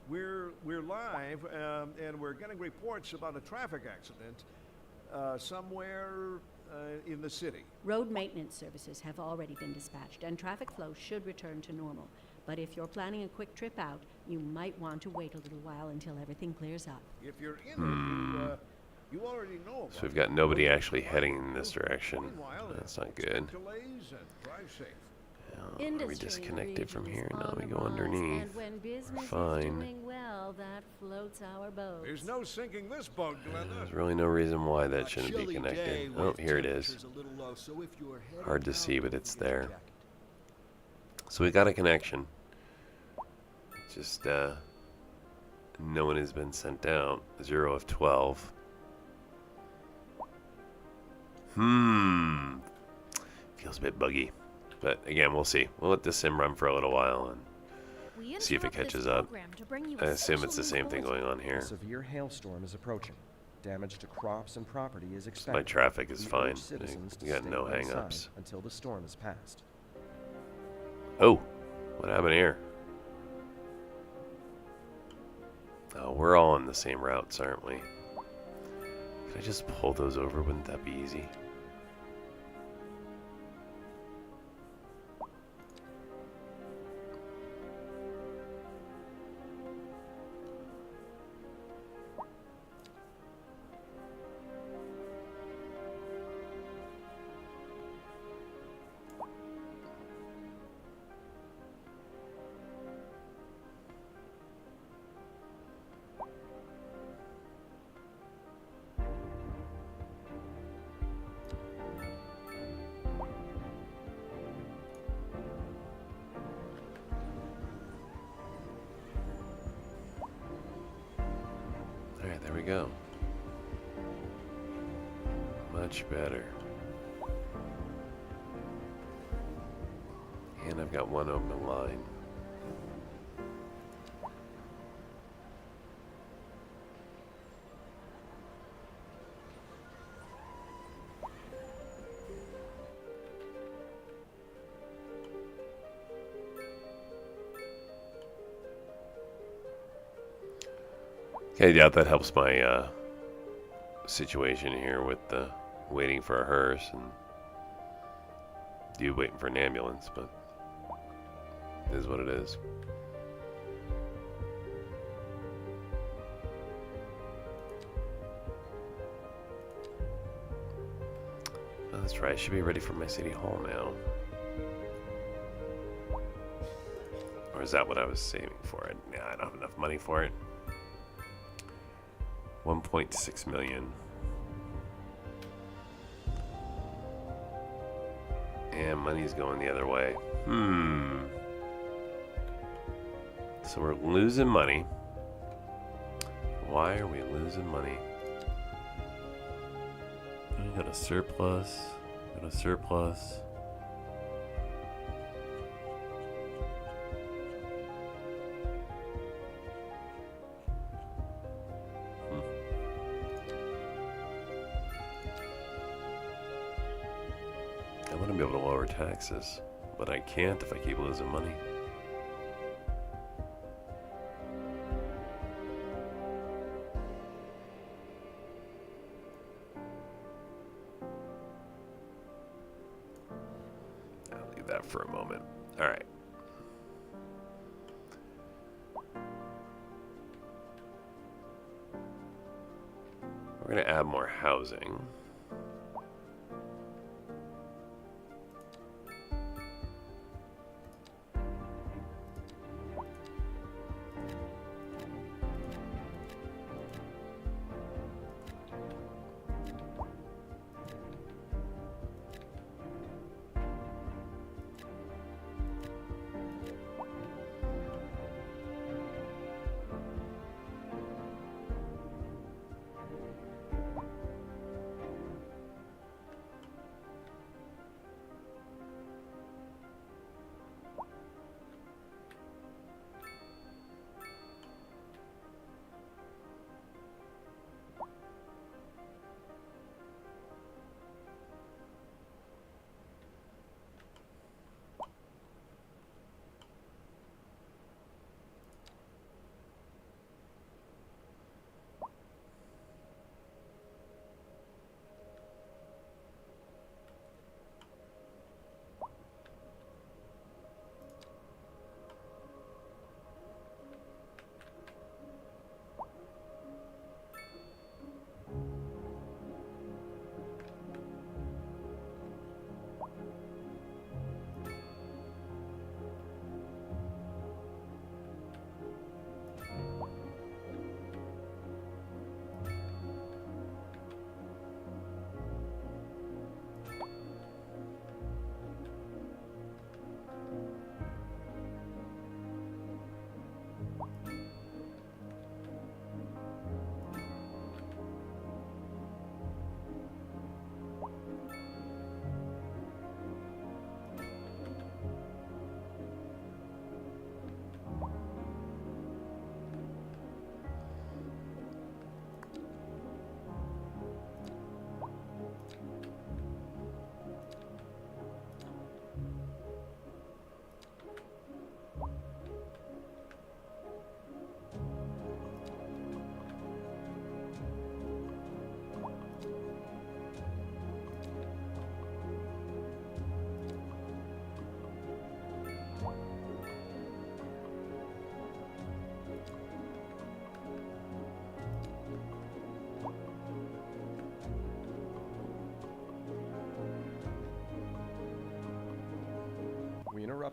We're live, and we're getting reports about a traffic accident somewhere in the city. Road maintenance services have already been dispatched, and traffic flow should return to normal. But if you're planning a quick trip out, you might want to wait a little while until everything clears up. If you're in it, you already know about So we've got nobody actually heading in this direction. That's not good. delays and drive safe. Are we disconnected from here? Regions No, on we a go buzz, underneath. And when business Fine. is doing well, that floats our boat. There's no sinking this boat, Glenda. There's really no reason why that shouldn't be Chilly day connected. with Oh, here it is. temperatures a little low, so if you're heading Hard to out, see, but don't it's forget your there. jacket. So we got a connection. Just no one has been sent out. 0 of 12. Feels a bit buggy. But again, we'll see. We'll let this sim run for a little while and We see if it interrupt this catches up. program to bring you I a assume it's the special same thing bulletin. going on here. A severe hailstorm is approaching. Damage to crops and property is expected. My traffic is We fine. urge citizens to We got stay no inside hang-ups. until the storm has passed. Oh, what happened here? Oh, we're all on the same routes, aren't we? Can I just pull those over? Wouldn't that be easy? Alright, there we go. Much better. And I've got one open line. Okay, yeah, that helps my situation here with the waiting for a hearse and you waiting for an ambulance, but it is what it is. Oh, that's right, I should be ready for my city hall now. Or is that what I was saving for it? Nah, I don't have enough money for it. 1.6 million. And money's going the other way. So we're losing money. Why are we losing money? I got a surplus. Got a surplus. I want to be able to lower taxes, but I can't if I keep losing money. I'll leave that for a moment. All right. We're going to add more housing.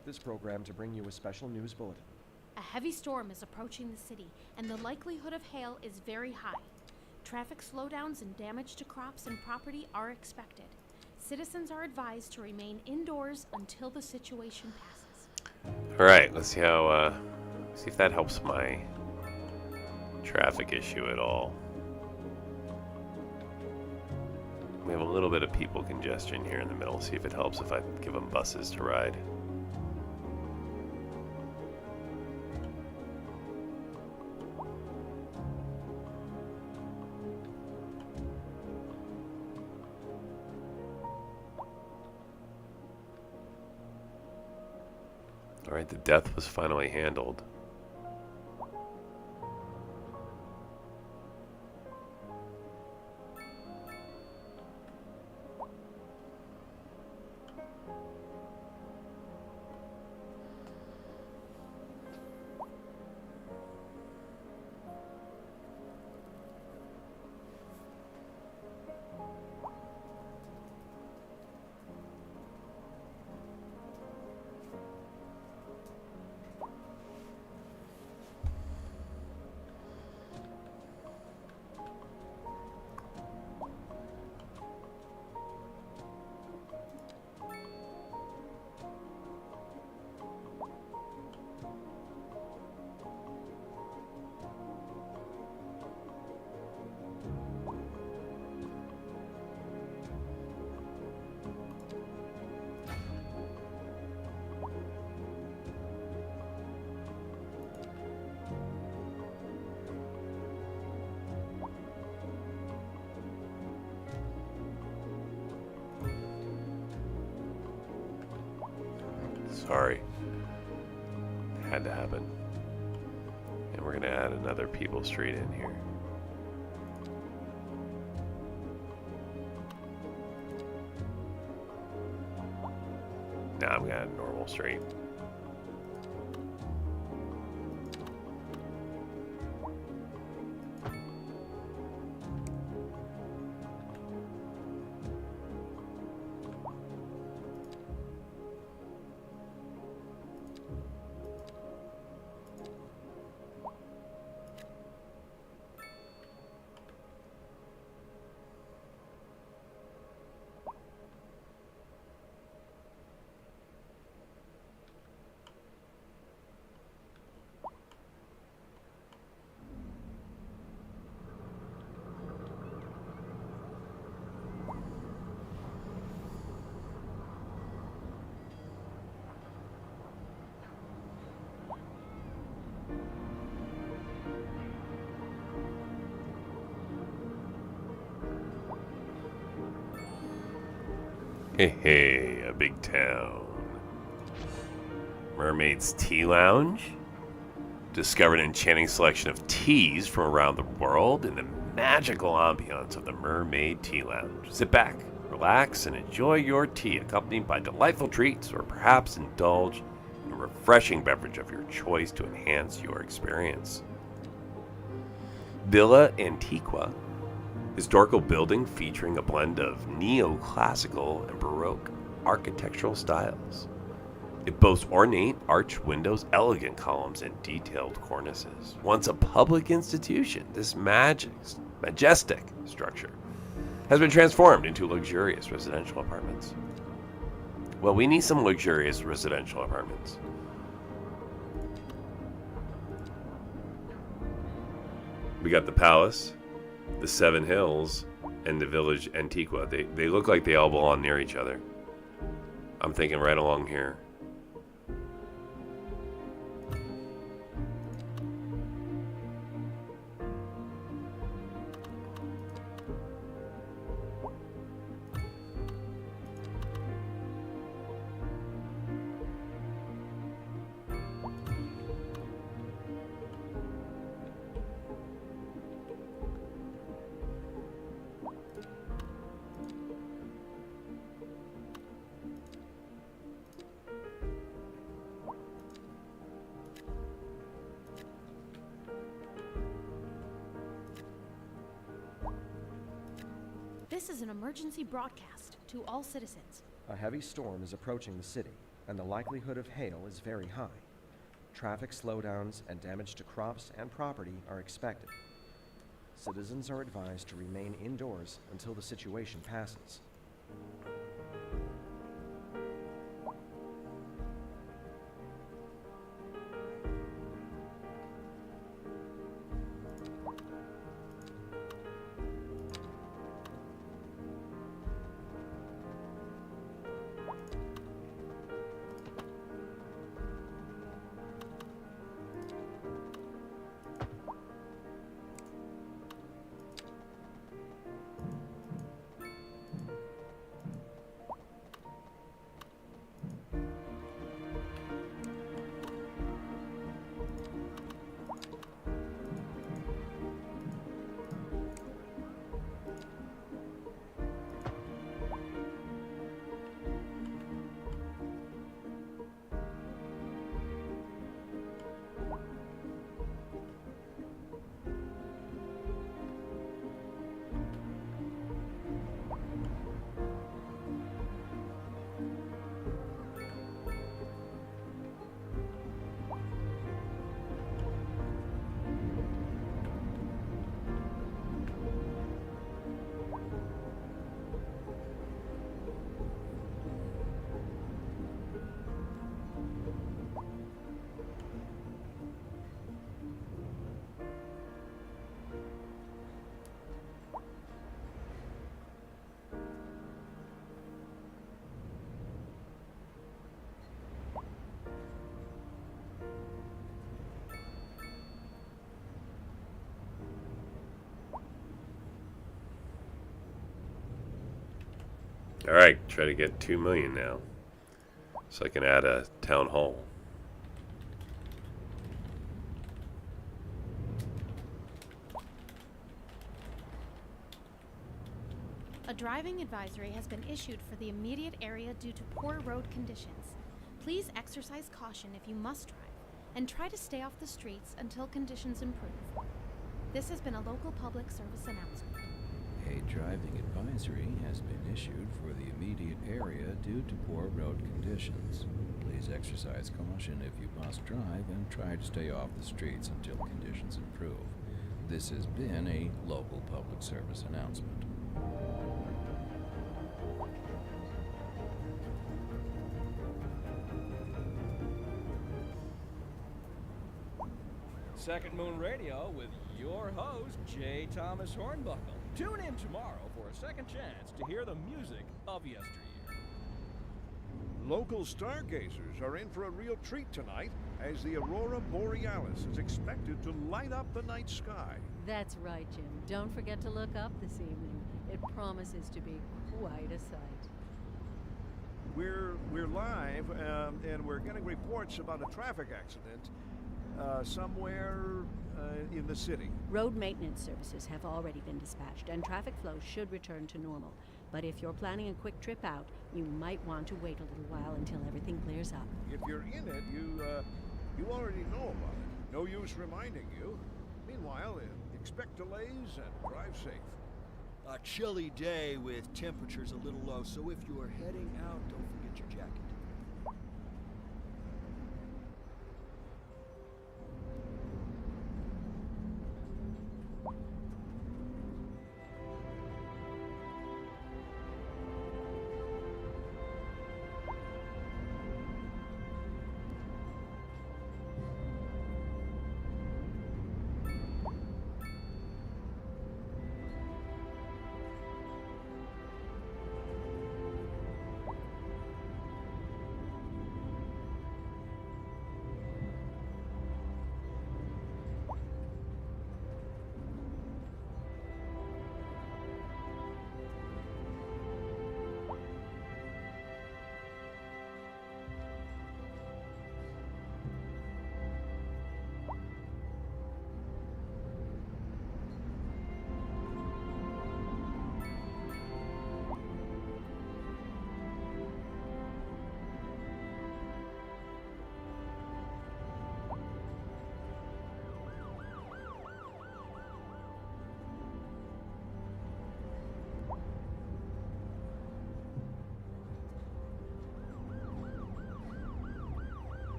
interrupt this program to bring you a special news bulletin. A heavy storm is approaching the city, and the likelihood of hail is very high. Traffic slowdowns and damage to crops and property are expected. Citizens are advised to remain indoors until the situation passes. All right, let's see how. See if that helps my traffic issue at all. We have a little bit of people congestion here in the middle. See if it helps if I give them buses to ride. All right, the death was finally handled. Sorry. Had to happen. And we're going to add another people street in here. Now I'm going to add a normal street. Hey, hey, a big town. Mermaid's Tea Lounge? Discover an enchanting selection of teas from around the world in the magical ambiance of the Mermaid Tea Lounge. Sit back, relax, and enjoy your tea accompanied by delightful treats, or perhaps indulge in a refreshing beverage of your choice to enhance your experience. Villa Antiqua. Historical building featuring a blend of neoclassical and Baroque architectural styles. It boasts ornate arched windows, elegant columns, and detailed cornices. Once a public institution, this majestic structure has been transformed into luxurious residential apartments. Well, we need some luxurious residential apartments. We got the Palace, the Seven Hills, and the Village Antiqua. They look like they all belong near each other. I'm thinking right along here. This is an emergency broadcast to all citizens. A heavy storm is approaching the city, and the likelihood of hail is very high. Traffic slowdowns and damage to crops and property are expected. Citizens are advised to remain indoors until the situation passes. Alright, try to get 2 million now. So I can add a town hall. A driving advisory has been issued for the immediate area due to poor road conditions. Please exercise caution if you must drive, and try to stay off the streets until conditions improve. This has been a local public service announcement. A driving advisory has been issued for the immediate area due to poor road conditions. Please exercise caution if you must drive and try to stay off the streets until conditions improve. This has been a local public service announcement. Second Moon Radio with your host, J. Thomas Hornbuckle. Tune in tomorrow for a second chance to hear the music of yesteryear. Local stargazers are in for a real treat tonight as the Aurora Borealis is expected to light up the night sky. That's right, Jim. Don't forget to look up this evening. It promises to be quite a sight. We're live, and we're getting reports about a traffic accident somewhere in the city. Road maintenance services have already been dispatched, and traffic flow should return to normal. But if you're planning a quick trip out, you might want to wait a little while until everything clears up. If you're in it, you already know about it. No use reminding you. Meanwhile, expect delays and drive safe. A chilly day with temperatures a little low, so if you're heading out, don't forget your jacket.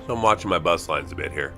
So I'm watching my bus lines a bit here.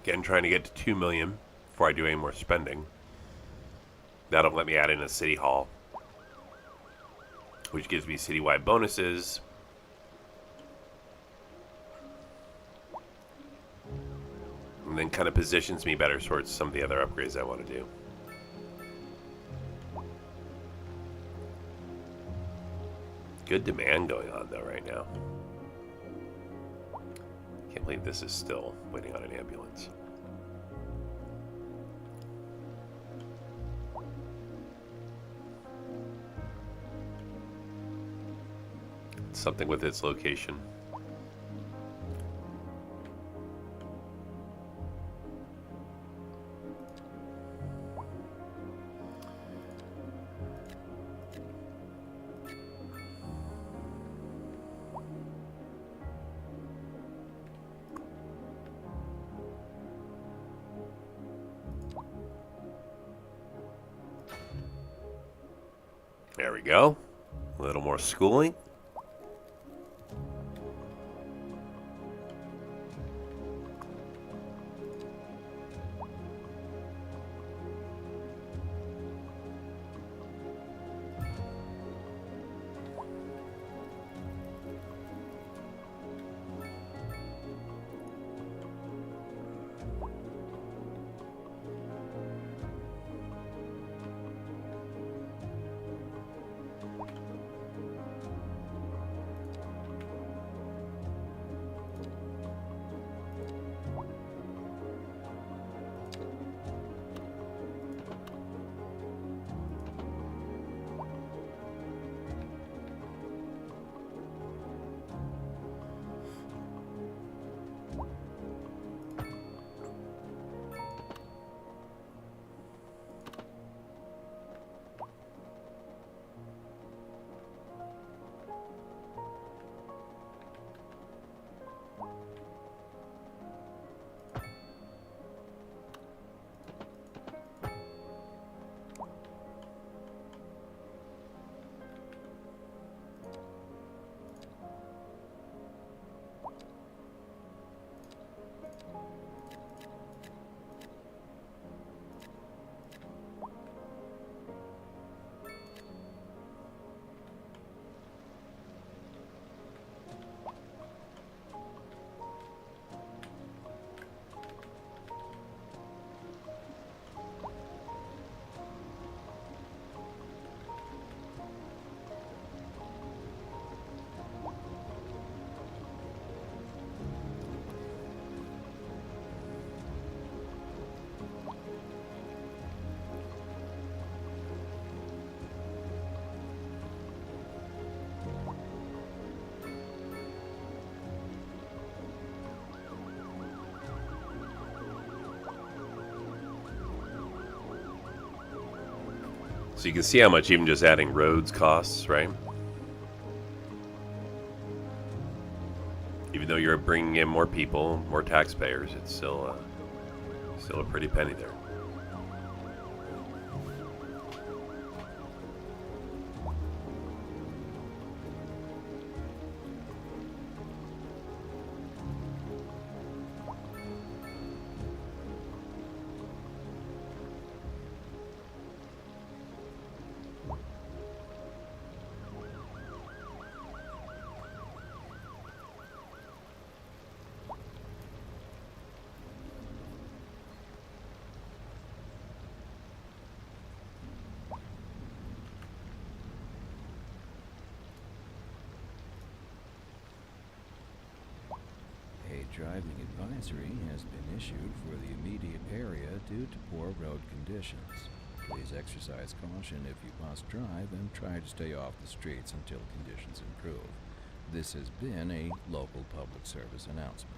Again, trying to get to 2 million before I do any more spending. That'll let me add in a city hall, which gives me citywide bonuses. And then kind of positions me better towards some of the other upgrades I want to do. Good demand going on though right now. Can't believe this is still waiting on an ambulance. Something with its location. There we go. A little more schooling. So you can see how much even just adding roads costs, right? Even though you're bringing in more people, more taxpayers, it's still a pretty penny there. Driving advisory has been issued for the immediate area due to poor road conditions. Please exercise caution if you must drive and try to stay off the streets until conditions improve. This has been a local public service announcement.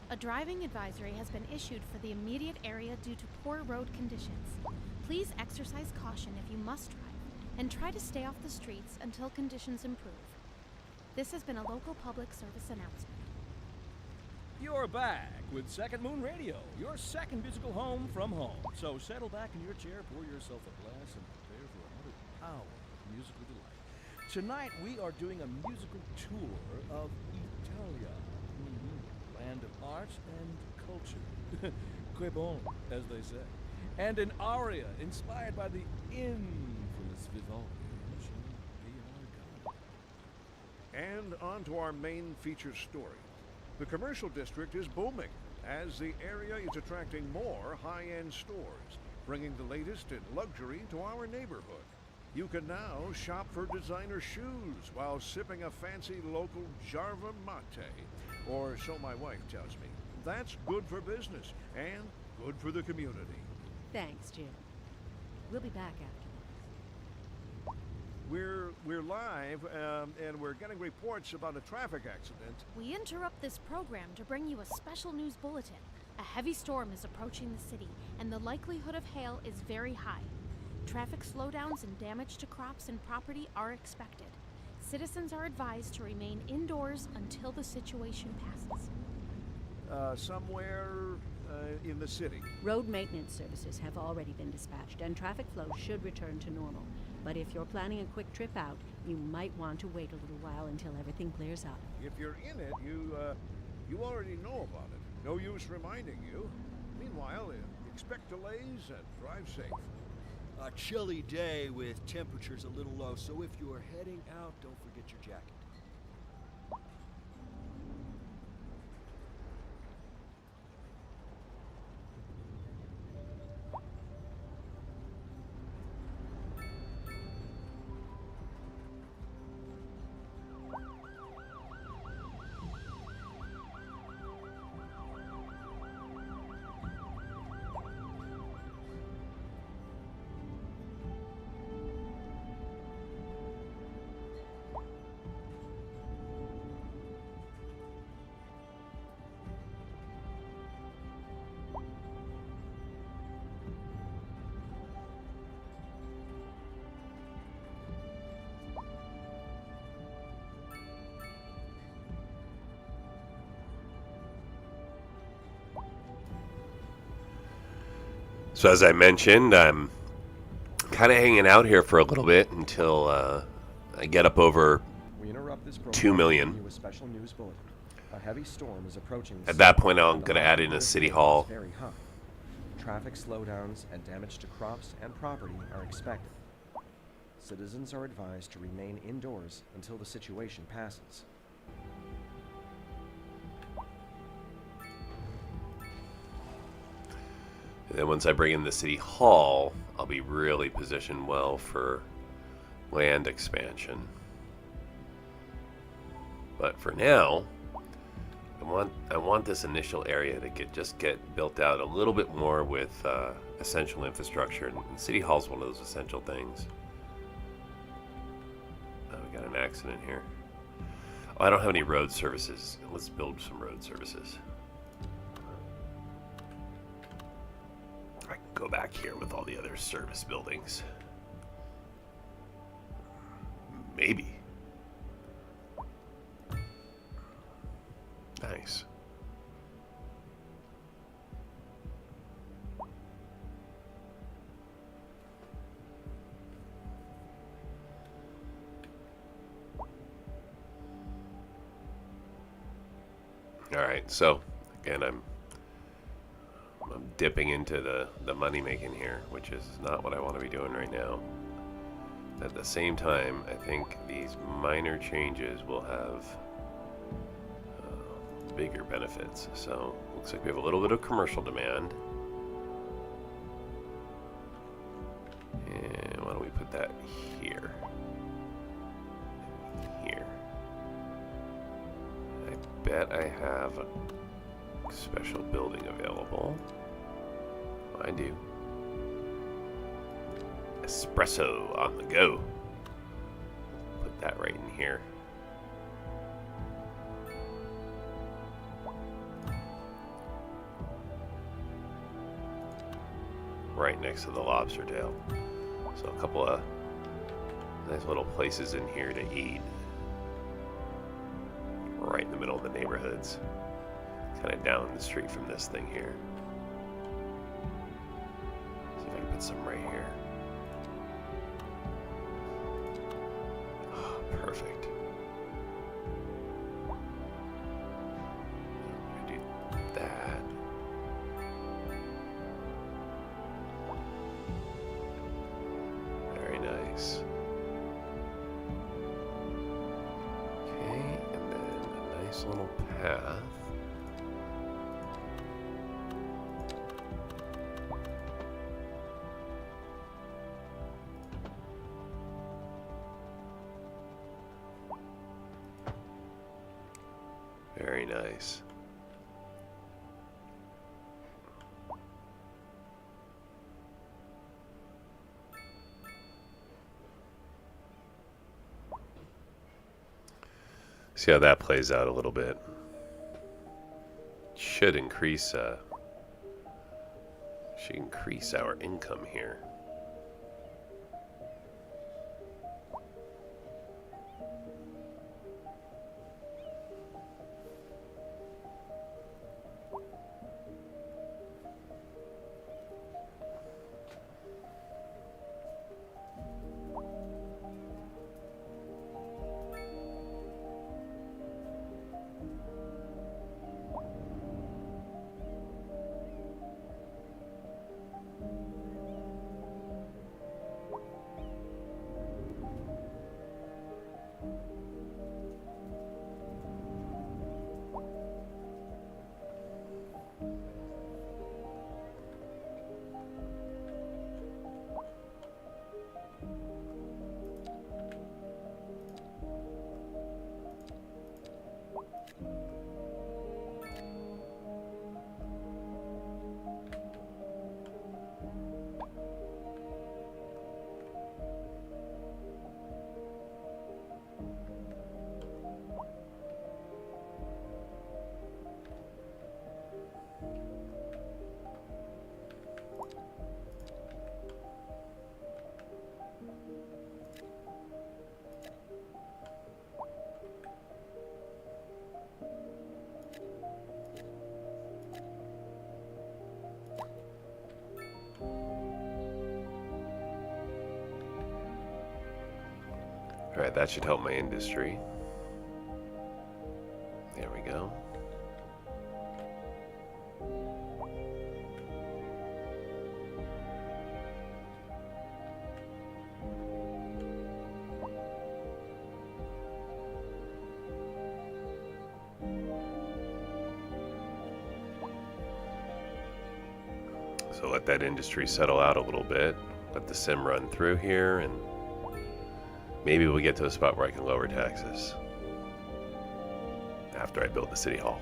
A driving advisory has been issued for the immediate area due to poor road conditions. Please exercise caution if you must drive and try to stay off the streets until conditions improve. This has been a local public service announcement. You're back with Second Moon Radio, your second musical home from home. So settle back in your chair, pour yourself a glass, and prepare for another hour of musical delight. Tonight we are doing a musical tour of Italia, land of art and culture. Que bon, as they say. And an aria inspired by the infamous Vivaldi. Shall be our guide. And on to our main feature story. The commercial district is booming as the area is attracting more high-end stores, bringing the latest in luxury to our neighborhood. You can now shop for designer shoes while sipping a fancy local Jarva mate, or so my wife tells me. That's good for business and good for the community. Thanks, Jim. We'll be back after. We're live, and we're getting reports about a traffic accident. We interrupt this program to bring you a special news bulletin. A heavy storm is approaching the city, and the likelihood of hail is very high. Traffic slowdowns and damage to crops and property are expected. Citizens are advised to remain indoors until the situation passes. Somewhere in the city. Road maintenance services have already been dispatched, and traffic flow should return to normal. But if you're planning a quick trip out, you might want to wait a little while until everything clears up. If you're in it, you already know about it. No use reminding you. Meanwhile, expect delays and drive safe. A chilly day with temperatures a little low, so if you're heading out, don't forget your jacket. So as I mentioned, I'm kind of hanging out here for a little bit until I get up over 2 million. A special news bulletin. A heavy storm is approaching. At that point, I'm going to add in a city hall. Very high. Traffic slowdowns and damage to crops and property are expected. Citizens are advised to remain indoors until the situation passes. And then once I bring in the city hall, I'll be really positioned well for land expansion. But for now, I want this initial area to get built out a little bit more with essential infrastructure, and City Hall's one of those essential things. Oh, we got an accident here. Oh, I don't have any road services. Let's build some road services. I can go back here with all the other service buildings. Maybe. Nice. All right, so again, I'm dipping into the money making here, which is not what I want to be doing right now. At the same time, I think these minor changes will have bigger benefits. So looks like we have a little bit of commercial demand, and why don't we put that here? Here. I bet I have a special building available. I do. Espresso on the go. Put that right in here. Right next to the lobster tail. So a couple of nice little places in here to eat. Right in the middle of the neighborhoods. Kind of down the street from this thing here. See if I can put some right here. Oh, perfect. I do that. Very nice. Okay, and then a nice little path. Very nice. See how that plays out a little bit. Should increase our income here. Alright, that should help my industry. There we go. So let that industry settle out a little bit. Let the sim run through here, and maybe we'll get to a spot where I can lower taxes after I build the city hall.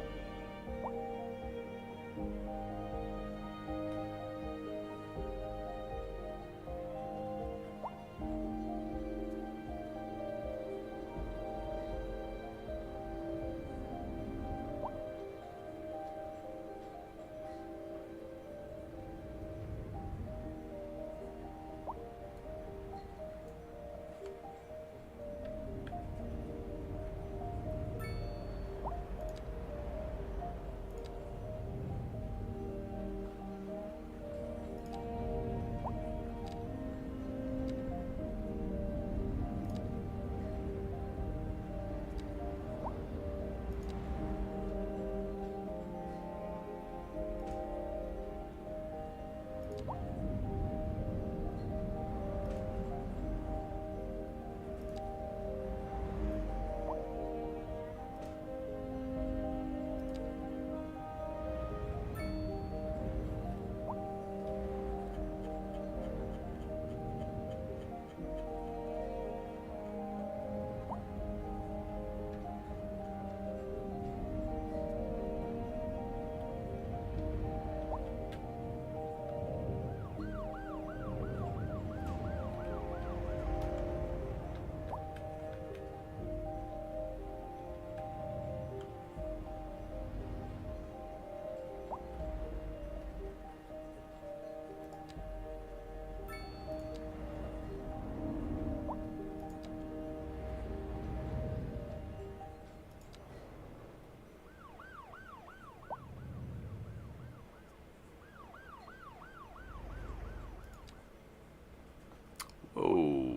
Oh.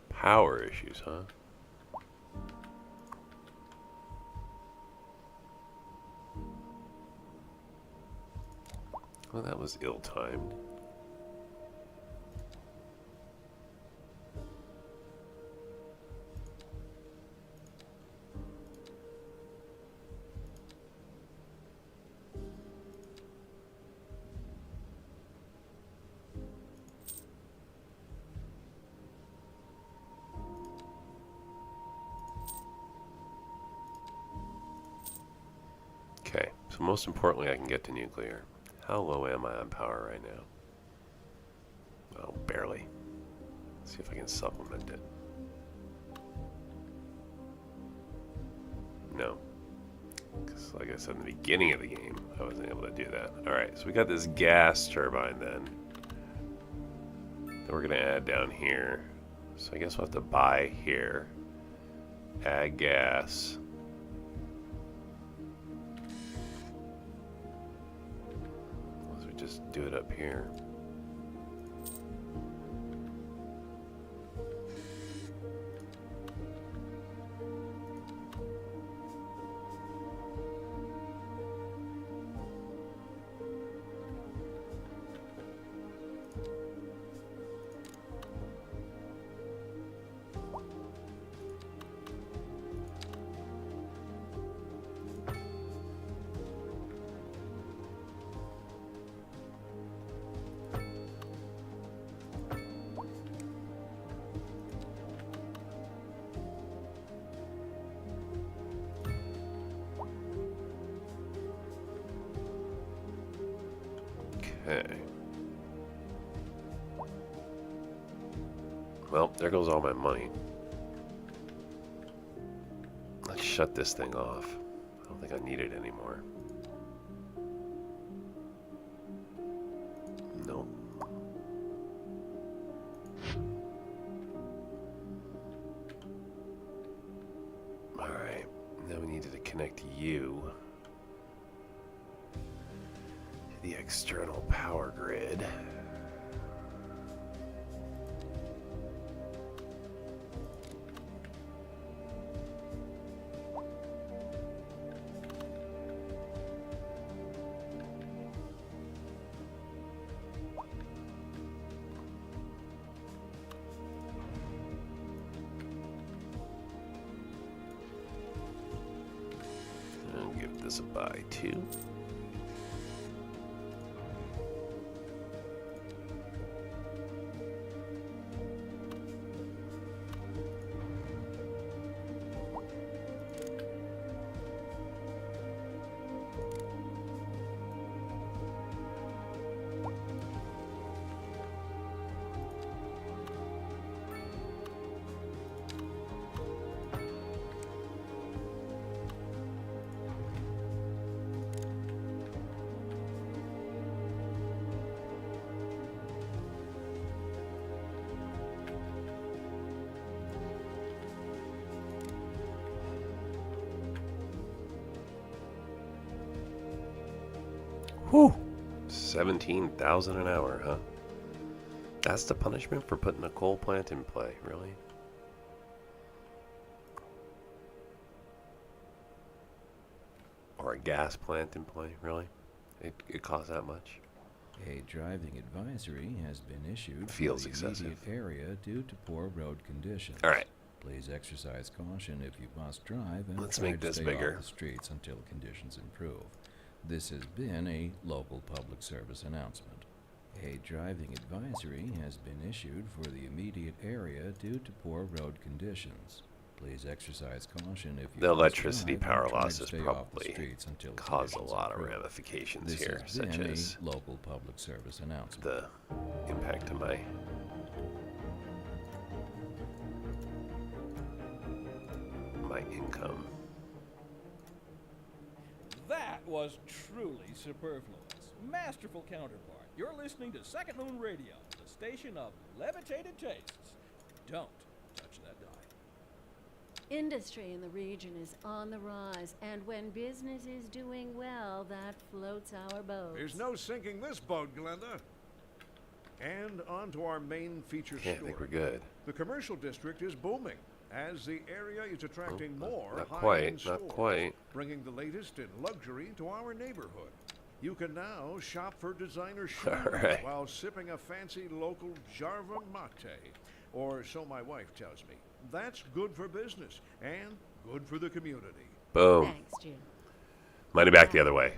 Power issues, huh? Well, that was ill-timed. Okay, so most importantly, I can get to nuclear. How low am I on power right now? Oh, barely. Let's see if I can supplement it. No. Because like I said in the beginning of the game, I wasn't able to do that. Alright, so we got this gas turbine then. That we're going to add down here. So I guess we'll have to buy here. Add gas. Unless we just do it up here. Okay. Well, there goes all my money. Let's shut this thing off. I don't think I need it anymore. Nope. Alright. Now we needed to connect you to the external power grid. I'll give this a buy too. Whew. 17,000 an hour, huh? That's the punishment for putting a coal plant in play, really? Or a gas plant in play, really? It costs that much? A driving advisory has been issued Feels for the excessive. immediate area due to poor road conditions. All right. Please exercise caution if you must drive and Let's try make to this stay bigger. off the streets until conditions improve. This has been a local public service announcement. A driving advisory has been issued for the immediate area due to poor road conditions. Please exercise caution if you The must electricity drive power and try to losses stay off the probably streets until cause a conditions lot of improve. ramifications This here, has such been as a local public service announcement. the impact to my income. That was truly superfluous. Masterful counterpart. You're listening to Second Moon Radio, the station of levitated tastes. Don't touch that die. Industry in the region is on the rise, and when business is doing well, that floats our boat. There's no sinking this boat, Glenda. And on to our main feature Yeah, I story. think we're good. The commercial district is booming, as the area is attracting more Not high-end quite, not stores, quite. bringing the latest in luxury to our neighborhood. You can now shop for designer shoes right. while sipping a fancy local Jarva mate, or so my wife tells me. That's good for business and good for the community. Boom. Thanks, Jim. Money back the other way.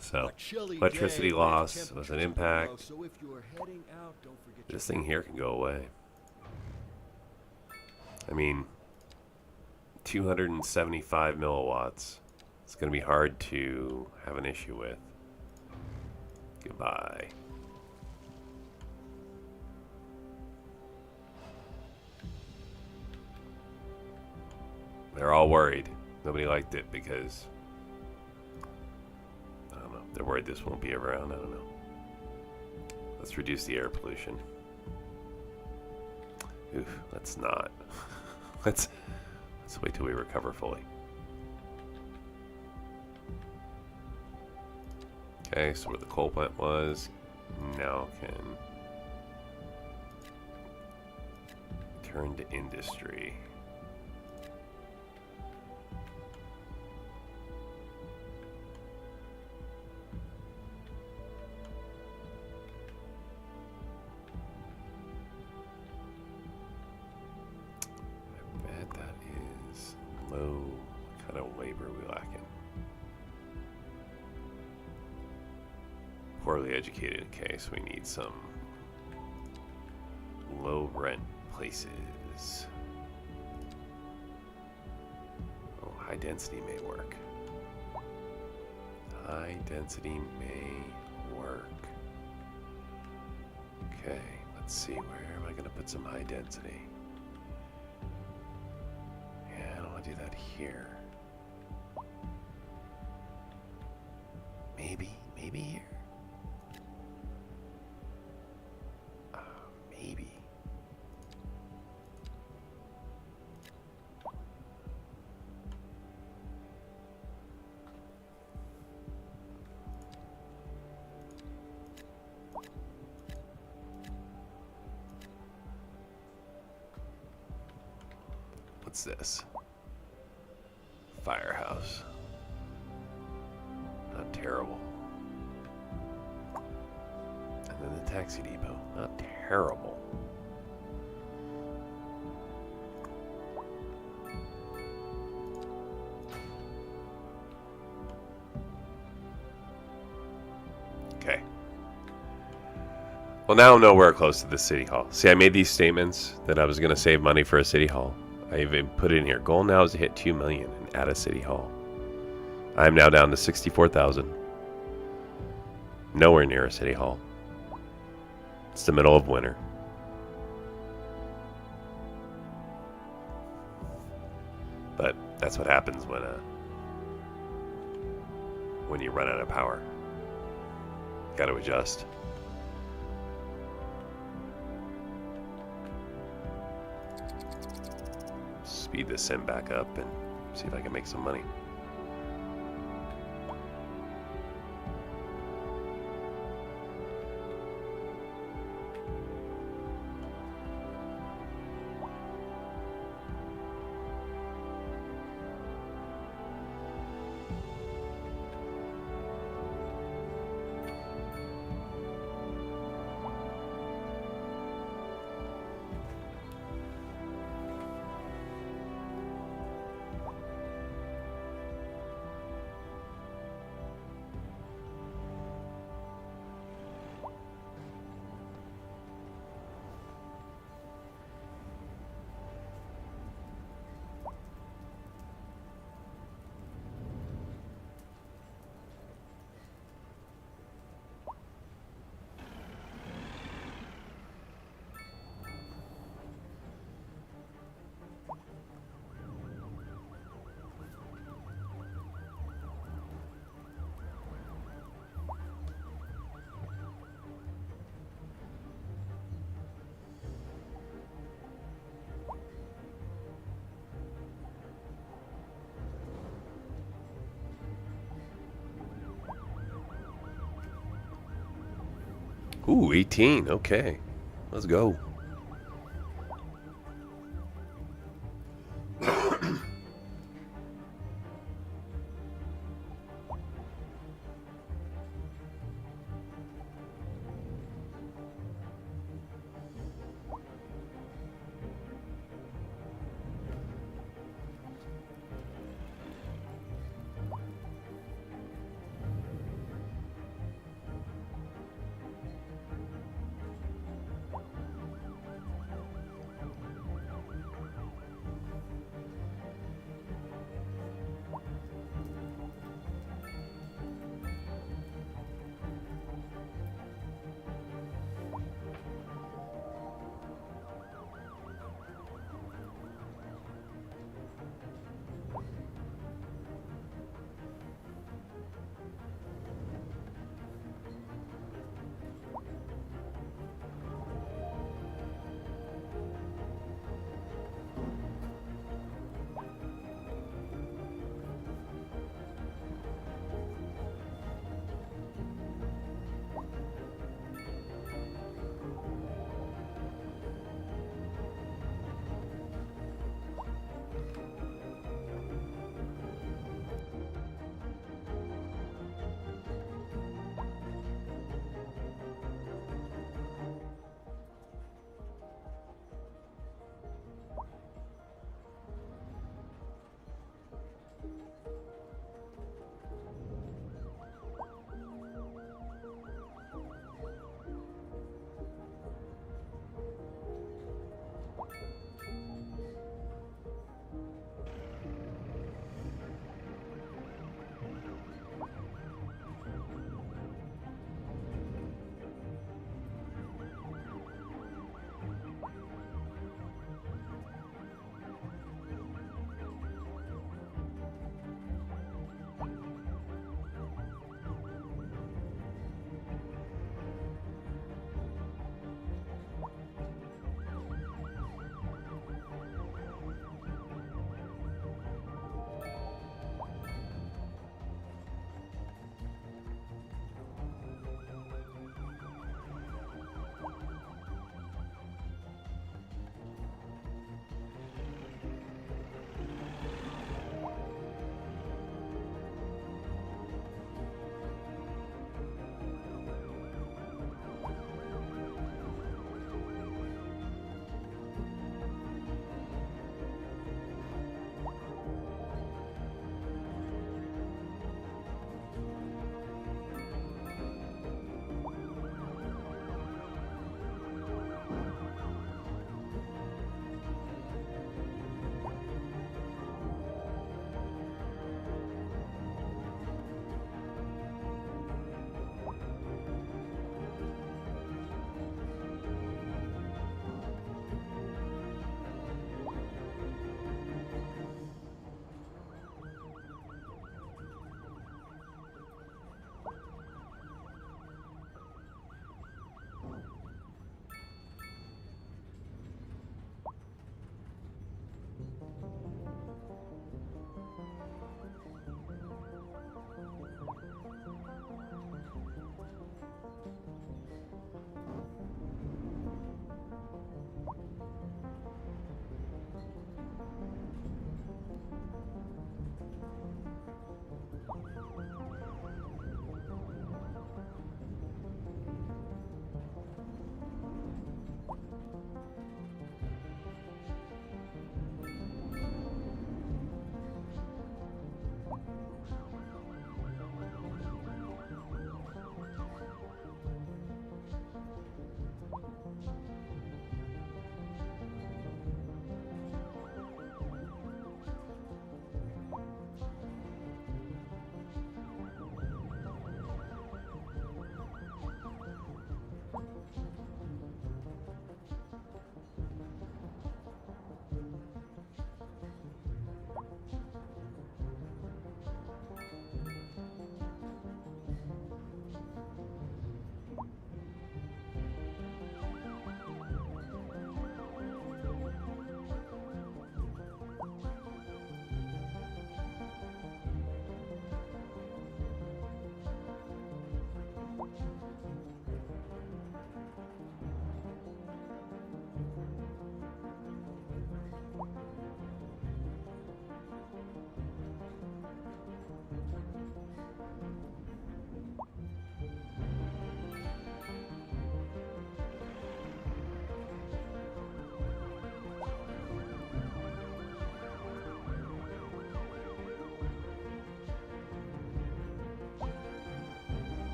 So, A chilly electricity day with loss was temperatures an below, impact. So if you're heading out, don't forget your This thing here can go away. I mean, 275 milliwatts. It's going to be hard to have an issue with. Goodbye. They're all worried. Nobody liked it because, I don't know, they're worried this won't be around. I don't know. Let's reduce the air pollution. Oof, let's not. let's wait till we recover fully. Okay, so where the coal plant was, now can turn to industry. I bet that is low. What kind of labor we lacking? Poorly educated. Okay, so we need some low rent places. Oh, high density may work. High density may work. Okay, let's see. Where am I going to put some high density? Yeah, I don't want to do that here. Maybe here. Maybe. What's this? Firehouse. Not terrible. And then the taxi depot. Not terrible. Okay. Well, now I'm nowhere close to the city hall. See, I made these statements that I was going to save money for a city hall. I even put it in here. Goal now is to hit 2 million and add a city hall. I'm now down to 64,000. Nowhere near a city hall. It's the middle of winter. But that's what happens when you run out of power. Got to adjust. Speed the sim back up and see if I can make some money. Ooh, 18. Okay. Let's go.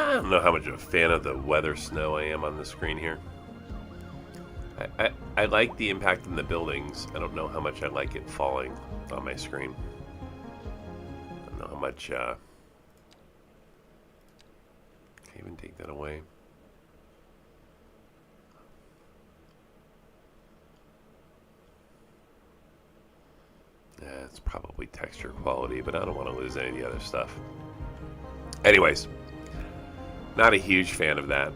I don't know how much of a fan of the weather snow I am on the screen here. I like the impact on the buildings. I don't know how much I like it falling on my screen. I don't know how much, can I even take that away? Yeah, it's probably texture quality, but I don't want to lose any of the other stuff. Anyways, not a huge fan of that.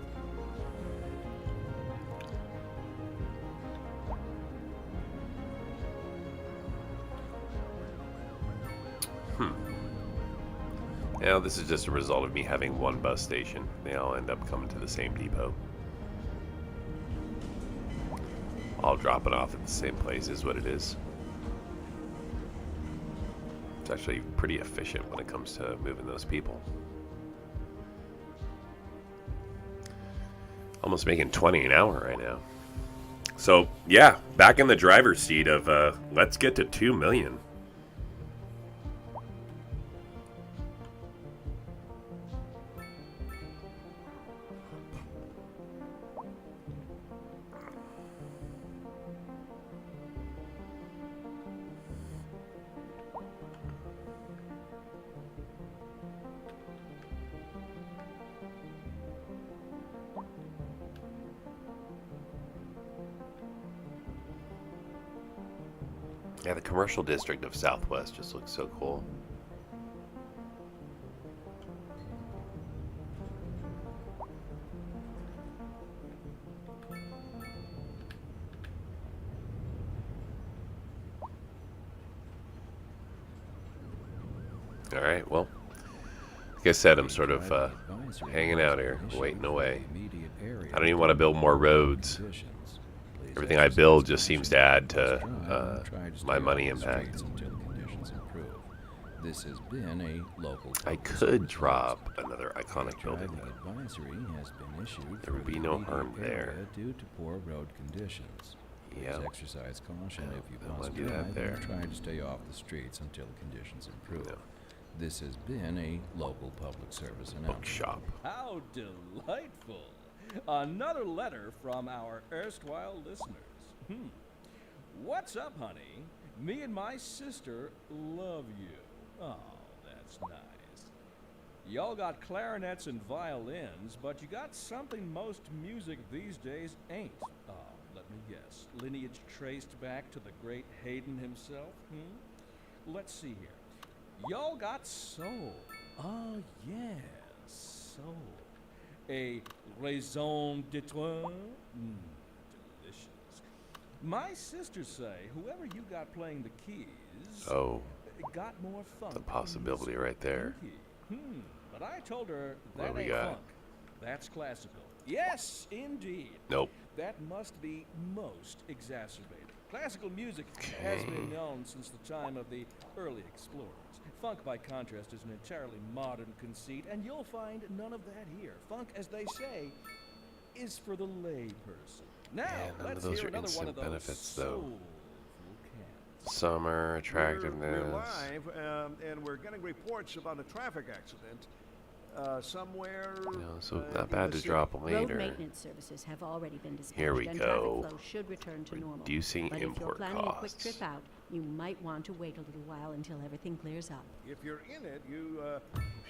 Now, this is just a result of me having one bus station. They all end up coming to the same depot. All dropping off at the same place is what it is. It's actually pretty efficient when it comes to moving those people. Almost making 20 an hour right now. So, yeah, back in the driver's seat of let's get to 2 million. Yeah, the commercial district of Southwest just looks so cool. All right, well, like I said, I'm sort of hanging out here, waiting away. I don't even want to build more roads. Everything I build just seems to add to my money impact. This has been a local. I could drop another iconic building. Advisory has been issued. There would be no harm there. Due to poor road conditions. Yeah. Please exercise caution if you I pass do that by there. and try to stay off the streets until conditions improve. No. This has been a local public service announcement. Bookshop. How delightful. Another letter from our erstwhile listeners. What's up, honey? Me and my sister love you. Oh, that's nice. Y'all got clarinets and violins, but you got something most music these days ain't. Let me guess. Lineage traced back to the great Haydn himself? Let's see here. Y'all got soul. Oh, yes, soul. A raison d'etre? Delicious. My sisters say whoever you got playing the keys got more funk. The possibility right there. But I told her What that we ain't got? funk. That's classical. Yes, indeed. Nope. That must be most exacerbated. Classical music has been known since the time of the early explorers. Funk, by contrast, is an entirely modern conceit, and you'll find none of that here. Funk, as they say, is for the layperson. Now, Yeah, none of let's those hear are another one instant of those benefits, though. soulful cats. Summer attractiveness. We're live, and we're getting reports about a traffic accident somewhere. So not bad to drop Road later. maintenance services have already been dispatched, Here we and go. traffic flow should return to normal. Reducing But if you're import planning a quick costs. trip out, you might want to wait a little while until everything clears up. If you're in it, you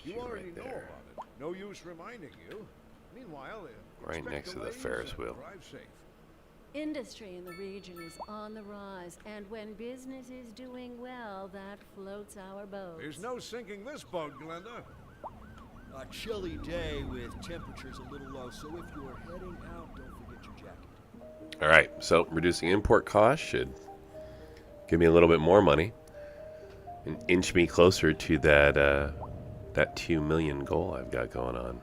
Shoot already right know there. about it. No use reminding you. Meanwhile, Right expect next to the delays Ferris and wheel. Drive safe. Industry in the region is on the rise, and when business is doing well, that floats our boat. There's no sinking this boat, Glenda. A chilly day with temperatures a little low, so if you're heading out, don't forget your jacket. All right, so reducing import costs should give me a little bit more money and inch me closer to that 2 million goal I've got going on.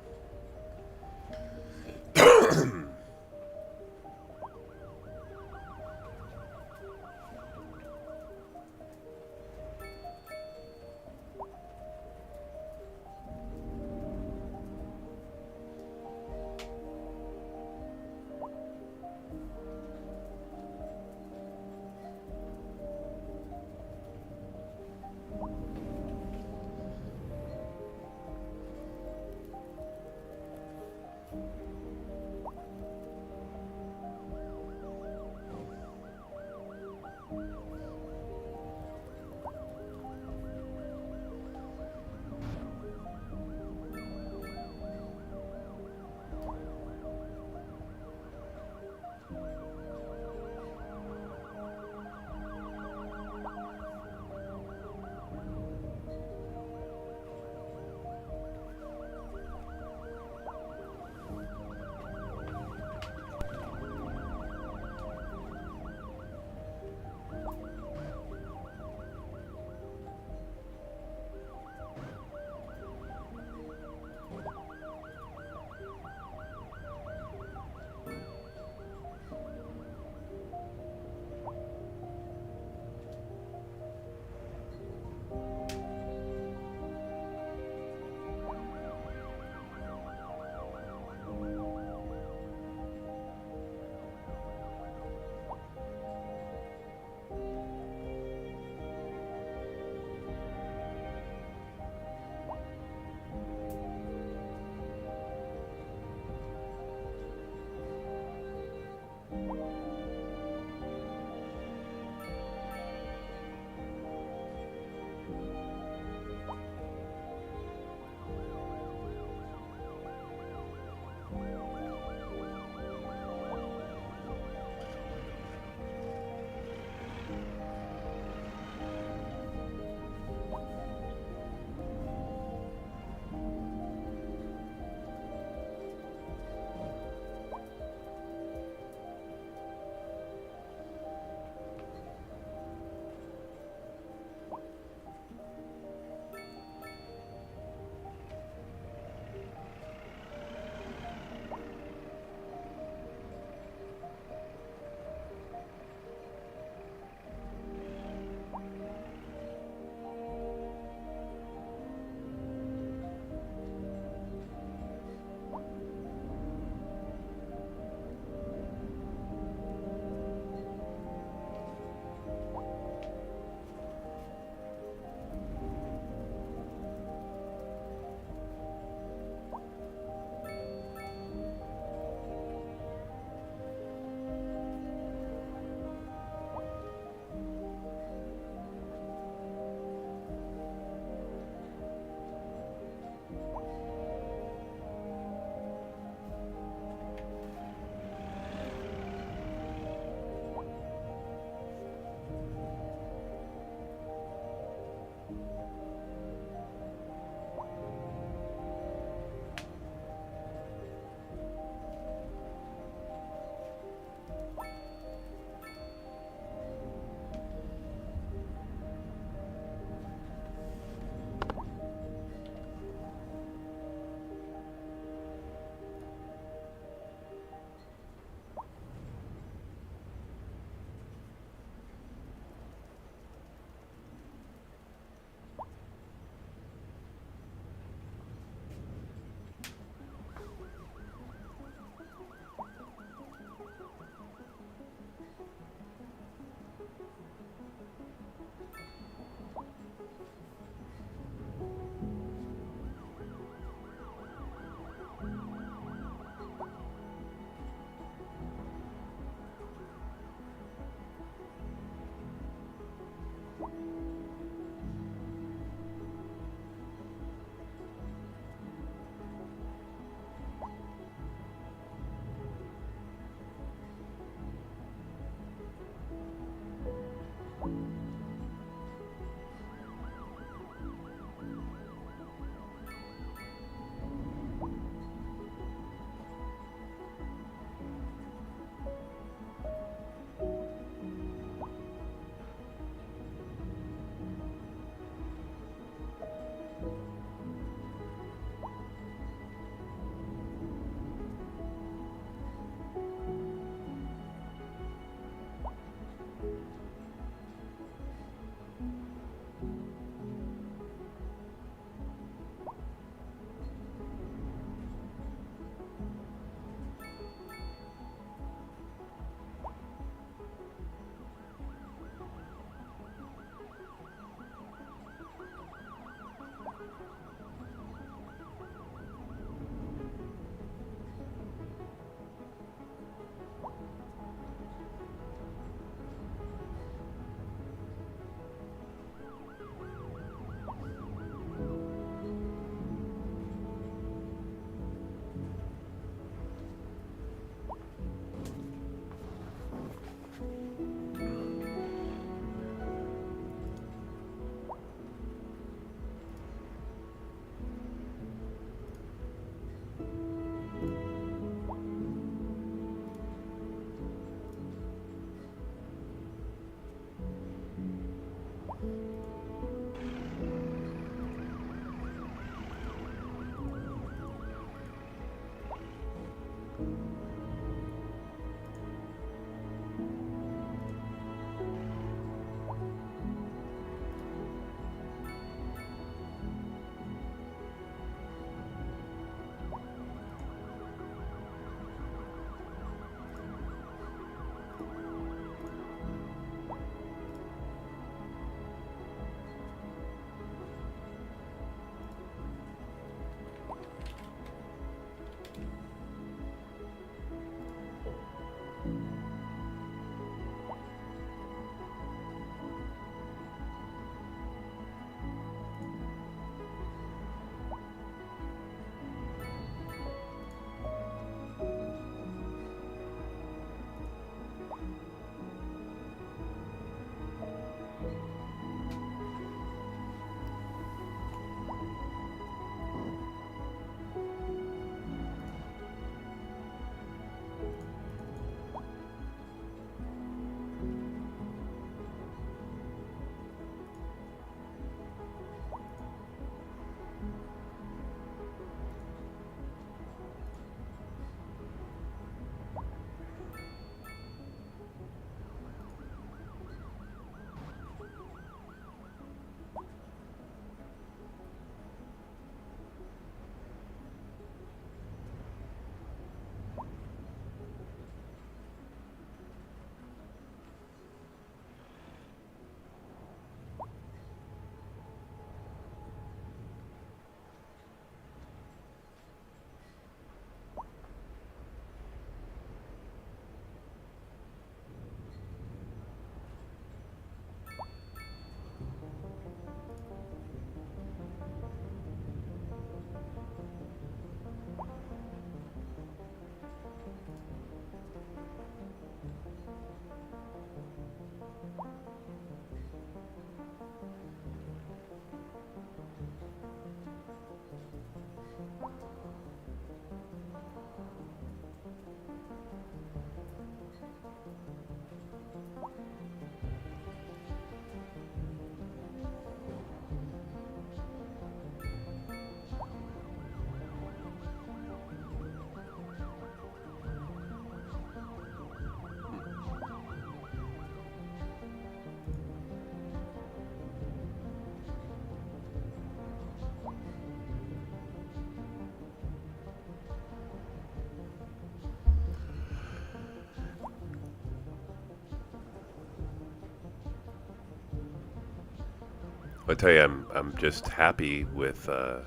I tell you, I'm just happy with the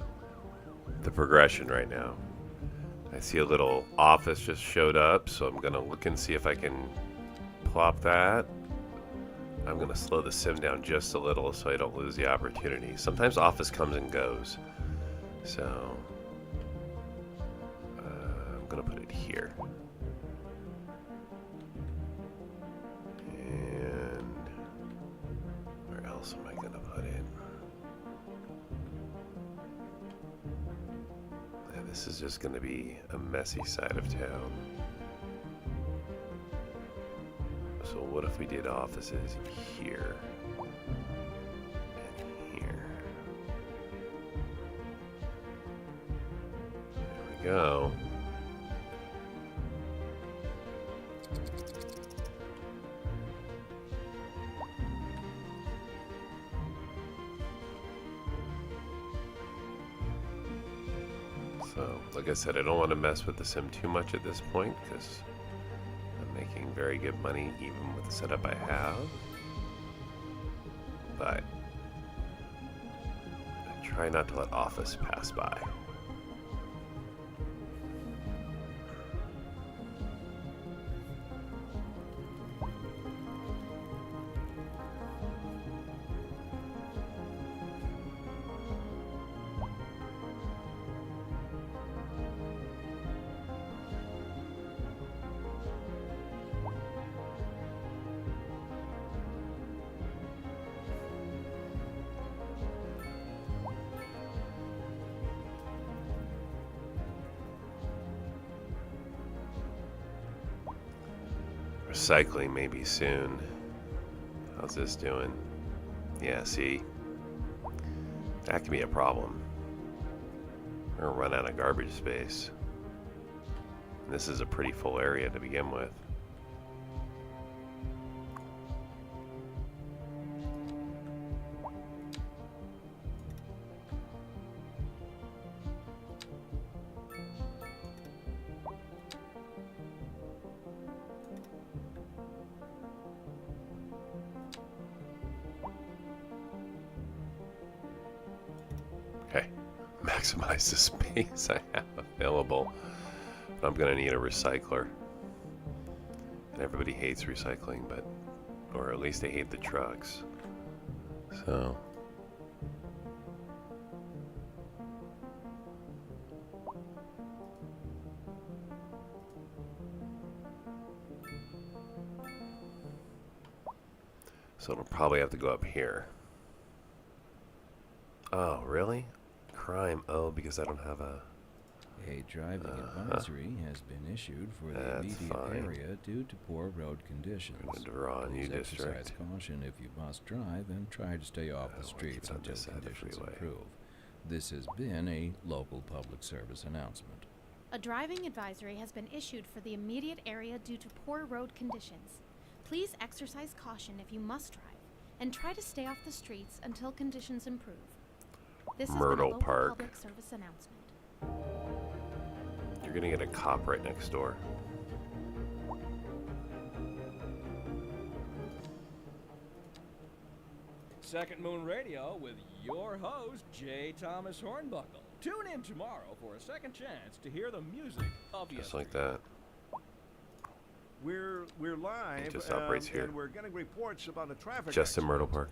progression right now. I see a little office just showed up, so I'm gonna look and see if I can plop that. I'm gonna slow the sim down just a little so I don't lose the opportunity. Sometimes office comes and goes, so I'm gonna put it here. And where else am I gonna put it? Yeah, this is just gonna be a messy side of town. So what if we did offices here and here? There we go. So, like I said, I don't want to mess with the sim too much at this point because I'm making very good money even with the setup I have. But I try not to let office pass by. Recycling maybe soon. How's this doing? Yeah, see? That can be a problem. We're gonna run out of garbage space. And this is a pretty full area to begin with. Maximize the space I have available. But I'm gonna need a recycler. And everybody hates recycling, but or at least they hate the trucks. So it'll probably have to go up here. Oh, really? Crime. Oh, because I don't have a driving advisory has been issued for the immediate area due to poor road conditions. Please exercise caution if you must drive and try to stay off the streets until conditions improve. This has been a local public service announcement. A driving advisory has been issued for the immediate area due to poor road conditions. Please exercise caution if you must drive and try to stay off the streets until conditions improve. This has been a local public service announcement. You're gonna get a cop right next door. Second Moon Radio with your host, J. Thomas Hornbuckle. Tune in tomorrow for a second chance to hear the music of Just like that. We're live. It just operates here. And we're getting reports about a traffic Just in Myrtle Park.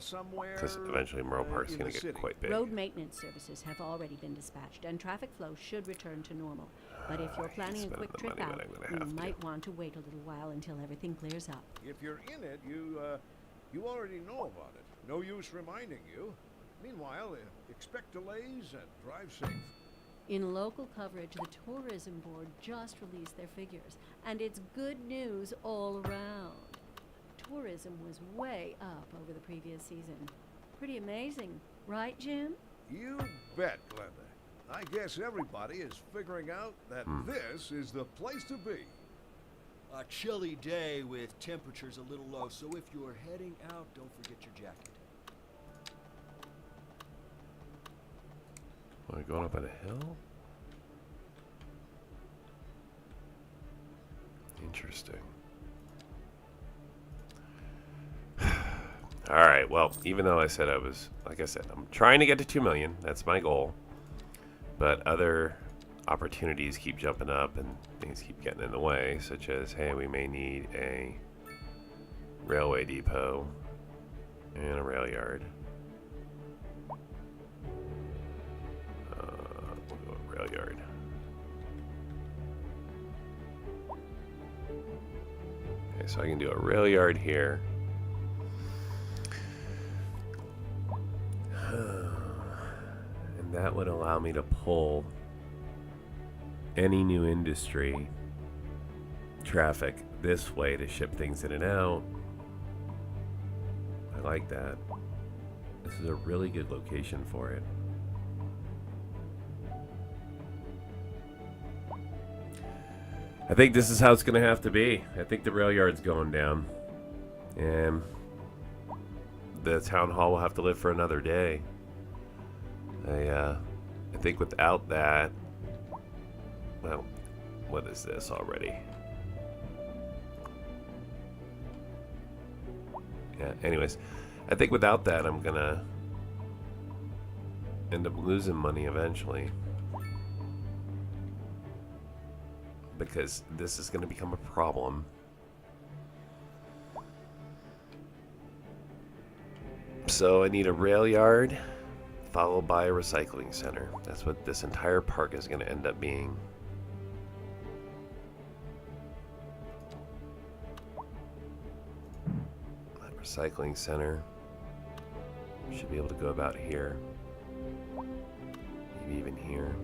Somewhere. Because eventually Myrtle Park's going to get quite big. Road maintenance services have already been dispatched, and traffic flow should return to normal. But if you're planning a quick trip out, you might want to wait a little while until everything clears up. If you're in it, you already know about it. No use reminding you. Meanwhile, expect delays and drive safe. In local coverage, the Tourism Board just released their figures, and it's good news all around. Tourism was way up over the previous season. Pretty amazing, right, Jim? You bet, Glenda. I guess everybody is figuring out that this is the place to be. A chilly day with temperatures a little low, so if you're heading out, don't forget your jacket. Are we going up on a hill? Interesting. Alright, well, even though I said I was, like I said, I'm trying to get to 2 million. That's my goal. But other opportunities keep jumping up and things keep getting in the way, such as, hey, we may need a railway depot and a rail yard. We'll go with rail yard. Okay, so I can do a rail yard here. And that would allow me to pull any new industry traffic this way to ship things in and out. I like that. This is a really good location for it. I think this is how it's going to have to be. I think the rail yard's going down. And the town hall will have to live for another day. I think without that, well, what is this already? Yeah, anyways, I think without that, I'm gonna end up losing money eventually. Because this is gonna become a problem. So I need a rail yard, followed by a recycling center. That's what this entire park is gonna end up being. Recycling center should be able to go about here, maybe even here.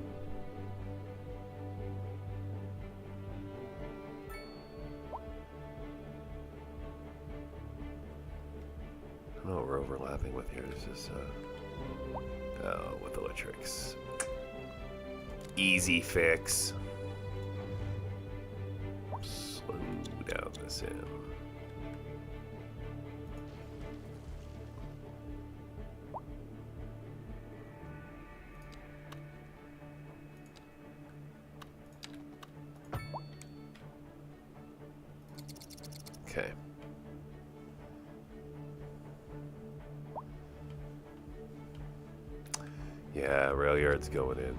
I don't know what we're overlapping with here. This is with electrics. Easy fix. Slow down this in. Okay. Yeah, rail yard's going in.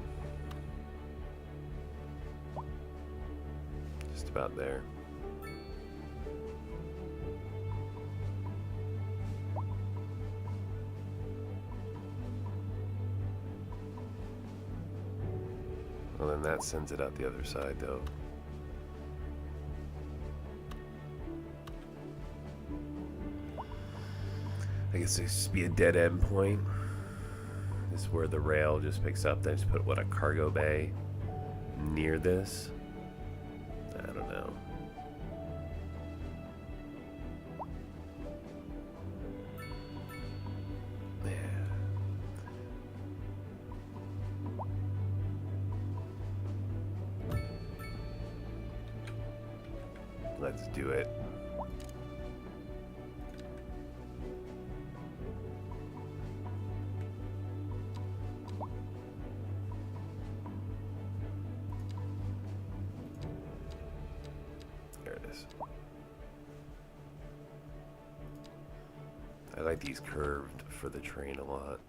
Just about there. Well, then that sends it out the other side, though. I guess this should be a dead end point. This is where the rail just picks up. Then I just put, what, a cargo bay near this? I don't know. Let's do it. There it is. I like these curved for the train a lot.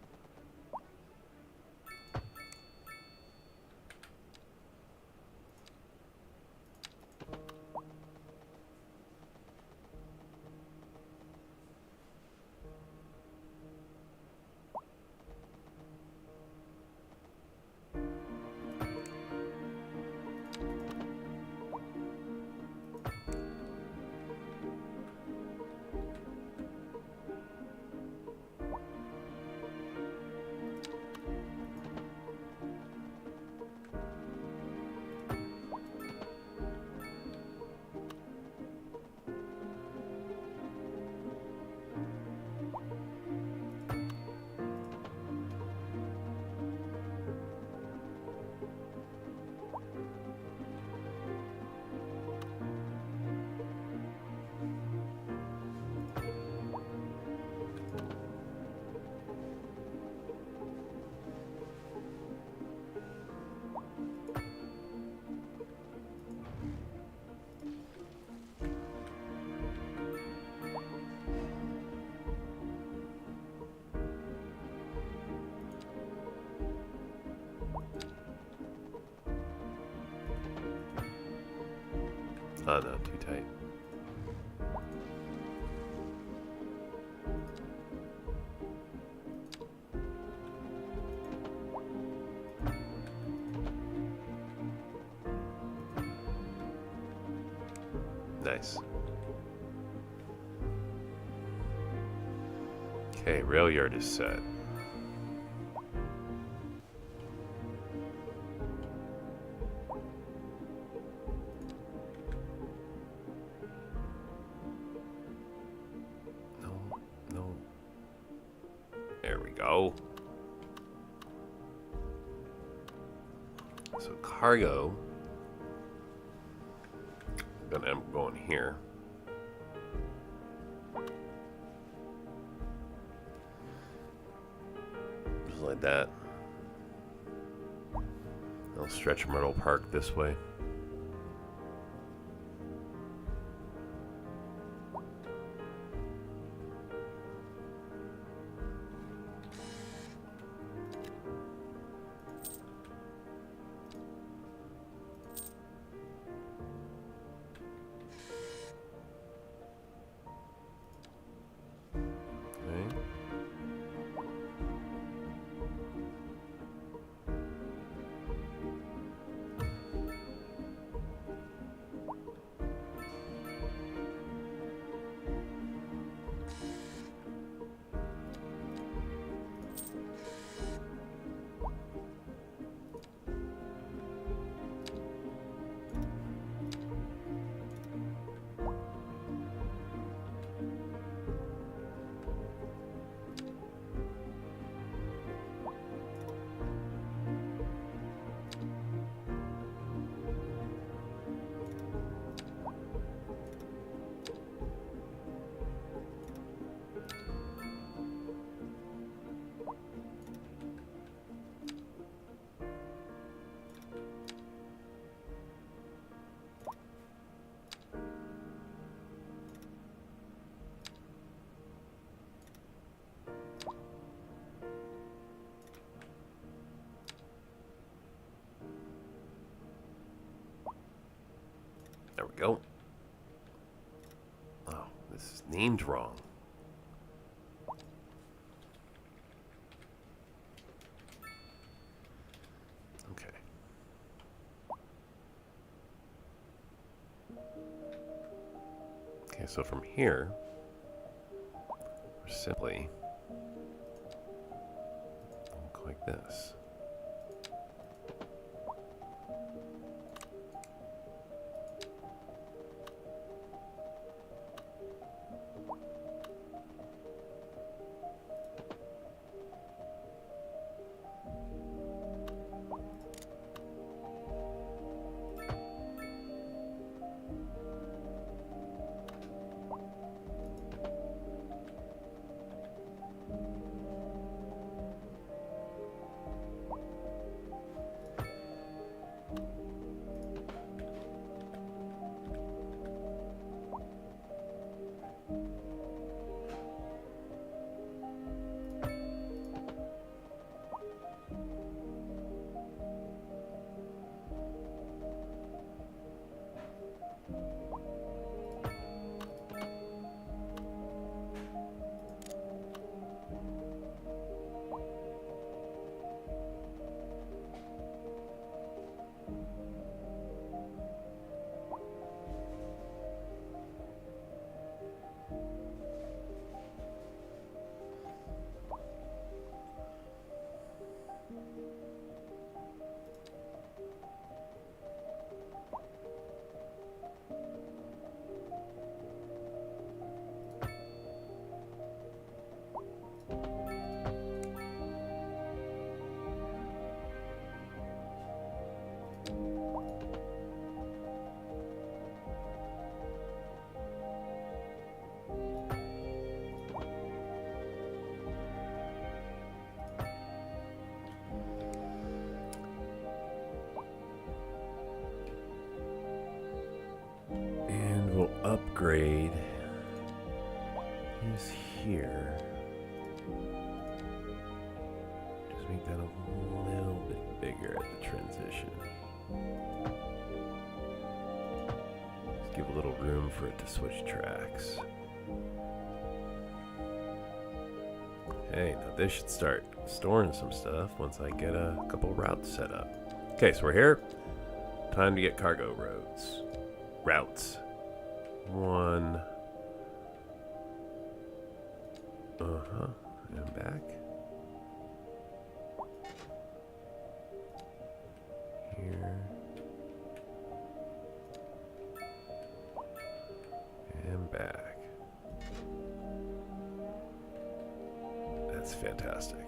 Oh, no, too tight. Nice. Okay, rail yard is set. No. There we go. So cargo. Then I'm going here. Just like that. I'll stretch Myrtle Park this way. There we go. Oh, this is named wrong. Okay. Okay, so from here, we're simply look like this. Upgrade is here. Just make that a little bit bigger at the transition. Let's give a little room for it to switch tracks. Hey, now this should start storing some stuff once I get a couple routes set up. Okay, so we're here. Time to get cargo routes. One. And back. Here. And back. That's fantastic.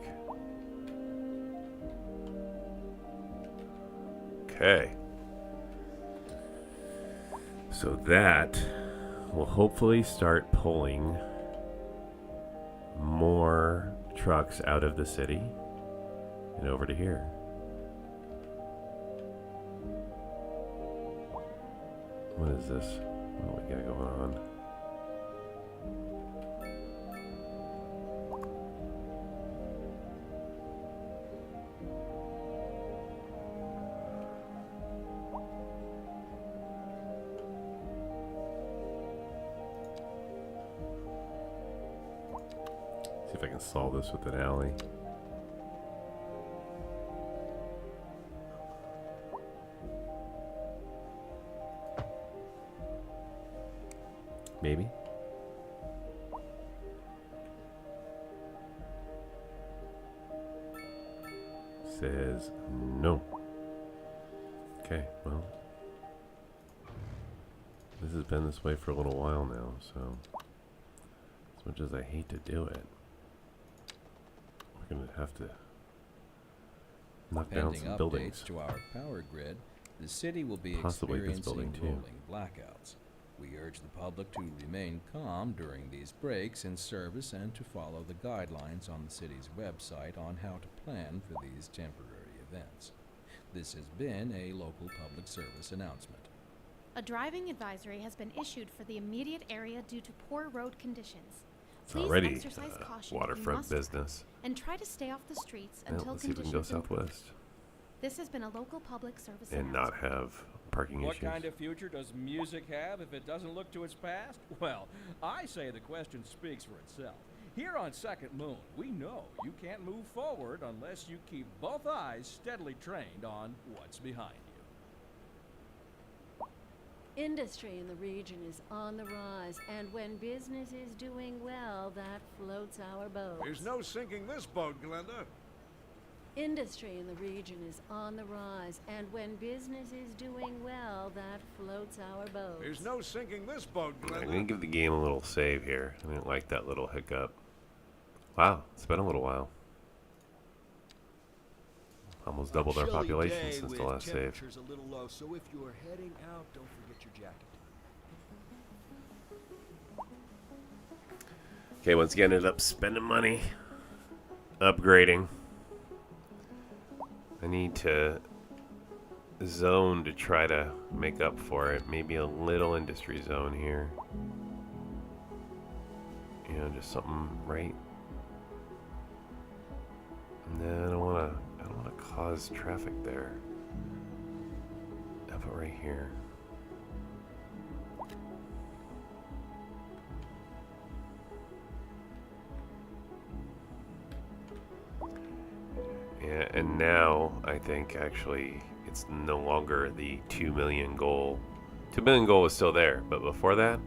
Okay. So that will hopefully start pulling more trucks out of the city and over to here. What is this? What we got going on? See if I can solve this with an alley. Maybe. Says no. Okay, well. This has been this way for a little while now, so as much as I hate to do it, we're gonna have to knock down some buildings. To our power grid, the city will be Possibly this building experiencing too. rolling blackouts. We urge the public to remain calm during these breaks in service and to follow the guidelines on the city's website on how to plan for these temporary events. This has been a local public service announcement. A driving advisory has been issued for the immediate area due to poor road conditions. It's Please already exercise caution if you waterfront must business. and try to stay off the streets Well, until let's see if we can go conditions improve. southwest This has been a local public service and not announcement. have parking What issues. kind of future does music have if it doesn't look to its past? Well, I say the question speaks for itself. Here on Second Moon, we know you can't move forward unless you keep both eyes steadily trained on what's behind you. Industry in the region is on the rise, and when business is doing well, that floats our boats. There's no sinking this boat, Glenda. Industry in the region is on the rise, and when business is doing well, that floats our boats. There's no sinking this boat, I'm Glenda. gonna give the game a little save here. I didn't like that little hiccup. Wow, it's been a little while. Almost doubled our Chilly population day since with the last save. temperatures a little low, so if you're heading out, don't forget your jacket. Okay, once again, ended up spending money, upgrading. I need to zone to try to make up for it. Maybe a little industry zone here. You know, just something right. No, I don't want to cause traffic there. How about right here? Yeah, and now I think actually it's no longer the 2 million goal. 2 million goal was still there, but before that,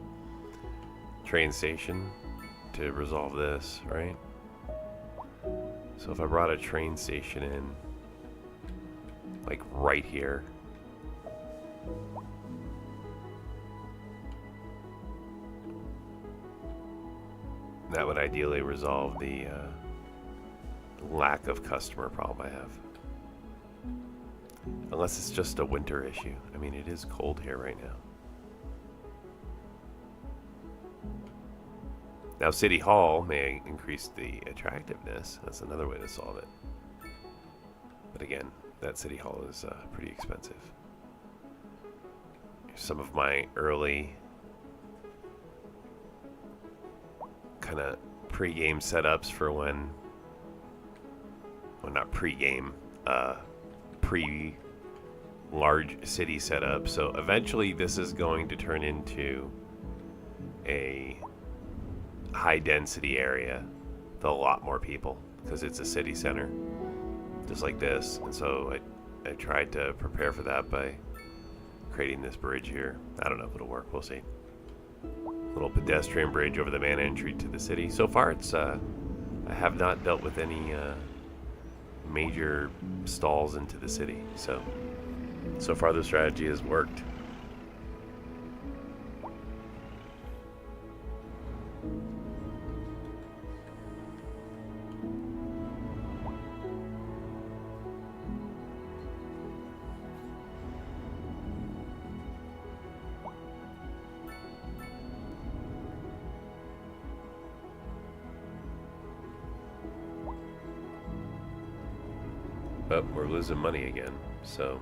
train station to resolve this, right? So if I brought a train station in, like right here, that would ideally resolve the lack of customer problem I have. Unless it's just a winter issue. I mean, it is cold here right now. Now, City Hall may increase the attractiveness. That's another way to solve it. But again, that City Hall is pretty expensive. Some of my early kind of pre-game setups for when, well, not pre-game, large city setup. So eventually this is going to turn into a high density area with a lot more people because it's a city center just like this. And so I tried to prepare for that by creating this bridge here. I don't know if it'll work, we'll see. Little pedestrian bridge over the main entry to the city. So far it's I have not dealt with any major stalls into the city, so far the strategy has worked. But we're losing money again, so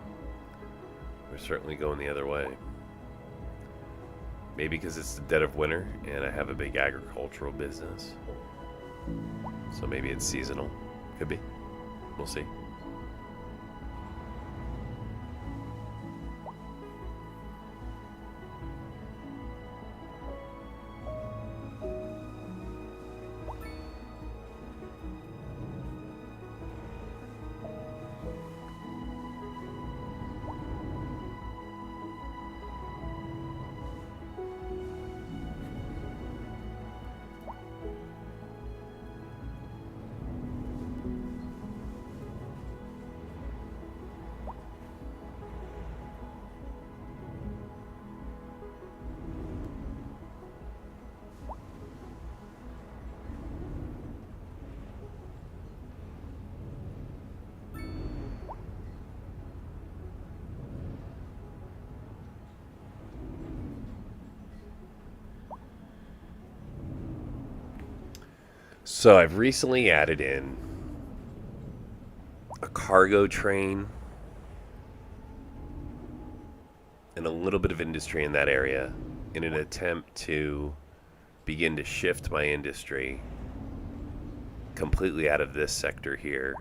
we're certainly going the other way. Maybe because it's the dead of winter and I have a big agricultural business. So maybe it's seasonal. Could be. We'll see. So I've recently added in a cargo train and a little bit of industry in that area in an attempt to begin to shift my industry completely out of this sector here,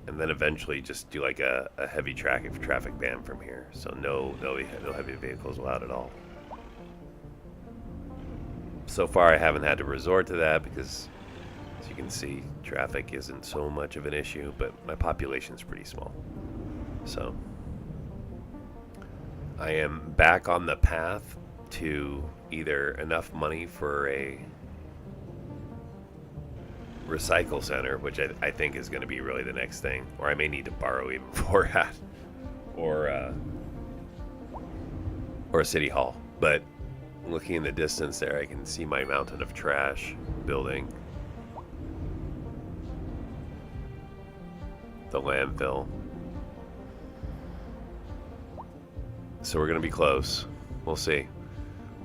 and then eventually just do like a heavy traffic ban from here. So no heavy vehicles allowed at all. So far I haven't had to resort to that because, as you can see, traffic isn't so much of an issue, but my population's pretty small. So I am back on the path to either enough money for a recycle center, which I think is going to be really the next thing, or I may need to borrow even for that, or a city hall. But looking in the distance there, I can see my mountain of trash building. The landfill. So we're going to be close. We'll see.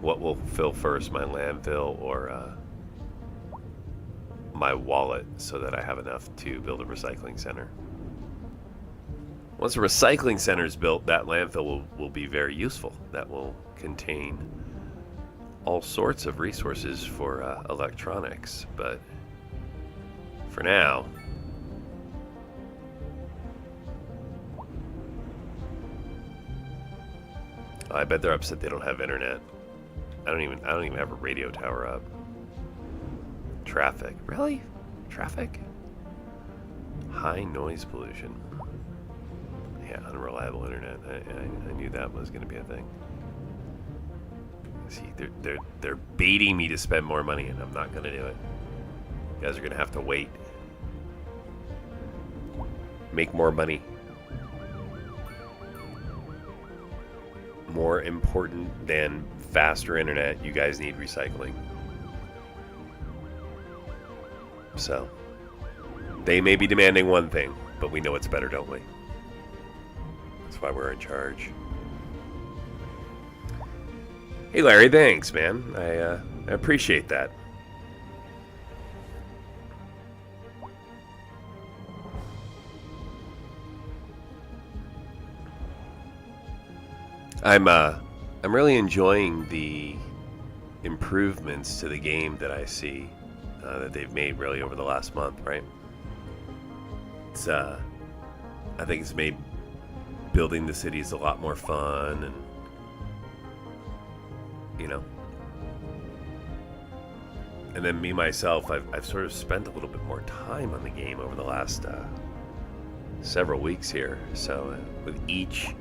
What will fill first, my landfill or my wallet, so that I have enough to build a recycling center. Once a recycling center is built, that landfill will be very useful. That will contain all sorts of resources for electronics. But for now, I bet they're upset they don't have internet. I don't even have a radio tower up. Traffic. Really? Traffic? High noise pollution. Yeah, unreliable internet. I knew that was going to be a thing. See, they're baiting me to spend more money, and I'm not going to do it. You guys are going to have to wait. Make more money. More important than faster internet, you guys need recycling. So, they may be demanding one thing, but we know it's better, don't we? That's why we're in charge. Hey Larry, thanks, man. I appreciate that. I'm really enjoying the improvements to the game that I see that they've made really over the last month, right? It's I think it's made building the city is a lot more fun, and you know. And then me myself, I've sort of spent a little bit more time on the game over the last several weeks here. So with each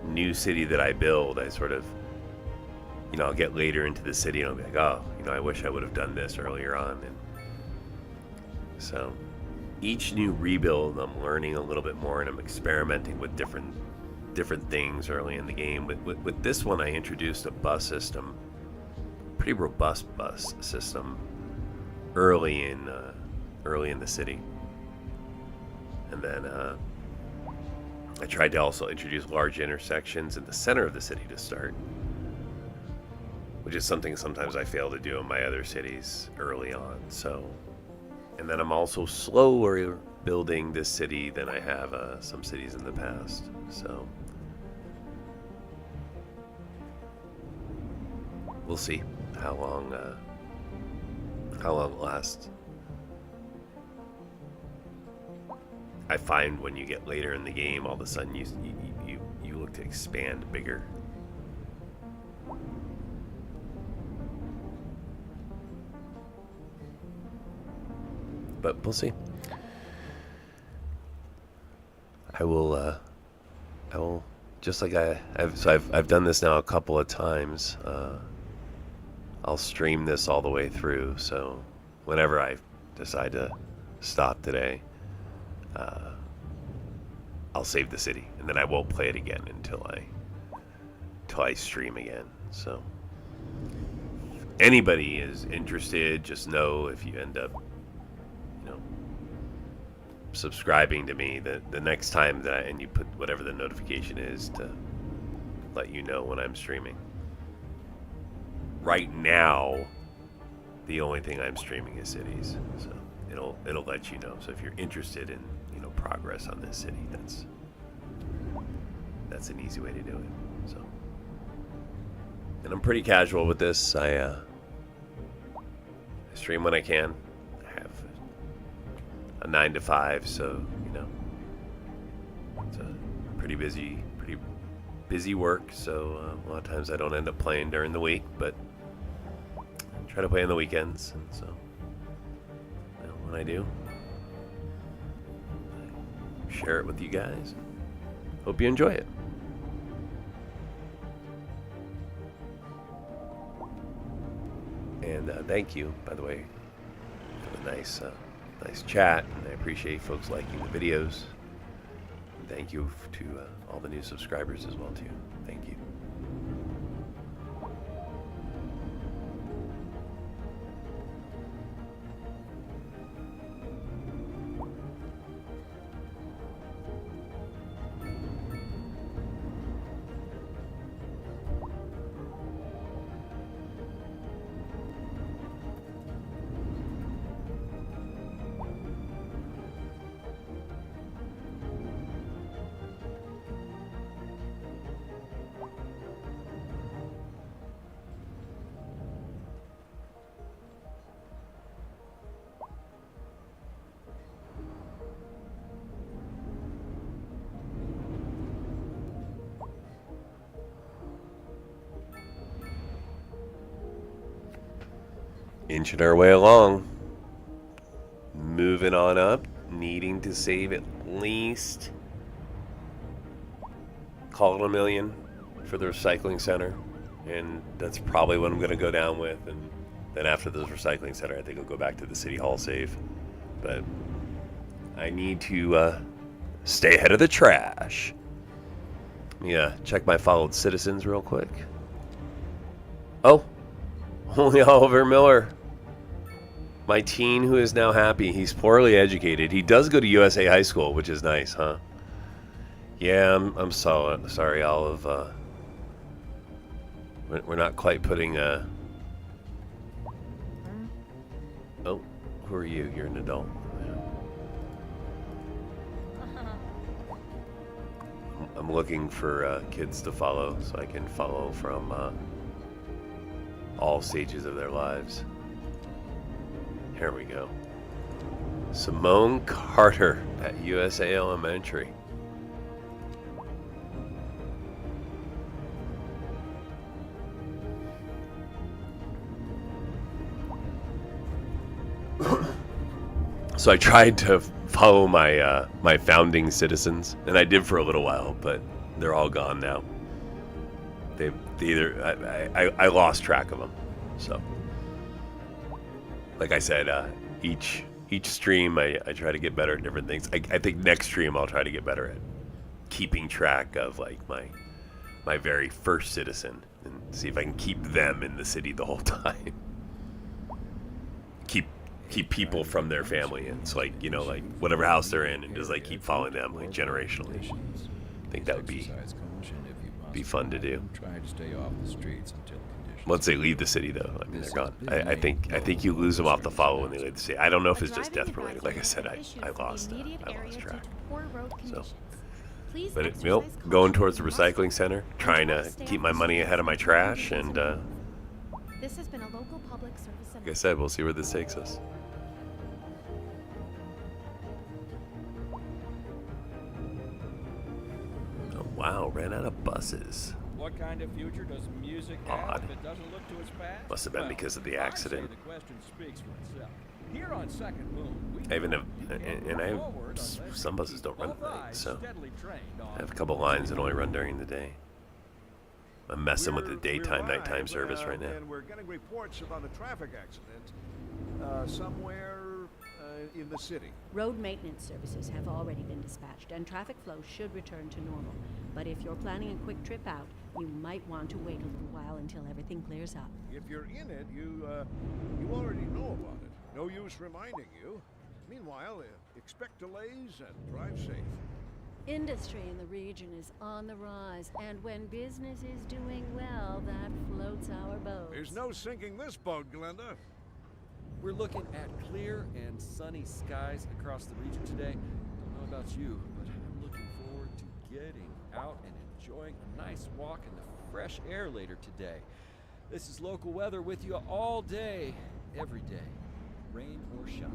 new city that I build, I sort of, you know, I'll get later into the city and I'll be like, oh, you know, I wish I would have done this earlier on. And so each new rebuild, I'm learning a little bit more, and I'm experimenting with different things early in the game. With this one, I introduced a bus system, pretty robust bus system, early in the city, and then I tried to also introduce large intersections in the center of the city to start, which is something sometimes I fail to do in my other cities early on. So, and then I'm also slower building this city than I have some cities in the past. So we'll see how long it lasts. I find when you get later in the game, all of a sudden you look to expand bigger. But we'll see. I will just like I've done this now a couple of times. I'll stream this all the way through, so whenever I decide to stop today, I'll save the city, and then I won't play it again until I stream again. So if anybody is interested, just know if you end up, you know, subscribing to me, that the next time and you put whatever the notification is to let you know when I'm streaming. Right now, the only thing I'm streaming is cities, so it'll let you know. So if you're interested in, you know, progress on this city, that's an easy way to do it. So, and I'm pretty casual with this. I stream when I can. I have a 9 to 5, so you know, it's a pretty busy work. So a lot of times I don't end up playing during the week, but try to play on the weekends, and so you know, when I do, I share it with you guys. Hope you enjoy it. And thank you, by the way, for the nice chat. And I appreciate folks liking the videos. And thank you to all the new subscribers as well too. Thank you. Inching our way along, moving on up, needing to save at least, call it $1 million for the recycling center, and that's probably what I'm going to go down with. And then after the recycling center, I think I'll go back to the city hall save. But I need to stay ahead of the trash. Yeah, check my followed citizens real quick. Oh, only Oliver Miller. My teen who is now happy. He's poorly educated. He does go to USA High School, which is nice, huh? Yeah, I'm sorry, Olive. We're not quite putting Oh, who are you? You're an adult. I'm looking for kids to follow, so I can follow from all stages of their lives. Here we go. Simone Carter at USA Elementary. So I tried to follow my my founding citizens, and I did for a little while, but they're all gone now. They either I lost track of them. So, like I said, each stream I try to get better at different things. I think next stream I'll try to get better at keeping track of like my very first citizen and see if I can keep them in the city the whole time. Keep people from their family, and it's like, you know, like whatever house they're in, and just like keep following them like generationally. I think that would be fun to do. Try to stay off the streets until conditions. Once they leave the city, though, I mean, they're gone. I think you lose them off the follow when they leave the city. I don't know if it's just death related. Like I said, I lost track. So, but you know, going towards the recycling center, trying to keep my money ahead of my trash, and This has been a local public service like I said, we'll see where this takes us. Oh wow, ran out of buses. What kind of future does music have if it doesn't look to its past? Must have been because of the accident. The question speaks for itself. Here on Second Moon, I even have, and I have, some buses don't run at night, so I have a couple lines that only run during the day. I'm messing with the daytime, nighttime service right now. And we're getting reports about a traffic accident somewhere in the city. Road maintenance services have already been dispatched, and traffic flow should return to normal. But if you're planning a quick trip out, you might want to wait a little while until everything clears up. If you're in it, you already know about it. No use reminding you. Meanwhile, expect delays and drive safe. Industry in the region is on the rise, and when business is doing well, that floats our boat. There's no sinking this boat, Glenda. We're looking at clear and sunny skies across the region today. Don't know about you, but I'm looking forward to getting out and enjoying a nice walk in the fresh air later today. This is local weather with you all day, every day, rain or shine.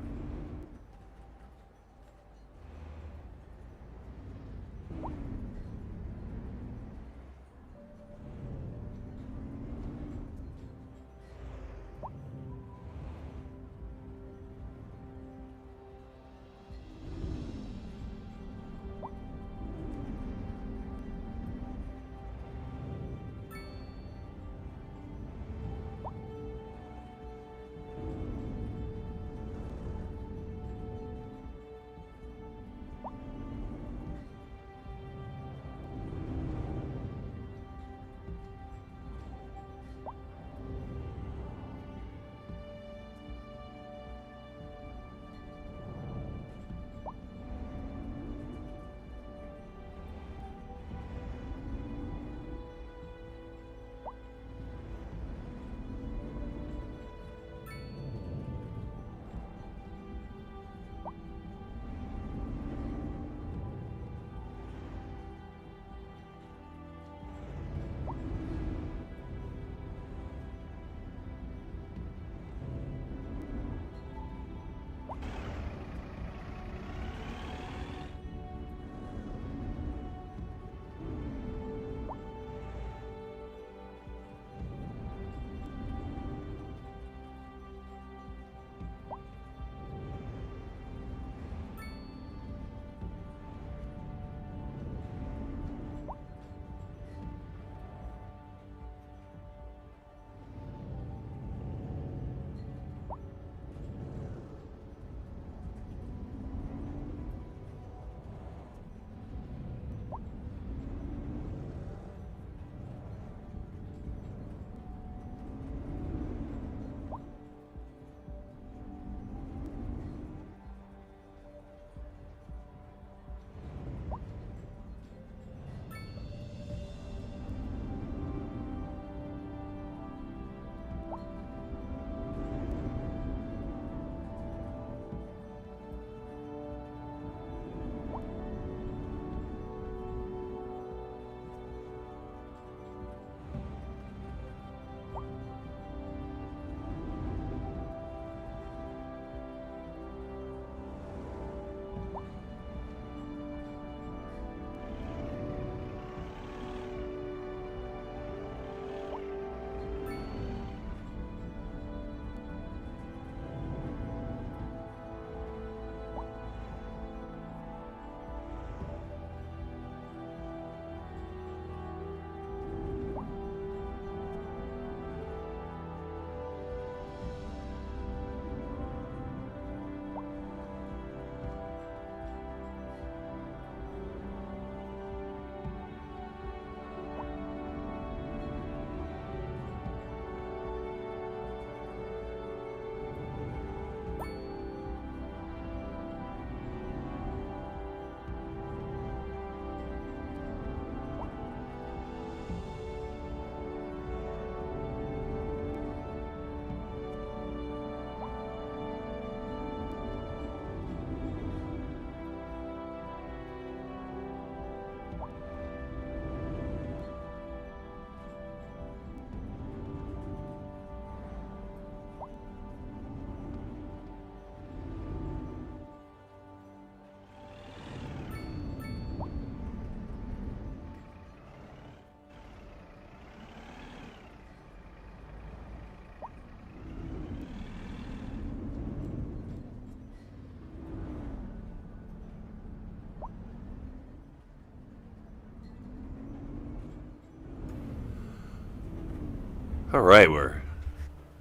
All right, we're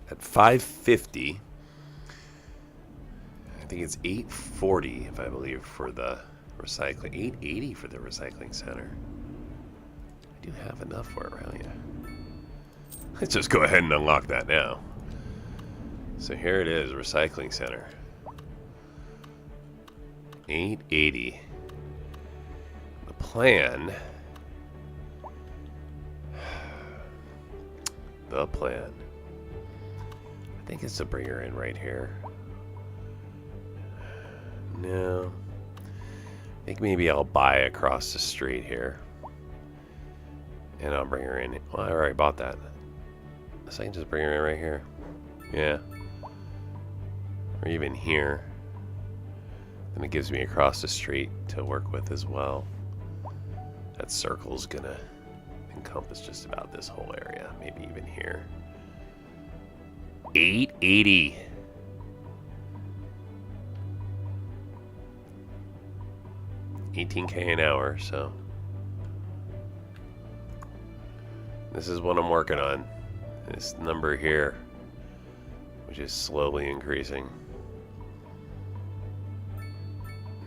at 550. I think it's 840, if I believe, for the recycling. 880 for the recycling center. I do have enough for it around here. Let's just go ahead and unlock that now. So here it is, recycling center. 880. The plan. The plan. I think it's to bring her in right here. No. I think maybe I'll buy across the street here. And I'll bring her in. Well, I already bought that. So I can just bring her in right here. Yeah. Or even here. And it gives me across the street to work with as well. That circle's gonna encompass just about this whole area. Maybe even here. 880. $18K an hour, so this is what I'm working on. This number here, which is slowly increasing.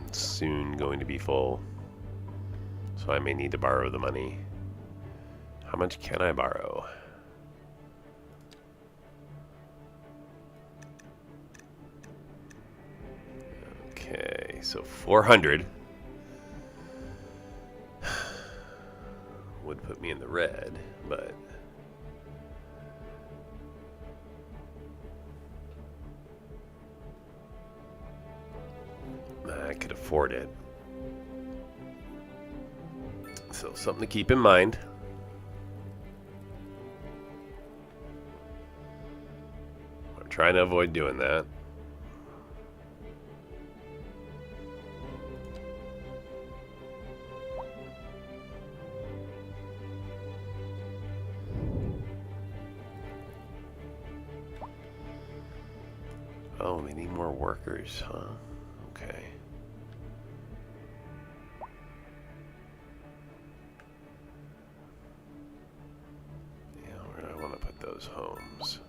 It's soon going to be full, so I may need to borrow the money. How much can I borrow? Okay, so 400 would put me in the red, but I could afford it. So something to keep in mind. I'm trying to avoid doing that. Oh, they need more workers, huh? Okay. Yeah, where do I want to put those homes?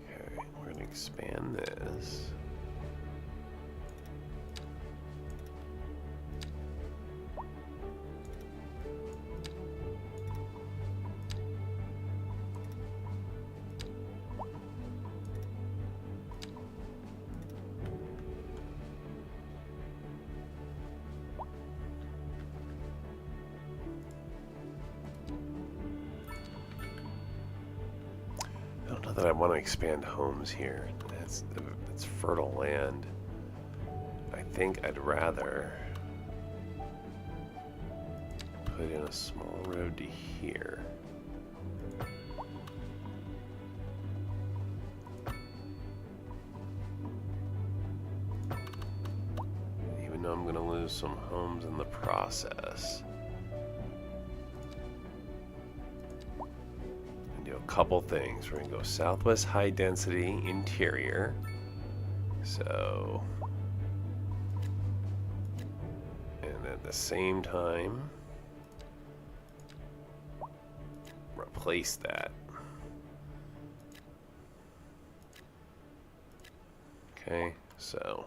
Okay, we're going to expand this. That I want to expand homes here. It's fertile land. I think I'd rather put in a small road to here. Even though I'm going to lose some homes in the process. Couple things. We're going to go southwest high density interior. So, and at the same time, replace that. Okay, so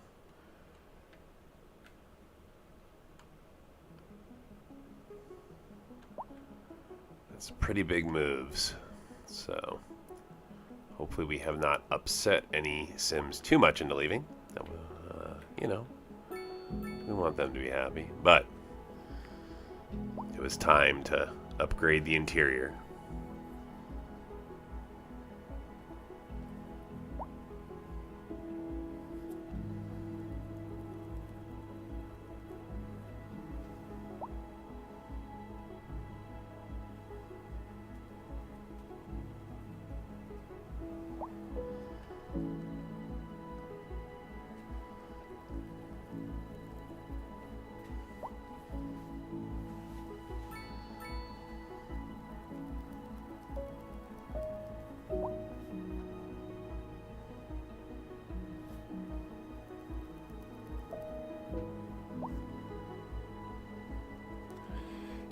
that's pretty big moves. So, hopefully we have not upset any Sims too much into leaving. You know, we want them to be happy. But it was time to upgrade the interior.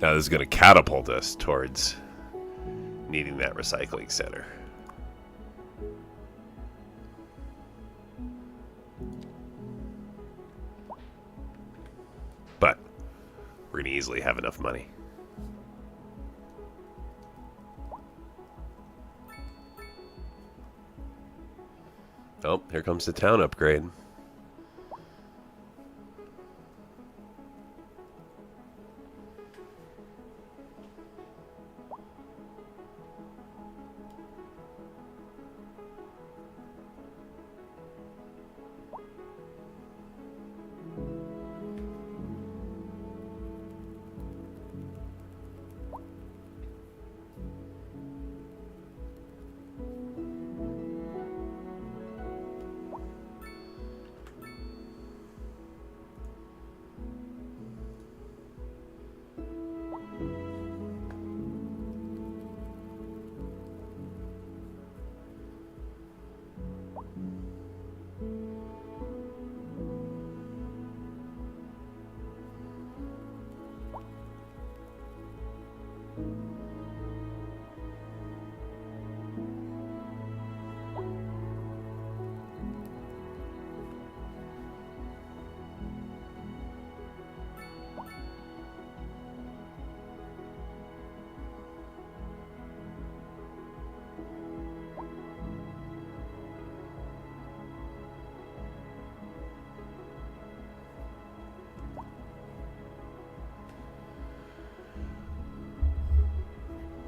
Now this is going to catapult us towards needing that recycling center. But we're going to easily have enough money. Oh, here comes the town upgrade.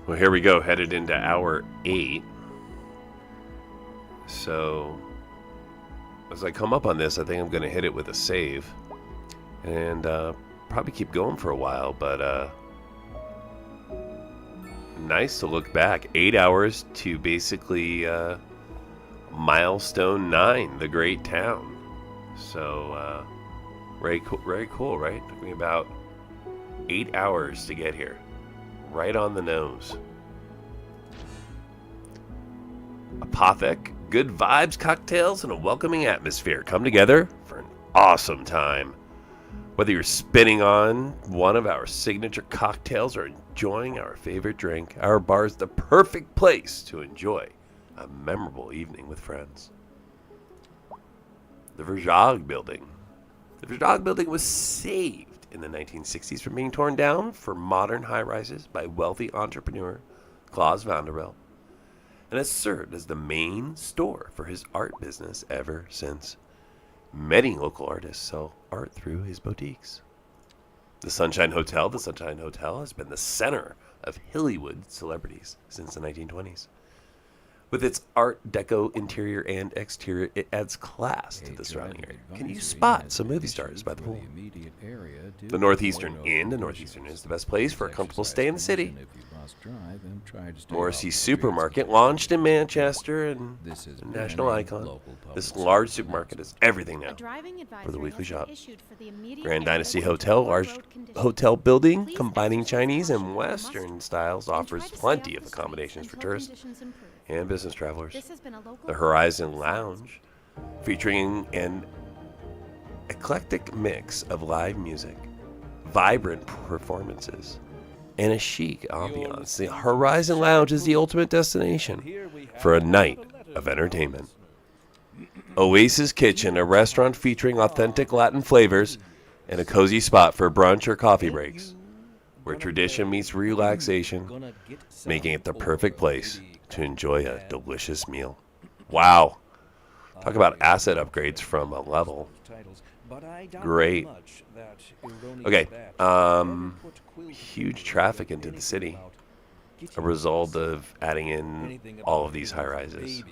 Well, here we go, headed into hour 8. So, as I come up on this, I think I'm going to hit it with a save. And probably keep going for a while, but nice to look back. 8 hours to basically milestone 9, the great town. So, very cool, right? Took me about 8 hours to get here. Right on the nose. Apothec, good vibes, cocktails, and a welcoming atmosphere come together for an awesome time. Whether you're spinning on one of our signature cocktails or enjoying our favorite drink, our bar is the perfect place to enjoy a memorable evening with friends. The Verjag building. The Verjag building was saved in the 1960s from being torn down for modern high-rises by wealthy entrepreneur Klaus Vanderbilt, and has served as the main store for his art business ever since. Many local artists sell art through his boutiques. The Sunshine Hotel. The Sunshine Hotel has been the center of Hollywood celebrities since the 1920s. With its Art Deco interior and exterior, it adds class to the surrounding area. Can you spot some movie stars by the pool? The Northeastern Inn. The Northeastern Inn is the best place for a comfortable stay in the city. Morrissey Supermarket, launched in Manchester and a national icon. This large supermarket is everything now for the weekly shop. Grand Dynasty Hotel, large hotel building combining Chinese and Western styles, offers plenty of accommodations for tourists and business travelers. The Horizon Lounge, featuring an eclectic mix of live music, vibrant performances, and a chic ambiance. The Horizon Lounge is the ultimate destination for a night of entertainment. Oasis Kitchen, a restaurant featuring authentic Latin flavors and a cozy spot for brunch or coffee breaks, where tradition meets relaxation, making it the perfect place to enjoy a delicious meal. Wow. Talk about asset upgrades from a level. Great. Okay. Huge traffic into the city. A result of adding in all of these high rises.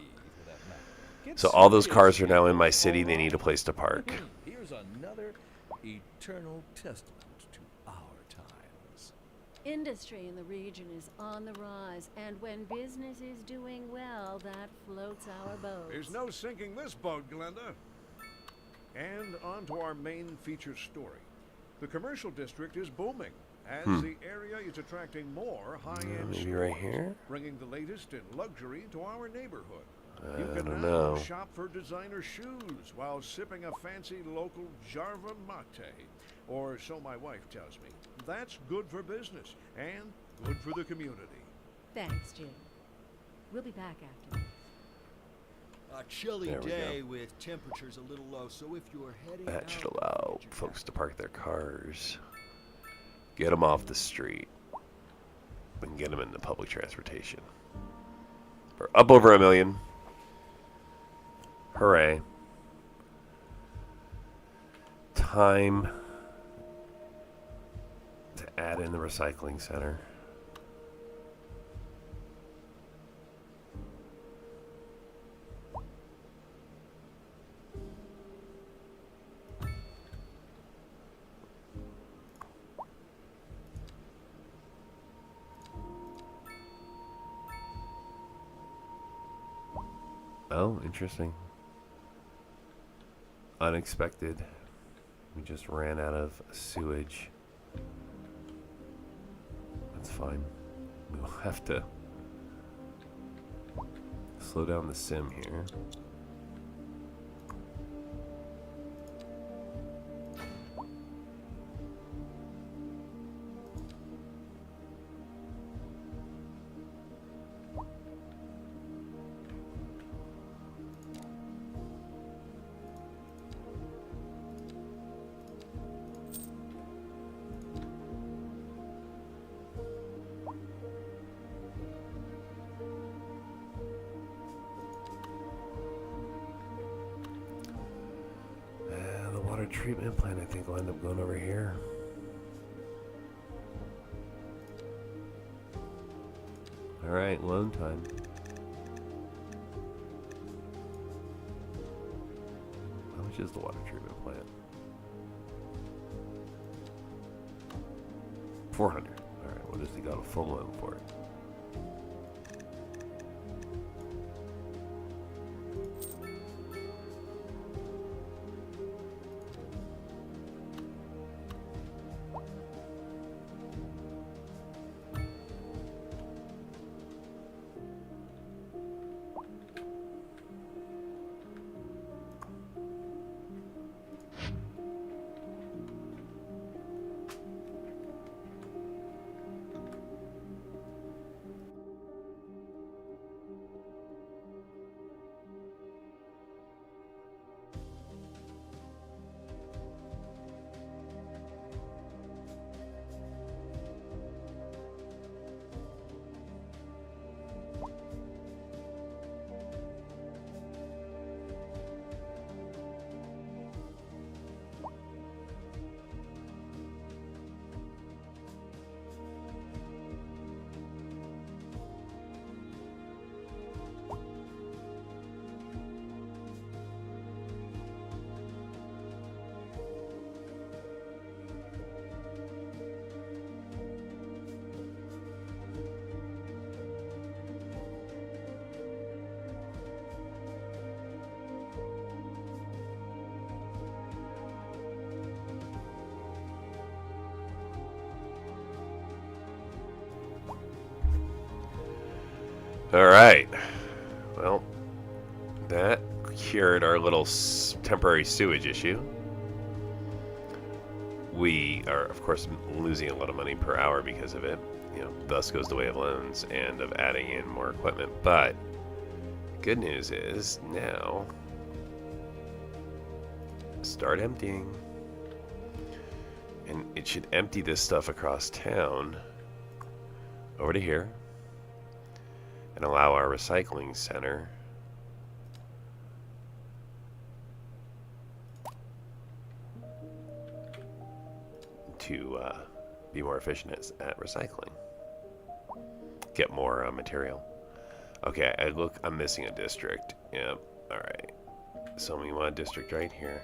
So all those cars are now in my city. They need a place to park. Here's another eternal testament to our times. Industry in the region is on the rise, and when business is doing well, that floats our boat. There's no sinking this boat, Glenda. And on to our main feature story. The commercial district is booming, as the area is attracting more high-end Maybe stores, right here? bringing the latest in luxury to our neighborhood. You I can don't now know. shop for designer shoes while sipping a fancy local Jarva mate. Or so my wife tells me. That's good for business and good for the community. Thanks, Jim. We'll be back after this. A chilly There we go. day with temperatures a little low, so if you're heading That out, should don't allow forget your folks jacket. to park their cars. Get them off the street. And get them into public transportation. We're up over 1 million. Hooray. Time to add in the recycling center. Oh, interesting. Unexpected. We just ran out of sewage. That's fine. We'll have to slow down the sim here. The water treatment plant, I think, will end up going over here. Alright, loan time. How much is the water treatment plant? 400. Alright, what does he got a full loan for it? Alright. Well, that cured our little temporary sewage issue. We are, of course, losing a lot of money per hour because of it. You know, thus goes the way of loans and of adding in more equipment. But good news is now start emptying. And it should empty this stuff across town over to here. And allow our recycling center to be more efficient at recycling. Get more material. Okay, I'm missing a district. Yep, alright. So we want a district right here.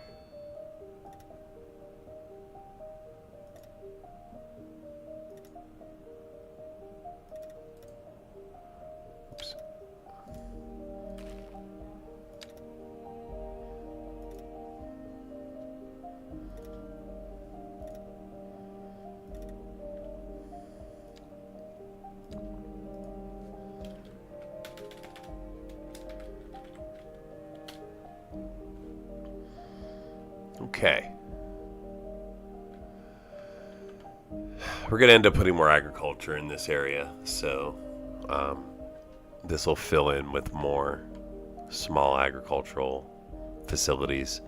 Okay. We're going to end up putting more agriculture in this area, so this will fill in with more small agricultural facilities.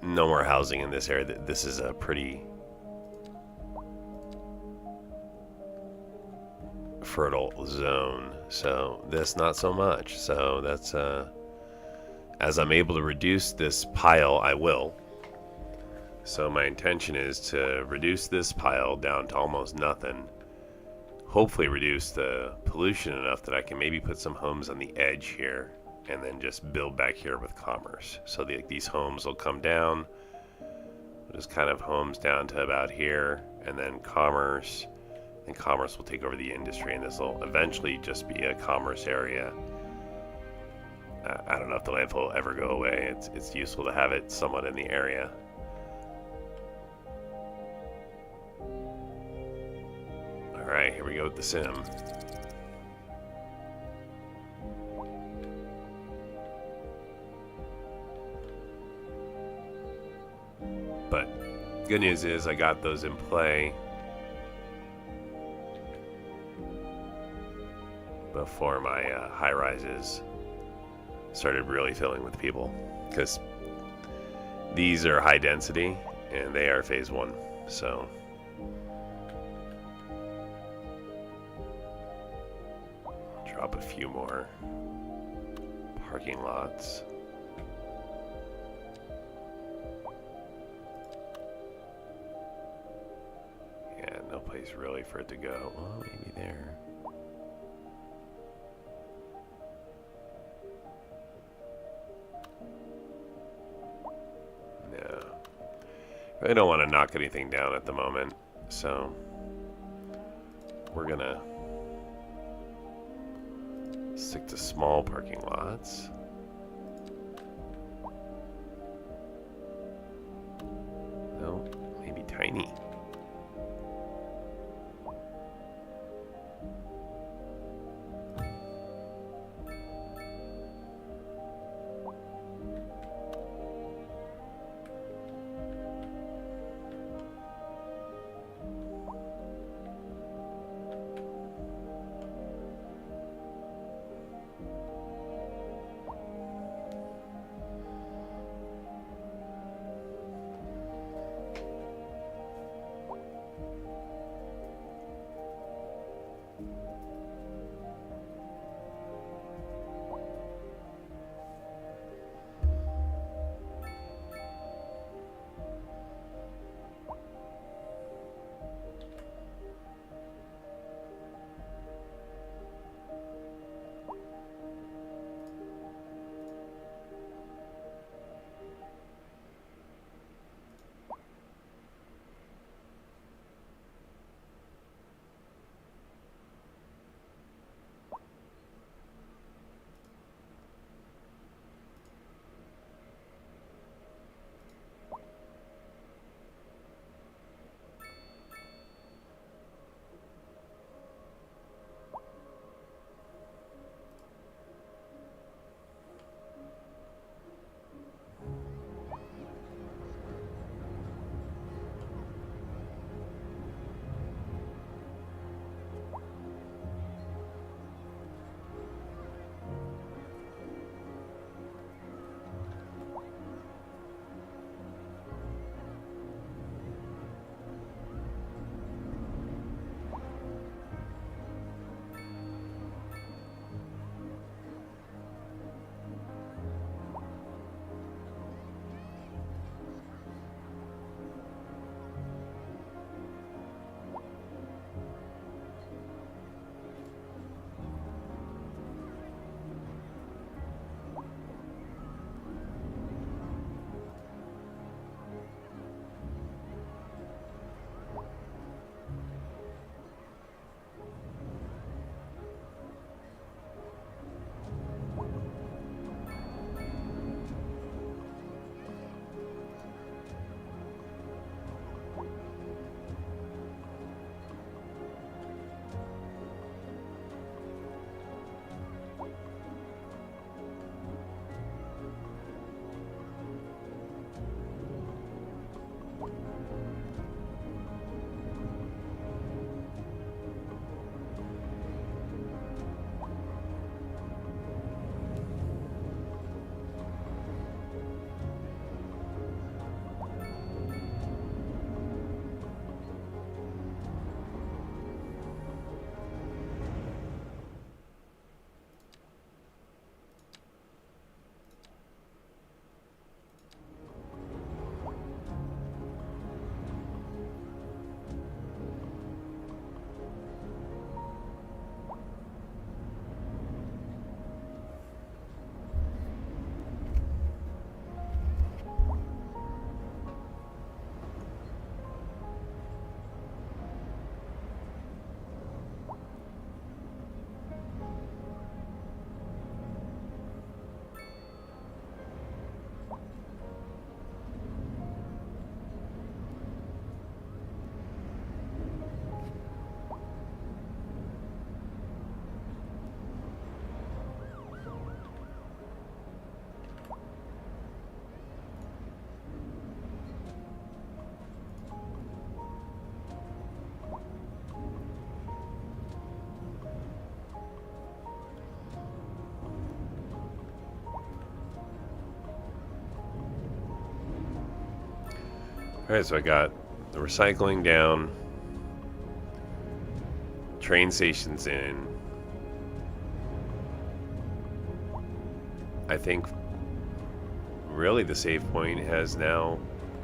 No more housing in this area. This is a pretty fertile zone, so this not so much. So that's as I'm able to reduce this pile, I will. So my intention is to reduce this pile down to almost nothing. Hopefully reduce the pollution enough that I can maybe put some homes on the edge here and then just build back here with commerce. So these homes will come down, just kind of homes down to about here, and then commerce, and commerce will take over the industry, and this will eventually just be a commerce area. I don't know if the landfill will ever go away. It's useful to have it somewhat in the area. Alright, here we go with the sim. But good news is I got those in play before my high-rises started really filling with people, because these are high density and they are phase 1, so drop a few more parking lots. Yeah, no place really for it to go. Well, maybe there. No. I don't want to knock anything down at the moment, so we're gonna stick to small parking lots. No, maybe tiny. Alright, so I got the recycling down, train stations in. I think really the save point has now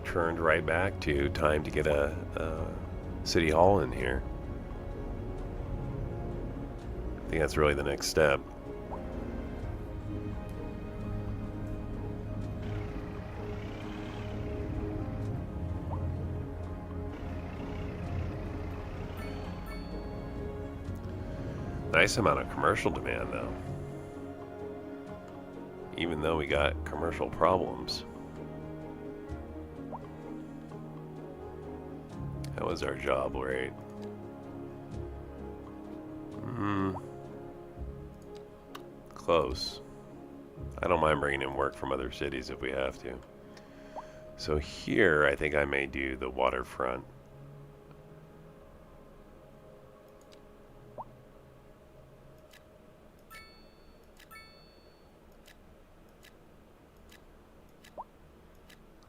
turned right back to time to get a city hall in here. I think that's really the next step. Nice amount of commercial demand, though. Even though we got commercial problems. That was our job rate. Close. I don't mind bringing in work from other cities if we have to. So here, I think I may do the waterfront.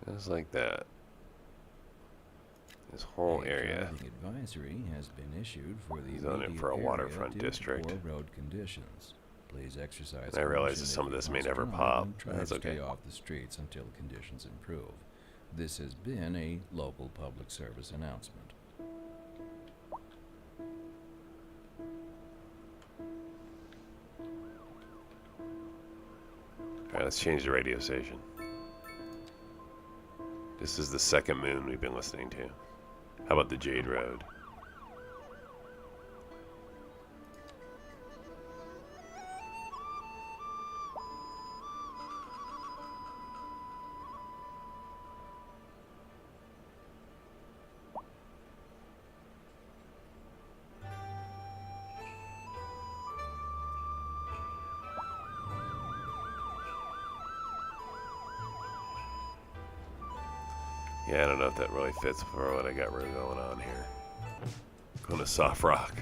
Just like that. This whole area. Advisory has been issued for the zoning for a waterfront district. Road conditions. Please exercise. And I realize that some of this may never pop. That's okay. Stay off the streets until conditions improve. This has been a local public service announcement. Alright, let's change the radio station. This is the second moon we've been listening to. How about the Jade Road? Yeah, I don't know if that really fits for what I got really going on here. Going to soft rock.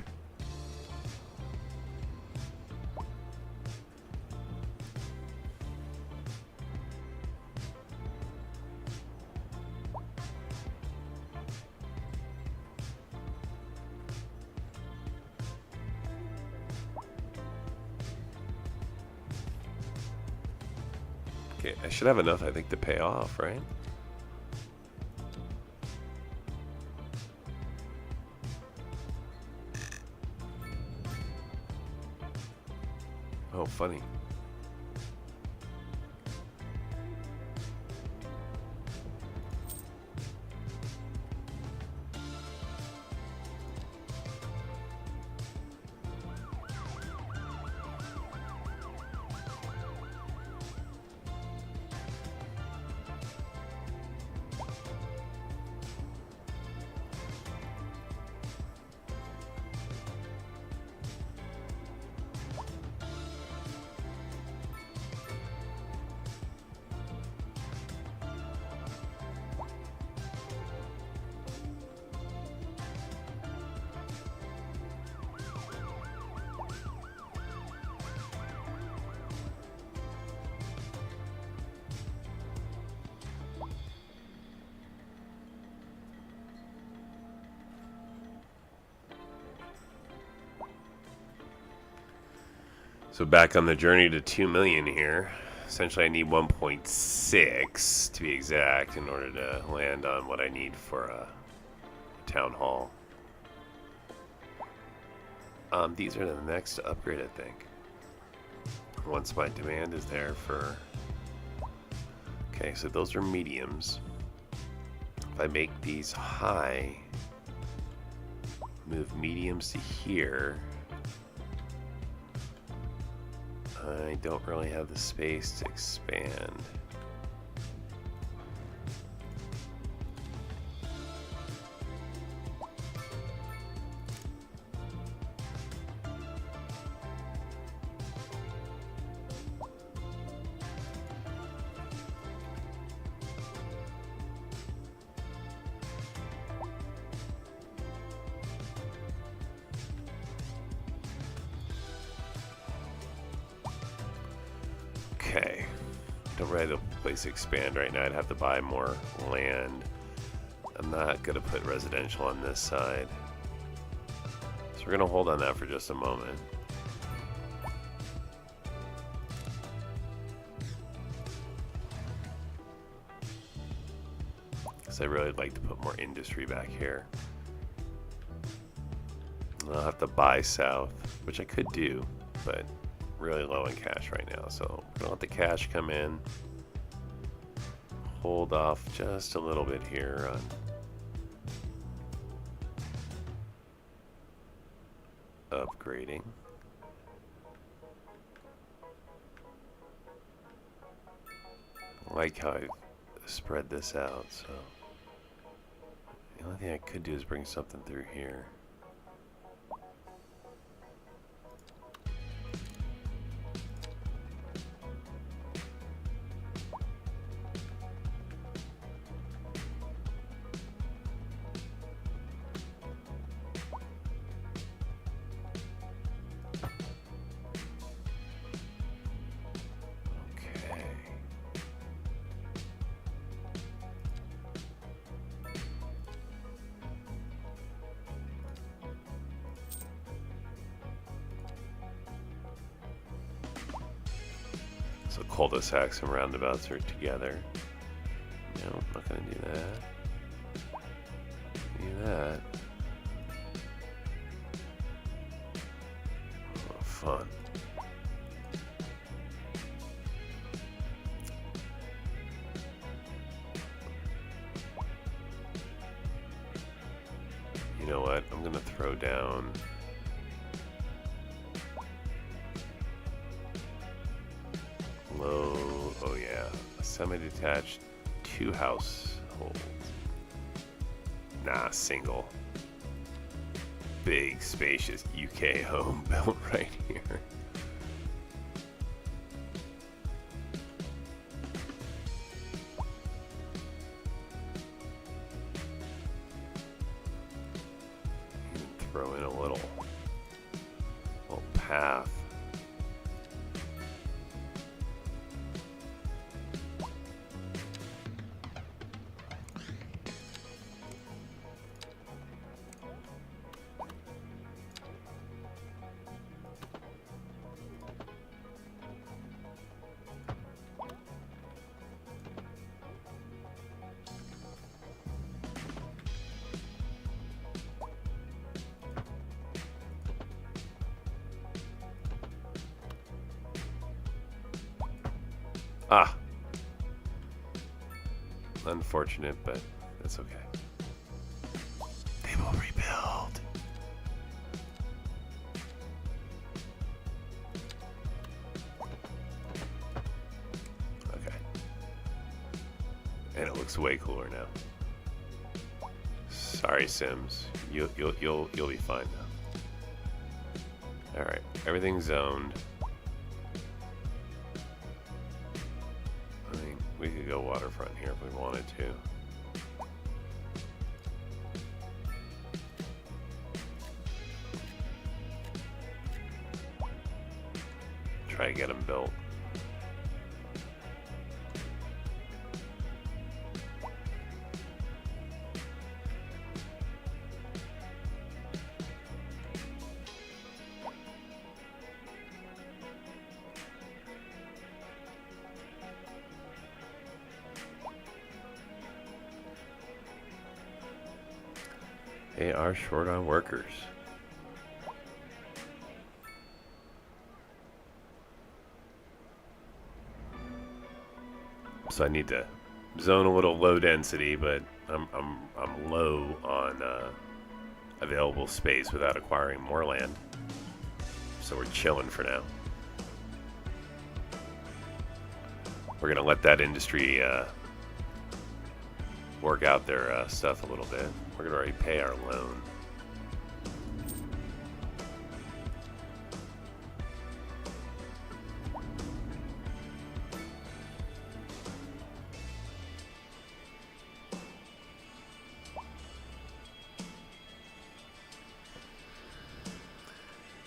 Okay, I should have enough, I think, to pay off, right? Oh, funny. So back on the journey to 2 million here. Essentially I need 1.6 to be exact in order to land on what I need for a town hall. These are the next to upgrade, I think. Once my demand is there for... Okay, so those are mediums. If I make these high, move mediums to here, I don't really have the space to expand. Okay, don't really have the place to expand right now. I'd have to buy more land. I'm not going to put residential on this side. So we're going to hold on that for just a moment. Because I really like to put more industry back here. I'll have to buy south, which I could do, but really low in cash right now. So I'm going to let the cash come in. Hold off just a little bit here on upgrading. I like how I've spread this out, so the only thing I could do is bring something through here. So cul-de-sacs and roundabouts are together. No, I'm not gonna do that. Do that. Oh, fun. You know what? I'm gonna throw down low, oh yeah, a semi-detached 2 household. Nah, single. Big, spacious UK home built right here. Throw in a little path. Ah. Unfortunate, but that's okay. They will rebuild. Okay. And it looks way cooler now. Sorry, Sims. You'll be fine now. All right, everything's zoned. We could go waterfront here if we wanted to. Try to get them built. They are short on workers. So I need to zone a little low density, but I'm low on available space without acquiring more land. So we're chilling for now. We're gonna let that industry work out their stuff a little bit. We're gonna already pay our loan.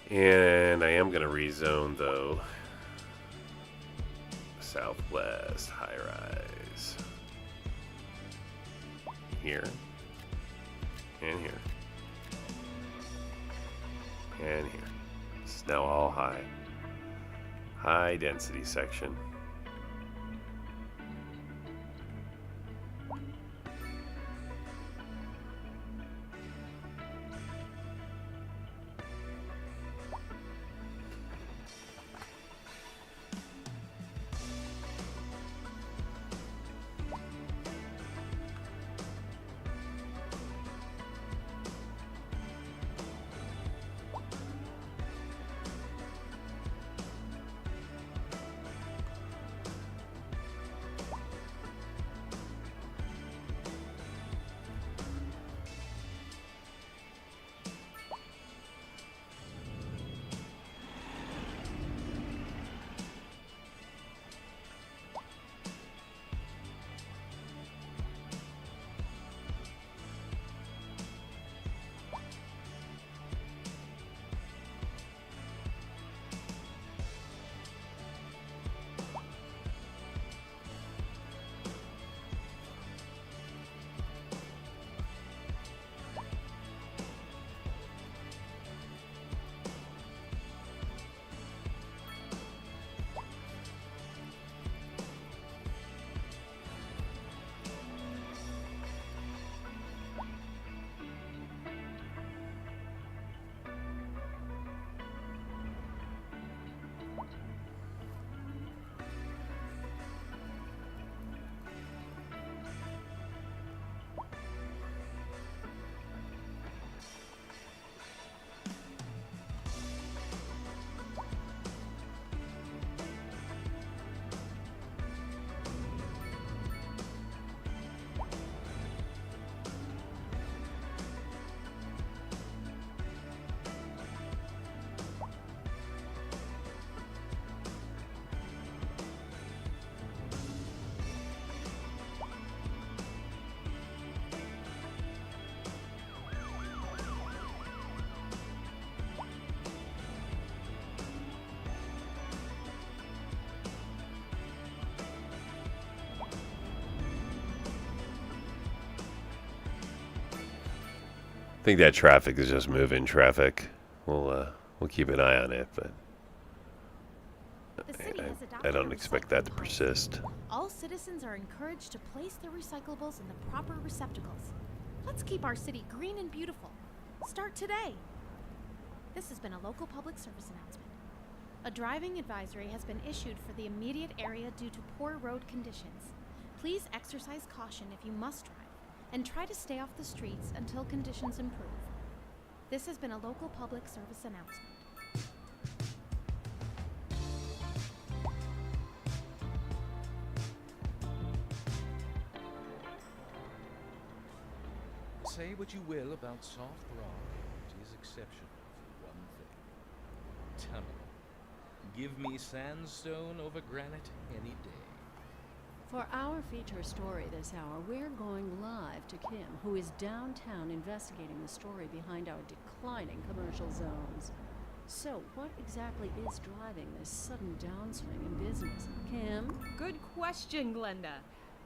And I am gonna rezone though. Southwest high rise. Here. And here. And here. This is now all high. High density section. I think that traffic is just moving traffic. We'll keep an eye on it, but I don't expect that to persist. All citizens are encouraged to place their recyclables in the proper receptacles. Let's keep our city green and beautiful. Start today. This has been a local public service announcement. A driving advisory has been issued for the immediate area due to poor road conditions. Please exercise caution if you must drive, and try to stay off the streets until conditions improve. This has been a local public service announcement. Say what you will about soft rock, it is exceptional for one thing. Tunnel. Give me sandstone over granite any day. For our feature story this hour, we're going live to Kim, who is downtown investigating the story behind our declining commercial zones. So, what exactly is driving this sudden downswing in business? Kim? Good question, Glenda.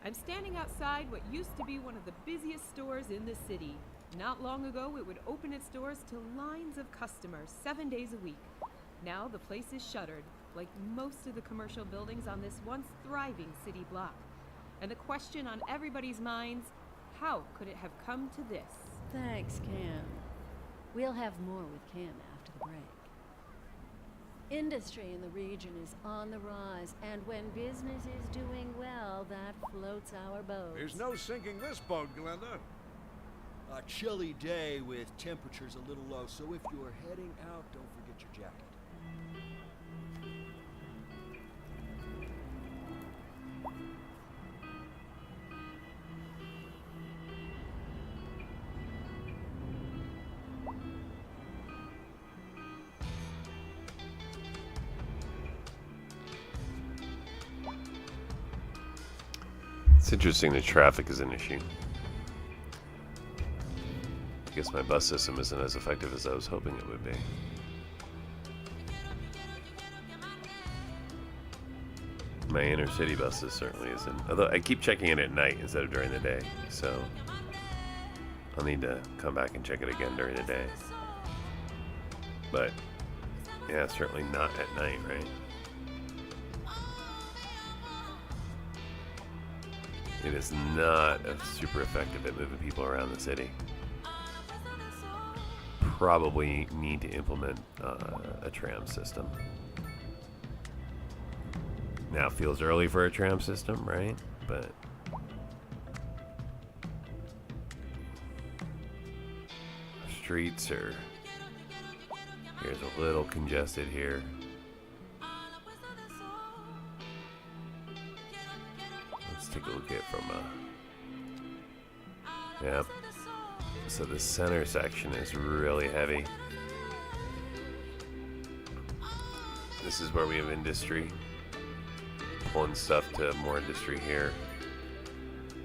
I'm standing outside what used to be one of the busiest stores in the city. Not long ago, it would open its doors to lines of customers 7 days a week. Now the place is shuttered, like most of the commercial buildings on this once thriving city block. And the question on everybody's minds, how could it have come to this? Thanks, Kim. We'll have more with Kim after the break. Industry in the region is on the rise, and when business is doing well, that floats our boat. There's no sinking this boat, Glenda. A chilly day with temperatures a little low, so if you're heading out, don't forget your jacket. It's interesting that traffic is an issue. I guess my bus system isn't as effective as I was hoping it would be. My inner city buses certainly isn't. Although I keep checking it at night instead of during the day. So I'll need to come back and check it again during the day. But, yeah, certainly not at night, right? It is not super effective at moving people around the city. Probably need to implement a tram system. Now, feels early for a tram system, right? But streets are, here's a little congested here. Let's take a look at it from yep. So the center section is really heavy. This is where we have industry. Pulling stuff to more industry here.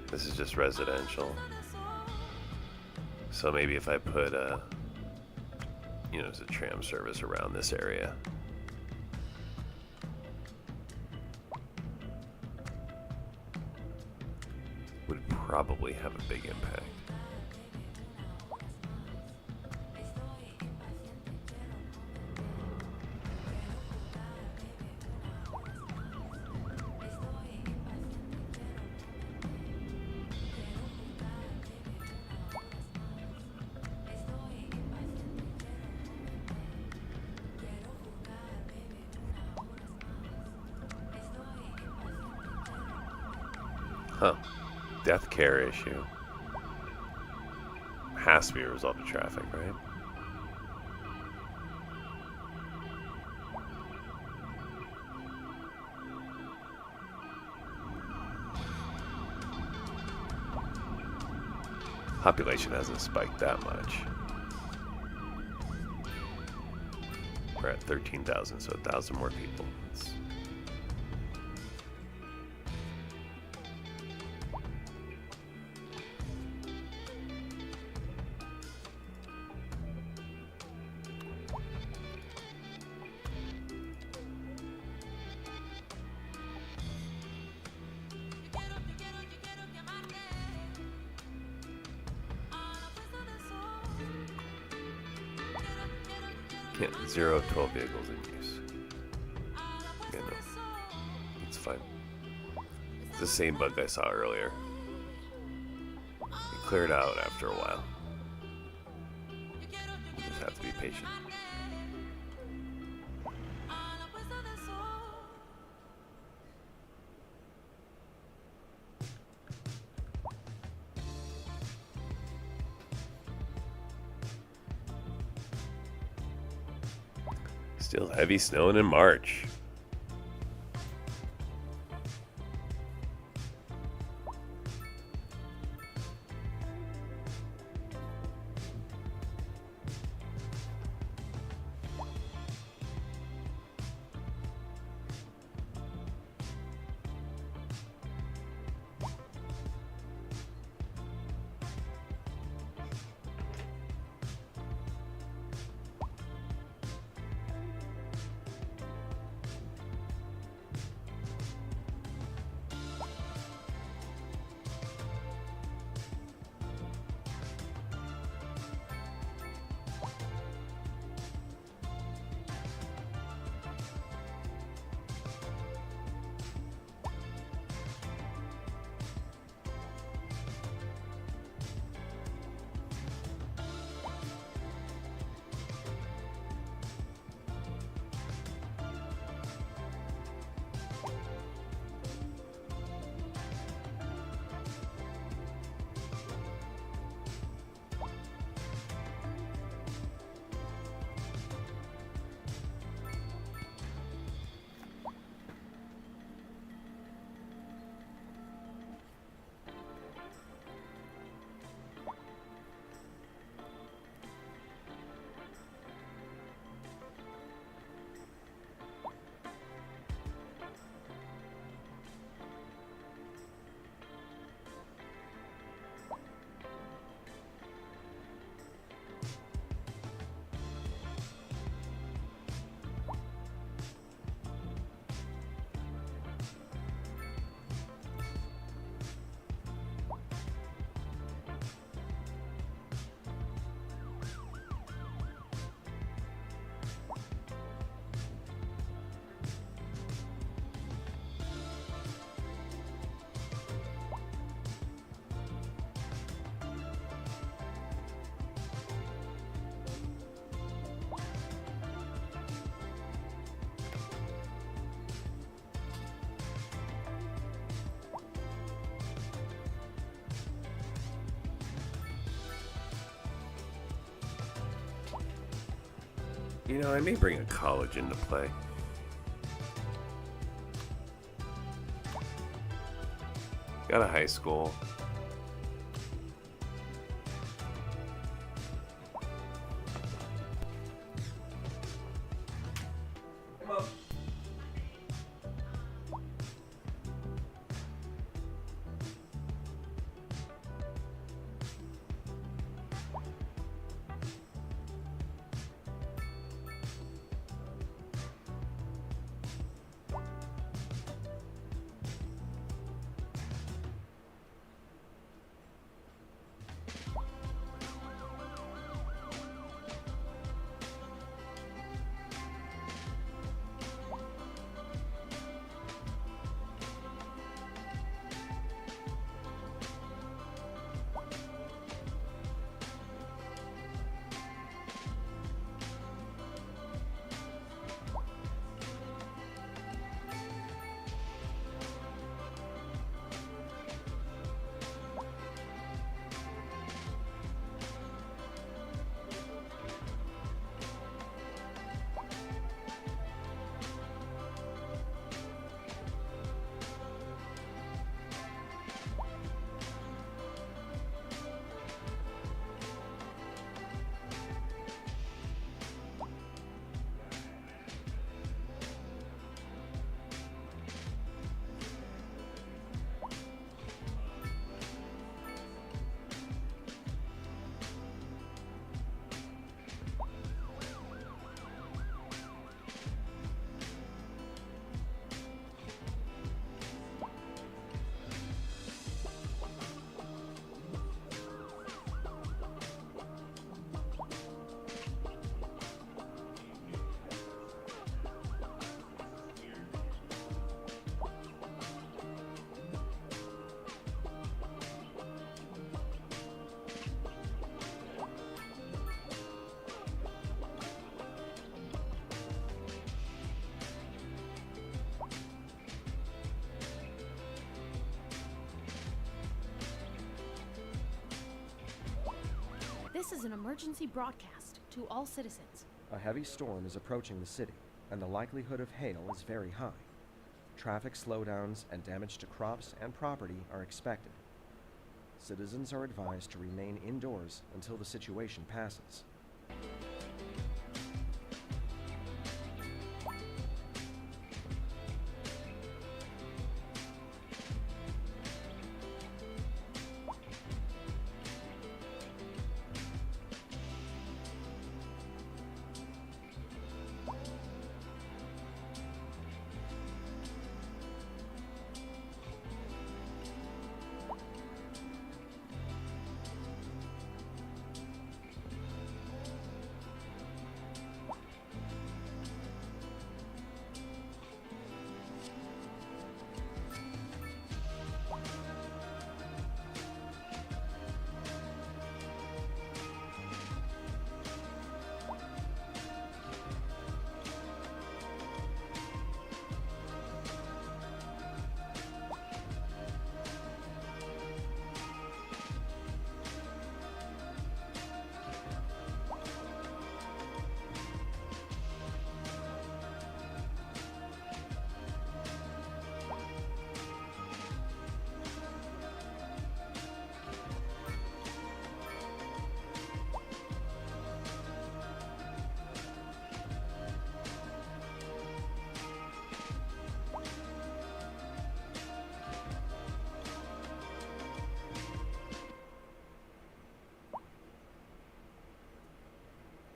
This is just residential. So maybe if I put there's a tram service around this area. Would probably have a big impact. Huh. Death care issue. Has to be a result of traffic, right? Population hasn't spiked that much. We're at 13,000, so 1,000 more people. Yeah, 0 of 12 vehicles in use. Yeah, no. It's fine. It's the same bug I saw earlier. It cleared out after a while. You just have to be patient. Still heavy snowing in March. You know, I may bring a college into play. Got a high school. This is an emergency broadcast to all citizens. A heavy storm is approaching the city, and the likelihood of hail is very high. Traffic slowdowns and damage to crops and property are expected. Citizens are advised to remain indoors until the situation passes.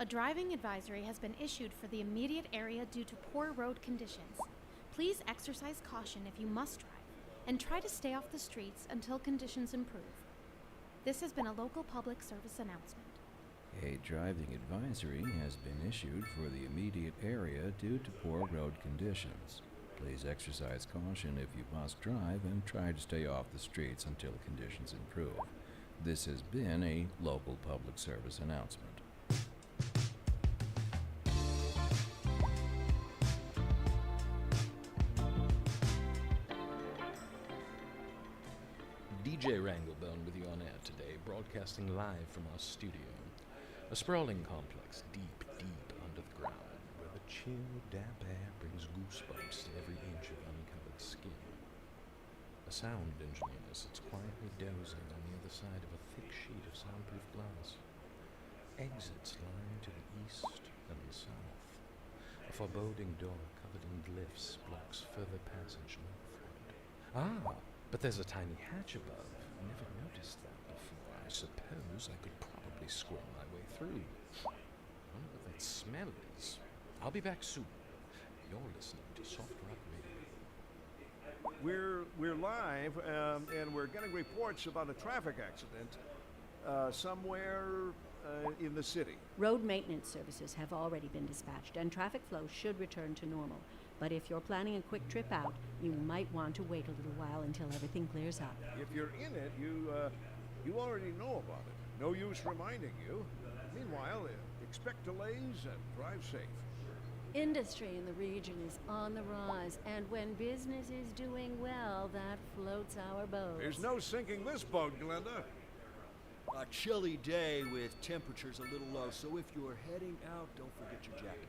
A driving advisory has been issued for the immediate area due to poor road conditions. Please exercise caution if you must drive, and try to stay off the streets until conditions improve. This has been a local public service announcement. A driving advisory has been issued for the immediate area due to poor road conditions. Please exercise caution if you must drive and try to stay off the streets until conditions improve. This has been a local public service announcement. DJ Ranglebone with you on air today, broadcasting live from our studio. A sprawling complex deep, deep under the ground. chill, damp air brings goosebumps to every inch of uncovered skin. A sound engineer sits quietly dozing on the other side of a thick sheet of soundproof glass. Exits lie to the east and the south. A foreboding door covered in glyphs blocks further passage northward. Ah, but there's a tiny hatch above. I never noticed that before. I suppose I could probably squirm my way through. I wonder what that smell is. I'll be back soon. You're listening to Soft Rock Radio. We're live, and we're getting reports about a traffic accident somewhere in the city. Road maintenance services have already been dispatched, and traffic flow should return to normal. But if you're planning a quick trip out, you might want to wait a little while until everything clears up. If you're in it, you already know about it. No use reminding you. Meanwhile, expect delays and drive safe. Industry in the region is on the rise, and when business is doing well, that floats our boat. There's no sinking this boat, Glenda. A chilly day with temperatures a little low, so if you're heading out, don't forget your jacket.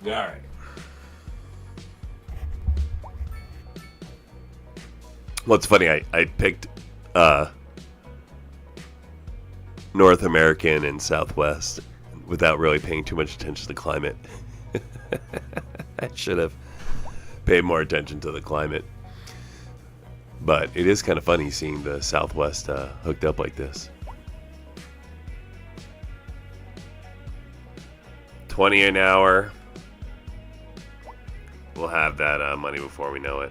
All right. What's funny, I picked North American and Southwest without really paying too much attention to the climate. I should have paid more attention to the climate. But it is kind of funny seeing the Southwest hooked up like this. 20 an hour. We'll have that money before we know it.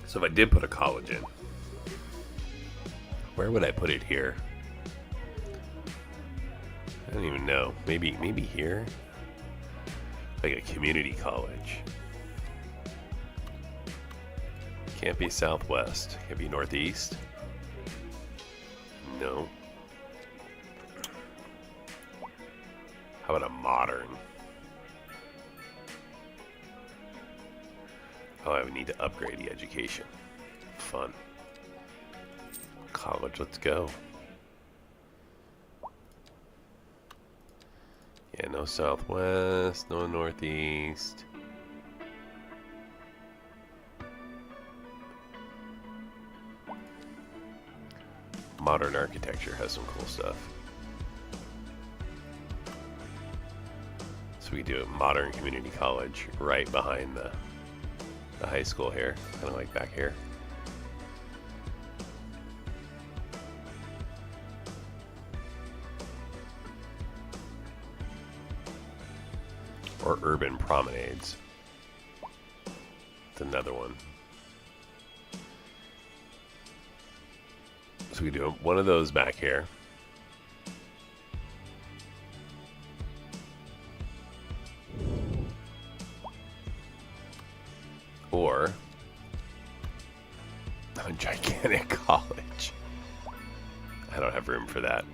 So if I did put a college in, where would I put it here? I don't even know. Maybe here? Like a community college. Can't be Southwest. Can't be Northeast. No. How about a modern? Oh, I would need to upgrade the education. Fun. College, let's go. Yeah, no Southwest, no Northeast. modern architecture has some cool stuff. So we do a modern community college right behind the high school here, kind of like back here. Or urban promenades. It's another one. So we do one of those back here. Or a gigantic college. I don't have room for that.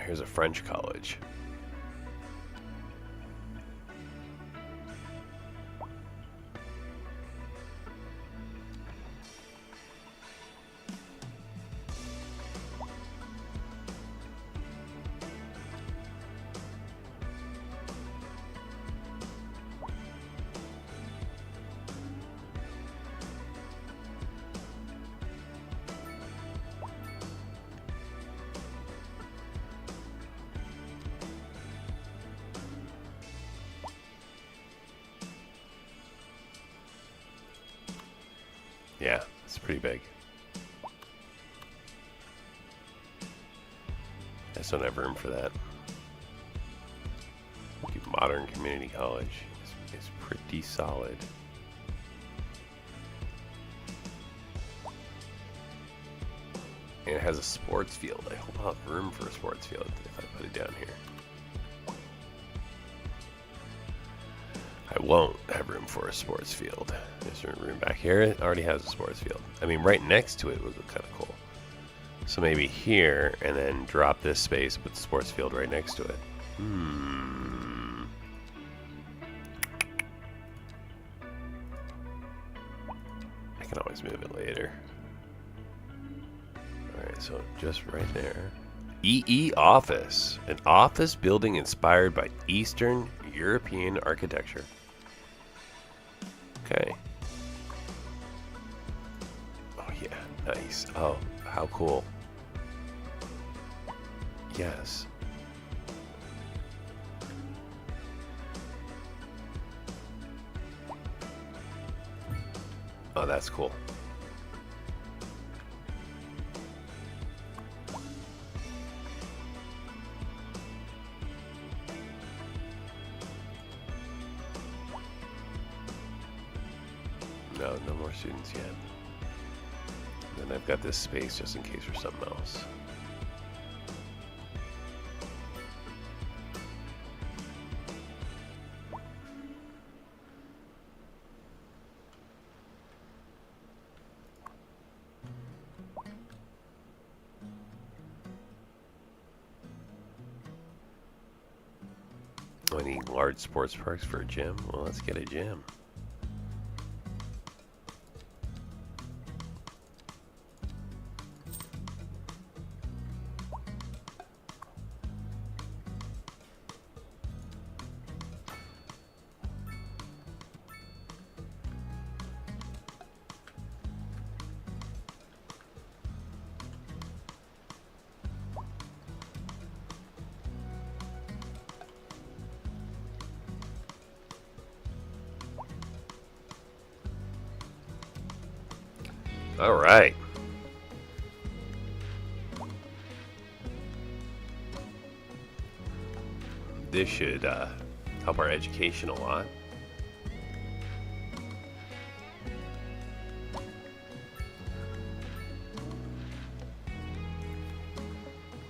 Here's a French college. Yeah, it's pretty big. I just don't have room for that. Modern community college is pretty solid. And it has a sports field. I hope I'll have room for a sports field if I put it down here. I won't have room for a sports field. There's a room back here. It already has a sports field. I mean, right next to it would look kind of cool. So maybe here, and then drop this space, put the sports field right next to it. I can always move it later. Alright, so just right there. EE Office. An office building inspired by Eastern European architecture. Okay. Oh yeah, nice. Oh, how cool. Yes. Oh, that's cool. No, no more students yet. And then I've got this space just in case for something else. I need large sports parks for a gym. Well, let's get a gym. All right. This should help our education a lot.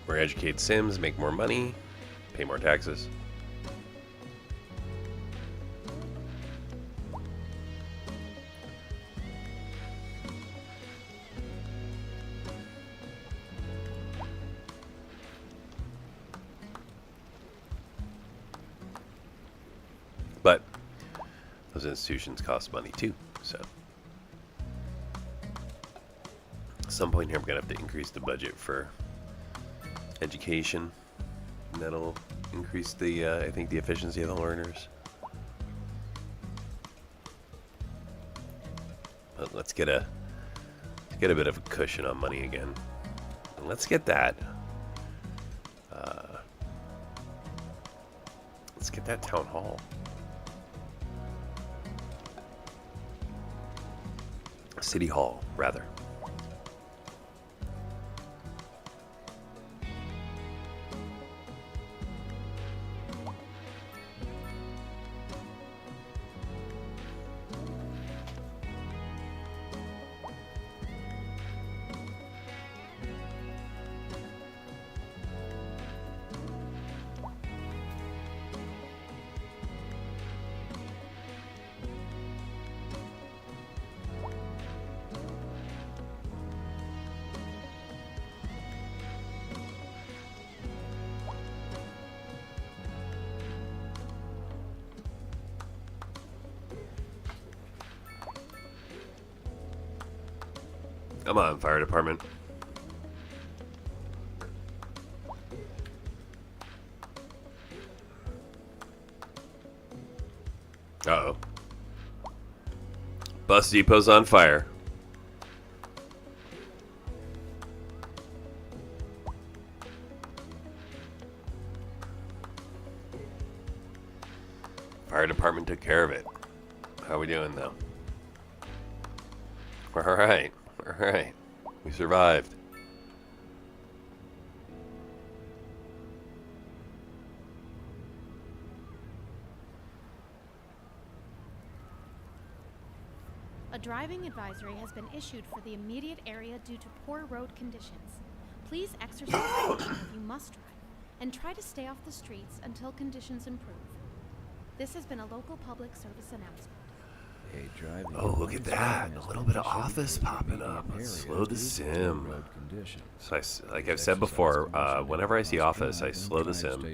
We're educate Sims, make more money, pay more taxes. But those institutions cost money too, so at some point here I'm gonna have to increase the budget for education, and that'll increase the I think the efficiency of the learners. Look, let's get a bit of a cushion on money again. And let's get that. Let's get that town hall. City hall, rather. Come on, fire department. Uh-oh. Bus depot's on fire. Fire department took care of it. How are we doing, though? All right. All right. We survived. A driving advisory has been issued for the immediate area due to poor road conditions. Please exercise caution if you must drive, and try to stay off the streets until conditions improve. This has been a local public service announcement. Oh, look at that. A little bit of office popping up. Let's slow the sim. So, like I've said before, whenever I see office, I slow the sim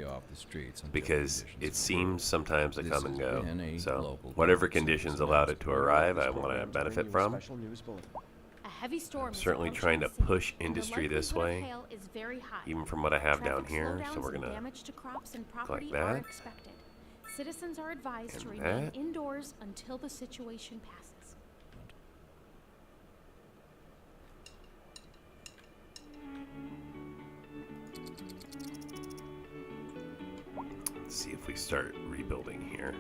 because it seems sometimes to come and go. So, whatever conditions allowed it to arrive, I want to benefit from. A heavy storm I'm certainly trying to push industry this way, hail is very high. even from what I have down Traffic here. So, slowdowns we're and going to damage to crops and like property are that. expected. Citizens are advised to And remain that. indoors until the situation passes. Let's see if we start rebuilding here.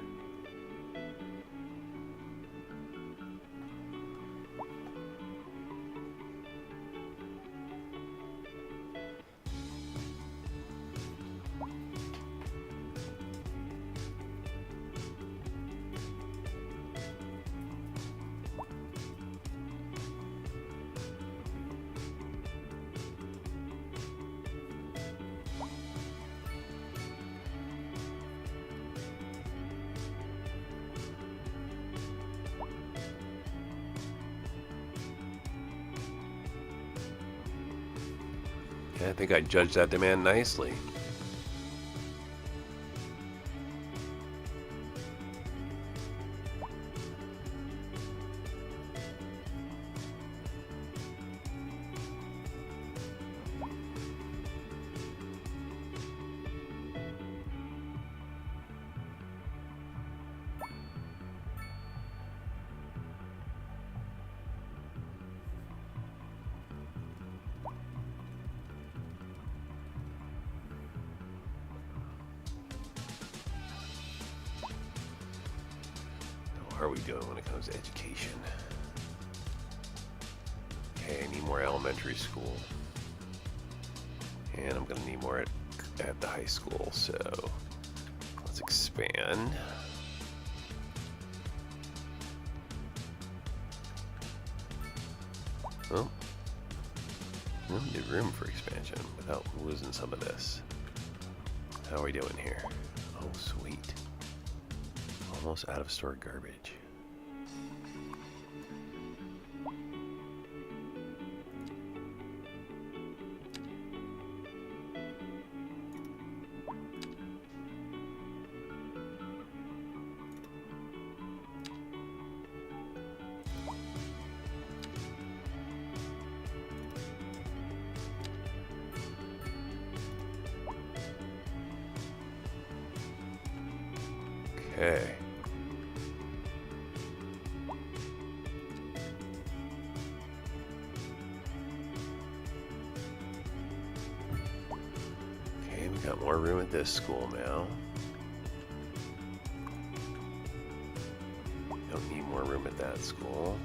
Yeah, I think I judged that demand nicely. How are we doing when it comes to education? Okay, I need more elementary school. And I'm going to need more at the high school, so let's expand. Oh. Limited room for expansion without losing some of this. How are we doing here? Oh, sweet. Almost out of stored garbage. Okay. Got more room at this school now. Don't need more room at that school.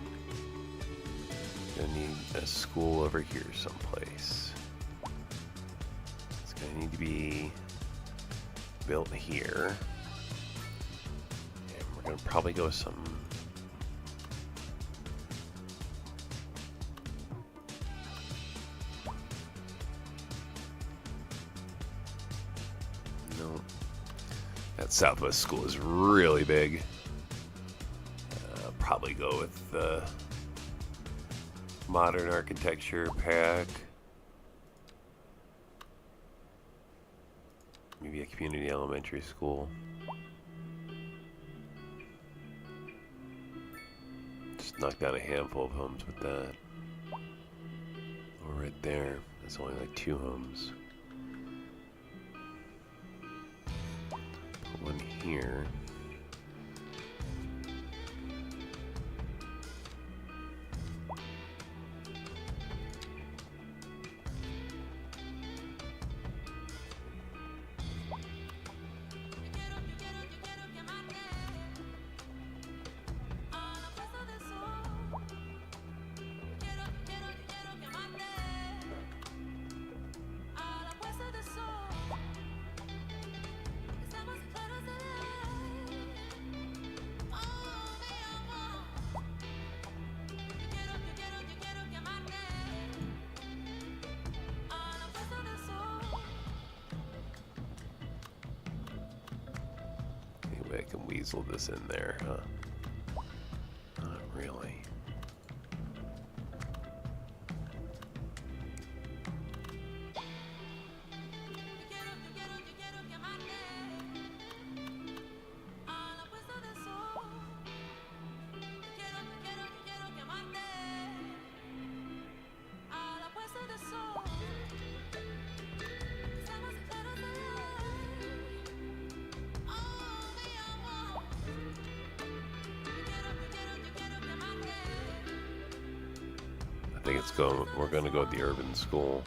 Gonna need a school over here someplace. It's gonna need to be built here. And we're gonna probably go with some that Southwest school is really big. Probably go with the modern architecture pack. Maybe a community elementary school. Just knock down a handful of homes with that. Oh, right there. That's only like 2 homes. Put one here. I can weasel this in there, huh? Not really. I think it's going. We're going to go with the urban school.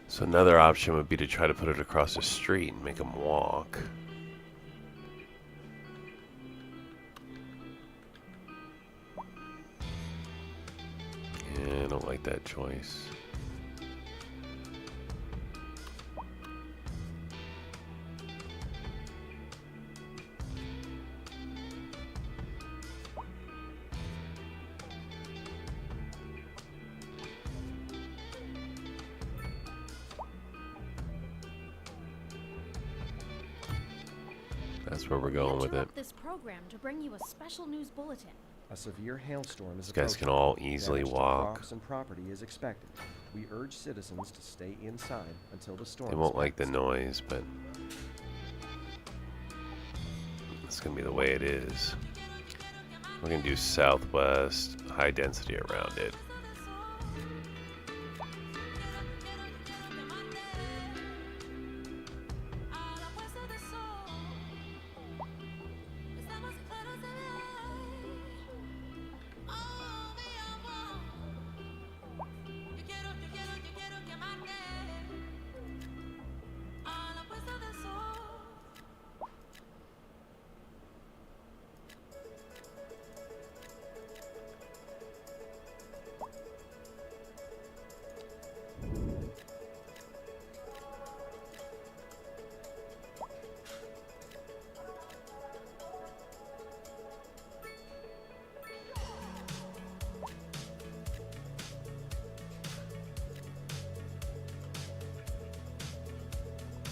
So another option would be to try to put it across the street and make them walk. Yeah, I don't like that choice. That's where we're going with it. This program to bring you a special news bulletin. A severe hailstorm is These guys can all easily Damage to walk. crops and property is expected. We urge citizens to stay inside until the storm. They won't like the noise, but it's gonna be the way it is. We're gonna do southwest, high density around it.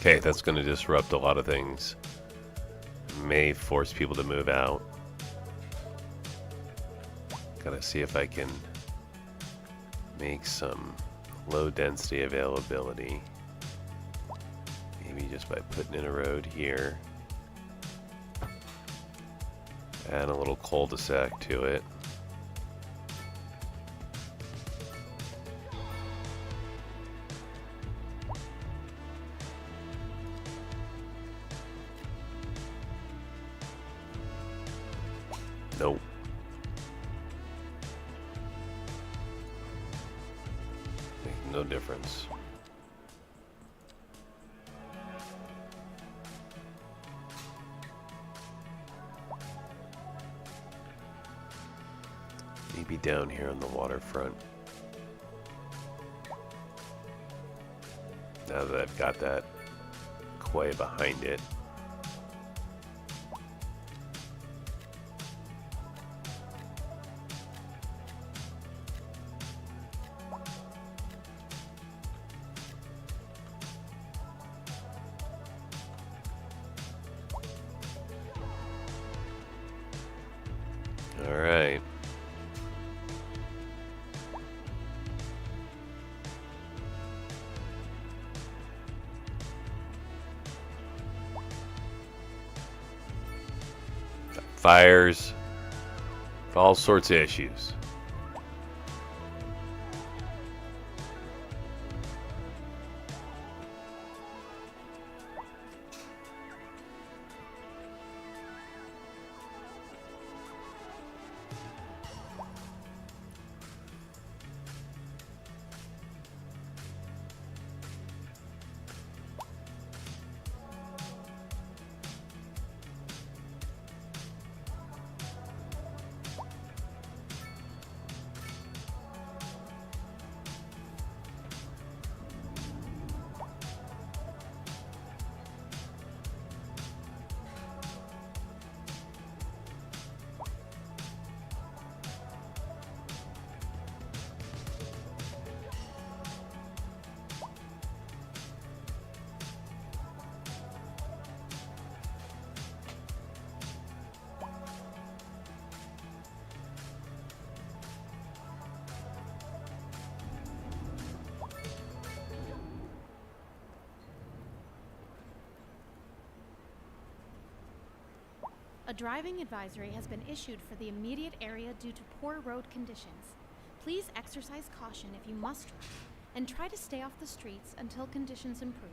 Okay, that's going to disrupt a lot of things. May force people to move out. Gotta see if I can make some low density availability. Maybe just by putting in a road here. Add a little cul-de-sac to it. Nope. Makes no difference. Maybe down here on the waterfront. Now that I've got that quay behind it. All right. Fires, all sorts of issues. A driving advisory has been issued for the immediate area due to poor road conditions. Please exercise caution if you must drive, and try to stay off the streets until conditions improve.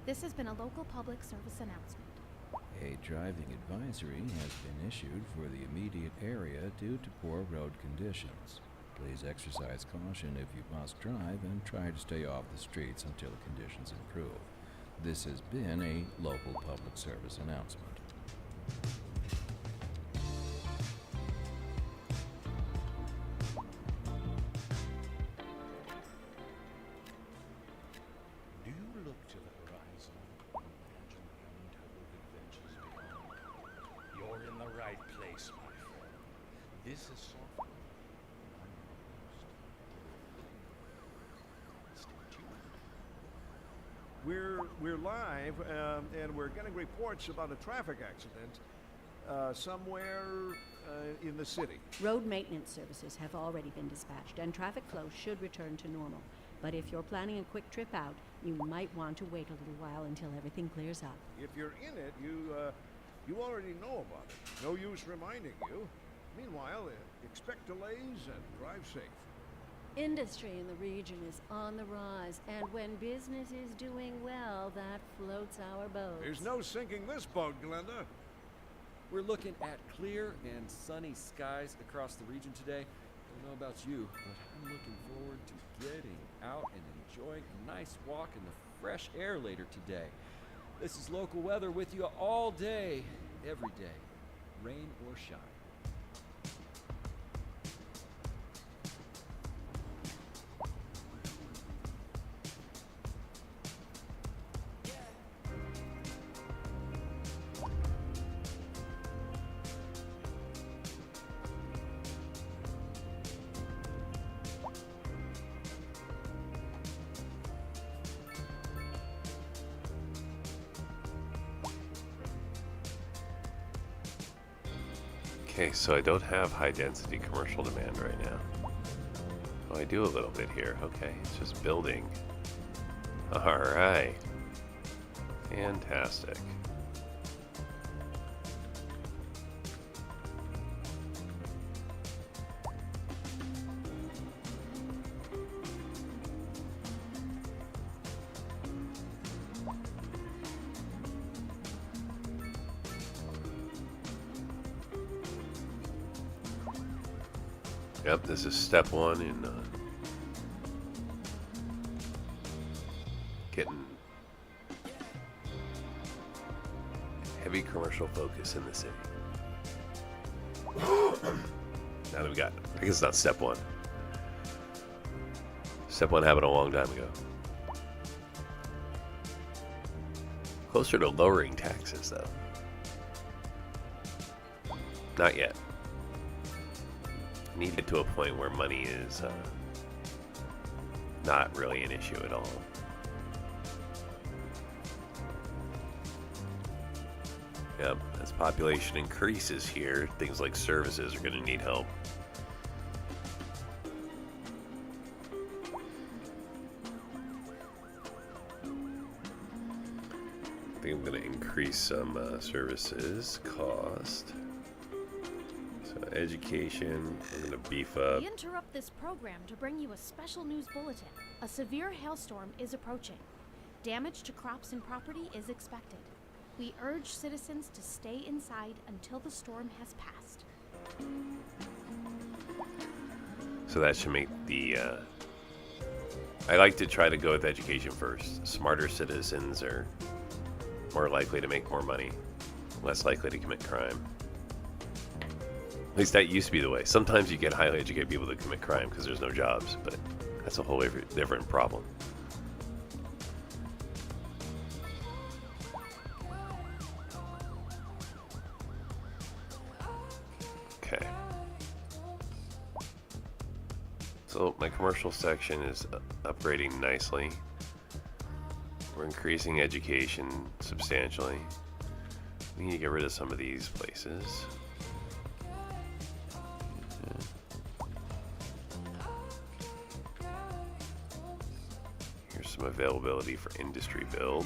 This has been a local public service announcement. A driving advisory has been issued for the immediate area due to poor road conditions. Please exercise caution if you must drive and try to stay off the streets until conditions improve. This has been a local public service announcement. Do you look to the horizon and imagine the untold adventures beyond? You're in the right place, my friend. This is software. I'm your host. We're live, and we're getting reports about a traffic accident somewhere in the city. Road maintenance services have already been dispatched, and traffic flow should return to normal. But if you're planning a quick trip out, you might want to wait a little while until everything clears up. If you're in it, you already know about it. No use reminding you. Meanwhile, expect delays and drive safe. Industry in the region is on the rise, and when business is doing well, that floats our boat. There's no sinking this boat, Glenda. We're looking at clear and sunny skies across the region today. I don't know about you, but I'm looking forward to getting out and enjoying a nice walk in the fresh air later today. This is local weather with you all day, every day, rain or shine. Okay, so I don't have high density commercial demand right now. Oh, I do a little bit here. Okay, it's just building. Alright. Fantastic. Yep, this is step one in getting heavy commercial focus in the city. Now that we got, I guess it's not step one. Step one happened a long time ago. Closer to lowering taxes, though. Not yet. Need to get to a point where money is not really an issue at all. Yep, as population increases here, things like services are going to need help. I think I'm going to increase some services cost. Education, we're going to beef up. We interrupt this program to bring you a special news bulletin. A severe hailstorm is approaching. Damage to crops and property is expected. We urge citizens to stay inside until the storm has passed. So that should make the... I like to try to go with education first. Smarter citizens are more likely to make more money, less likely to commit crime. At least that used to be the way. Sometimes you get highly educated people that commit crime because there's no jobs, but that's a whole different problem. Okay. So my commercial section is upgrading nicely. We're increasing education substantially. We need to get rid of some of these places. Here's some availability for industry build.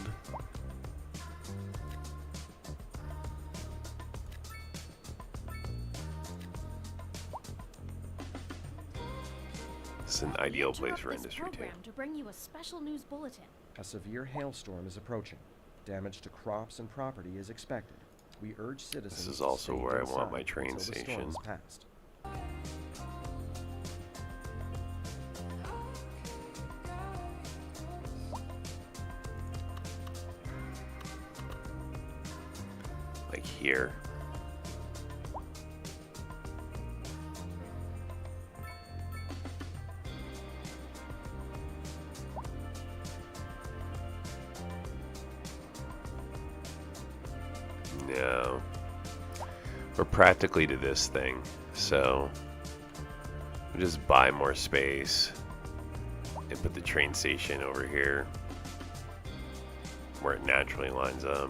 This is an ideal place for industry too. To bring you a special news bulletin. A severe hailstorm is approaching. Damage to crops and property is expected. We urge citizens. This is also where I want my train until the storm station. is passed. Like here. No. We're practically to this thing, so we'll just buy more space and put the train station over here where it naturally lines up.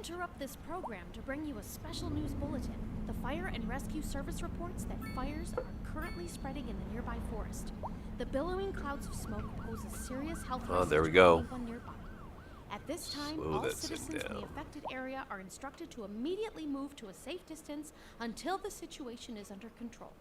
interrupt this program to bring you a special news bulletin. The fire and rescue service reports that fires are currently spreading in the nearby forest. The billowing clouds of smoke pose a serious health risk there we to go. anyone nearby. At this time, Slow all that citizens thing in the down. affected area are instructed to immediately move to a safe distance until the situation is under control.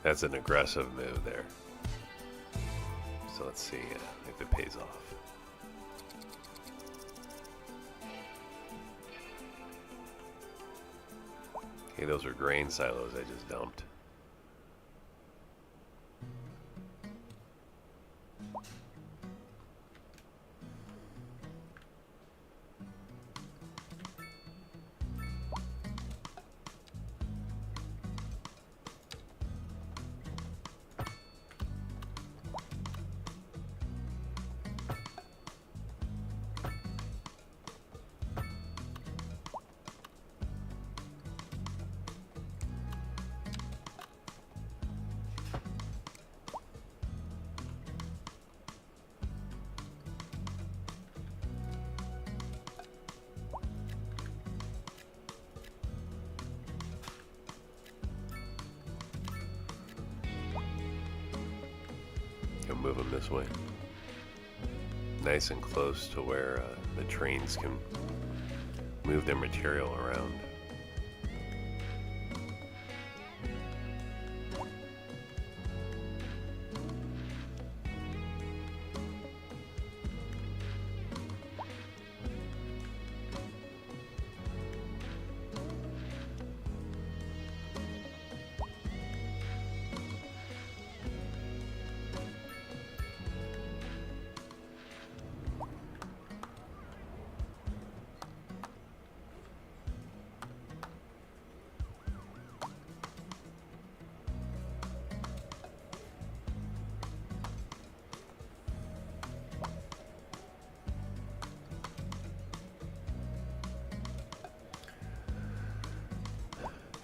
That's an aggressive move there. So let's see if it pays off. Okay, those are grain silos I just dumped. Move them this way. Nice and close to where the trains can move their material around.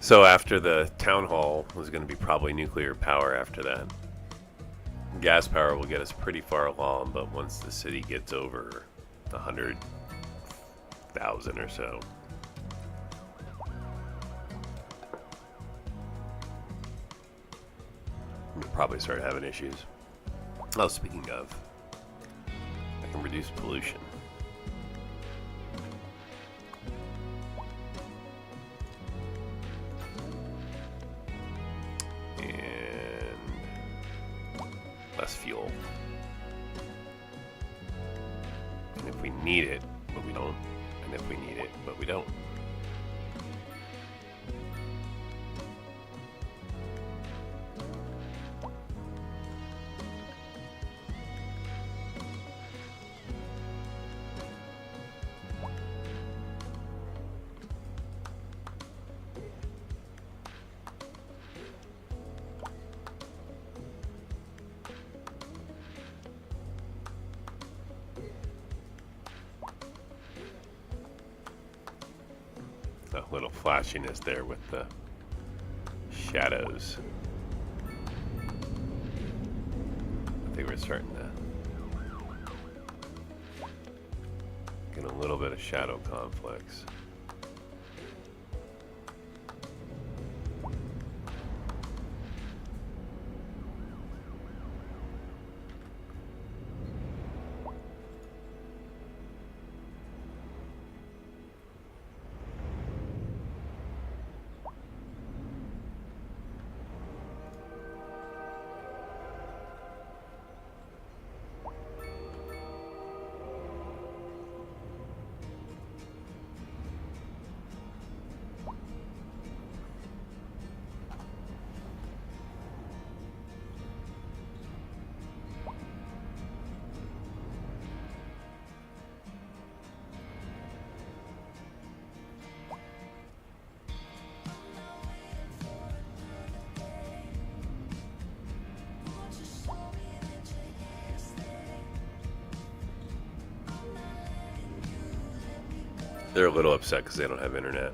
So after the town hall was going to be probably nuclear power after that. Gas power will get us pretty far along, but once the city gets over 100,000 or so, we'll probably start having issues. Oh, speaking of, I can reduce pollution. Fuel. And if we need it, but we don't. And if we need it, but we don't. A little flashiness there with the shadows. I think we're starting to get a little bit of shadow conflicts. They're a little upset because they don't have internet.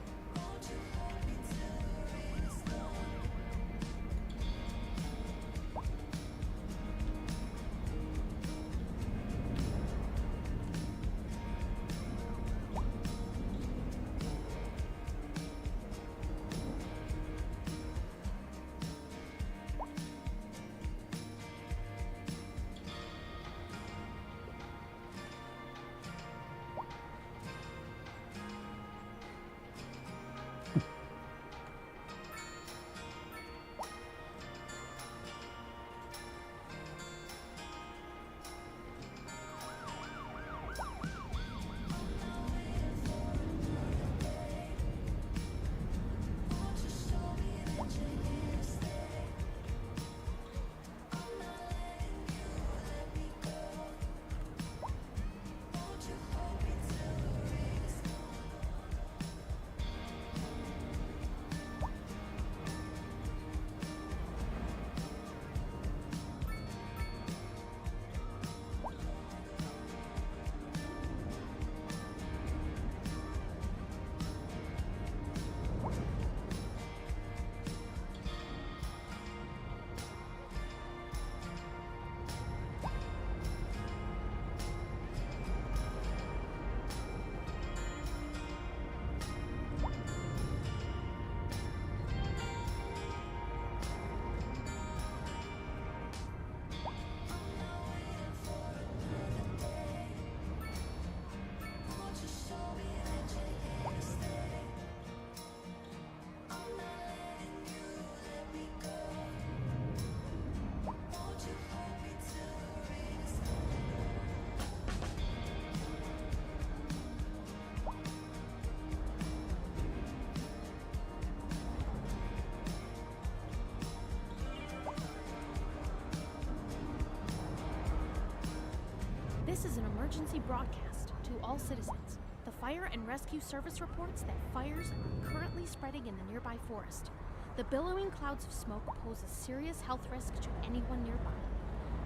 This is an emergency broadcast to all citizens. The fire and rescue service reports that fires are currently spreading in the nearby forest. The billowing clouds of smoke pose a serious health risk to anyone nearby.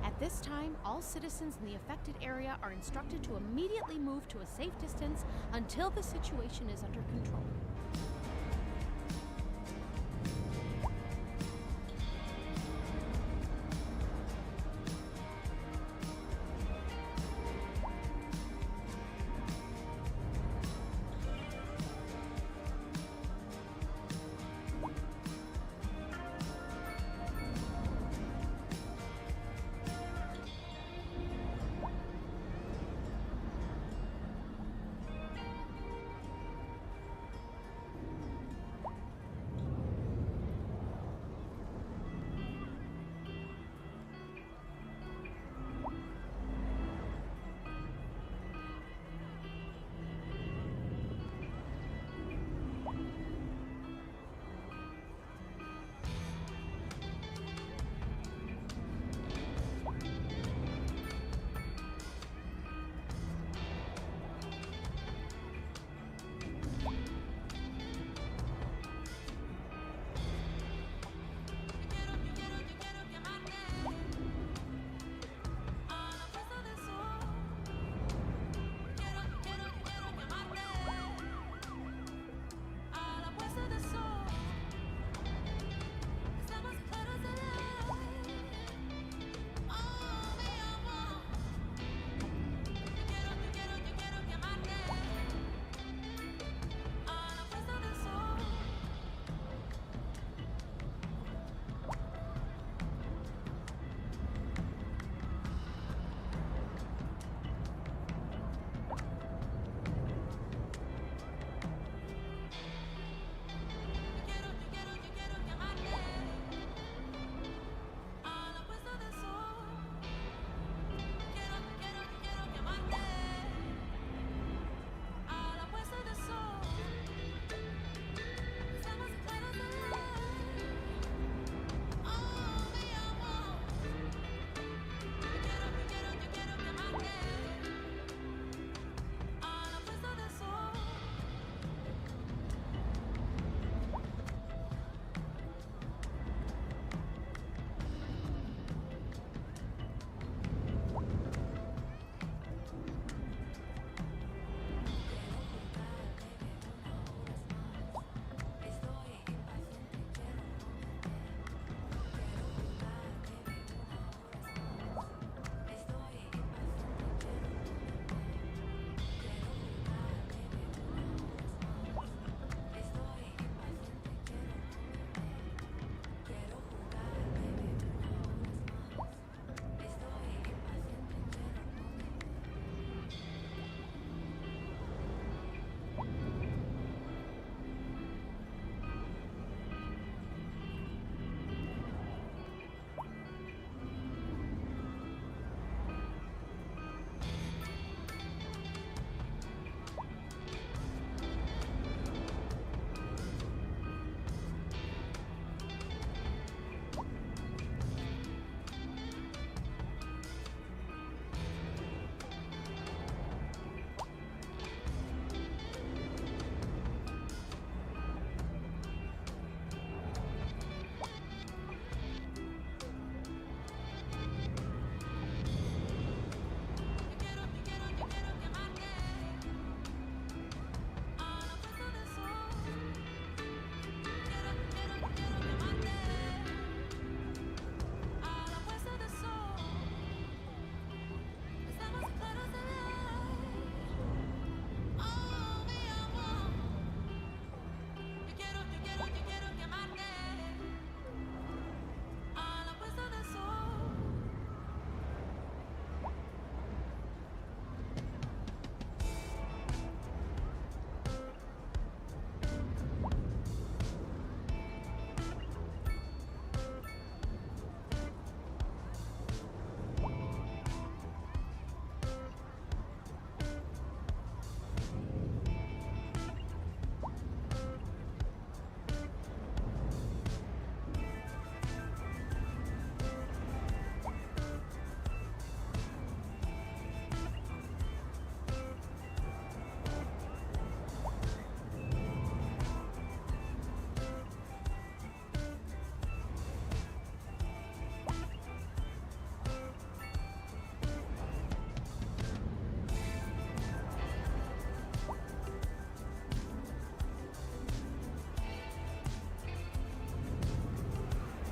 At this time, all citizens in the affected area are instructed to immediately move to a safe distance until the situation is under control.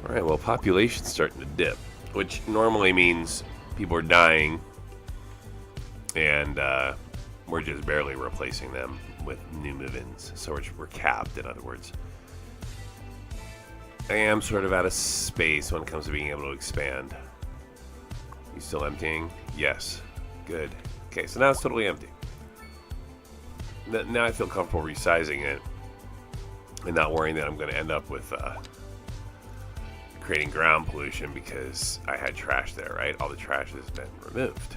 Alright, well, population's starting to dip, which normally means people are dying, and we're just barely replacing them with new move-ins. So we're capped, in other words. I am sort of out of space when it comes to being able to expand. You still emptying? Yes. Good. Okay, so now it's totally empty. Now I feel comfortable resizing it and not worrying that I'm going to end up with creating ground pollution because I had trash there, right? All the trash has been removed.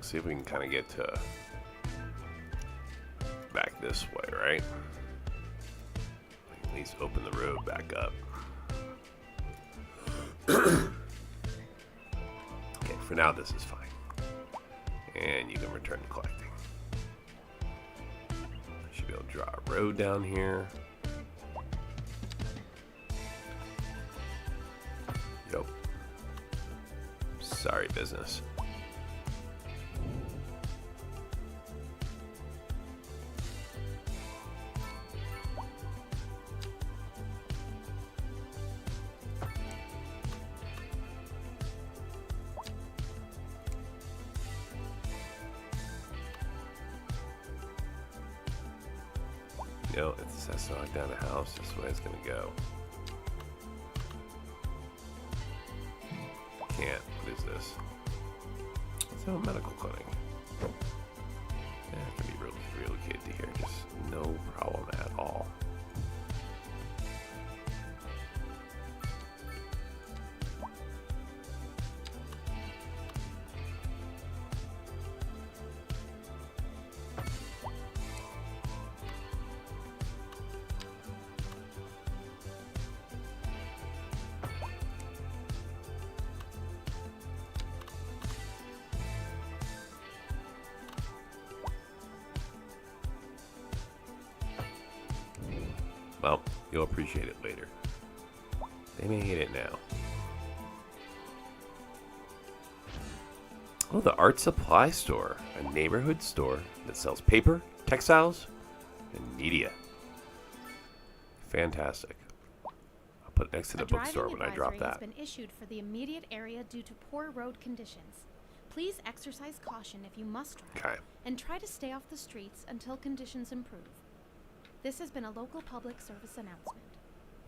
See if we can kind of get to back this way, right? At least open the road back up. Okay, for now this is fine. And you can return to collecting. I should be able to draw a road down here. Yep. Sorry, business. You know, if this has to knock down a house, that's the way it's gonna go. Can't. What is this? It's a medical clinic. Yeah, it can be relocated to here. Just no problem at all. Well, you'll appreciate it later. They may hate it now. Oh, the Art Supply Store. A neighborhood store that sells paper, textiles, and media. Fantastic. I'll put it next to the bookstore when I drop that. A driving advisory has been issued for the immediate area due to poor road conditions. Please exercise caution if you must drive, and try to stay off the streets until conditions improve. This has been a local public service announcement.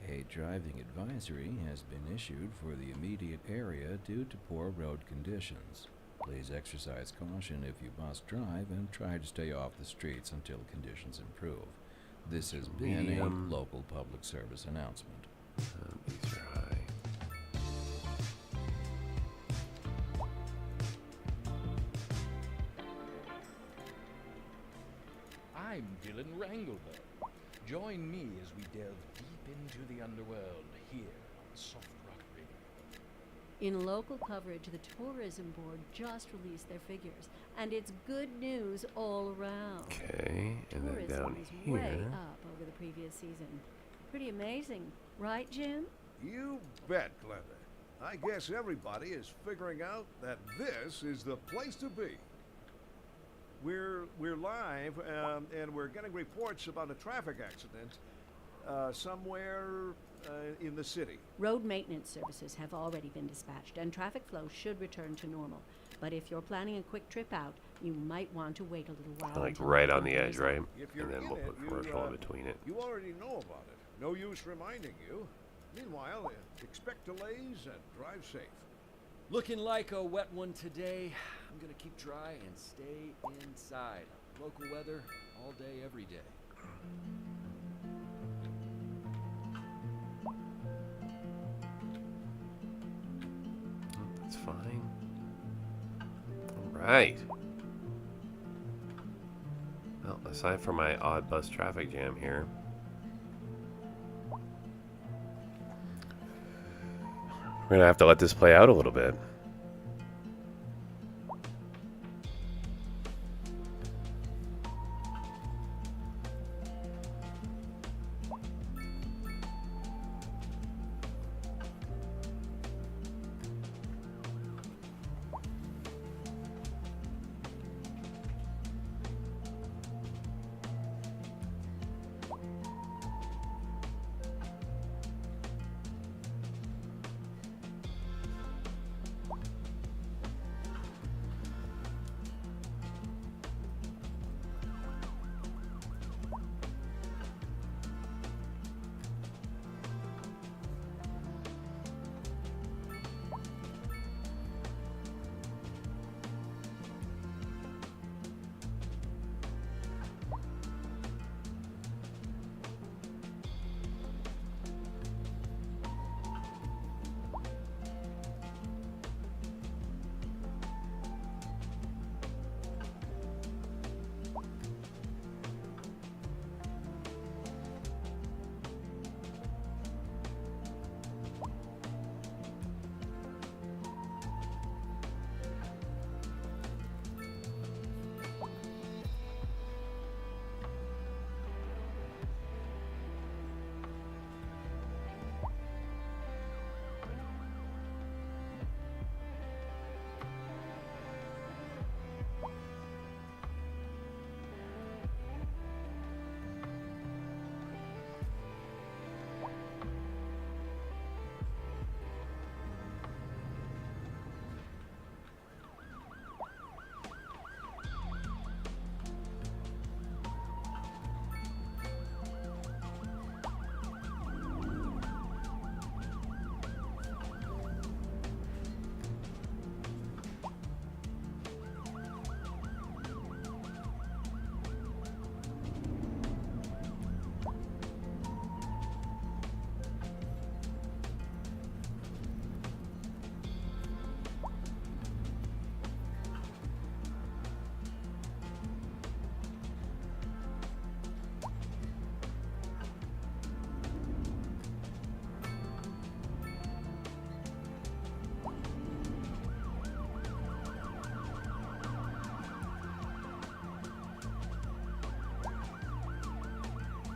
A driving advisory has been issued for the immediate area due to poor road conditions. Please exercise caution if you must drive and try to stay off the streets until conditions improve. This has been a local public service announcement. These are high. I'm Dylan Wrangleberg. Join me as we delve deep into the underworld here on Soft Rock Radio. In local coverage, the Tourism Board just released their figures, and it's good news all around. Okay, and then Tourism down is way here. up over the previous season. Pretty amazing, right, Jim? You bet, Glenda. I guess everybody is figuring out that this is the place to be. We're live, and we're getting reports about a traffic accident somewhere in the city. Road maintenance services have already been dispatched, and traffic flow should return to normal. But if you're planning a quick trip out, you might want to wait a little while. Like until right on everything the edge, clears right? up. If you're And then in we'll it, put commercial in between it. You already know about it. No use reminding you. Meanwhile, expect delays and drive safe. Looking like a wet one today. I'm gonna keep dry and stay inside. Local weather all day, every day. That's fine. All right. Well, aside from my odd bus traffic jam here, we're gonna have to let this play out a little bit.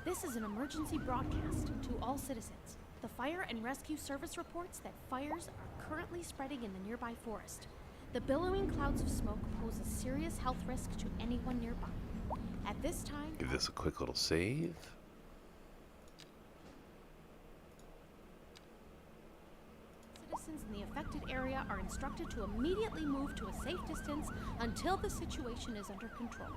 This is an emergency broadcast to all citizens. The fire and rescue service reports that fires are currently spreading in the nearby forest. The billowing clouds of smoke pose a serious health risk to anyone nearby. At this time, Give this a quick little save. citizens in the affected area are instructed to immediately move to a safe distance until the situation is under control.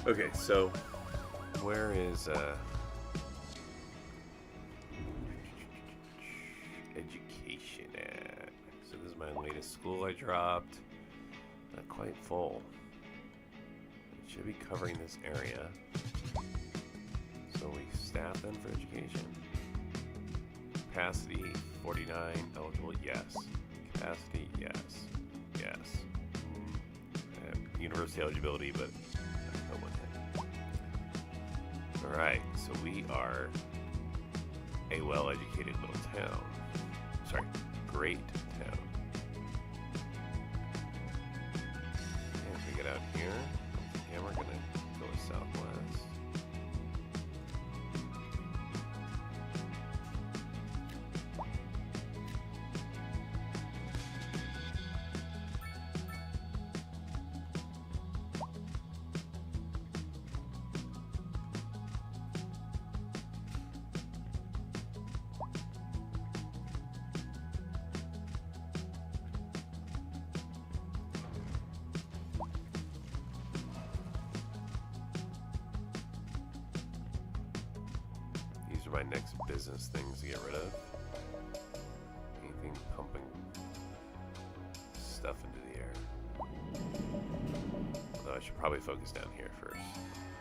Okay, so where is education at? So this is my latest school I dropped. Not quite full. It should be covering this area. So we staff then for education. Capacity 49, eligible, yes. Capacity, yes. Yes. University eligibility, but no one had. Alright, so we are a well-educated little town. Sorry, great town. And if we get out here, and we're gonna go southwest. These are my next business things to get rid of. Anything pumping stuff into the air. Although I should probably focus down here first.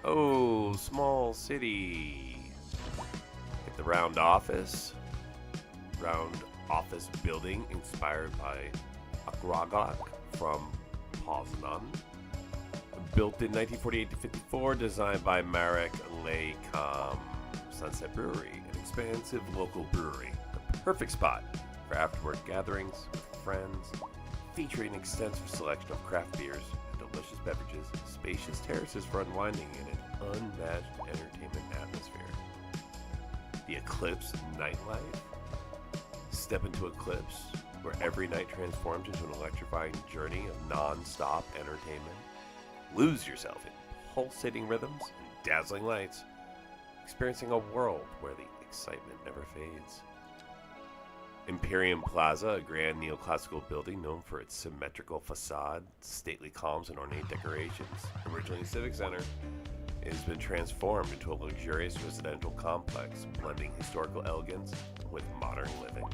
Oh, small city. Get the round office. Round office building inspired by Aqua from Poznan. Built in 1948 to 54, designed by Marek Laycom. Sunset Brewery, an expansive local brewery. The perfect spot for after-work gatherings with friends, featuring an extensive selection of craft beers and delicious beverages, spacious terraces for unwinding, and an unmatched entertainment atmosphere. The Eclipse nightlife. Step into Eclipse, where every night transforms into an electrifying journey of non-stop entertainment. Lose yourself in pulsating rhythms and dazzling lights, experiencing a world where the excitement never fades. Imperium Plaza, a grand neoclassical building known for its symmetrical facade, stately columns, and ornate decorations. Originally a civic center, It has been transformed into a luxurious residential complex, blending historical elegance with modern living.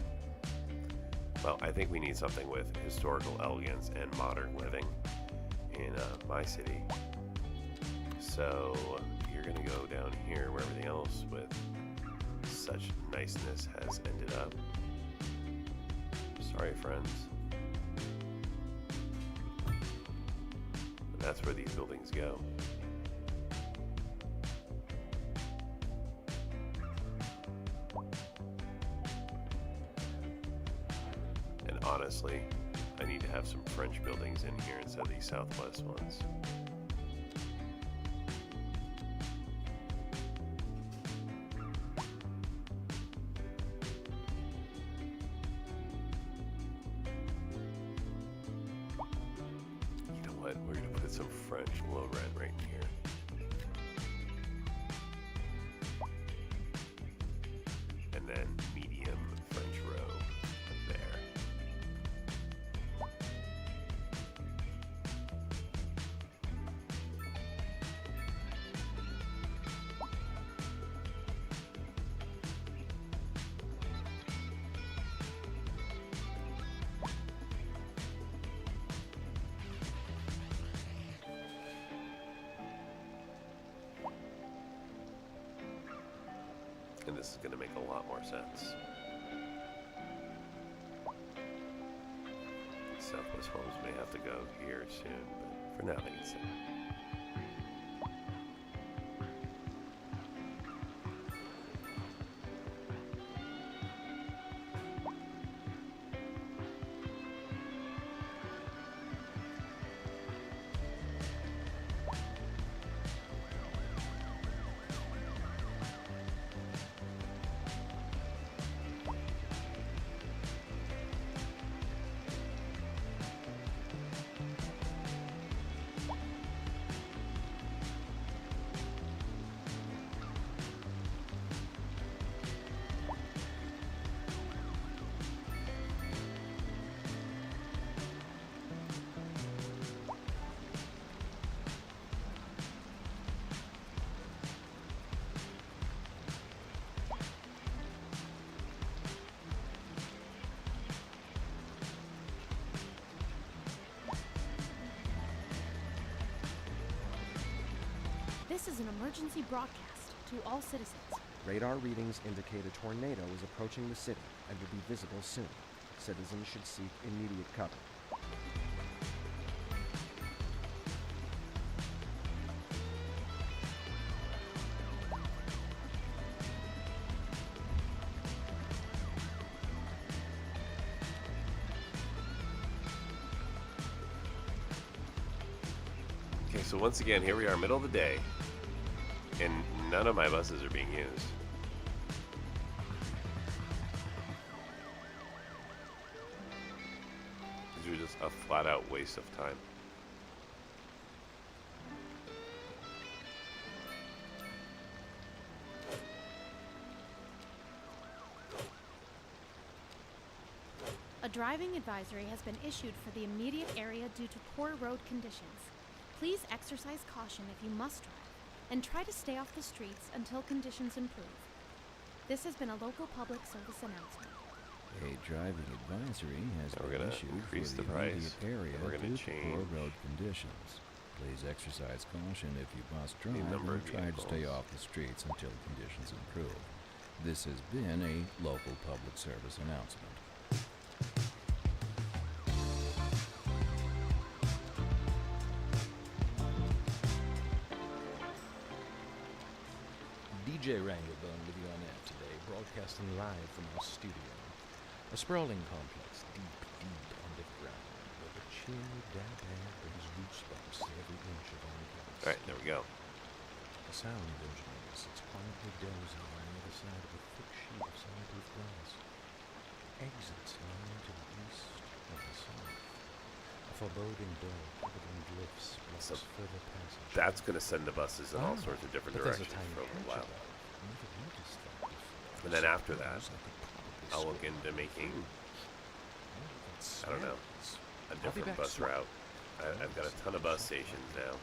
Well, I think we need something with historical elegance and modern living in my city. So you're going to go down here where everything else with such niceness has ended up. Sorry, friends. But that's where these buildings go. And honestly, I need to have some French buildings in here instead of these Southwest ones. We're going to put some French low rent right in here. And then medium French row there. And this is going to make a lot more sense. Southwest Homes may have to go here soon, but for now they can stay. This is an emergency broadcast to all citizens. Radar readings indicate a tornado is approaching the city and will be visible soon. Citizens should seek immediate cover. Okay, so once again, here we are, middle of the day, and none of my buses are being used. These are just a flat-out waste of time. A driving advisory has been issued for the immediate area due to poor road conditions. Please exercise caution if you must drive, and try to stay off the streets until conditions improve. This has been a local public service announcement. A driving advisory has We're been gonna issued increase for the the price. immediate area We're gonna due to poor change road conditions. Please exercise caution if you must the drive number and of try to stay vehicles. off the streets until conditions improve. This has been a local public service announcement. DJ Wranglebone with you on air today, broadcasting live from our studio. A sprawling complex deep, deep underground, where the chill, damp air brings goosebumps to every inch of uncovered All right, there we go. A sound engineer sits quietly dozing on the other side of a thick sheet of soundproof glass. Exits line to the east and the south. A foreboding door covered in glyphs blocks So further passage. That's going to send the buses in all Ah, sorts of different but there's a directions tiny for a hatch while. above. Never noticed that before. And then after that, Looks like a probably I'll look square. into making, That I don't know, smells. a I'll be different back bus soon. route. I've got a ton of bus stations now.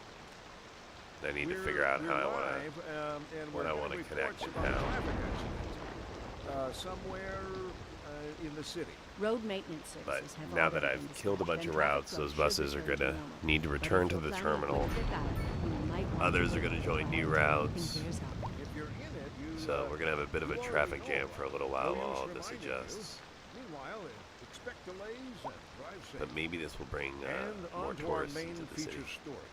I need to figure out how I want to connect it now. Somewhere in the city. Road maintenance But services have now that already I've been killed a bunch stopped, of and routes, traffic those flow should buses are return going to normal. need to But return if to you're the planning terminal. a quick trip out, you might want Others to are going to wait join for new all routes. clears up. If you're in it, you, So we're going to have a bit of a you already traffic know jam about for a it. little while No use while this reminding you. adjusts. Meanwhile, expect delays and drive safe. But maybe this will bring And more on to our tourists main into the feature city. story.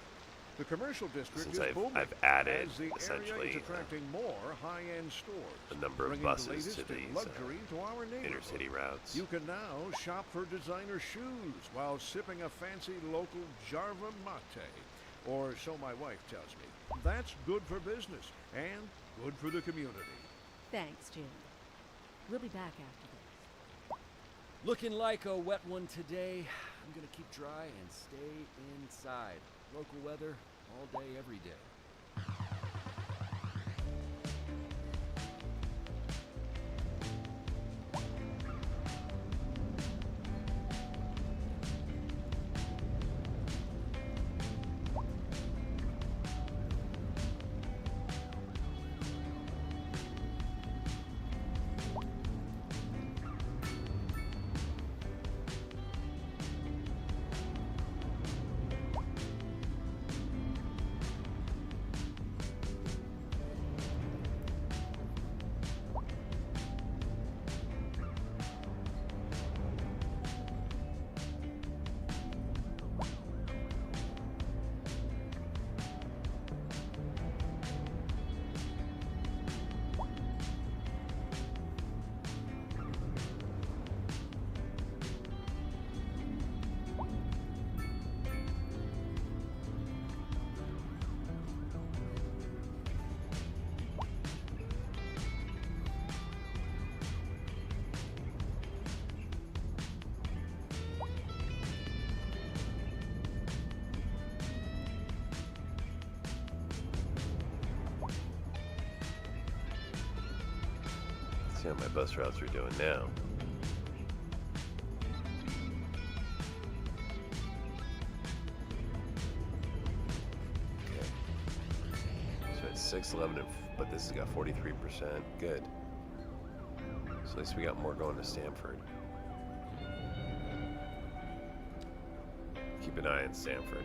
The commercial district Since is booming I've added, as the area essentially, is attracting more high-end stores. a number of bringing the buses latest to in these luxury to our neighborhood. inner-city routes. You can now shop for designer shoes while sipping a fancy local Jarva mate, or so my wife tells me. That's good for business and good for the community. Thanks, Jim. We'll be back after this. Looking like a wet one today. I'm gonna keep dry and stay inside. Local weather, all day, every day. See how my bus routes are doing now. Okay. So it's 611, but this has got 43%. Good. So at least we got more going to Stamford. Keep an eye on Stamford.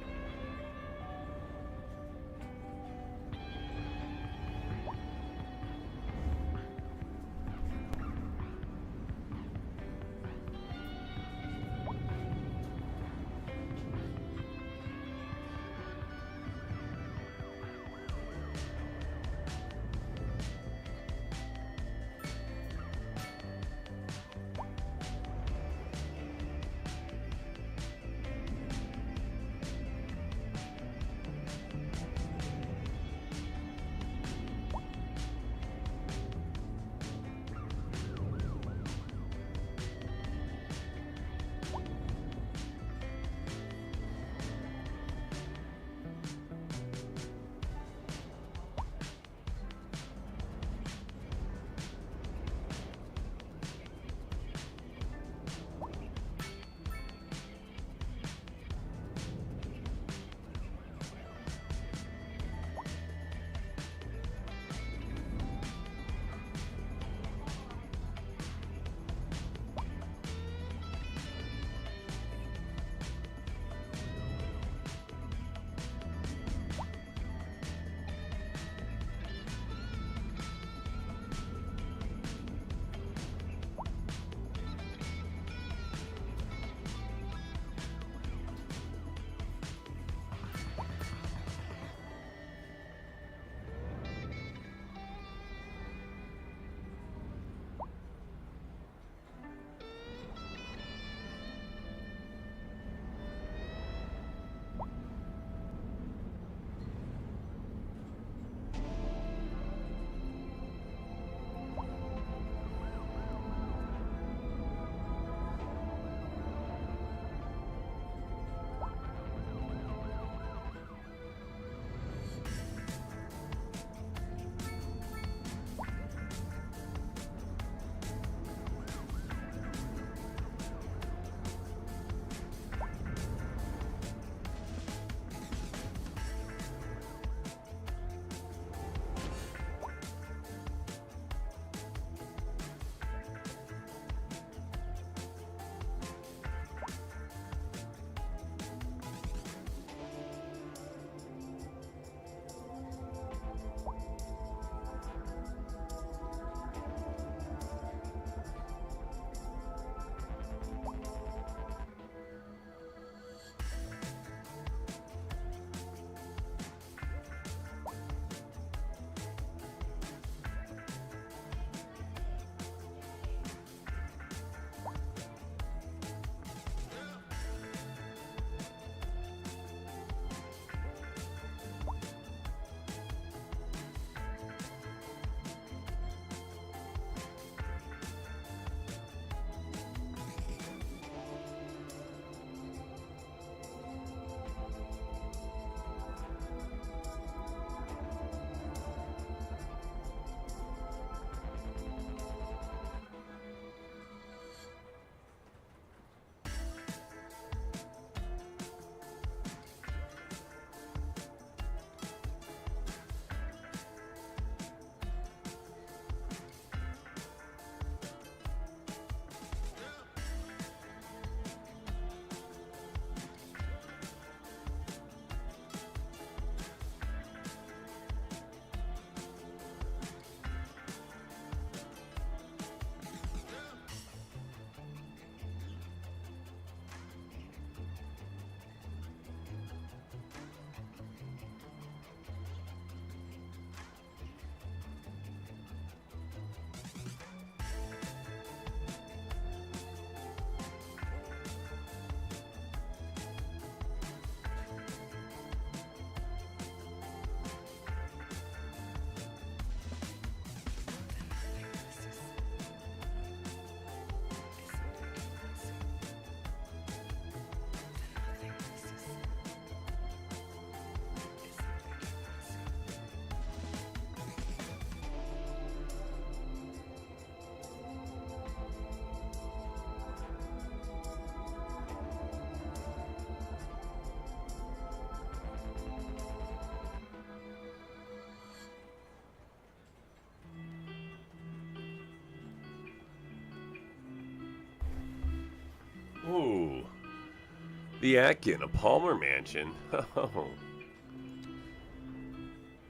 The Atkin, a Palmer mansion. Oh.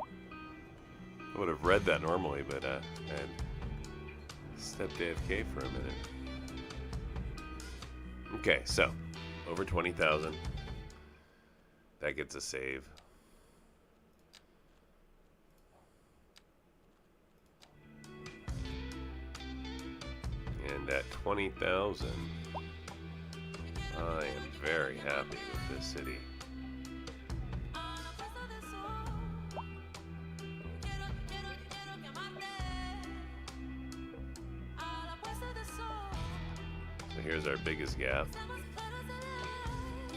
I would have read that normally, but I had stepped AFK for a minute. Okay, so over 20,000. That gets a save. And at 20,000, I am very happy with this city. So here's our biggest gap.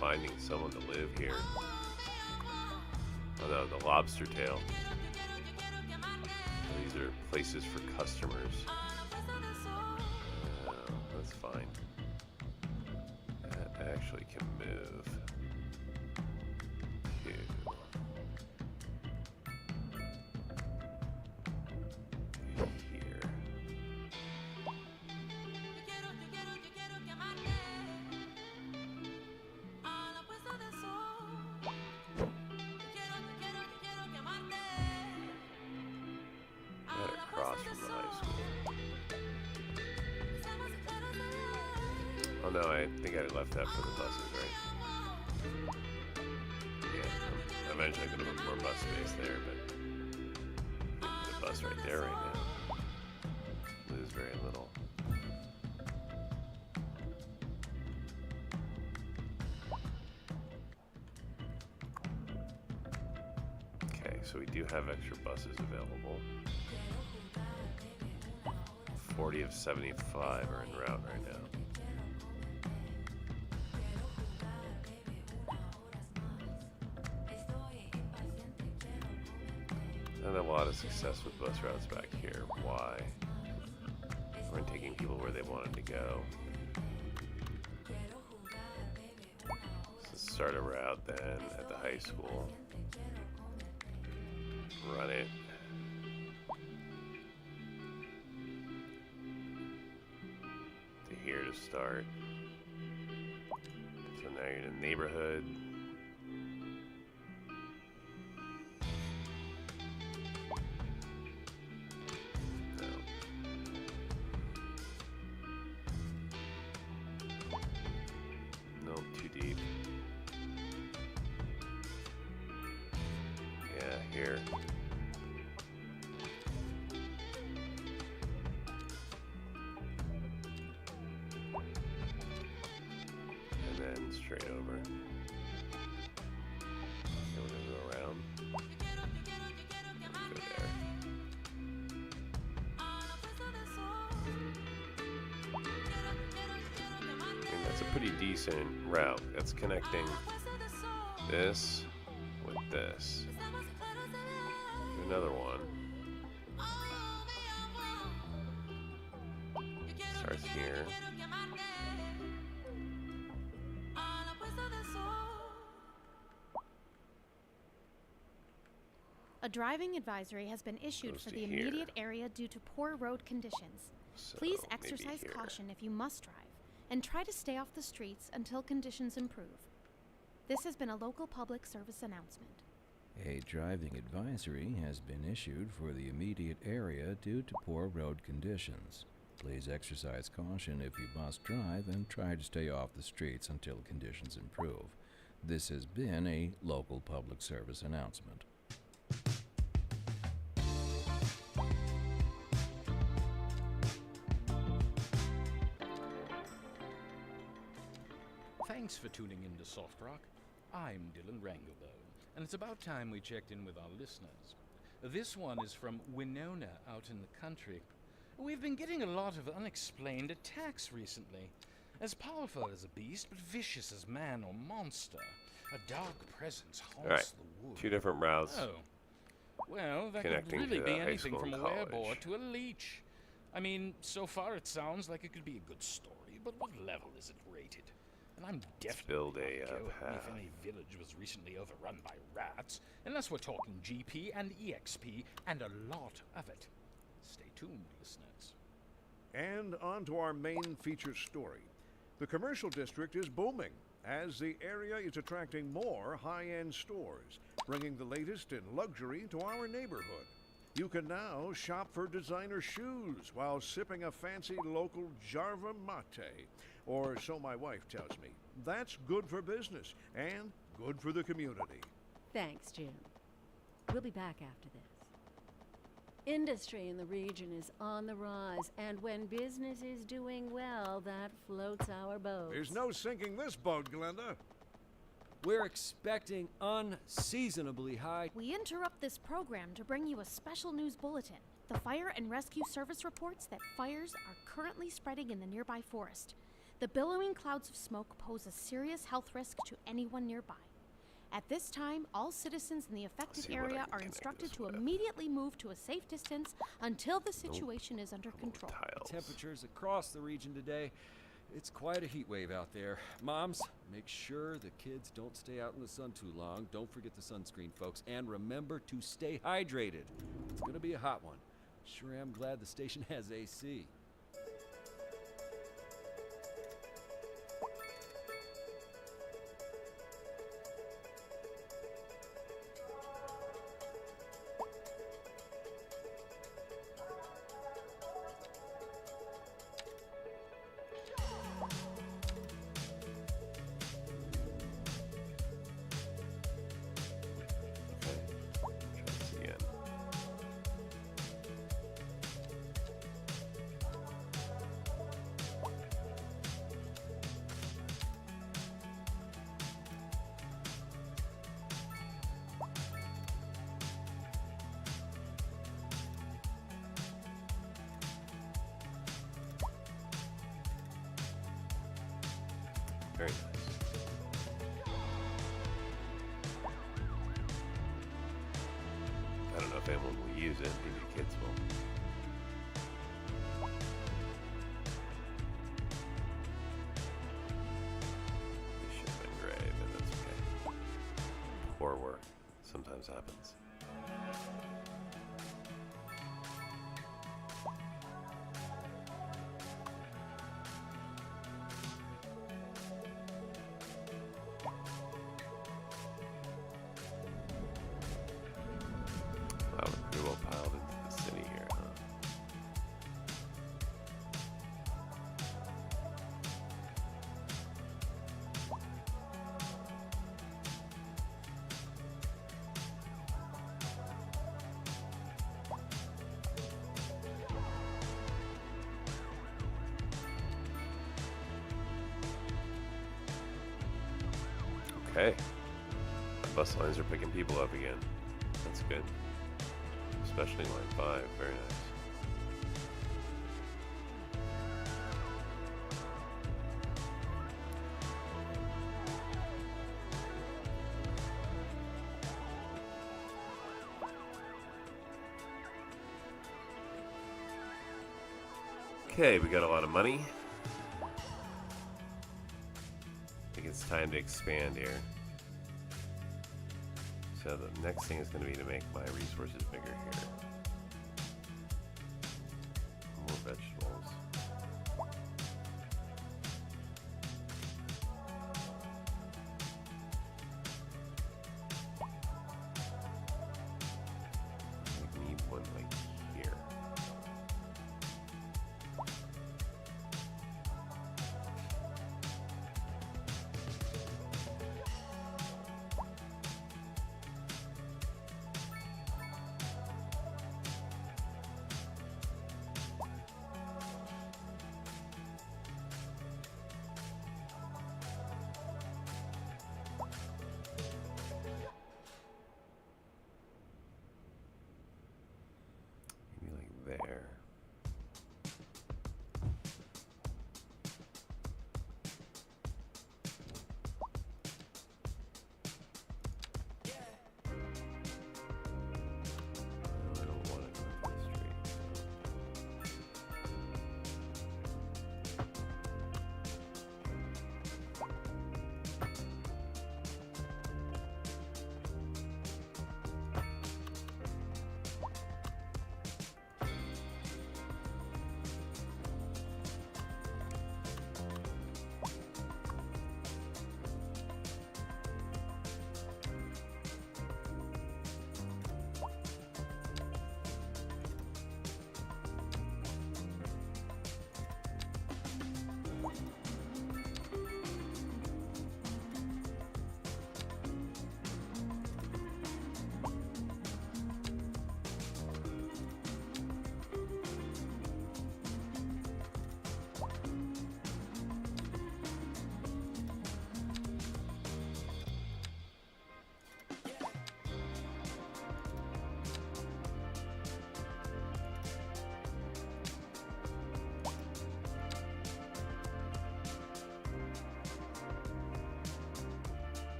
Finding someone to live here. Oh no, the lobster tail. These are places for customers. That's fine. That actually can move to here. Right across from the high school. Oh no, I think I left that for the buses, right? Yeah, I'm eventually going to put more bus space there, but put a bus right there right now. Lose very little. Okay, so we do have extra buses available. 40 of 75 are en route right now. Not a lot of success with bus routes back here. Why? We're taking people where they wanted to go. Let's start a route then at the high school. Run it. To here to start. So now you're in the neighborhood. Here. And then straight over. Okay, we're gonna go around. Go there. I mean, that's a pretty decent route. That's connecting this with this. Another one. Starts here. A driving advisory has been issued Goes for to the here. immediate area due to poor road conditions. So Please maybe exercise here. caution if you must drive, and try to stay off the streets until conditions improve. This has been a local public service announcement. A driving advisory has been issued for the immediate area due to poor road conditions. Please exercise caution if you must drive and try to stay off the streets until conditions improve. This has been a local public service announcement. Thanks for tuning in to Soft Rock. I'm Dylan Rangelbo, and it's about time we checked in with our listeners. This one is from Winona out in the country. We've been getting a lot of unexplained attacks recently. As powerful as a beast, but vicious as man or monster. A dark presence haunts the woods. Two different routes. Oh. Well, that could Connecting really to be high anything school from a and college. werebore to a leech. I mean, so far it sounds like it could be a good story, but what level is it rated? And I'm definitely build not a, going path. if any village was recently overrun by rats, unless we're talking GP and EXP, and a lot of it. Stay tuned, listeners. And on to our main feature story. The commercial district is booming, as the area is attracting more high-end stores, bringing the latest in luxury to our neighborhood. You can now shop for designer shoes while sipping a fancy local Jarva mate, or so my wife tells me. That's good for business and good for the community. Thanks, Jim. We'll be back after this. Industry in the region is on the rise, and when business is doing well, that floats our boat. There's no sinking this boat, Glenda. We're expecting unseasonably high. We interrupt this program to bring you a special news bulletin. The Fire and Rescue Service reports that fires are currently spreading in the nearby forest. The billowing clouds of smoke pose a serious health risk to anyone nearby. At this time, all citizens in the affected area are instructed to immediately move to a safe distance until the situation is under control. Temperatures across the region today. It's quite a heat wave out there. Moms, make sure the kids don't stay out in the sun too long. Don't forget the sunscreen, folks. And remember to stay hydrated. It's gonna be a hot one. Sure am glad the station has AC. Very nice. I don't know if anyone will use it. Maybe the kids will. It should have been gray, but that's okay. Poor work sometimes happens. Wow, we're pretty well piled into the city here, huh? Okay. The bus lines are picking people up again. That's good. Especially line 5. Very nice. Okay, we got a lot of money. I think it's time to expand here. So the next thing is going to be to make my resources bigger here. More vegetables. I need one like here.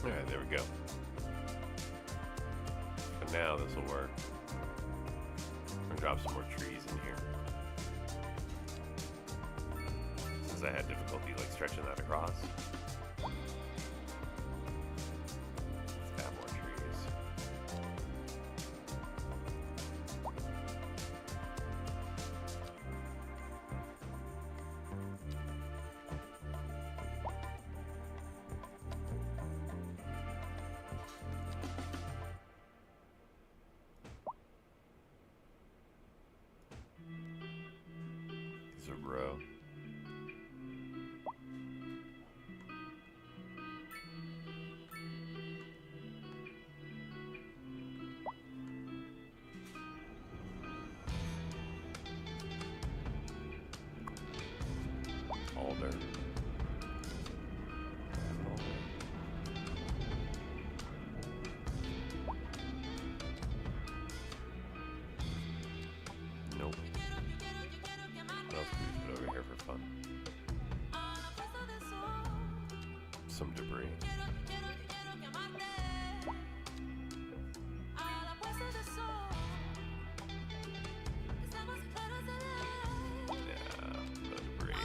Alright, there we go. But now this will work. I'm gonna drop some more trees in here. Since I had difficulty like stretching that across. Let's add more trees. These will grow. Alder. Nope. What else can we put over here for fun? Some debris. Yeah, no debris.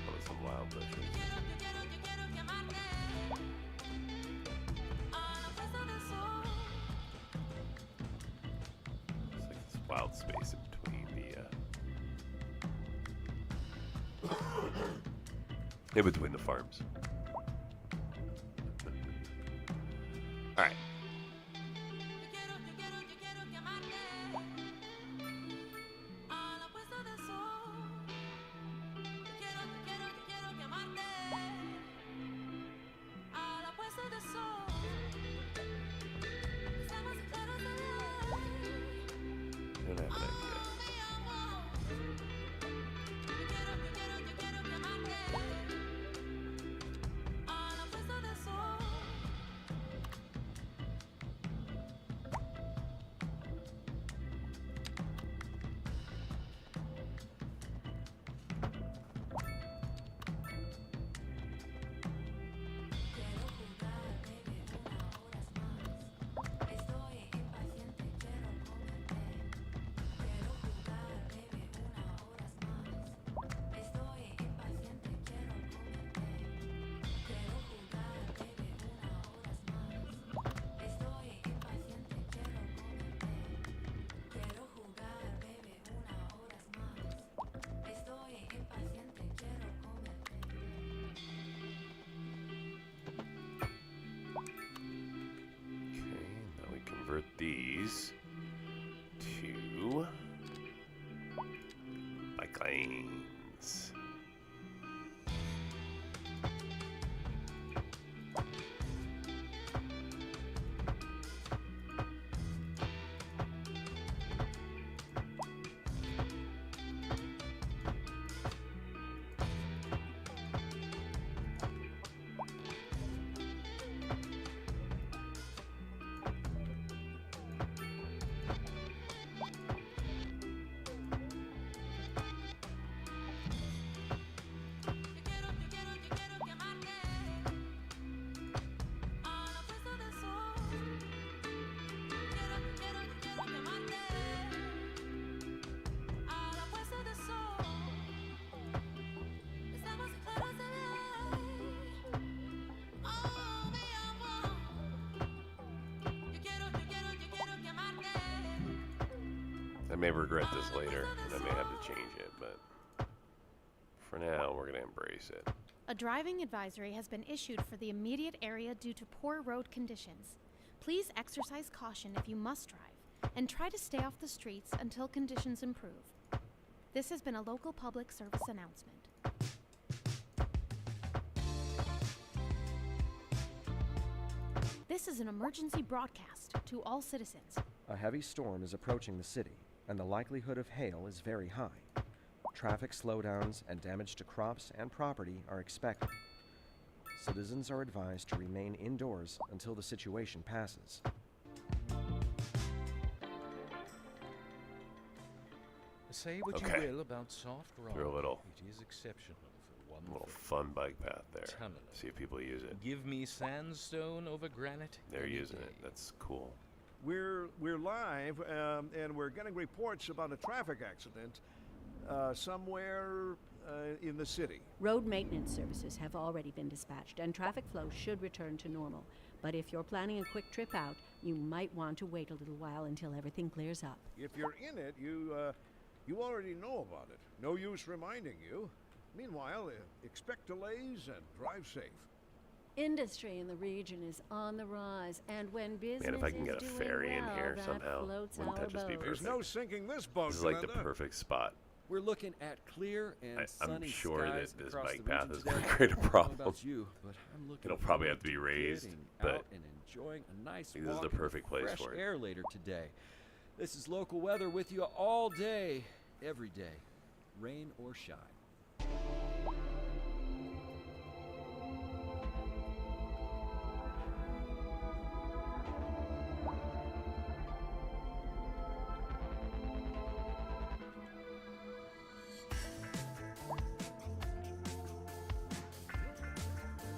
Probably some wild bushes. It's like this wild space in between the in between the farms. All right. I don't have an idea. Convert these to bike lanes. I may regret this later, and I may have to change it, but for now, we're going to embrace it. A driving advisory has been issued for the immediate area due to poor road conditions. Please exercise caution if you must drive, and try to stay off the streets until conditions improve. This has been a local public service announcement. This is an emergency broadcast to all citizens. A heavy storm is approaching the city, and the likelihood of hail is very high. Traffic slowdowns and damage to crops and property are expected. Citizens are advised to remain indoors until the situation passes. Say what you will about soft rock. Through a little It is exceptional for one come A little from. fun bike path there. Tunnel. See if people use it. Give me sandstone over granite. They're any using day. it. That's cool. We're live, and we're getting reports about a traffic accident somewhere in the city. Road maintenance services have already been dispatched, and traffic flow should return to normal. But if you're planning a quick trip out, you might want to wait a little while until everything clears up. If you're in it, you already know about it. No use reminding you. Meanwhile, expect delays and drive safe. Industry in the region is on the rise, and when business Man, if I can is get a doing ferry in well, here that somehow, floats wouldn't our that just be boat. There's no sinking this boat, This is like the Glenda. perfect spot. We're looking at clear and I'm sunny sure that skies this across bike the path region is today. going to create a I don't know problem. about you, but I'm looking It'll probably have forward to be raised, getting but out and enjoying a nice I think this is walk the in perfect place fresh for it. air later today. This is local weather with you all day, every day, rain or shine.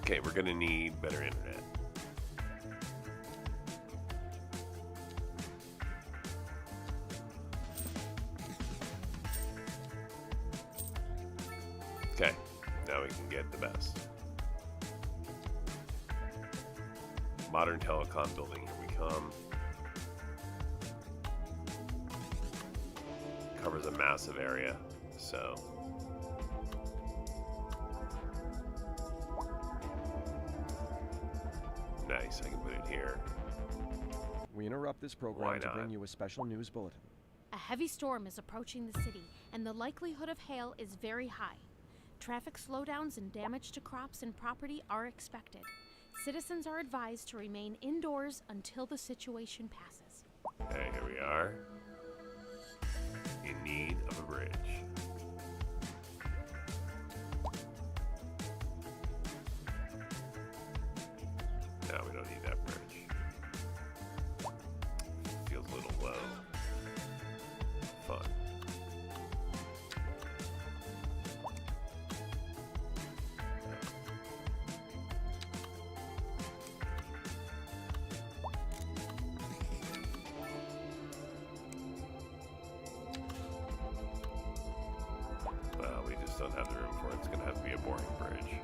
Okay, we're going to need better internet. Okay, now we can get the best. Modern telecom building, here we come. Covers a massive area, so nice, I can put it here. We interrupt this Why program to not? bring you a special news bulletin. A heavy storm is approaching the city, and the likelihood of hail is very high. Traffic slowdowns and damage to crops and property are expected. Citizens are advised to remain indoors until the situation passes. Okay, here we are. In need of a bridge. No, we don't need that bridge. Feels a little low. Fun. Well, we just don't have the room for it. It's going to have to be a boring bridge.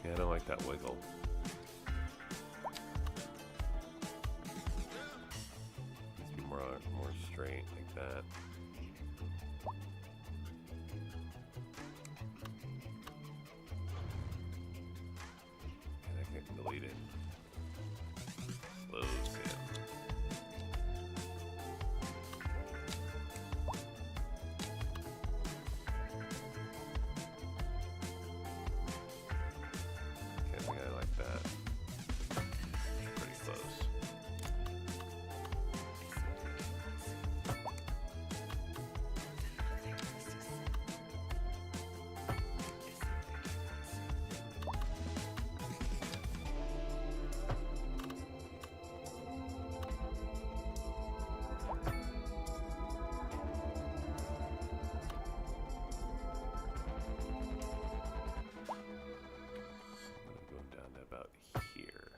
Yeah, I don't like that wiggle. Needs to be more straight like that. And I can delete it. Slows in. Okay, I think I like that. Pretty close. Going down to about here.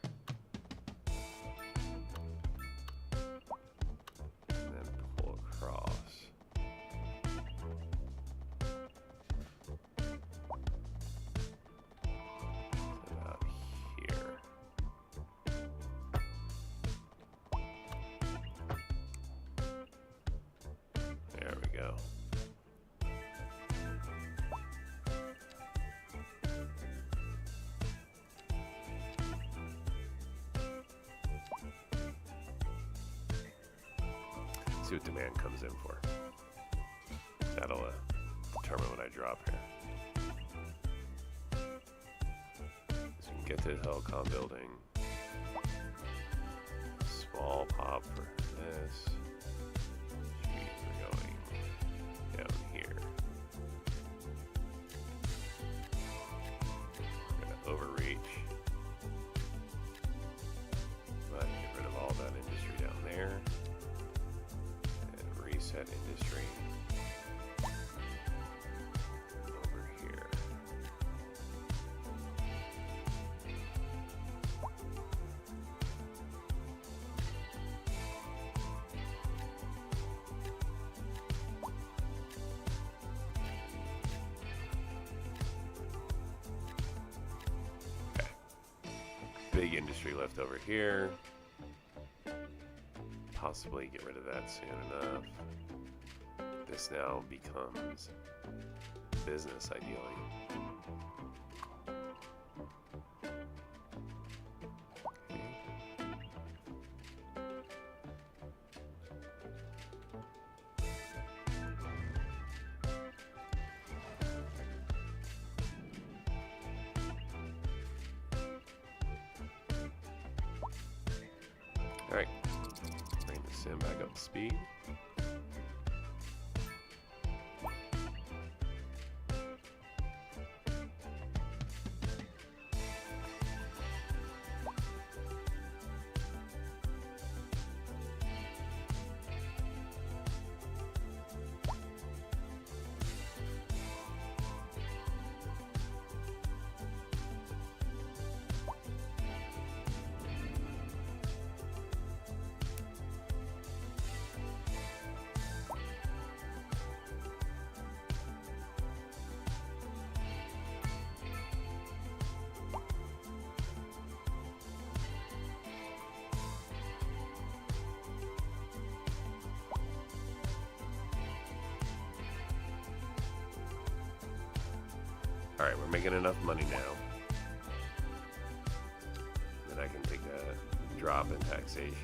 And then pull across. To about here. There we go. See what demand comes in for. That'll determine what I drop here. get to the telecom building. Small pop for this. We're going down here. We're gonna overreach. But get rid of all that industry down there. And reset industry. Over here. Big industry left over here. Possibly get rid of that soon enough. This now becomes business, ideally. Okay. Alright, bring the sim back up to speed. Alright, we're making enough money now that I can take a drop in taxation.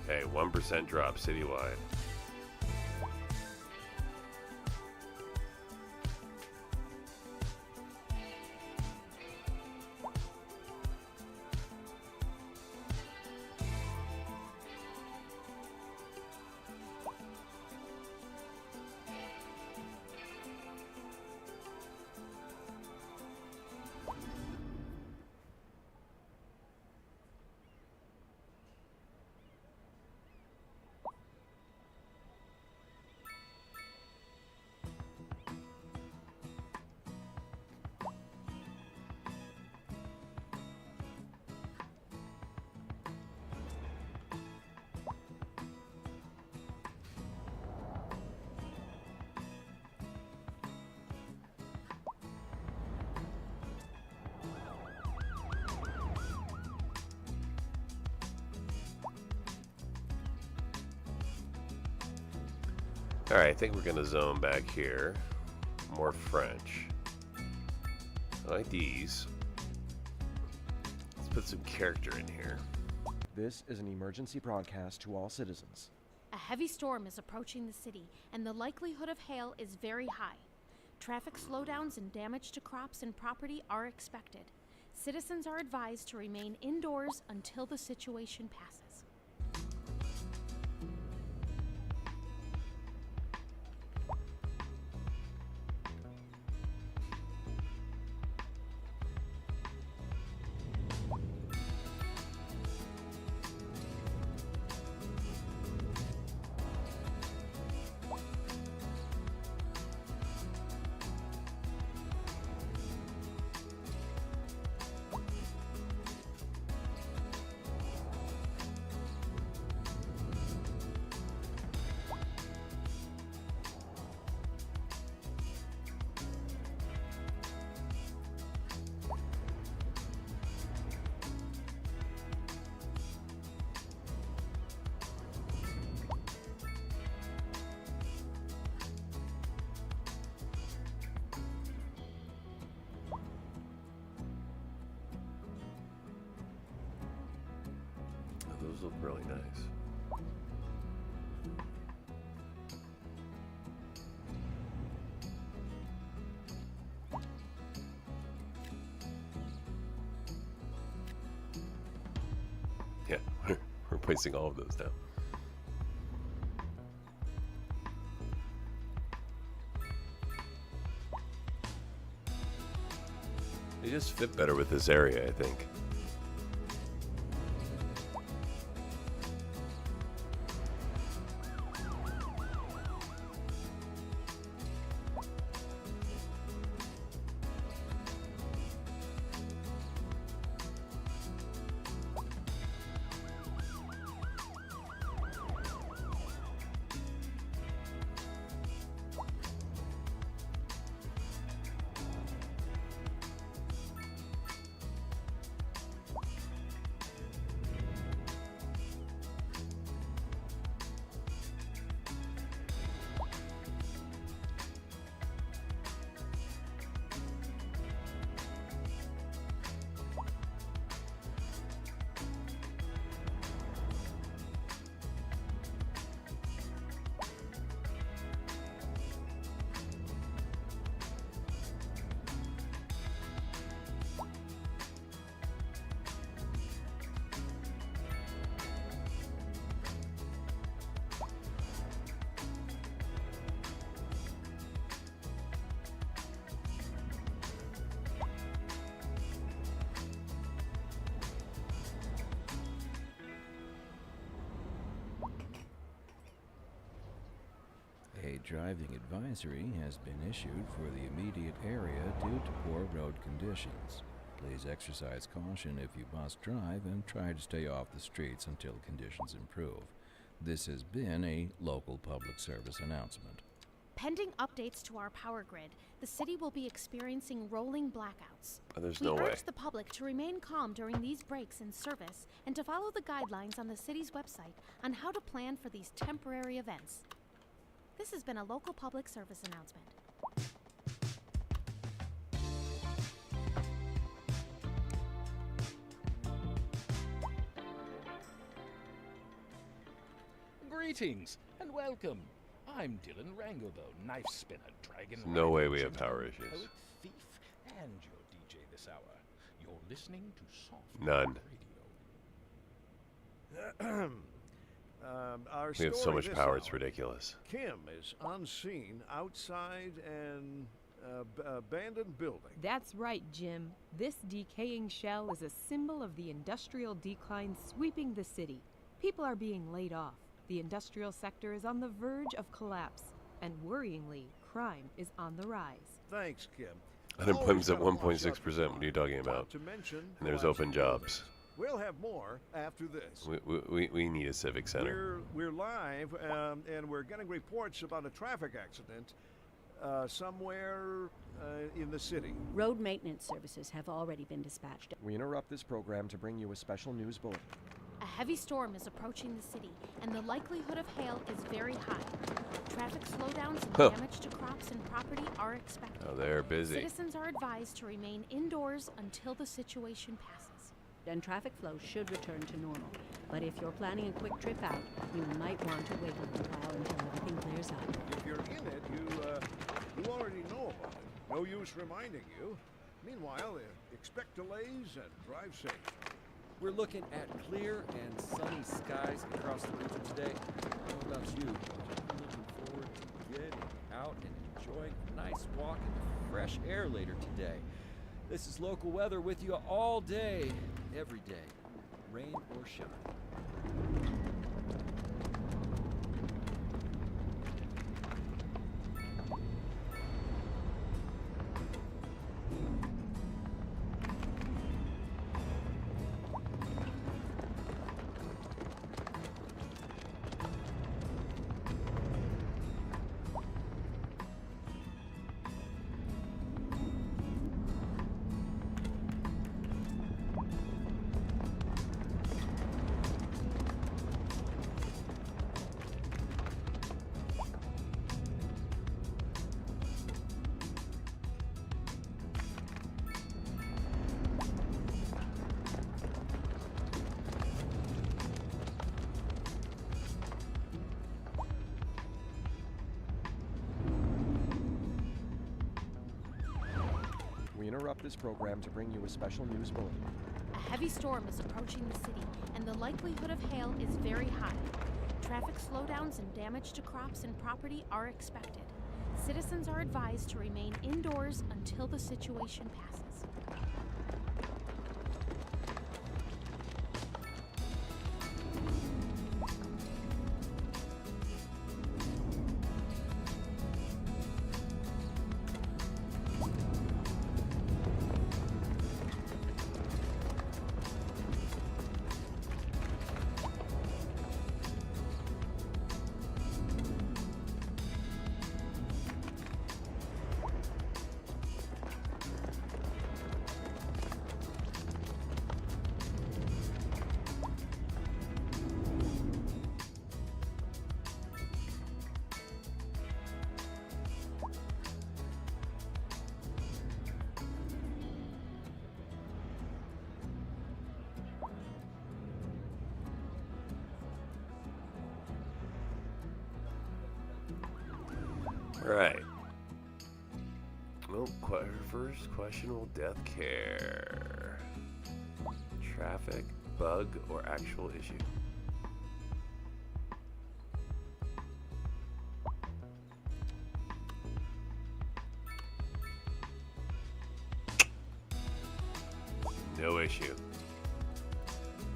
Okay, 1% drop citywide. Alright, I think we're going to zone back here. More French. I like these. Let's put some character in here. This is an emergency broadcast to all citizens. A heavy storm is approaching the city, and the likelihood of hail is very high. Traffic slowdowns and damage to crops and property are expected. Citizens are advised to remain indoors until the situation passes. Those look really nice. Yeah, we're replacing all of those now. They just fit better with this area, I think. A driving advisory has been issued for the immediate area due to poor road conditions. Please exercise caution if you must drive and try to stay off the streets until conditions improve. This has been a local public service announcement. Pending updates to our power grid, the city will be experiencing rolling blackouts. There's We no way. urge the public to remain calm during these breaks in service and to follow the guidelines on the city's website on how to plan for these temporary events. This has been a local public service announcement. Greetings and welcome. I'm Dylan Ranglebone, knife spinner, dragon. There's no way we rider, have power gentleman, issues. Poet, thief, and your DJ this hour. You're listening to Soft None. Radio. Our We have so story much this power, it's hour. ridiculous. Kim is on scene outside an abandoned building. That's right, Jim. This decaying shell is a symbol of the industrial decline sweeping the city. People are being laid off. The industrial sector is on the verge of collapse. And worryingly, crime is on the rise. Thanks, Kim. Unemployment's at Always gotta watch out 1.6%. What are you talking Not about? to mention And there's collapsing open jobs. buildings. We'll have more after this. We need a civic center. We're live, and we're getting reports about a traffic accident somewhere in the city. Road maintenance services have already been dispatched. We interrupt this program to bring you a special news bulletin. A heavy storm is approaching the city, and the likelihood of hail is very high. Traffic slowdowns and damage to crops and property are expected. Oh, they're busy. Citizens are advised to remain indoors until the situation passes. And traffic flow should return to normal. But if you're planning a quick trip out, you might want to wait a little while until everything clears up. If you're in it, you already know about it. No use reminding you. Meanwhile, expect delays and drive safe. We're looking at clear and sunny skies across the region today. I don't know about you, but I'm looking forward to getting out and enjoying a nice walk in the fresh air later today. This is local weather with you all day, every day, rain or shine. interrupt this program to bring you a special news bulletin. A heavy storm is approaching the city, and the likelihood of hail is very high. Traffic slowdowns and damage to crops and property are expected. Citizens are advised to remain indoors until the situation passes. Alright. Well, first questionable death care. Traffic, bug, or actual issue? No issue.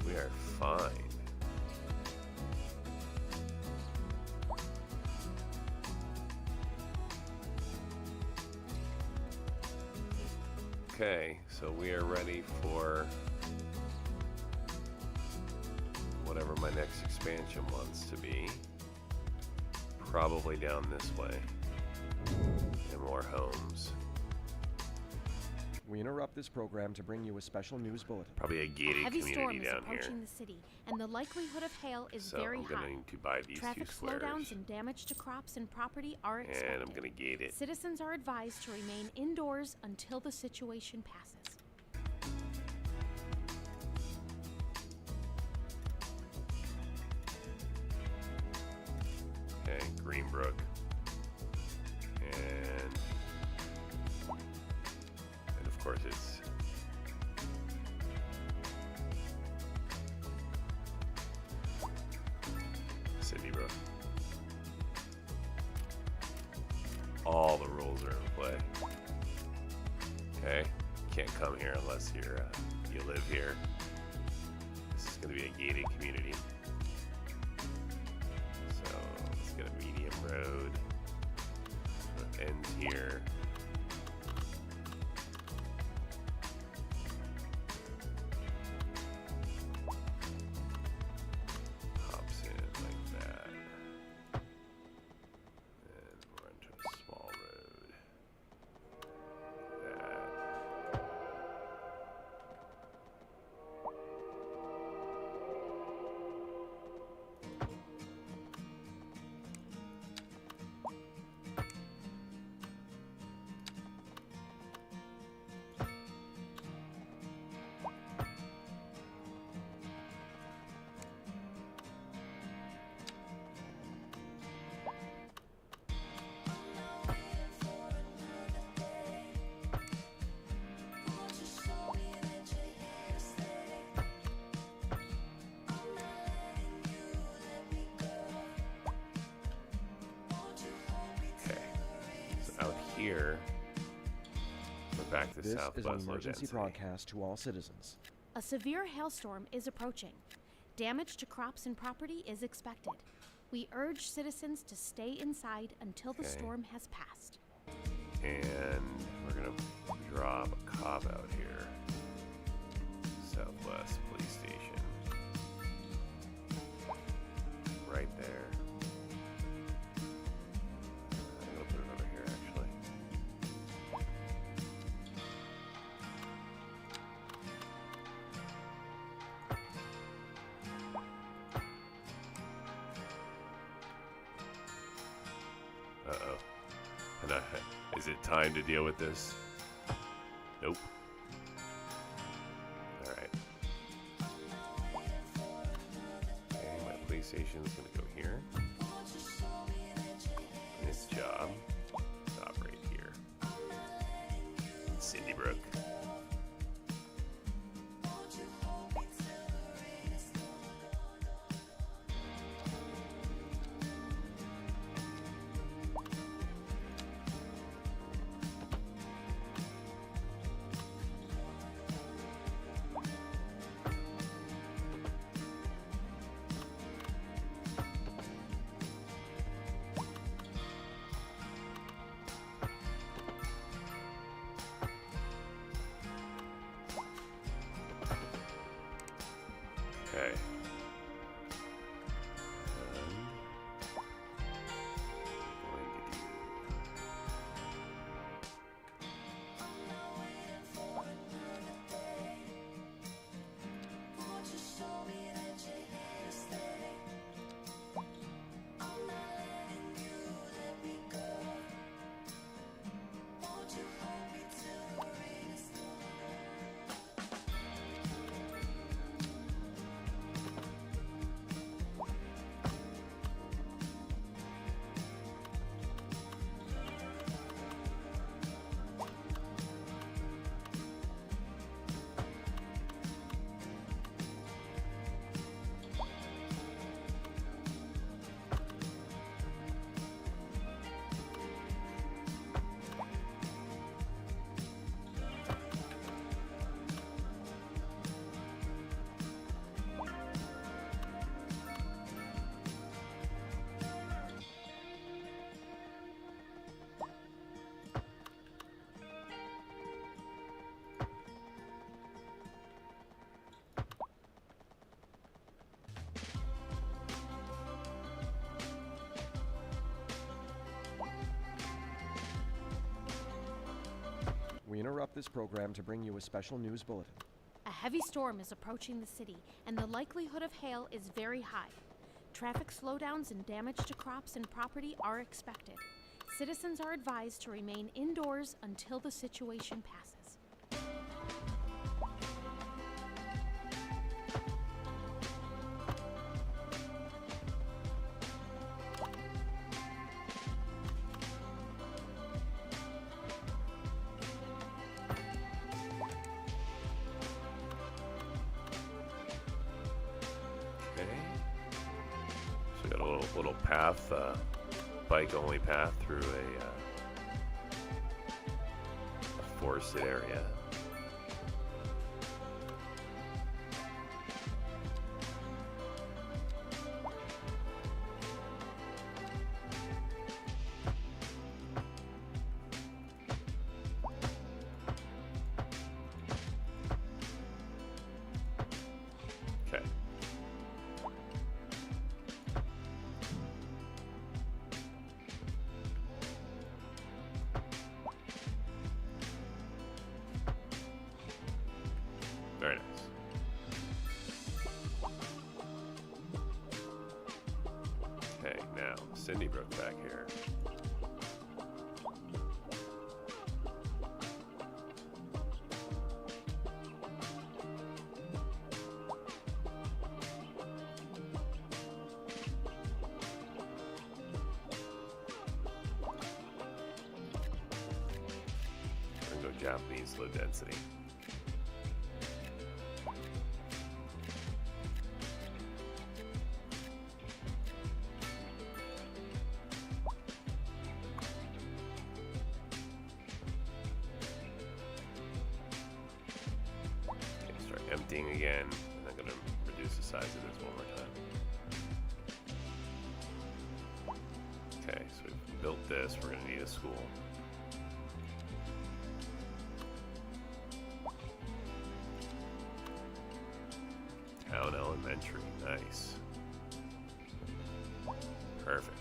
We are fine. Okay, so we are ready for whatever my next expansion wants to be. Probably down this way. And more homes. We interrupt this program to bring you a special news bulletin. Probably a gated Heavy community storm is down here. approaching the city, and the likelihood of hail is very I'm high. going to buy these Traffic two squares. slowdowns and damage to crops and property are expected. And I'm going to gate it. Citizens are advised to remain indoors until the situation passes. Okay, Greenbrook. And of course it's Cindyville. All the rules are in play. Okay, can't come here unless you live here. This is going to be a gated community. So let's get a medium road. So it ends here. Hops in like that. And we're into a small road. Like that. Here, we're back to This is Southwest an low emergency density. broadcast to all citizens. A severe hailstorm is approaching. Damage to crops and property is expected. We urge citizens to stay inside until the Okay. storm has passed. And we're gonna drop a cop out here. Southwest Police Station. Right there. I'm gonna put it over here actually. Uh-oh. And is it time to deal with this? Nope. Alright. Okay, my police station is going to go here. And its job, stop right here. Cindy Brook. We interrupt this program to bring you a special news bulletin. A heavy storm is approaching the city, and the likelihood of hail is very high. Traffic slowdowns and damage to crops and property are expected. Citizens are advised to remain indoors until the situation passes. Little path, bike-only path through a forested area. Okay. Very nice. Okay, now Cindyville back here. We're gonna go Japanese low density. Emptying again, and I'm going to reduce the size of this one more time. Okay, so we've built this. We're going to need a school. Town Elementary, nice. Perfect.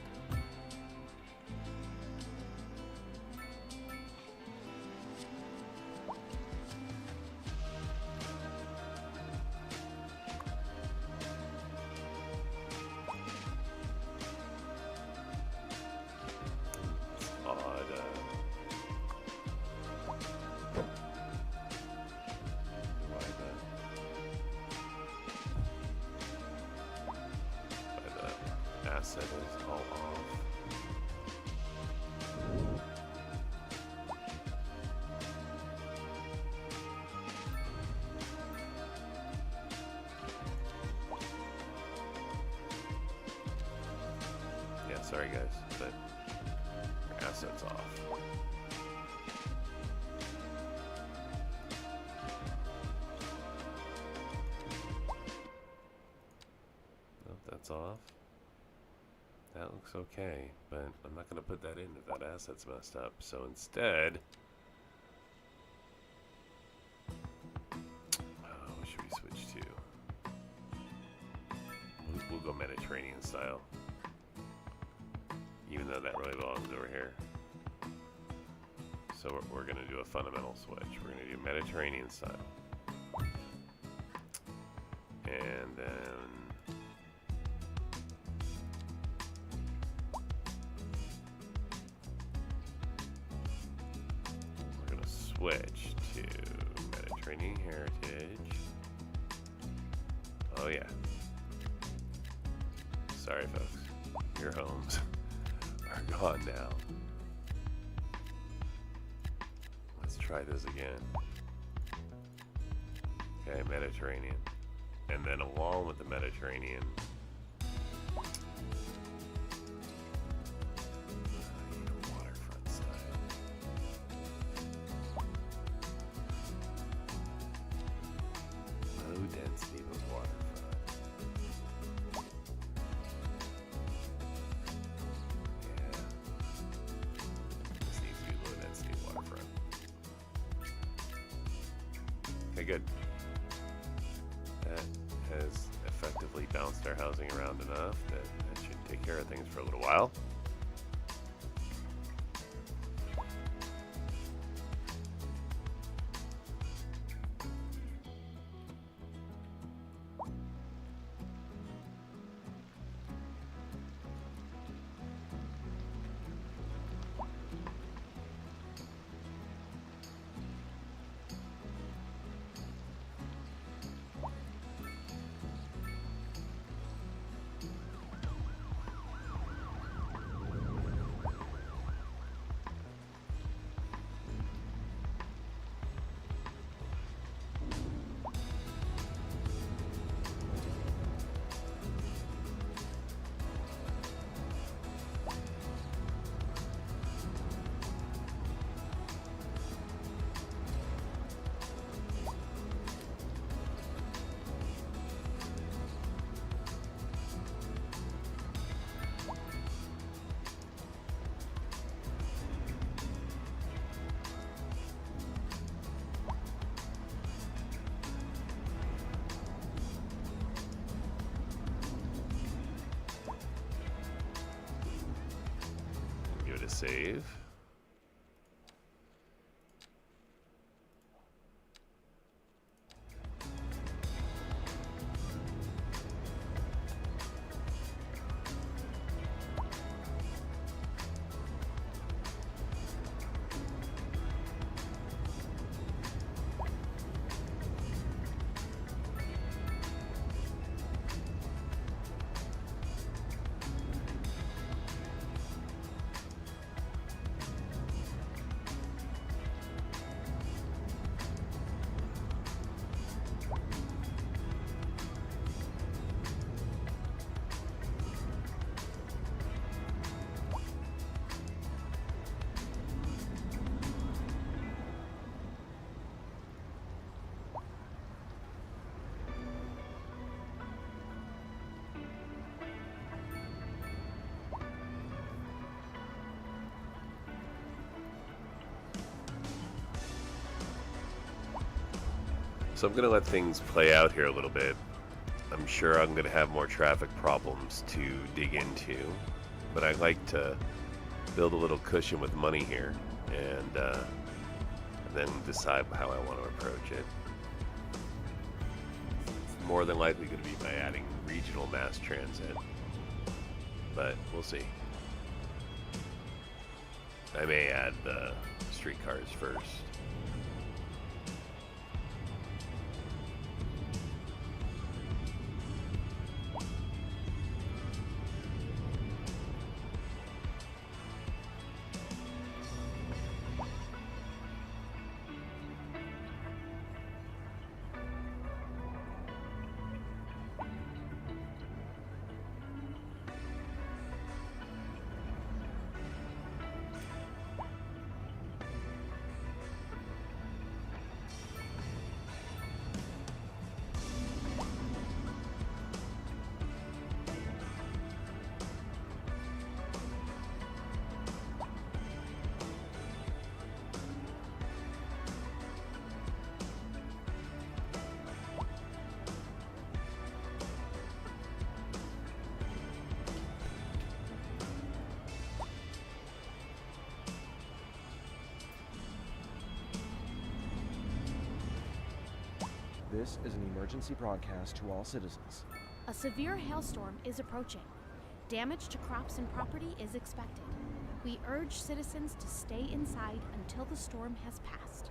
Asset is all off. Yeah, sorry guys, but your asset's off. Nope, that's off. That looks okay, but I'm not going to put that in if that asset's messed up. So instead, what should we switch to? We'll go Mediterranean style, even though that really belongs over here. So we're going to do a fundamental switch. We're going to do Mediterranean style, and then switch to Mediterranean heritage. Oh yeah. Sorry folks, your homes are gone now. Let's try this again. Okay, Mediterranean. And then along with the Mediterranean, density but waterfront. Yeah. This needs to be low density waterfront. Okay, good. That has effectively bounced our housing around enough that that should take care of things for a little while. to save. So I'm going to let things play out here a little bit. I'm sure I'm going to have more traffic problems to dig into, but I like to build a little cushion with money here and then decide how I want to approach it. It's more than likely going to be by adding regional mass transit, but we'll see. I may add the streetcars first. This is an emergency broadcast to all citizens. A severe hailstorm is approaching. Damage to crops and property is expected. We urge citizens to stay inside until the storm has passed.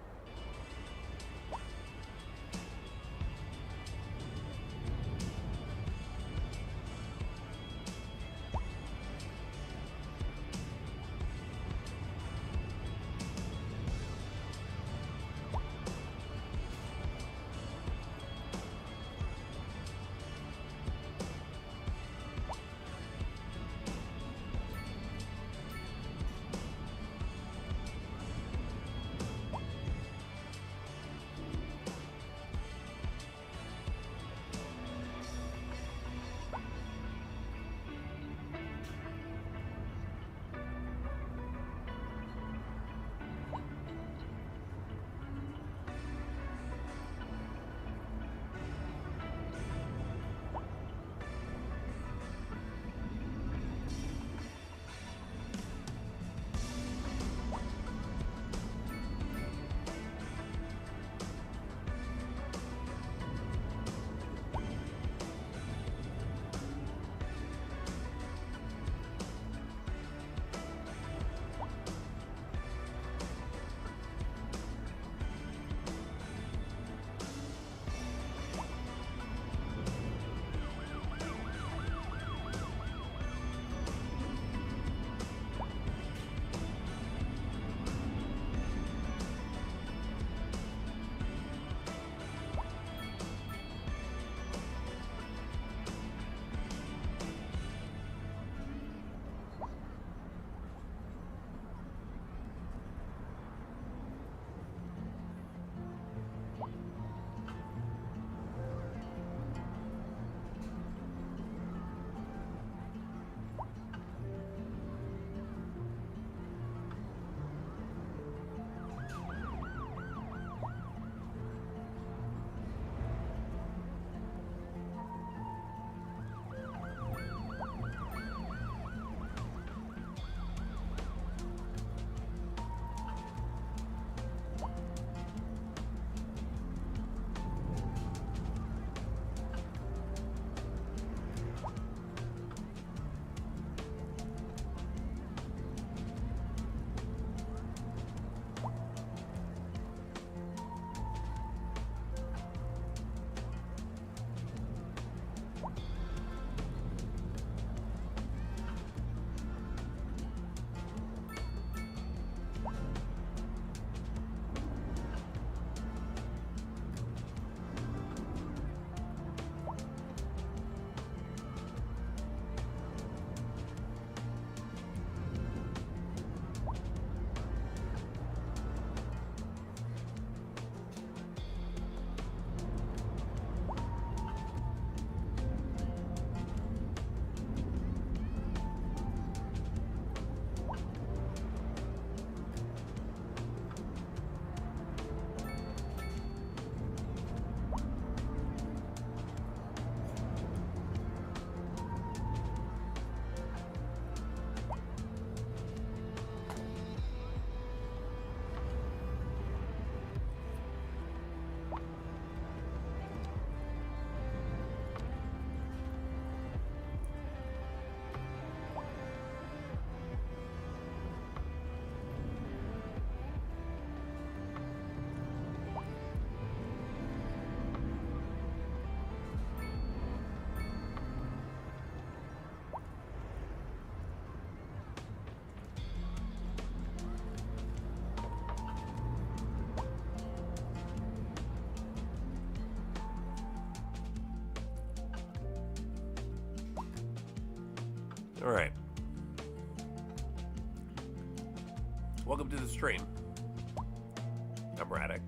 All right. Welcome to the stream. I'm Radek.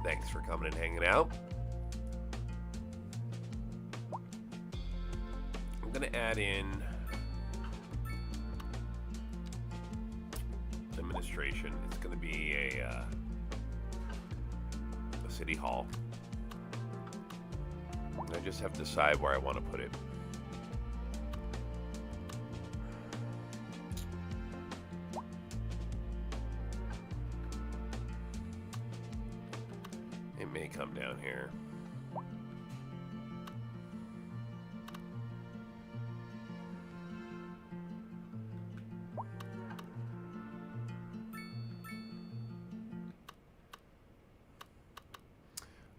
Thanks for coming and hanging out. I'm going to add in administration. It's going to be a city hall. I just have to decide where I want to put it. It may come down here.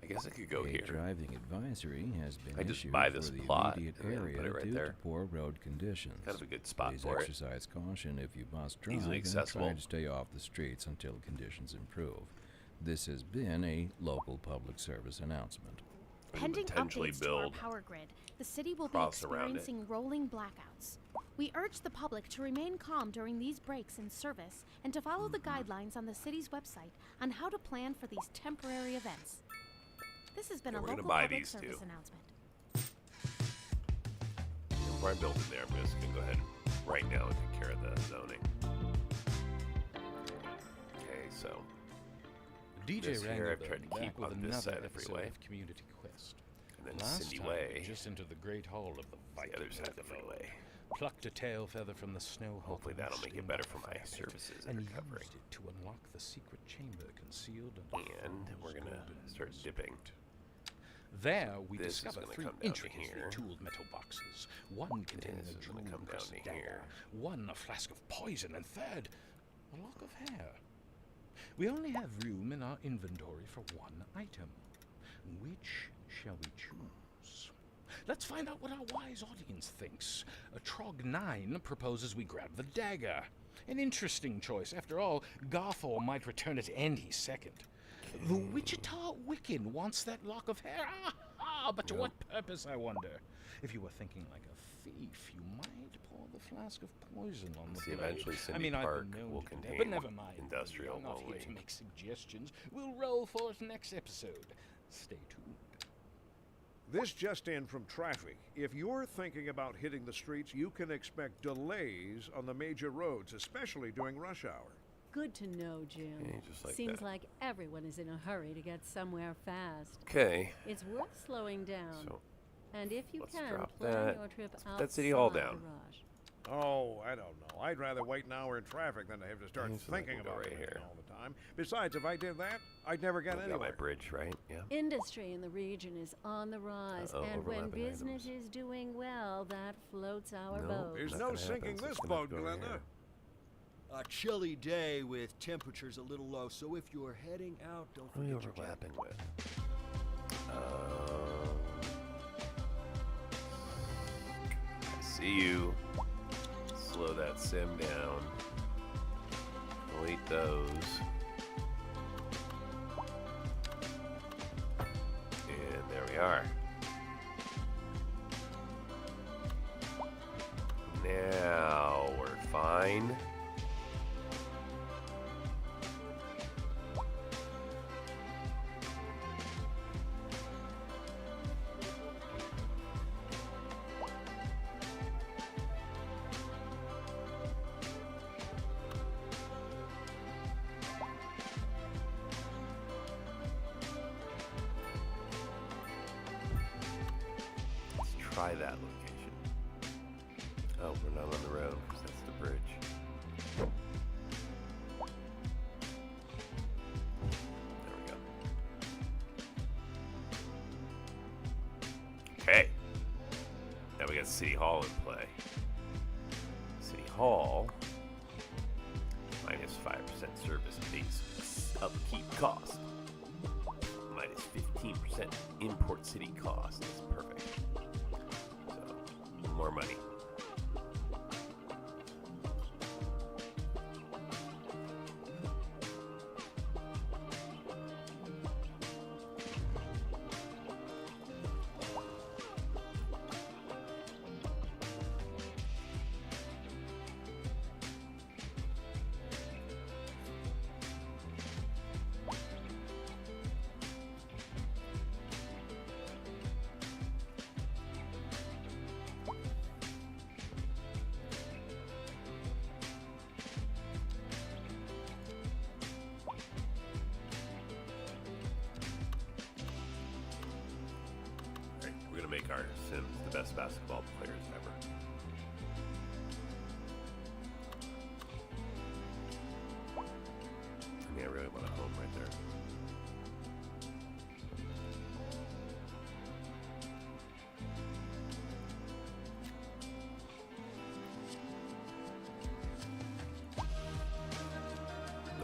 I guess I could go here. Driving advisory has been I just issued buy this for the plot immediate and then area put it right due there. to poor road conditions. Kind of a good spot Please for it. exercise caution if you must drive Easily and accessible. try to stay off the streets until conditions improve. This has been a local public service announcement. Pending potentially updates to our build power grid, the city will be cross around it. experiencing rolling blackouts. We urge the public to remain calm during these breaks in service and to follow the guidelines on the city's website on how to plan for these temporary events. This has been Yeah, a we're gonna local buy public these service two. announcement. Before I build it there, I'm just going to go ahead right now and take care of the zoning. Okay, so DJ this here I've Wranglebird tried to back keep with on this another side of the episode freeway. of Community Quest. And then Last Cindy time, Way, just into the great hall of the Viking the other side of the Overlord. freeway. Plucked a tail feather from the snow. Hopefully that'll make it better for my services and and recovery. used it to unlock the secret chamber concealed under And we're going to start dipping. There, we This is discover gonna 3 come down to intricately here. tooled metal boxes. One containing This a is gonna come jewel-pressed down to dagger, here. one a flask of poison, and third, a lock of hair. We only have room in our inventory for one item. Which shall we choose? Let's find out what our wise audience thinks. Trog9 proposes we grab the dagger. An interesting choice. After all, Garthor might return it any second. The Wichita Wiccan wants that lock of hair. But to what purpose, I wonder? If you were thinking like a thief, you might pour the flask of poison on the See, blade. eventually I Cindy mean, I've Park been known will to do that, contain but never mind. industrial I'm not here only. to make suggestions. We'll roll for it next episode. Stay tuned. This just in from traffic. If you're thinking about hitting the streets, you can expect delays on the major roads, especially during rush hour. Good to know, Jim. Okay, just like Seems that. like everyone is in a hurry to get somewhere fast. Okay, It's worth slowing down. so And if you let's can, drop plan that. your trip Let's put outside that City Hall the down. rush. Oh, I don't know. I'd rather wait an hour in traffic than to have to start Yeah, so that thinking can go about right it here. all the time. Besides, if I did that, I'd never get I've got my anywhere. bridge, right? Yeah. Industry in the region is on the rise, Uh-oh, and when overlapping business items. is doing well, that floats our No, boat. There's not no gonna sinking happen, so this it's gonna have boat, to go over Glenda. here. A chilly day with temperatures a little low, so if you're heading out, don't What are we forget your jacket. overlapping with? I see you. Slow that sim down. Delete those. And there we are. Now we're fine. Let's try that location. Oh, we're not on the road because that's the bridge. There we go. Okay. Now we got City Hall in play. City Hall minus 5% service base upkeep cost. Minus 15% import city cost. That's perfect. So, more money. our Sims the best basketball players ever. I mean, I really want a home right there.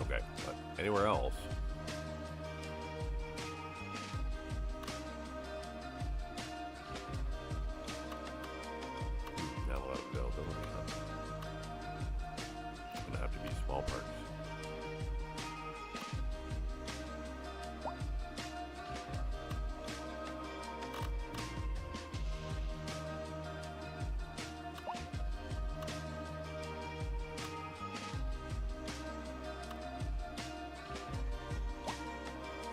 Okay, but anywhere else? Not a lot of availability, huh? Gonna have to be small parks.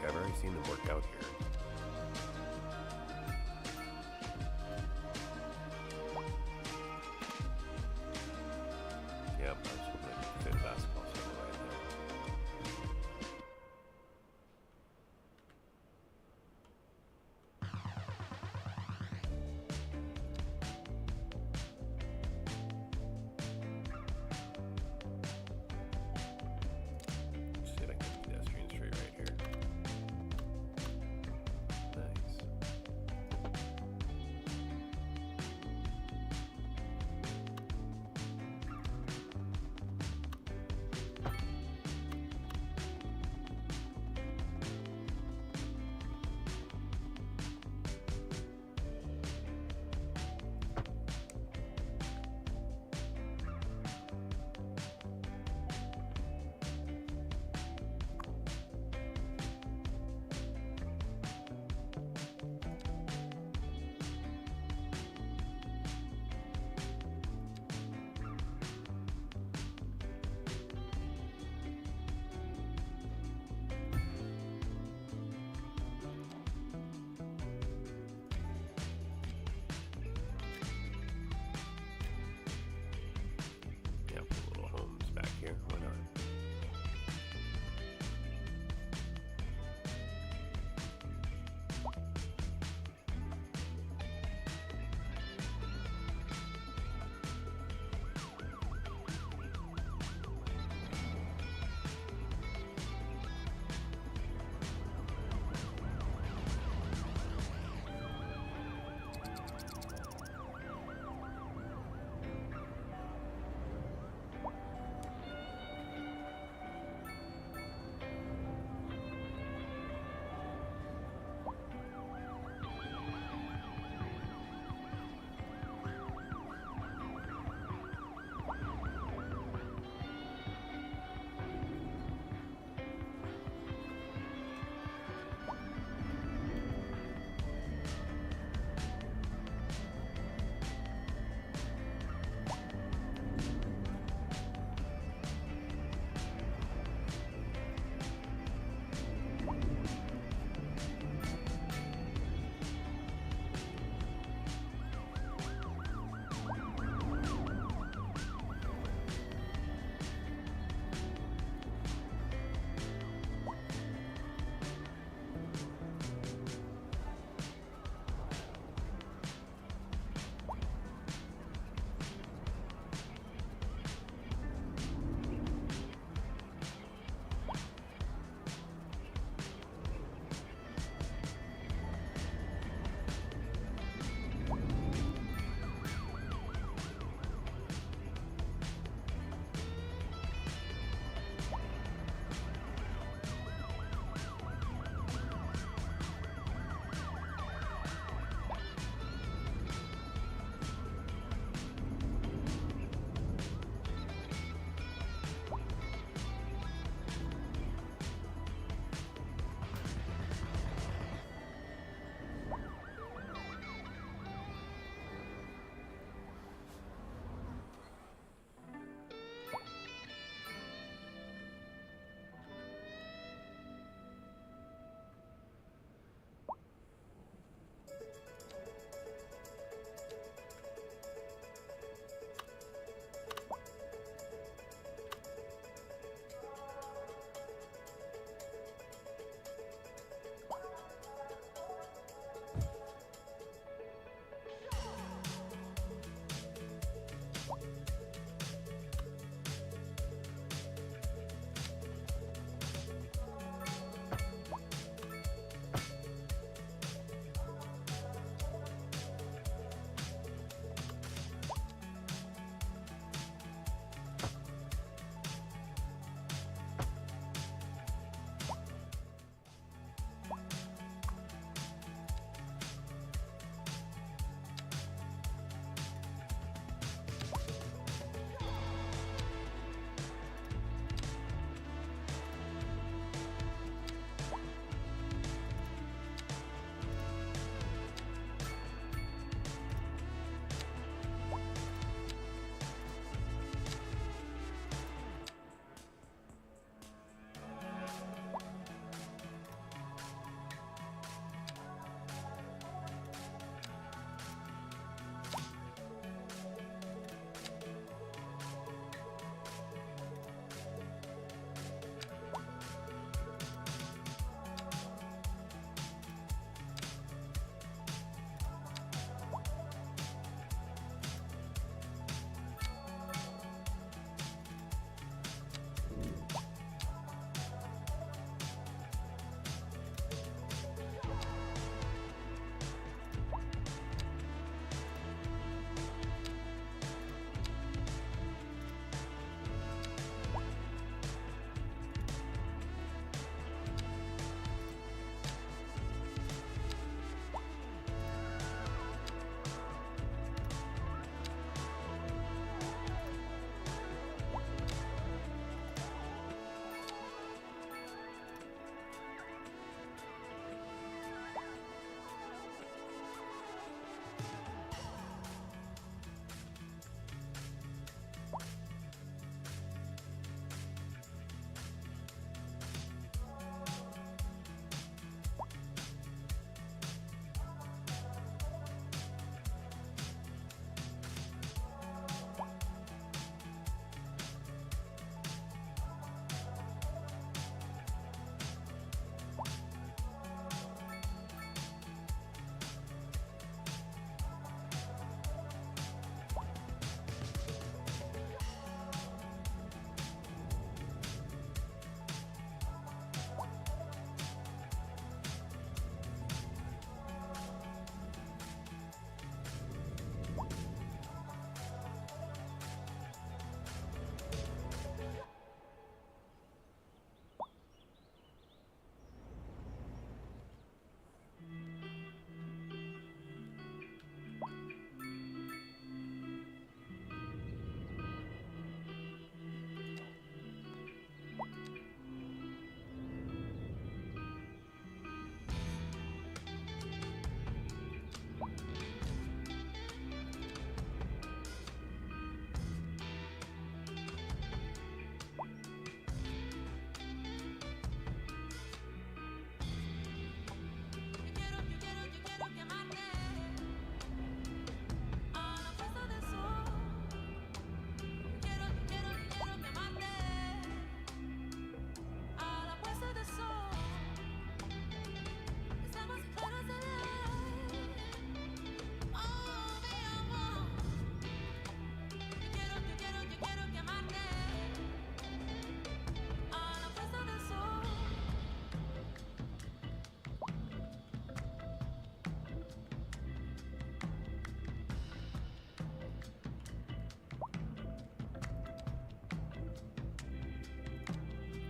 I've already seen them work out here. Yeah, I was hoping I could fit a basketball center right there. See if I can get pedestrian street right here.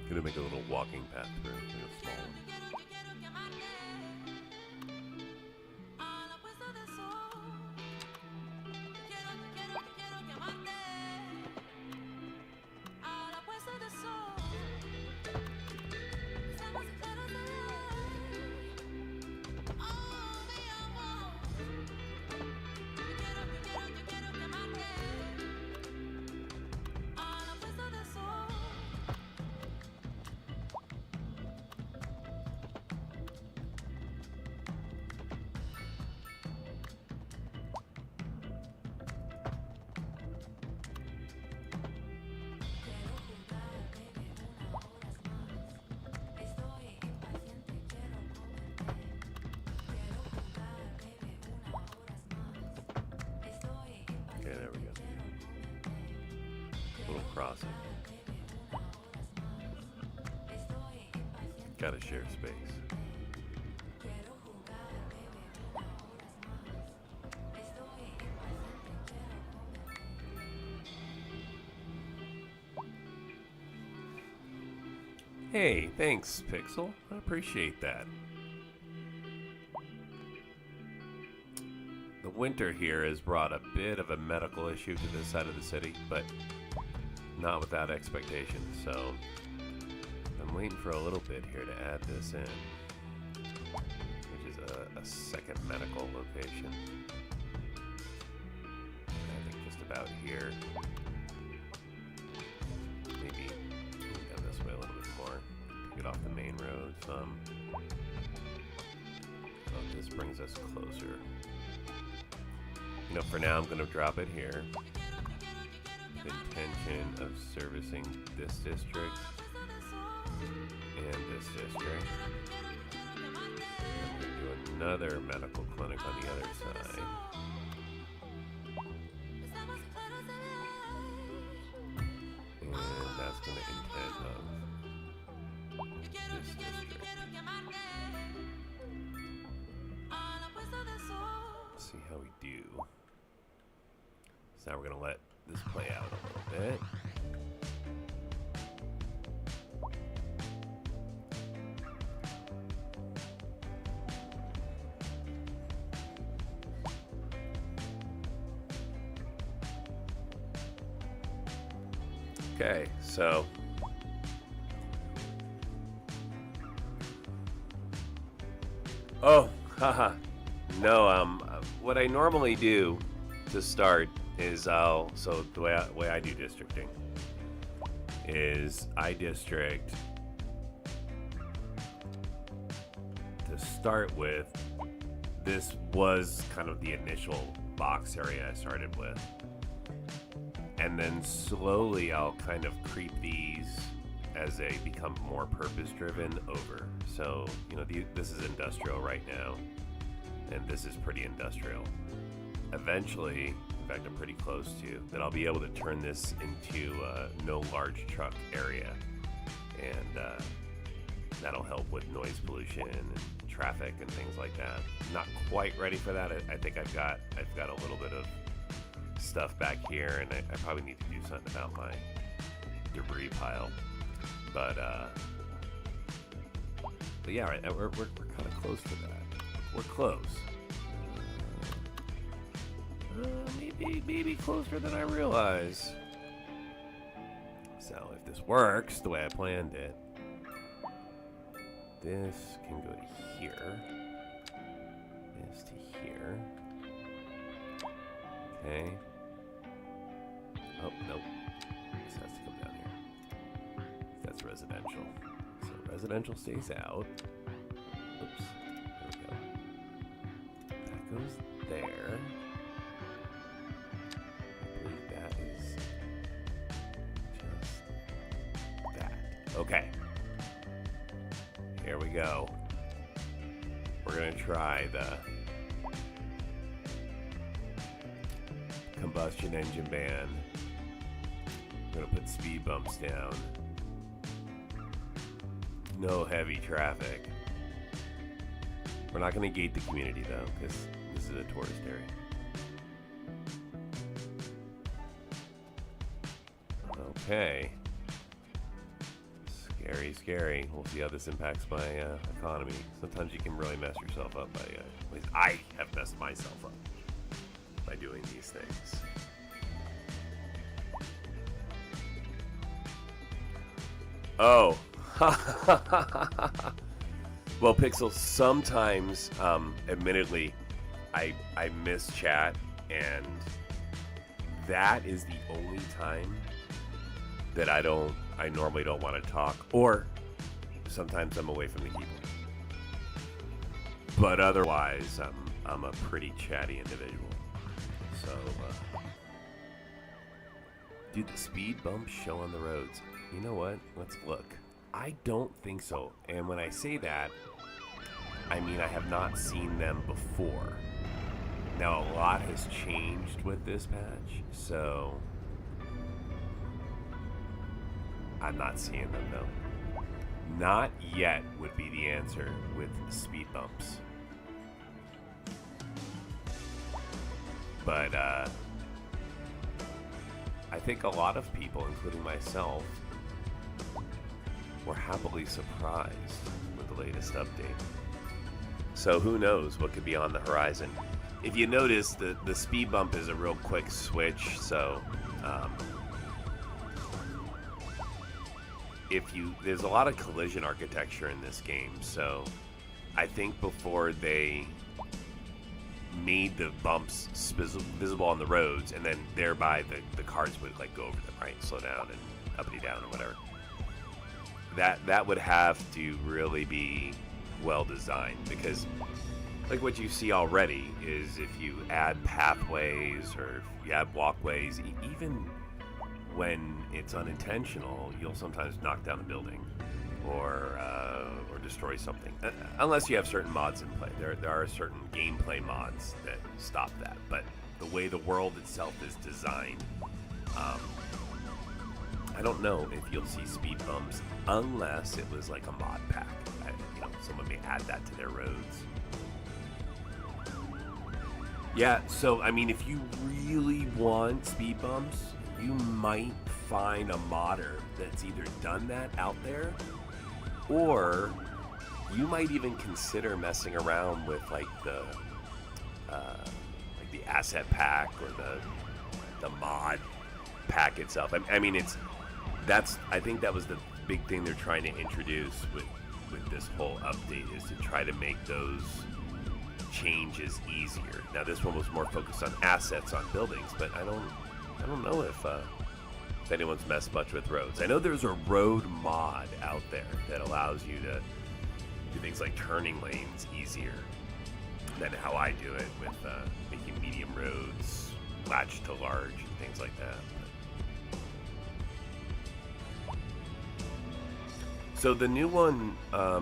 Gonna make a little walking path through, like a small one. Okay, there we go. Little crossing. Gotta share space. Hey, thanks, Pixel. I appreciate that. The winter here has brought a bit of a medical issue to this side of the city, but not without expectation, so I'm waiting for a little bit here to add this in, which is a second medical location. I think just about here. Maybe go this way a little bit more. Get off the main road some. Oh, this brings us closer. You know, for now I'm going to drop it here. The intention of servicing this district and this district. I'm going to do another medical clinic on the other side. And that's going to intend of this district. Let's see how we do. So now we're going to let this play out a little bit. Okay, so oh, haha. No, what I normally do to start is so the way I do districting is I district to start with. This was kind of the initial box area I started with, and then slowly I'll kind of creep these as they become more purpose driven over. So, you know, this is industrial right now, and this is pretty industrial. Eventually, in fact, I'm pretty close to, that I'll be able to turn this into no large truck area, and that'll help with noise pollution and traffic and things like that. Not quite ready for that. I think I've got a little bit of stuff back here, and I probably need to do something about my debris pile. But yeah, right, we're kind of close to that. We're close. Maybe closer than I realize. So if this works the way I planned it, this can go to here. This to here. Okay. Oh, nope. This has to come down here. That's residential. So residential stays out. Oops. There we go. That goes there. Okay. Here we go. We're going to try the combustion engine ban. I'm going to put speed bumps down. No heavy traffic. We're not going to gate the community though, because this is a tourist area. Okay. Scary, scary. We'll see how this impacts my economy. Sometimes you can really mess yourself up by, at least I have messed myself up by doing these things. Oh. Well, Pixel, sometimes, admittedly, I miss chat, and that is the only time that I normally don't want to talk, or sometimes I'm away from the keyboard. But otherwise, I'm a pretty chatty individual. So, do the speed bumps show on the roads? You know what? Let's look. I don't think so. And when I say that, I mean I have not seen them before. Now, a lot has changed with this patch, so I'm not seeing them, though. Not yet would be the answer with speed bumps. But, I think a lot of people, including myself, were happily surprised with the latest update. So who knows what could be on the horizon. If you notice, the speed bump is a real quick switch, so there's a lot of collision architecture in this game, so I think before they made the bumps visible on the roads, and then thereby the cars would like go over them, right? Slow down and uppity down or whatever. That would have to really be well designed, because like what you see already is if you add pathways or if you add walkways, even when it's unintentional, you'll sometimes knock down a building or destroy something, unless you have certain mods in play. There are certain gameplay mods that stop that, but the way the world itself is designed, I don't know if you'll see speed bumps unless it was like a mod pack. Someone may add that to their roads. Yeah, so I mean, if you really want speed bumps, you might find a modder that's either done that out there, or you might even consider messing around with like the asset pack or the mod pack itself. I mean, I think that was the big thing they're trying to introduce with this whole update, is to try to make those changes easier. Now, this one was more focused on assets on buildings, but I don't know if anyone's messed much with roads. I know there's a road mod out there that allows you to do things like turning lanes easier than how I do it with making medium roads latch to large and things like that. So the new one, I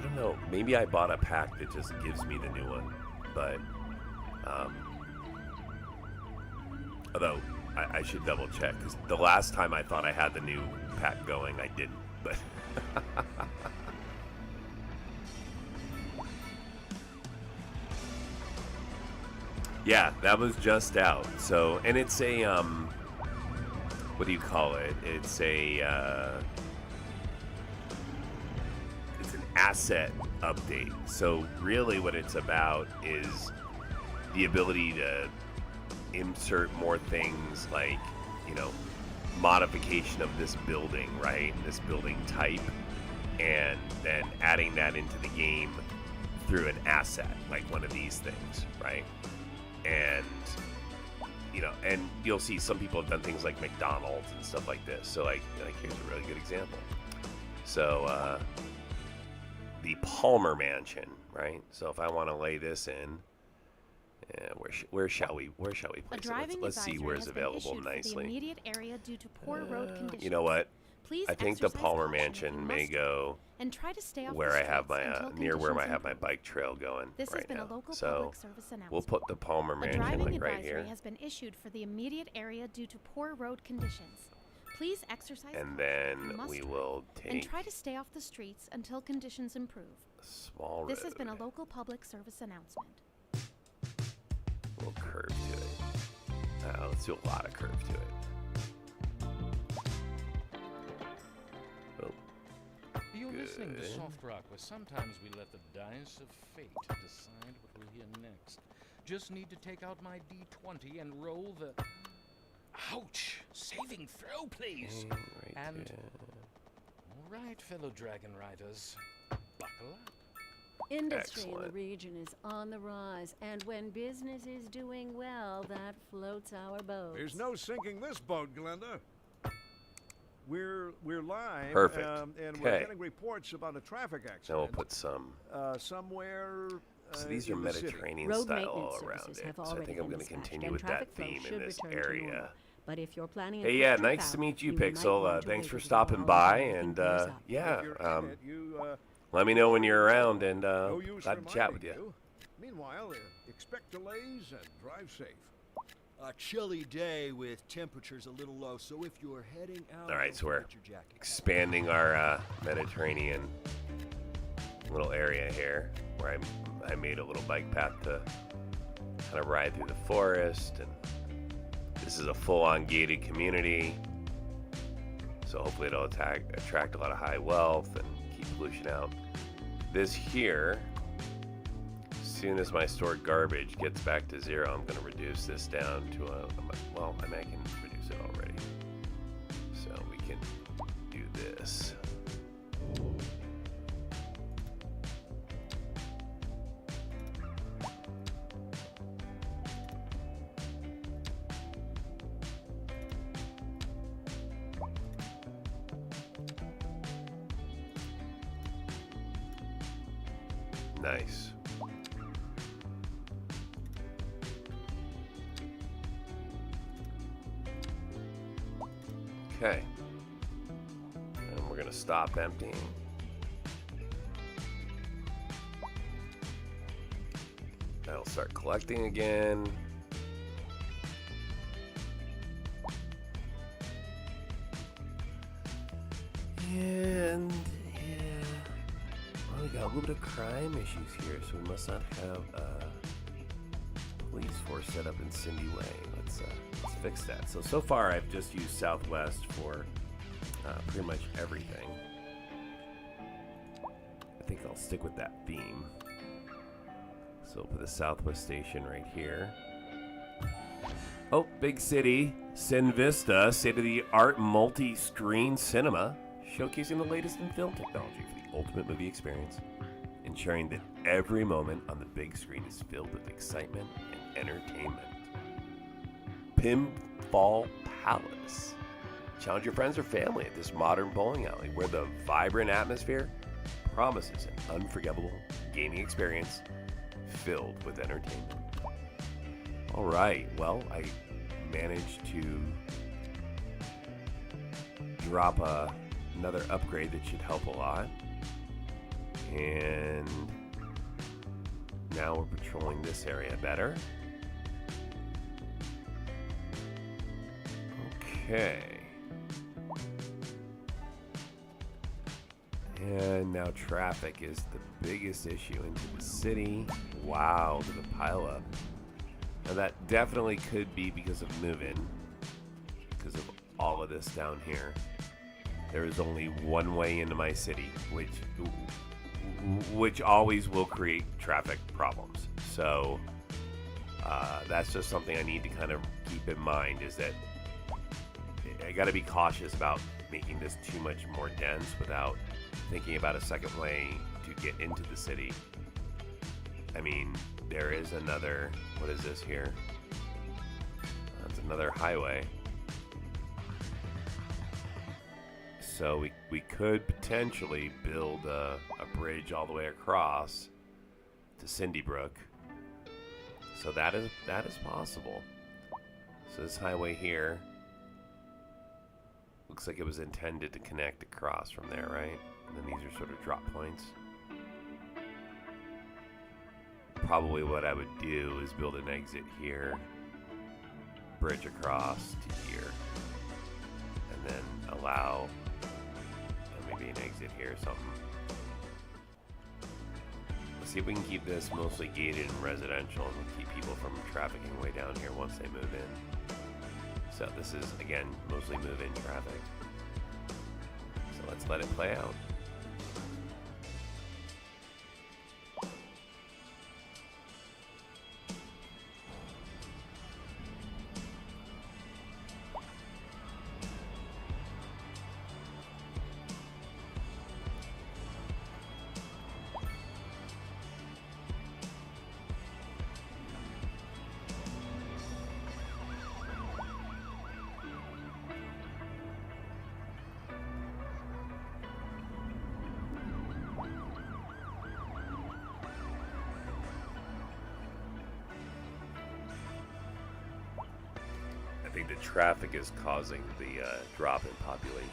don't know, maybe I bought a pack that just gives me the new one, but although I should double check, because the last time I thought I had the new pack going, I didn't, but yeah, that was just out. So, and it's a what do you call it? It's an asset update. So really what it's about is the ability to insert more things like, modification of this building, right? This building type, and then adding that into the game through an asset, like one of these things, right? And, and you'll see some people have done things like McDonald's and stuff like this. So like here's a really good example. So, the Palmer Mansion, right? So if I want to lay this in, where shall we place it? Let's see where's available nicely. Immediate area due to poor road conditions. You know what? Please I think the Palmer Mansion may go and try to stay off where I have my near where I have my bike trail going this right has been now. A local so public service announcement. We'll put the Palmer Mansion like right here. Has been issued for the immediate area due to poor road conditions. Please exercise and then we will take and try to stay off the streets until conditions improve. Small road. This has been a local public service announcement. A little curve to it. Let's do a lot of curve to it. listening to soft rock where sometimes we let the dice of fate decide what we'll hear next. Just need to take out my D20 and roll the... Ouch! Saving throw, please! And... All right, fellow dragon riders. Buckle up. Industry in the Excellent. region is on the rise, and when business is doing well, that floats our boat. There's no sinking this boat, Glenda. We're live. Perfect. And we're Okay. getting reports about a traffic accident. Now we'll put some. Somewhere. So these are in the city. Mediterranean Road style maintenance all around services it. have So I already think I'm been going to dispatched, continue and with that traffic flow theme in should this return to normal. area. But if you're planning a Hey, quick yeah, trip nice to out, meet you, might Pixel. want to Thanks wait for a stopping while by, until and everything clears up. yeah, If you're in it, you, let me know when you're around, and no use glad to chat with reminding you. Meanwhile, expect delays and drive safe. A chilly day with temperatures a little low, so if you're heading out, All right, don't so we're forget your jacket. expanding our Mediterranean little area here, where I made a little bike path to kind of ride through the forest, and this is a full-on gated community, so hopefully it'll attract a lot of high wealth and keep pollution out. This here, as soon as my stored garbage gets back to zero, I'm going to reduce this down to well, I mean, I can reduce it already, so we can do this. Nice. Okay. And we're going to stop emptying. That'll start collecting again. And yeah, well, we got a little bit of crime issues here, so we must not have police force set up in Cindy Way. Let's fix that. So far I've just used Southwest for pretty much everything. I think I'll stick with that theme. So we'll put the Southwest station right here. Oh, big city, Sin Vista, state-of-the-art multi-screen cinema, showcasing the latest in film technology for the ultimate movie experience, ensuring that every moment on the big screen is filled with excitement and entertainment. Pinball Palace. Challenge your friends or family at this modern bowling alley where the vibrant atmosphere promises an unforgettable gaming experience filled with entertainment. All right, well, I managed to drop another upgrade that should help a lot. And now we're patrolling this area better. Okay. And now traffic is the biggest issue into the city. Wow, look at the pileup. Now that definitely could be because of move-in, because of all of this down here. There is only one way into my city, which always will create traffic problems. So that's just something I need to kind of keep in mind, is that I got to be cautious about making this too much more dense without thinking about a second way to get into the city. I mean, there is another, what is this here? That's another highway. So we could potentially build a bridge all the way across to Cindybrook. So that is possible. So this highway here looks like it was intended to connect across from there, right? And then these are sort of drop points. Probably what I would do is build an exit here, bridge across to here, and then allow maybe an exit here or something. Let's see if we can keep this mostly gated and residential, and we'll keep people from trafficking way down here once they move in. So this is, again, mostly move-in traffic. So let's let it play out. think the traffic is causing the drop in population.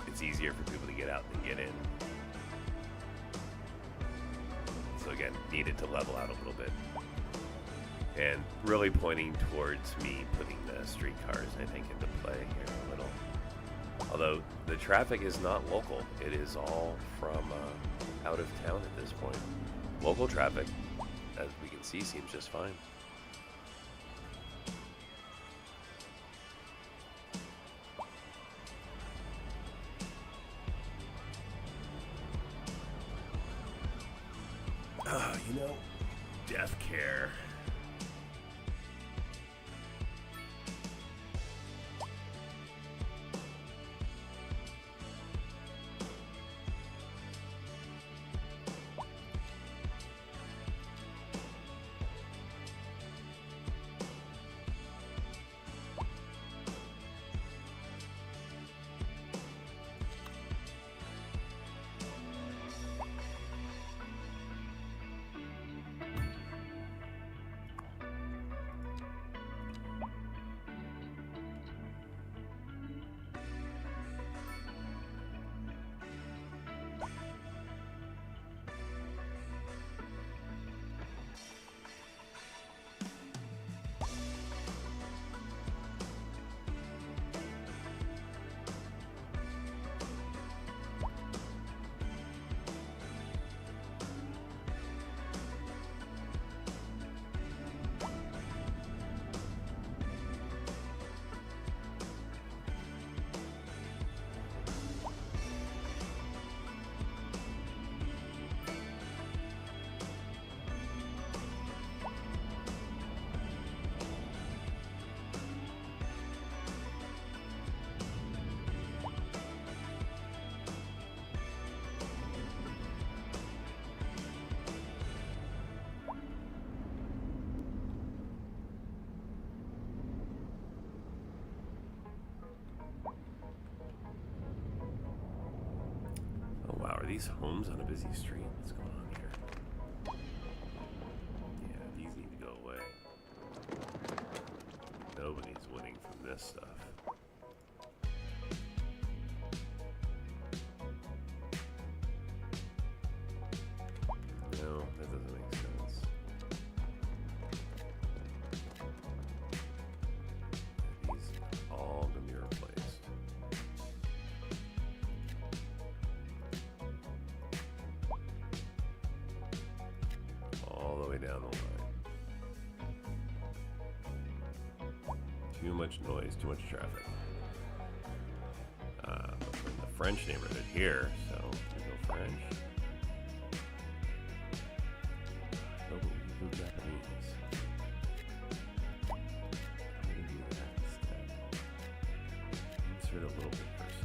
It's easier for people to get out than get in. So again, needed to level out a little bit. And really pointing towards me putting the streetcars, I think, into play here a little. Although the traffic is not local. It is all from out of town at this point. Local traffic, as we can see, seems just fine. You know, death care. Wow, are these homes on a busy street? What's going on here? Yeah, these need to go away. Nobody's winning from this stuff. No, that doesn't make sense. These are all gonna be replaced. All the way down the line. Too much noise, too much traffic. We're in the French neighborhood here, so we go French. Oh, we go Japanese. I'm gonna do that instead. Insert a little bit first.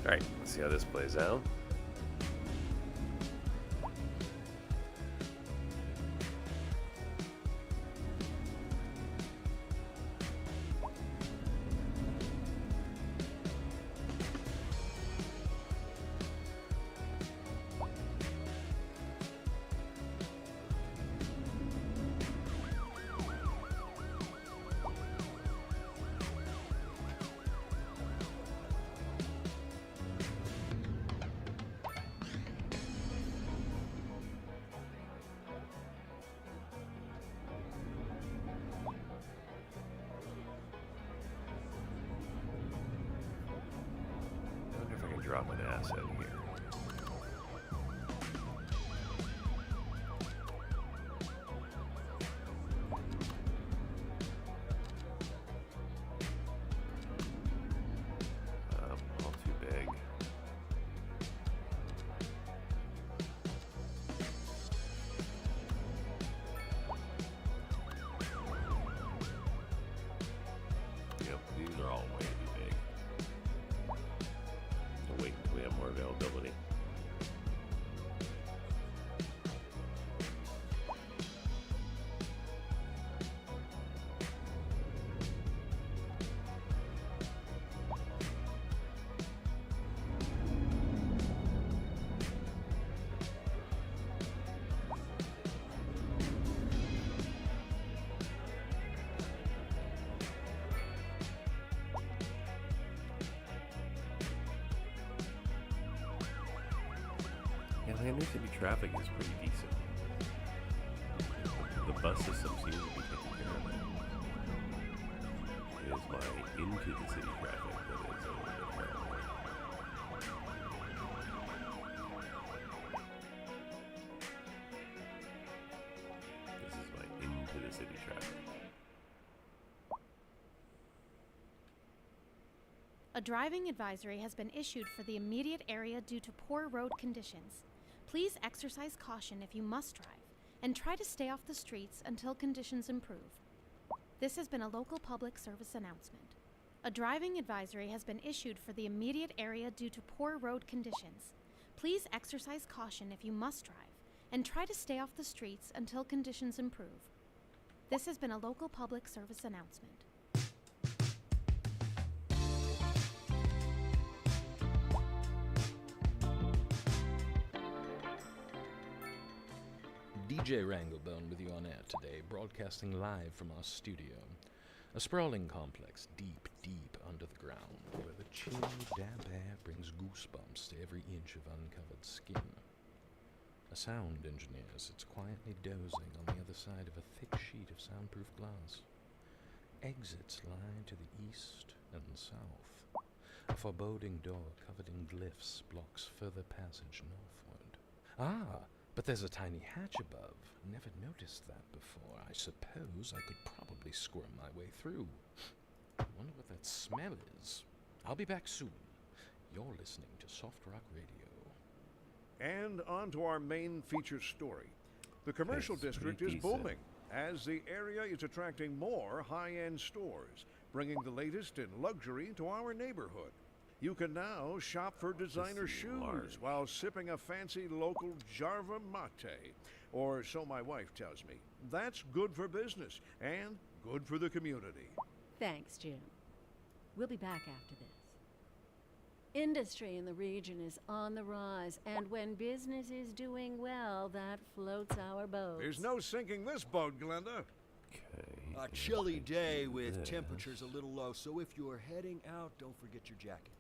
Alright, let's see how this plays out. Drop an asset here. All too big. Yep, these are all way too big. Wait until we have more availability. My inner city traffic is pretty decent. The bus system seems to be taking care of it. It is my into the city traffic that is a little bit problematic. This is my into the city traffic. A driving advisory has been issued for the immediate area due to poor road conditions. Please exercise caution if you must drive, and try to stay off the streets until conditions improve. This has been a local public service announcement. A driving advisory has been issued for the immediate area due to poor road conditions. Please exercise caution if you must drive, and try to stay off the streets until conditions improve. This has been a local public service announcement. DJ Ranglebone with you on air today, broadcasting live from our studio. A sprawling complex deep, deep under the ground, where the chill, damp air brings goosebumps to every inch of uncovered skin. A sound engineer sits quietly dozing on the other side of a thick sheet of soundproof glass. Exits lie to the east and south. A foreboding door covered in glyphs blocks further passage northward. Ah! But there's a tiny hatch above. Never noticed that before. I suppose I could probably squirm my way through. Wonder what that smell is. I'll be back soon. You're listening to Soft Rock Radio. And on to our main feature story. The commercial district is booming, as the area is attracting more high-end stores, bringing the latest in luxury to our neighborhood. You can now shop for designer shoes while sipping a fancy local Jarva mate, or so my wife tells me. That's good for business and good for the community. Thanks, Jim. We'll be back after this. Industry in the region is on the rise, and when business is doing well, that floats our boat. There's no sinking this boat, Glenda. Okay. A chilly day with temperatures a little low, so if you're heading out, don't forget your jacket.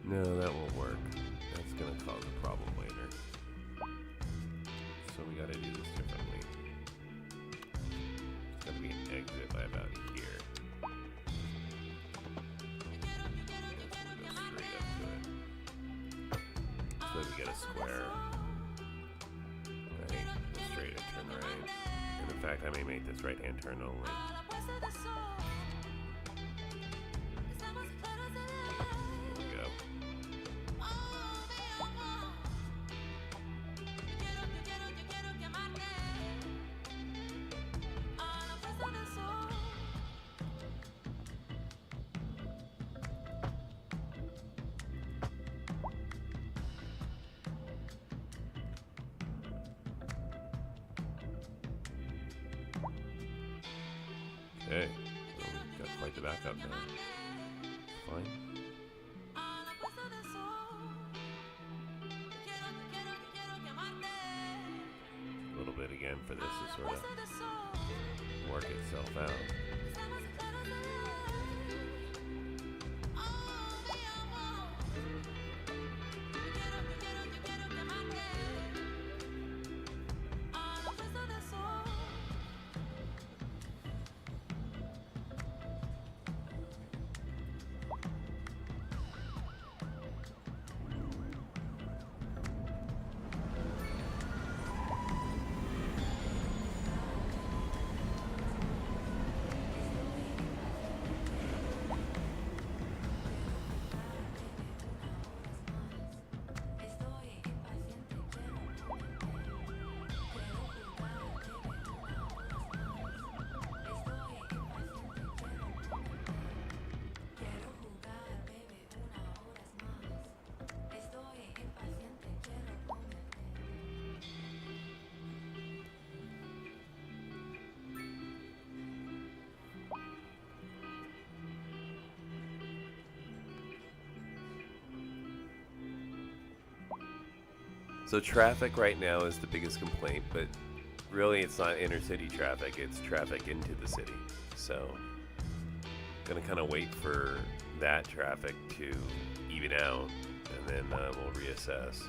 No, that won't work. That's gonna cause a problem later. So we gotta do this differently. It's gotta be an exit by about here. Go straight up to it. So we get a square. Right, go straight and turn right. And in fact, I may make this right-hand turn only. Here we go. Okay, well, we've got quite the backup now. Fine. A little bit again for this to sort of work itself out. So traffic right now is the biggest complaint, but really it's not inner city traffic, it's traffic into the city. So gonna kind of wait for that traffic to even out, and then we'll reassess.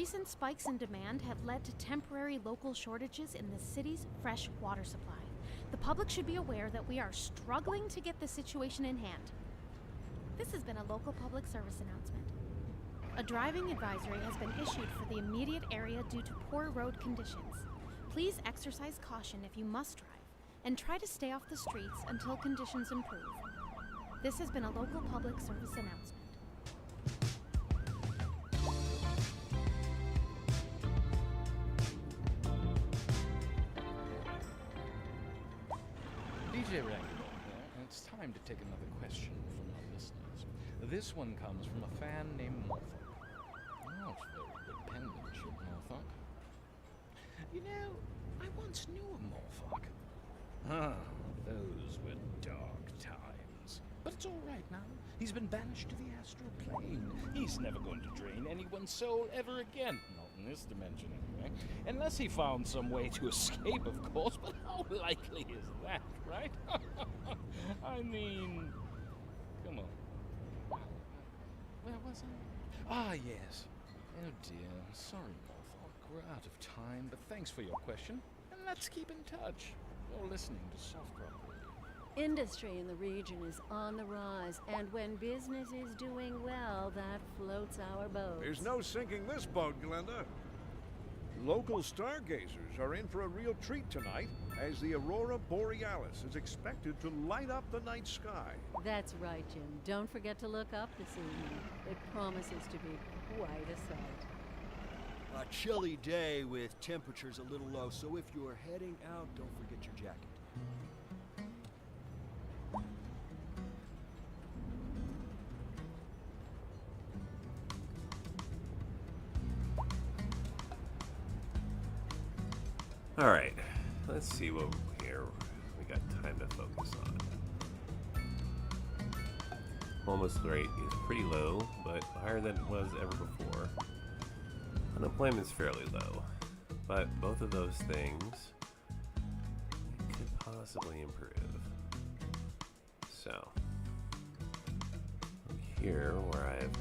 Recent spikes in demand have led to temporary local shortages in the city's fresh water supply. The public should be aware that we are struggling to get the situation in hand. This has been a local public service announcement. A driving advisory has been issued for the immediate area due to poor road conditions. Please exercise caution if you must drive, and try to stay off the streets until conditions improve. This has been a local public service announcement. DJ Ragdoll here, and it's time to take another question from our listeners. This one comes from a fan named Morthok. Oh, it's very good penmanship, Morthok. You know, I once knew a Morthok. Ah, those were dark times. But it's all right now. He's been banished to the astral plane. He's never going to drain anyone's soul ever again. Not in this dimension, anyway. Unless he found some way to escape, of course. But how likely is that, right? I mean, come on. Where was I? Ah, yes. Oh dear. Sorry, Morthok. We're out of time, but thanks for your question. And let's keep in touch. You're listening to Soft Rock Radio. Industry in the region is on the rise, and when business is doing well, that floats our boat. There's no sinking this boat, Glenda. Local stargazers are in for a real treat tonight, as the aurora borealis is expected to light up the night sky. That's right, Jim. Don't forget to look up this evening. It promises to be quite a sight. A chilly day with temperatures a little low, so if you're heading out, don't forget your jacket. All right, let's see what here we got time to focus on. Almost rate is pretty low, but higher than it was ever before. Unemployment's fairly low, but both of those things could possibly improve. So, here where I've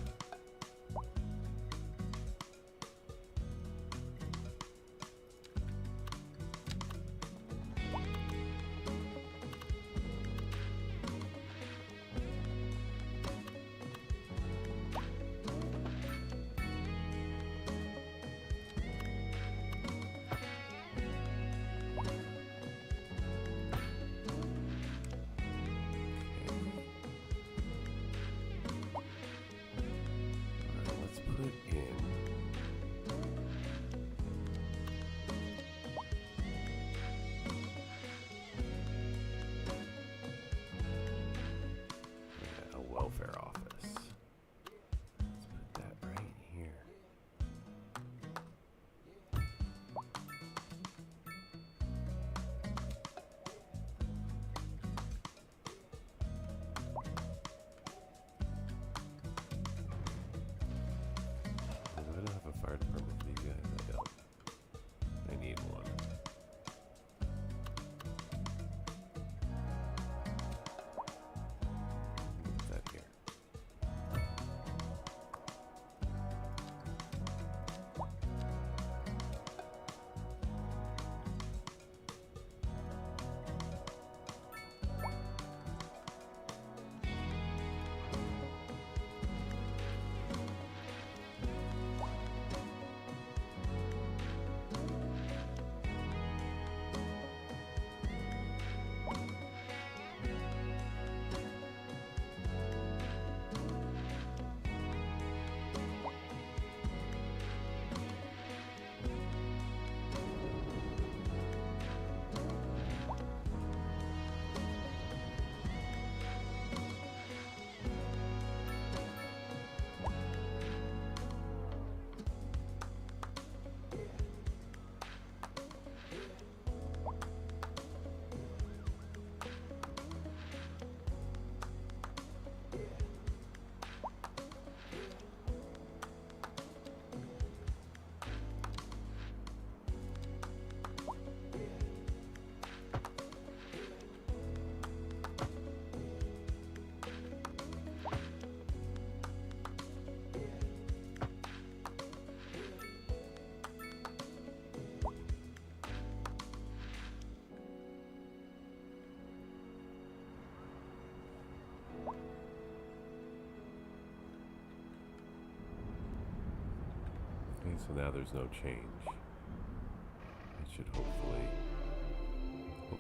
so now there's no change. It should hopefully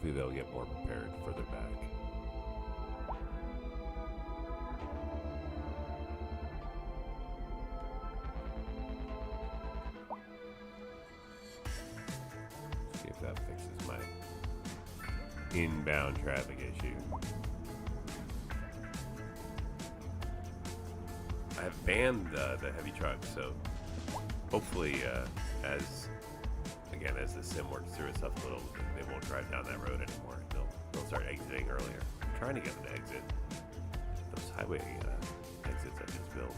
they'll get more prepared further back. See if that fixes my inbound traffic issue. I have banned the heavy trucks, so hopefully as the sim works through itself a little, they won't drive down that road anymore. They'll start exiting earlier. I'm trying to get them to exit those highway exits I just built.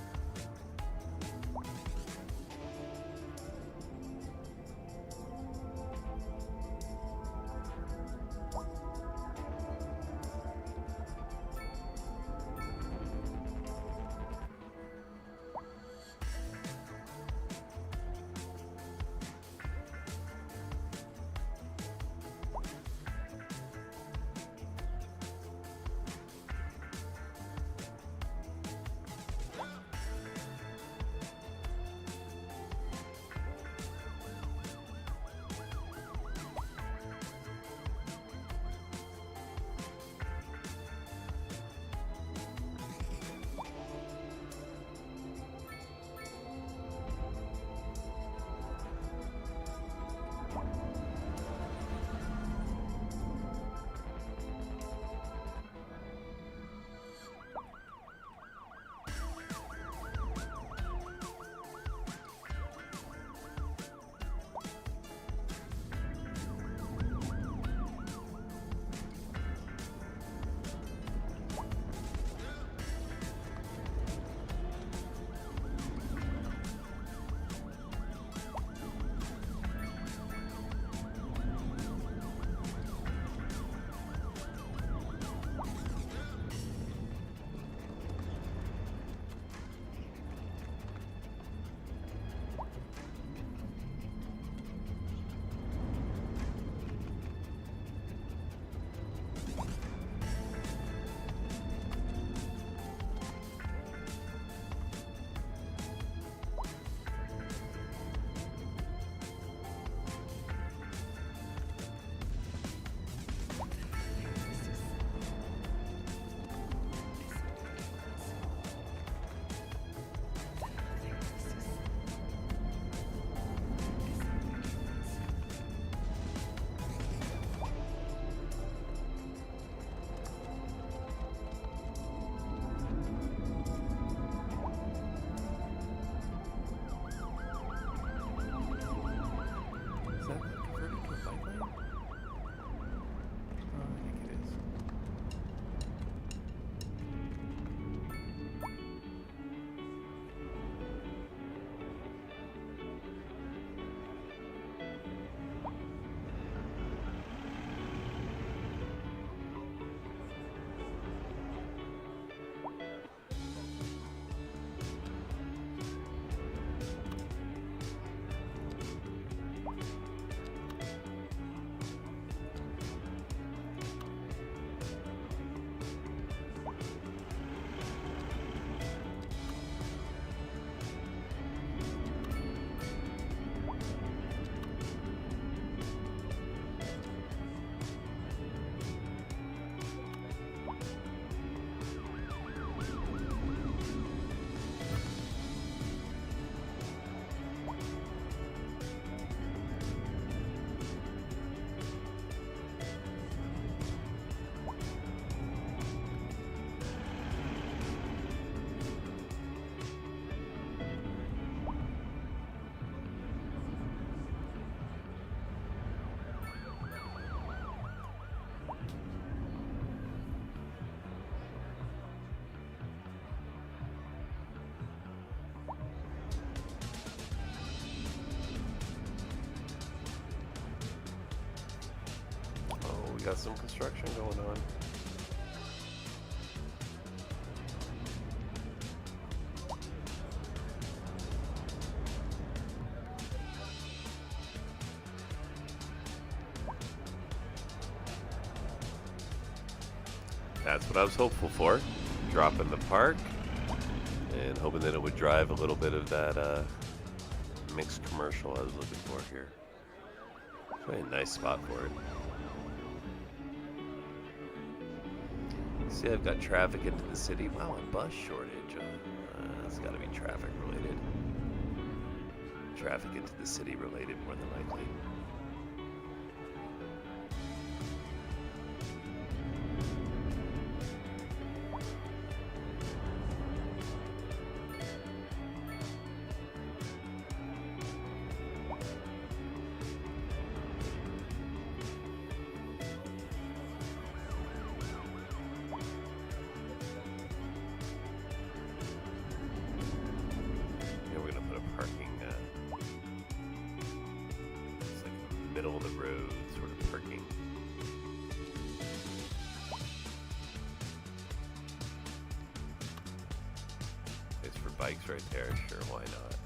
We got some construction going on. That's what I was hopeful for. Drop in the park and hoping that it would drive a little bit of that mixed commercial I was looking for here. Really a nice spot for it. See, I've got traffic into the city. Wow, a bus shortage. It's got to be traffic related. Traffic into the city related, more than likely. Middle of the road sort of parking. It's for bikes right there, sure, why not?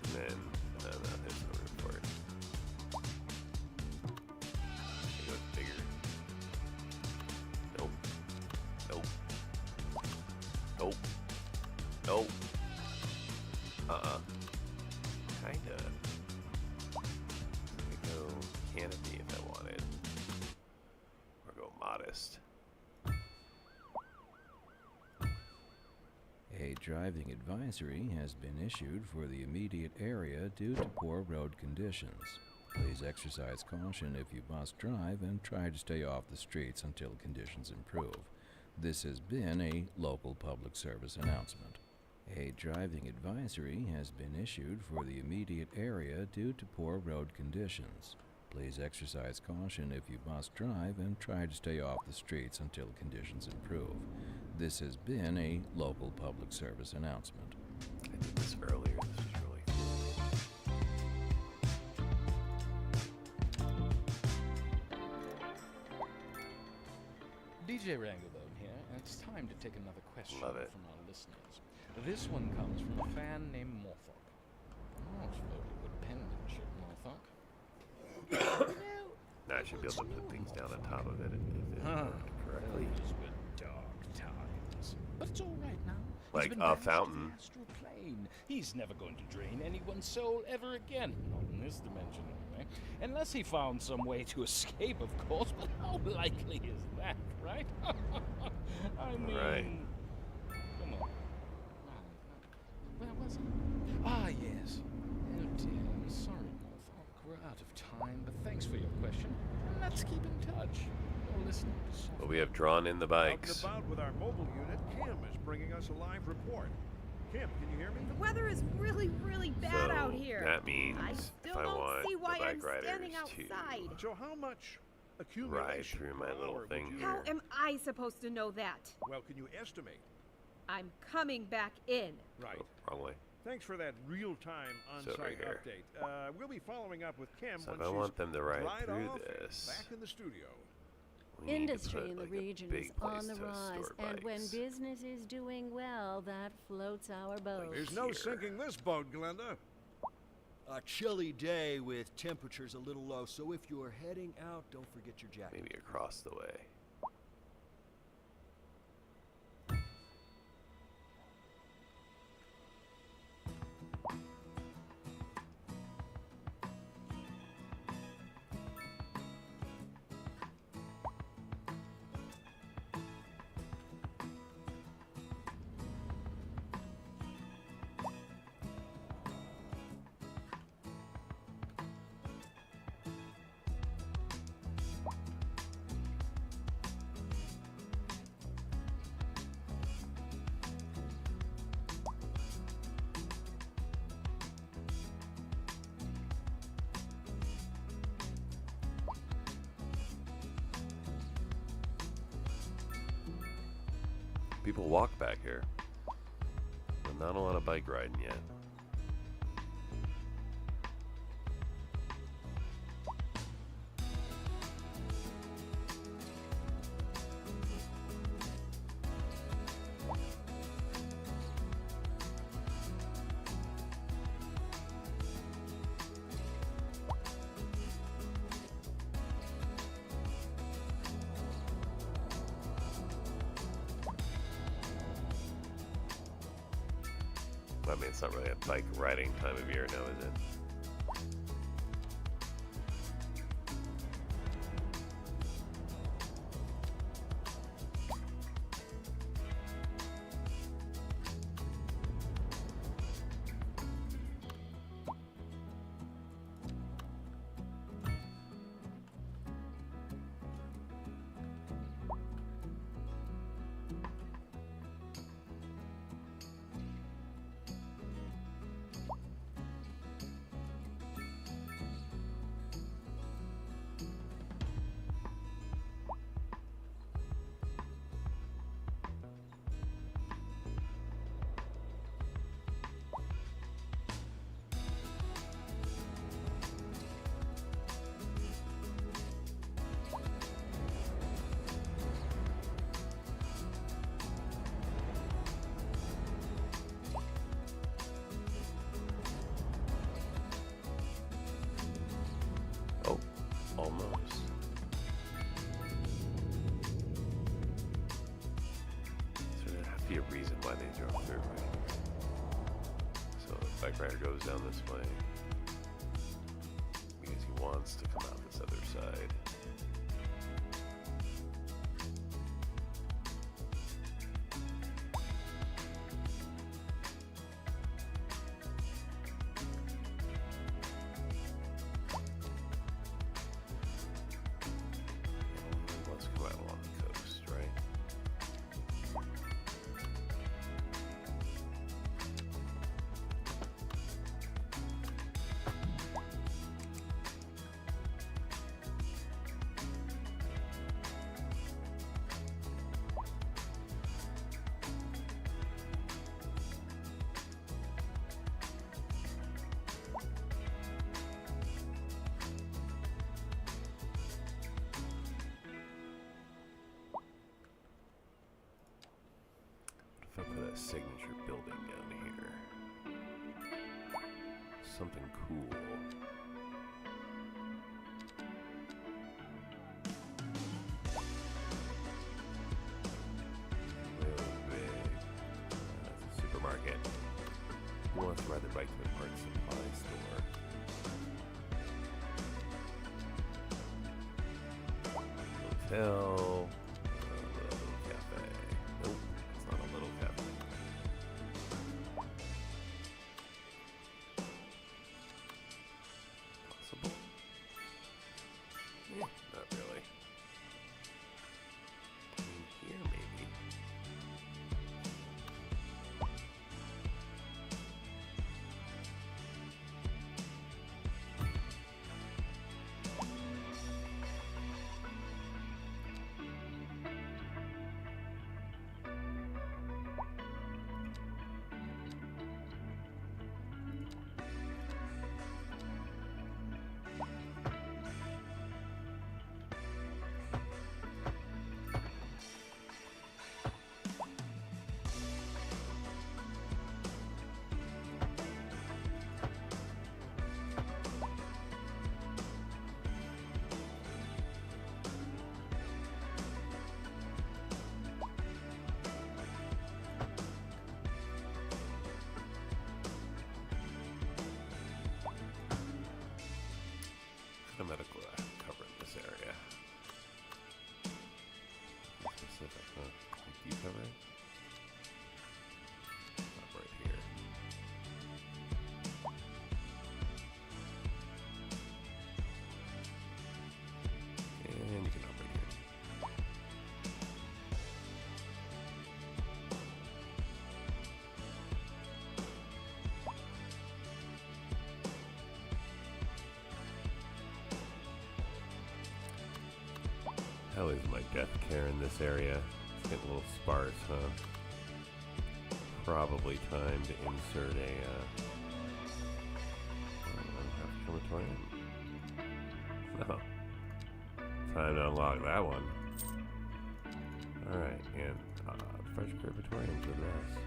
And then, no, there's no room for it. It goes bigger. Nope. Nope. Nope. Nope. Kinda. I could go canopy if I wanted. Or go modest. A driving advisory has been issued for the immediate area due to poor road conditions. Please exercise caution if you must drive and try to stay off the streets until conditions improve. This has been a local public service announcement. A driving advisory has been issued for the immediate area due to poor road conditions. Please exercise caution if you must drive and try to stay off the streets until conditions improve. This has been a local public service announcement. I did this earlier. This is really cool. DJ Ranglebone here, and it's time to take another question Love it. from our listeners. This one comes from a fan named Morthok. Not very good penmanship, Morthok. Now I should be able to put things down on top of it if it worked correctly. Those were dark times. But it's all right now. Like He's been a banished to the fountain. astral plane. He's never going to drain anyone's soul ever again. Not in this dimension, anyway. Unless he found some way to escape, of course. But how likely is that, right? I mean... Right. Come on. Where was I? Ah, yes. Oh dear, I'm sorry, Morthok. We're out of time, but thanks for your question. And let's keep in touch. You're listening to Soft. But we have drawn in the bikes. Out and about with our mobile unit, Kim is bringing us a live report. Kim, can you hear me? The weather is really, really bad out here. That means I if still I don't want see why the I'm bike riders standing to outside. So how much ride accumulation through my per little hour would thing you- here. How am I supposed to know that? Well, can you estimate? I'm coming back in. Right. Oh, wrong way. Thanks for that real-time So on-site right here. update. We'll be following up with Kim So once if I she's want them to ride dried through off and this, back in the studio. we need to Industry put, in the like, a region big is place on the to rise, store and when bikes. business is doing well, that floats our boat. There's no sinking this boat, Glenda. A chilly day with temperatures a little low, so if you're heading out, don't forget your jacket. Maybe across the way. People walk back here, but not a lot of bike riding yet. I mean, it's not really a bike riding time of year now, is it? Almost. So there has to be a reason why they drove through, right? So the bike rider goes down this way because he wants to come out this other side. If I put a signature building down here, something cool. Really big. That's a supermarket. Who wants to ride their bike to the parts supply store? Hotel. Medical cover in this area. Specific, huh? Do you cover it? Up right here. And you can up right here. How is my death care in this area? It's getting a little sparse, huh? Probably time to insert a crematorium. No. Time to unlock that one. Alright, and fresh crematoriums with this.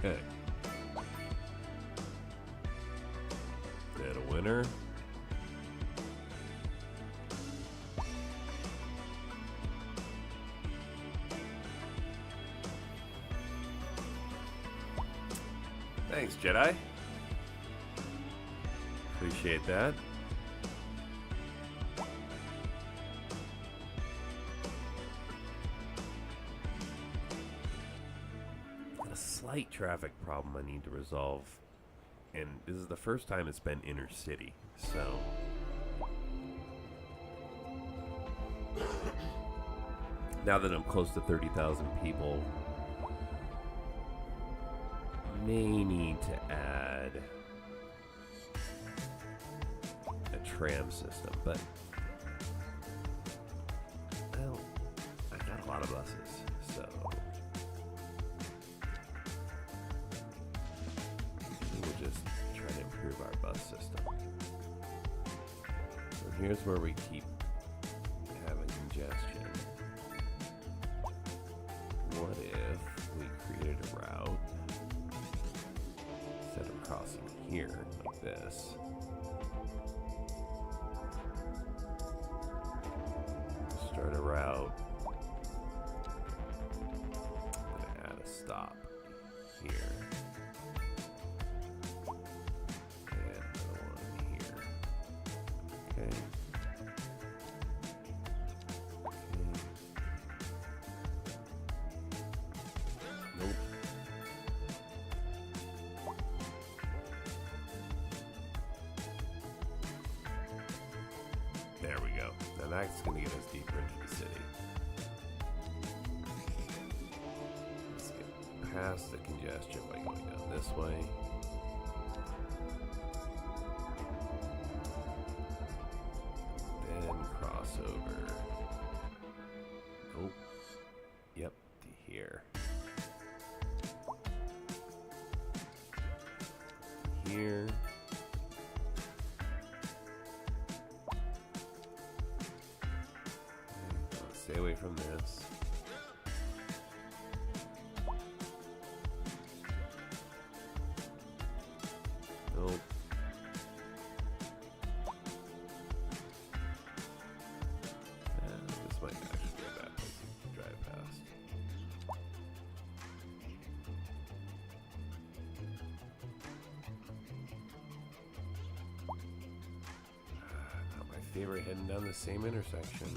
Okay. And a winner. Thanks, Jedi. Appreciate that. A slight traffic problem I need to resolve, and this is the first time it's been inner city, so now that I'm close to 30,000 people, may need to add a tram system, but well, I got a lot of buses, so we'll just try to improve our bus system. So here's where we keep having congestion. What if we created a route instead of crossing here like this? Start a route. I'm gonna add a stop here. And another one here. Okay. Nope. There we go. Now that's going to get us deeper into the city. Let's get past the congestion by going down this way. Then cross over. Oh. Yep, to here. Here. Stay away from this. Nope. This might actually be a bad place to drive past. Not my favorite, heading down the same intersection.